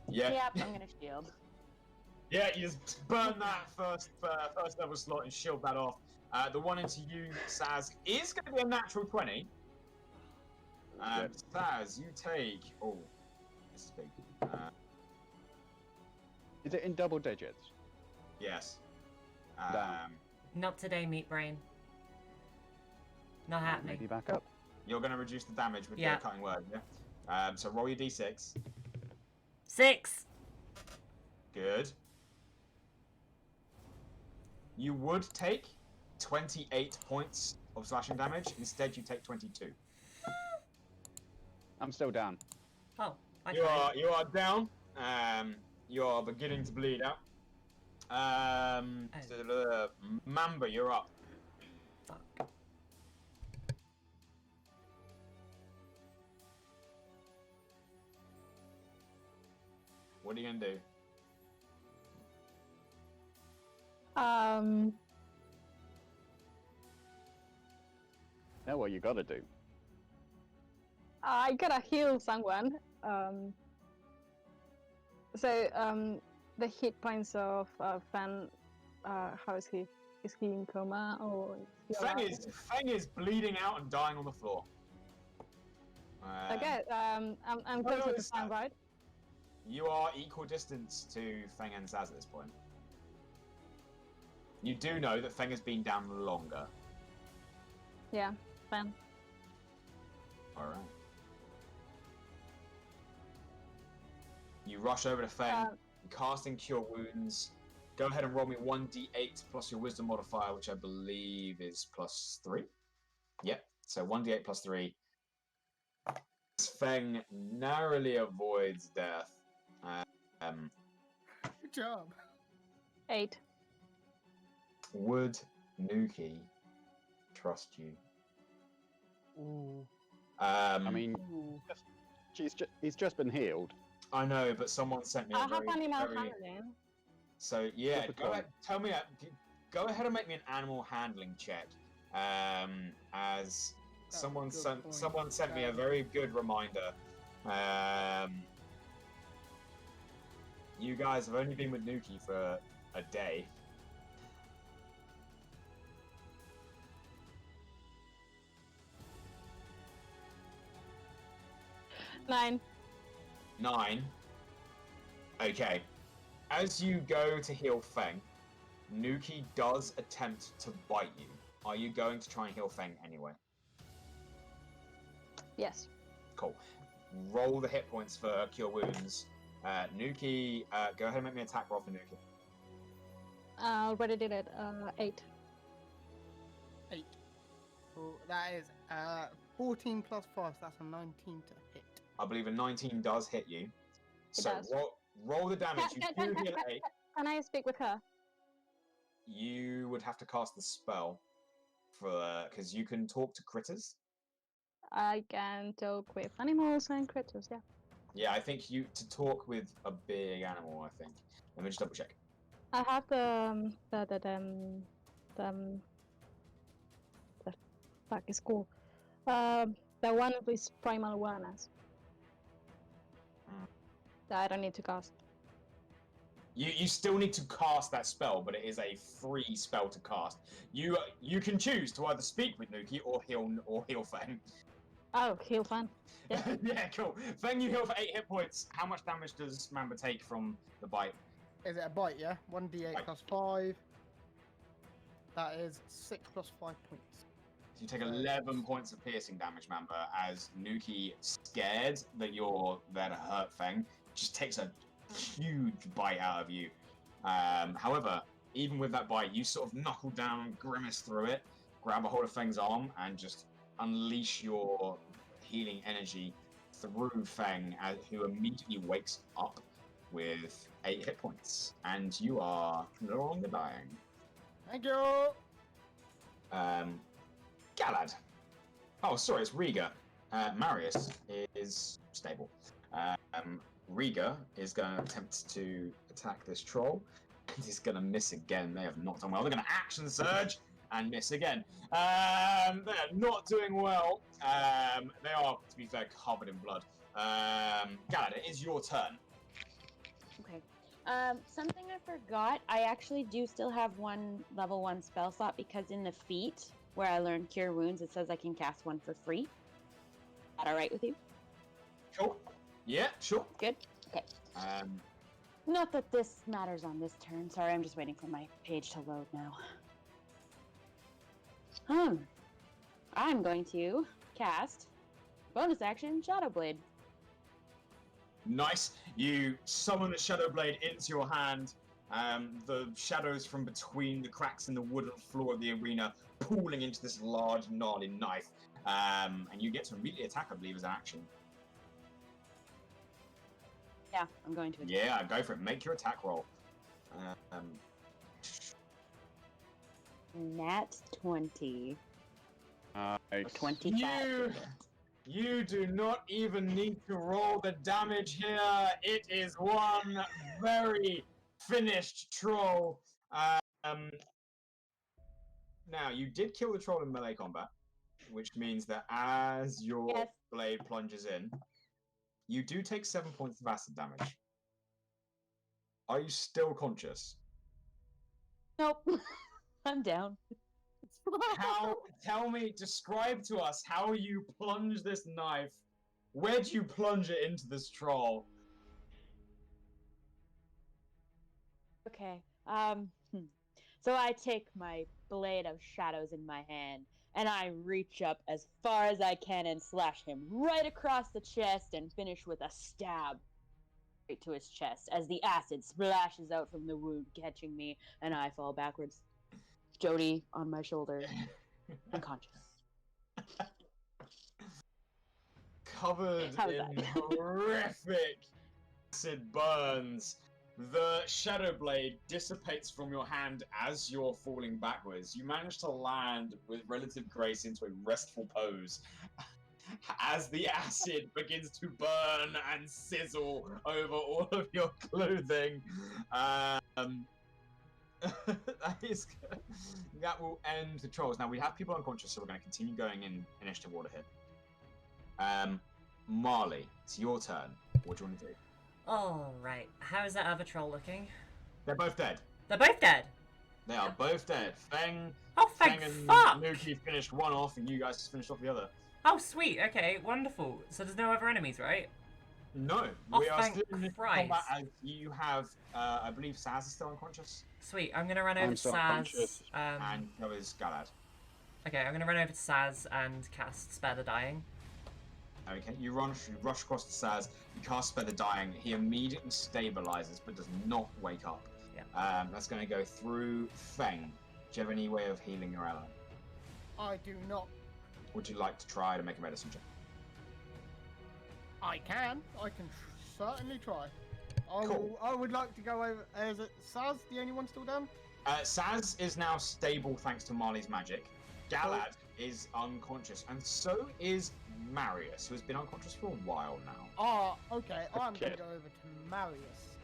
Yeah. Yep, I'm gonna shield. Yeah, you just burn that first level slot and shield that off. The one into you, Saz, is going to be a natural 20. Saz, you take. Oh, this is big. Is it in double digits? Yes. Damn. Not today, meat brain. Not happening. Maybe back up. You're going to reduce the damage with Yeah. the cutting word, yeah? So roll your d6. 6. Good. You would take 28 points of slashing damage. Instead, you take 22. I'm still down. Oh, I You tried. are down. You are beginning to bleed out. Mamba, you're up. Fuck. What are you gonna do? Know what you gotta do. I gotta heal someone. The hit points of Fan. How is he? Is he in coma or? Is he alive? Feng is bleeding out and dying on the floor. Okay. I'm no, closer to it's Fan, not. right? You are equal distance to Feng and Saz at this point. You do know that Feng has been down longer. Yeah, Fan. Alright. You rush over to Feng, casting Cure Wounds. Go ahead and roll me 1d8 plus your Wisdom modifier, which I believe is +3. Yep, so 1d8 plus 3. Feng narrowly avoids death. Good job. 8. Would Nuki trust you? Ooh. I mean, he's just been healed. I know, but someone sent me I a have very, animal very... handling. So yeah, Typical. go ahead, tell me. Go ahead and make me an animal handling check. As someone sent me a very good reminder. You guys have only been with Nuki for a day. Nine. 9. Okay. As you go to heal Feng, Nuki does attempt to bite you. Are you going to try and heal Feng anyway? Yes. Cool. Roll the hit points for Cure Wounds. Nuki, go ahead and make me an attack roll for Nuki. I already did it. 8. 8. Cool. That is 14 plus 5, so that's a 19 to hit. I believe a 19 does hit you. So does. roll the damage. You do heal 8. Can I speak with her? You would have to cast the spell for because you can talk to critters. I can talk with animals and critters, yeah. Yeah, I think to talk with a big animal. I think. Let me just double check. I have the fuck is called the one with primal awareness. That I don't need to cast. You still need to cast that spell, but it is a free spell to cast. You can choose to either speak with Nuki or heal Feng. Oh, heal Fan. Yeah. Yeah, cool. Feng, you heal for 8 hit points. How much damage does Mamba take from the bite? Is it a bite, yeah? 1d8 Right. plus 5. That is 6 plus 5 points. So you take 11 points of piercing damage, Mamba, as Nuki, scared that you're there to hurt Feng, just takes a huge bite out of you. However, even with that bite, you sort of knuckle down, grimace through it, grab a hold of Feng's arm, and just unleash your healing energy through Feng, who immediately wakes up with 8 hit points, and you are no longer dying. Thank you! Galad. Oh, sorry, it's Riga. Marius is stable. Riga is going to attempt to attack this troll, and he's going to miss again. They have not done well. They're going to action surge and miss again. They're not doing well. They are, to be fair, covered in blood. Galad, it is your turn. Okay. Something I forgot. I actually do still have one level 1 spell slot because in the feat where I learned Cure Wounds, it says I can cast one for free. Is that all right with you? Sure. Yeah, sure. Good. Okay. Not that this matters on this turn. Sorry, I'm just waiting for my page to load now. I'm going to cast bonus action Shadow Blade. Nice. You summon the Shadow Blade into your hand. The shadows from between the cracks in the wooden floor of the arena pooling into this large, gnarly knife. And you get to immediately attack, I believe, as an action. Yeah, I'm going to. Attack. Yeah, go for it. Make your attack roll. Nat 20. Nice. 25. You do not even need to roll the damage here. It is one very finished troll. Now, you did kill the troll in melee combat, which means that as your blade plunges in, you do take 7 points of acid damage. Are you still conscious? Nope. I'm down. Describe to us how you plunge this knife. Where do you plunge it into this troll? Okay. So I take my blade of shadows in my hand and I reach up as far as I can and slash him right across the chest and finish with a stab right to his chest as the acid splashes out from the wound, catching me, and I fall backwards. Jodie on my shoulder, unconscious. Covered in horrific acid burns. The shadow blade dissipates from your hand as you're falling backwards. You manage to land with relative grace into a restful pose as the acid begins to burn and sizzle over all of your clothing. That will end the trolls. Now we have people unconscious, so we're going to continue going in initiative order here. Marle, it's your turn. What do you want to do? Alright, how is that other troll looking? They're both dead. They're both dead? They are both dead. Feng thank and fuck! Nuki finished one off, and you guys just finished off the other. Oh, sweet, okay, wonderful. So there's no other enemies, right? No, we are still in combat as you have, I believe Saz is still unconscious. Sweet, I'm gonna run over to Saz. And so is Galad. Okay, I'm gonna run over to Saz and cast Spare the Dying. Okay, you rush across to Saz, you cast Spare the Dying, he immediately stabilizes but does not wake up. Yeah. That's going to go through Feng. Do you have any way of healing your ally? I do not. Would you like to try to make a medicine check? I can certainly try. Cool. I would like to go over. Is it Saz the only one still down? Saz is now stable thanks to Marley's magic. Galad is unconscious, and so is Marius, who has been unconscious for a while now. Okay. I'm going to go over to Marius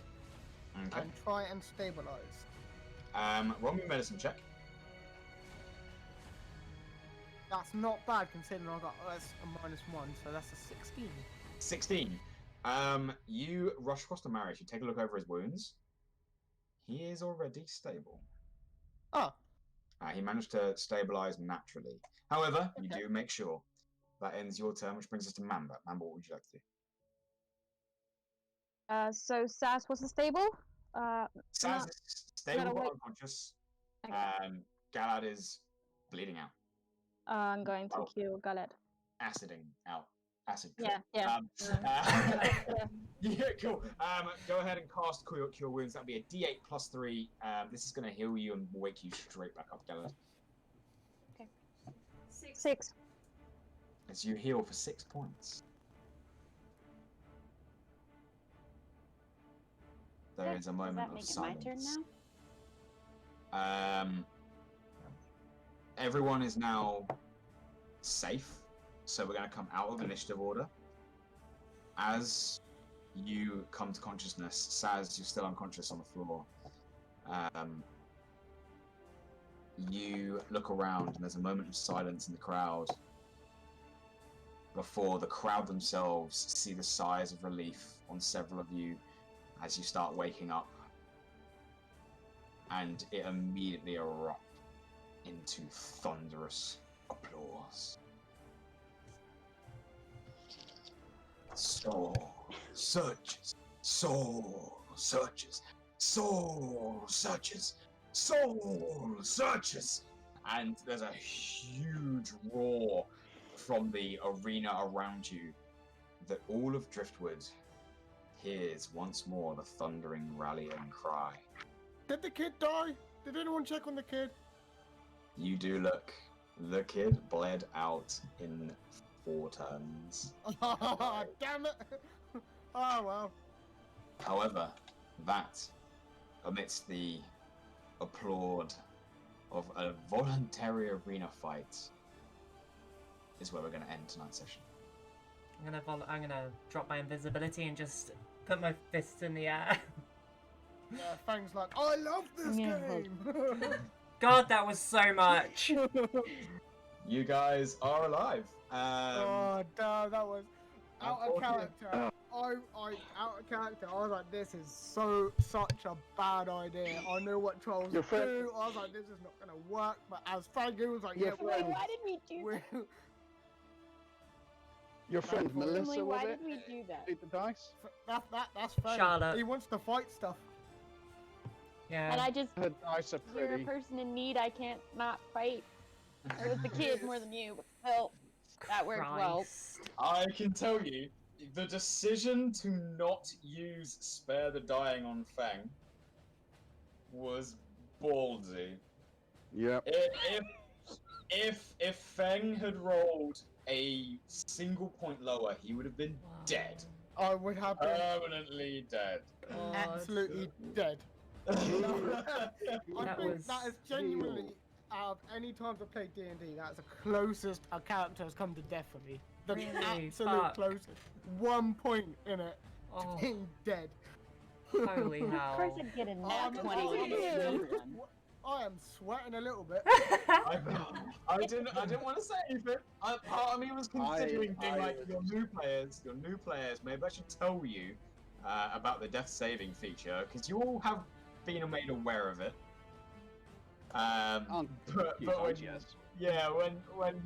and try and stabilize. Roll me a medicine check. That's not bad considering I got that's a -1, so that's a 16. 16. You rush across to Marius. You take a look over his wounds. He is already stable. Oh. He managed to stabilize naturally. However, you do make sure. That ends your turn, which brings us to Mamba. Mamba, what would you like to do? So Saz was stable? Saz is stable but unconscious. Okay. Galad is bleeding out. I'm going to kill Galad. Aciding out. Acid. Yeah. Yeah, cool. Go ahead and cast Cure Wounds. That'll be a D8 plus 3. This is going to heal you and wake you straight back up, Galad. Okay. 6. As you heal for 6 points. There is a moment of silence. Does that make it my turn now? Everyone is now safe, so we're going to come out of initiative order. As you come to consciousness, Saz, you're still unconscious on the floor. You look around, and there's a moment of silence in the crowd before the crowd themselves see the sighs of relief on several of you as you start waking up, and it immediately erupts into thunderous applause. Soul searches, soul searches, soul searches, soul searches, and there's a huge roar from the arena around you that all of Driftwood hears once more the thundering rallying cry. Did the kid die? Did anyone check on the kid? You do look. The kid bled out in 4 turns. Damn it! Oh well. However, that, amidst the applaud of a voluntary arena fight, is where we're going to end tonight's session. I'm gonna drop my invisibility and just put my fists in the air. Yeah, Fang's like, I love this Yeah. game! God, that was so much. You guys are alive. Oh, damn, that was out of unfortunately- character. I out of character. I was like, this is such a bad idea. I knew what trolls Your friend- do. I was like, this is not gonna work. But as Fangu was like, Your yeah, Emily, why did we do we're, that? Your friend Emily, Melissa, Emily, was why it? did we do that? Eat the dice? that's Fang. Charlotte. He wants to fight stuff. Yeah. And I just, Her dice are you're a pretty. person in need. I can't not fight. It was the kid more than you, but still, that worked well. Christ. I can tell you, the decision to not use Spare the Dying on Fang was ballsy. Yep. If Fang had rolled a single point lower, he would have been dead. I would have been Permanently dead. God. absolutely dead. I That think was that is genuinely, out of any times I've played D&D, that's the closest a character has come to death for me. The Really? absolute Fuck. closest. 1 point in it, Oh, being dead. holy Of course, hell. I'd get a I'm- nat 20 when I'm- it's done. I am sweating a little bit. I didn't want to say anything. Part of me was considering being like, your new players. Maybe I should tell you about the death saving feature because you all have been made aware of it. On But when, yes. yeah, when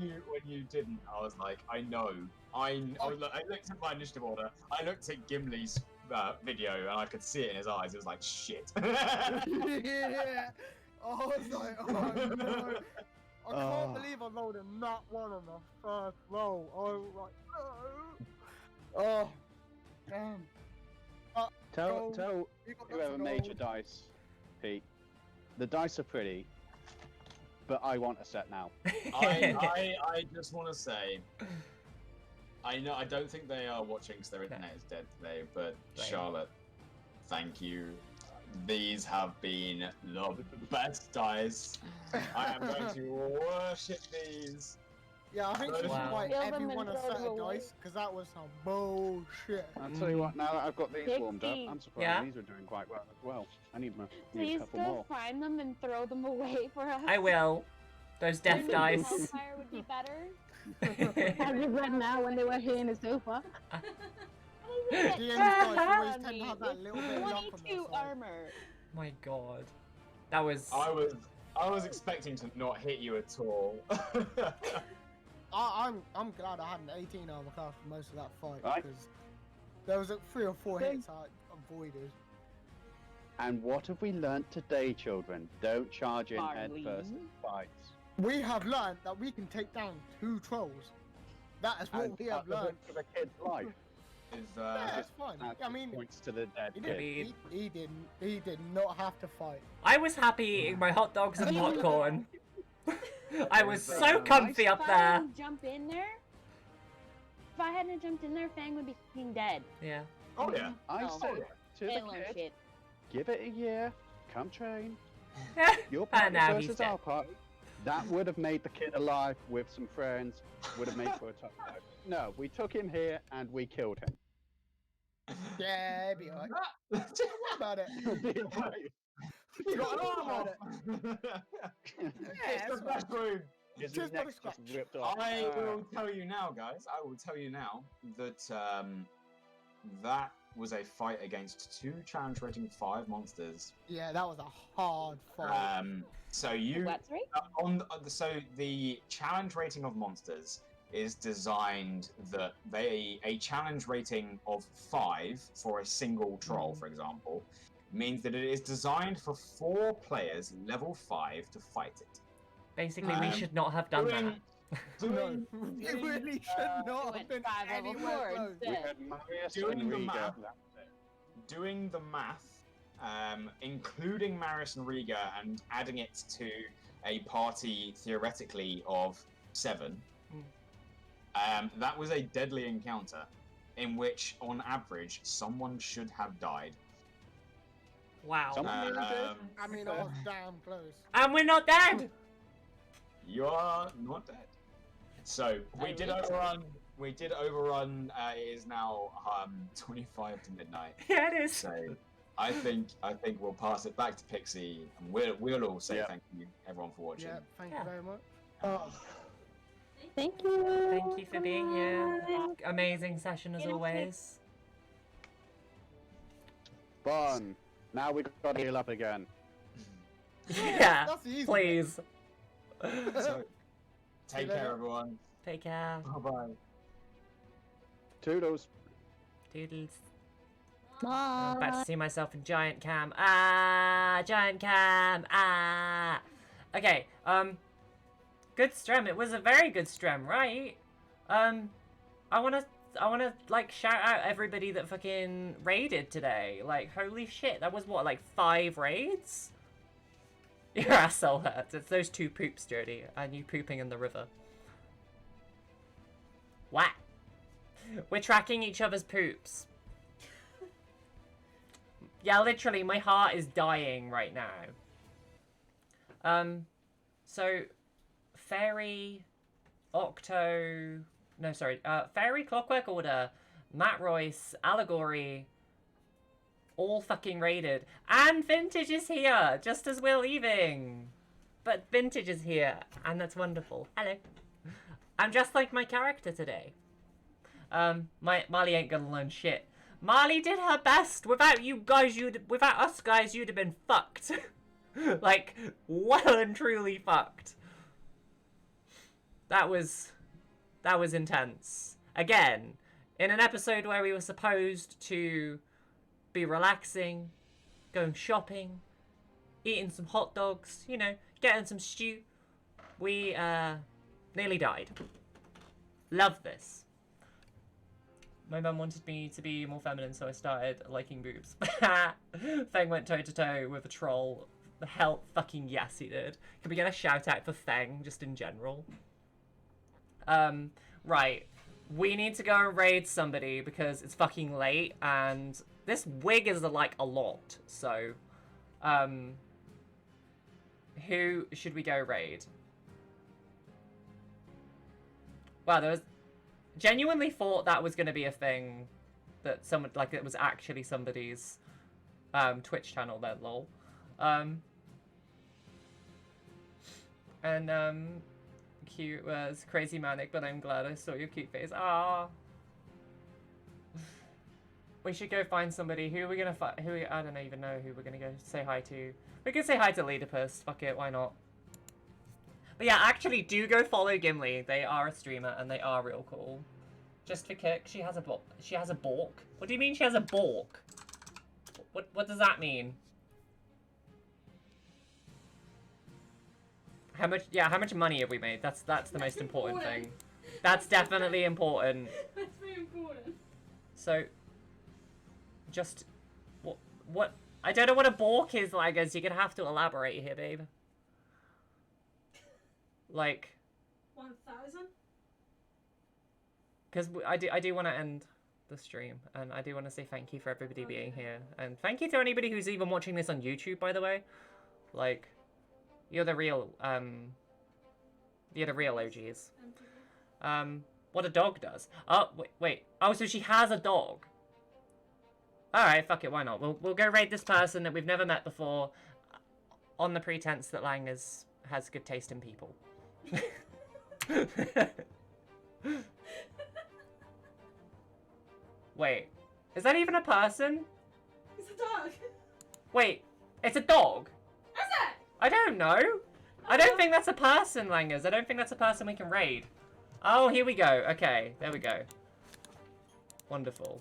you didn't, I was like, I know. I looked at my initiative order. I looked at Gimli's video and I could see it in his eyes. It was like shit. Yeah. I was like, oh no. I Oh. can't believe I rolled a nat 1 on the first roll. I was like, no. Oh, damn. Tell You got whoever nothing made on. your dice, Pete. The dice are pretty, but I want a set now. I just want to say, I don't think they are watching because their internet is dead today. But Right. Charlotte, thank you. These have been the best dice. I am going to worship these. Yeah, I think she should Wow. buy Kill them everyone and a throw set them of away. dice, because that was some bullshit. I'll tell you what, now that I've got these warmed up, Pixie. I'm surprised Yeah? these are doing quite well as well. I need a Please couple go more. find them and throw them away for us. I will. Those death Maybe dice. Hellfire would be better. I regret now when they were here in the sofa. DM's dice always tend to have that little bit of luck on their 22 side. armor. My God. That was. I was expecting to not hit you at all. I'm glad I had an 18 armor class for most of that fight, Right. because there was 3 or 4 hits I avoided. And what have we learnt today, children? Don't charge in head Marle. first in fights. We have learned that we can take down 2 trolls. That is what And we have cut the learned. hook for the kid's life. Yeah, that's fine. That I mean, points to the dead he, kid. didn't, he did not have to fight. I was happy eating my hot dogs and popcorn. I was so Nice. comfy up If I there. didn't jump in there, if I hadn't jumped in there, Fang would be fucking dead. Yeah. Oh yeah. I Oh. said to They the learn kid, shit. give it a year, come train. Your And party now he's versus dead. our party. That would have made the kid alive with some friends, would have made for a tough life. No, we took him here and we killed him. Yeah, it'd be alright. Don't worry about it. You got an Don't arm worry off. about It's Yeah, the that's best room. His Just neck by the just scratch. ripped off. I will tell you now, guys. I will tell you now that that was a fight against 2 challenge rating 5 monsters. Yeah, that was a hard fight. So you What's right? so the challenge rating of monsters is designed that a challenge rating of 5 for a single troll, for example, means that it is designed for 4 players level 5 to fight it. Basically, we Um, should not have done doing- that. Doing, You really should not have Went been 5 level anywhere 4 close. We instead. had Marius Doing and the Riga. math. That was it. doing the math, including Maris and Riga, and adding it to a party theoretically of 7. That was a deadly encounter in which, on average, someone should have died. Wow. I mean, I was damn close. And we're not dead! You are not dead. So, we did overrun. We did overrun. It is now 25 to midnight. Yeah, it is. So, I think we'll pass it back to Pixie, and we'll all say thank you, everyone, for watching. Yeah, thank you very much. Thank you. Thank you for being here. Amazing session as always. Fun. Now we got to heal up again. Yeah, That's easy. please. So, take care, everyone. Take care. Bye-bye. Toodles. Doodles. Bye. I'm about to see myself in giant cam. Ah, giant cam. Ah. Okay. Good strem. It was a very good strem, right? I wanna like shout out everybody that fucking raided today. Like, holy shit, that was what, like 5 raids? Your asshole hurts. It's those 2 poops, Jodie, and you pooping in the river. What? We're tracking each other's poops. Yeah, literally, my heart is dying right now. So, Fairy, Fairy, Clockwork Order, Matt Royce, Allegory, all fucking raided. And Vintage is here, just as we're leaving. But Vintage is here, and that's wonderful. Hello. I'm just like my character today. Marle ain't gonna learn shit. Marle did her best. Without you guys, without us guys, you'd have been fucked. Like, well and truly fucked. That was intense. Again, in an episode where we were supposed to be relaxing, going shopping, eating some hot dogs, you know, getting some stew, we nearly died. Love this. My mum wanted me to be more feminine, so I started liking boobs. Feng went toe-to-toe with a troll. The hell fucking yes, he did. Can we get a shout out for Feng, just in general? Right. We need to go and raid somebody because it's fucking late, and this wig is, like, a lot, so... who should we go raid? Wow, there was... Genuinely thought that was going to be a thing, that someone, like, it was actually somebody's, Twitch channel then, lol. Cute was crazy manic, but I'm glad I saw your cute face. Ah. We should go find somebody. Who are we gonna find? I don't even know who we're gonna go say hi to. We can say hi to Ladipus. Fuck it, why not? But yeah, actually, do go follow Gimli. They are a streamer and they are real cool. Just for kick, she has a balk. What do you mean she has a balk? What does that mean? How much money have we made? That's the most important thing. That's definitely important. That's very important. So, just what I don't know what a balk is, like, as you're gonna have to elaborate here, babe. Like 1,000? Because I do want to end the stream, and I do want to say thank you for everybody being here, and thank you to anybody who's even watching this on YouTube, by the way. Like, you're the real OGs. What a dog does. Oh, wait. Oh, so she has a dog. Alright, fuck it, why not? We'll go raid this person that we've never met before, on the pretense that Lang has good taste in people. Wait, is that even a person? It's a dog. Wait, it's a dog? Is it? I don't know. I don't think that's a person, Langers. I don't think that's a person we can raid. Oh, here we go. Okay, there we go. Wonderful.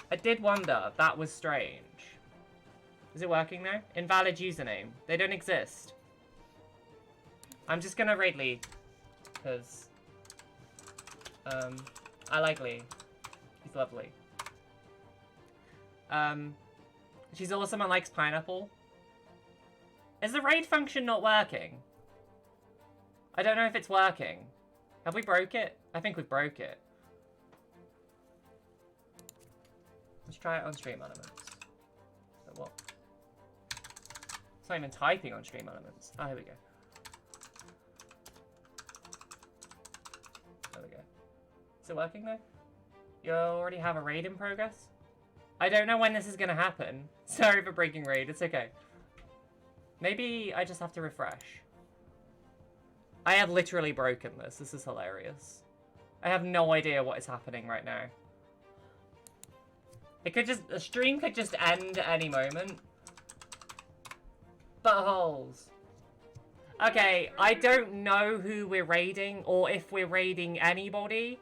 I did wonder. That was strange. Is it working now? Invalid username. They don't exist. I'm just gonna raid Lee. Because... I like Lee. He's lovely. She's awesome and likes pineapple. Is the raid function not working? I don't know if it's working. Have we broke it? I think we've broke it. Let's try it on Stream Elements. So what? It's not even typing on Stream Elements. Oh, here we go. There we go. Is it working though? You already have a raid in progress? I don't know when this is gonna happen. Sorry for breaking raid, it's okay. Maybe I just have to refresh. I have literally broken this. This is hilarious. I have no idea what is happening right now. It could just... The stream could just end at any moment. Buttholes. Okay, I don't know who we're raiding or if we're raiding anybody.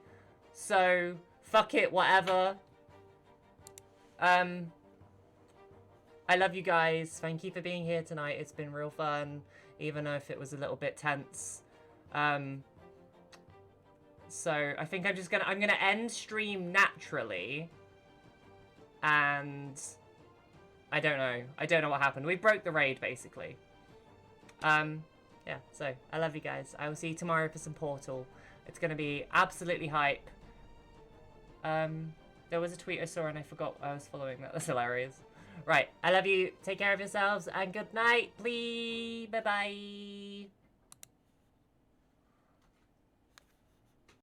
So, fuck it, whatever. I love you guys. Thank you for being here tonight. It's been real fun, even if it was a little bit tense. So I think I'm gonna end stream naturally. And I don't know what happened. We broke the raid basically. Yeah, so I love you guys. I will see you tomorrow for some Portal. It's gonna be absolutely hype. There was a tweet I saw and I forgot I was following that. That's hilarious. Right, I love you. Take care of yourselves and good night, please. Bye-bye.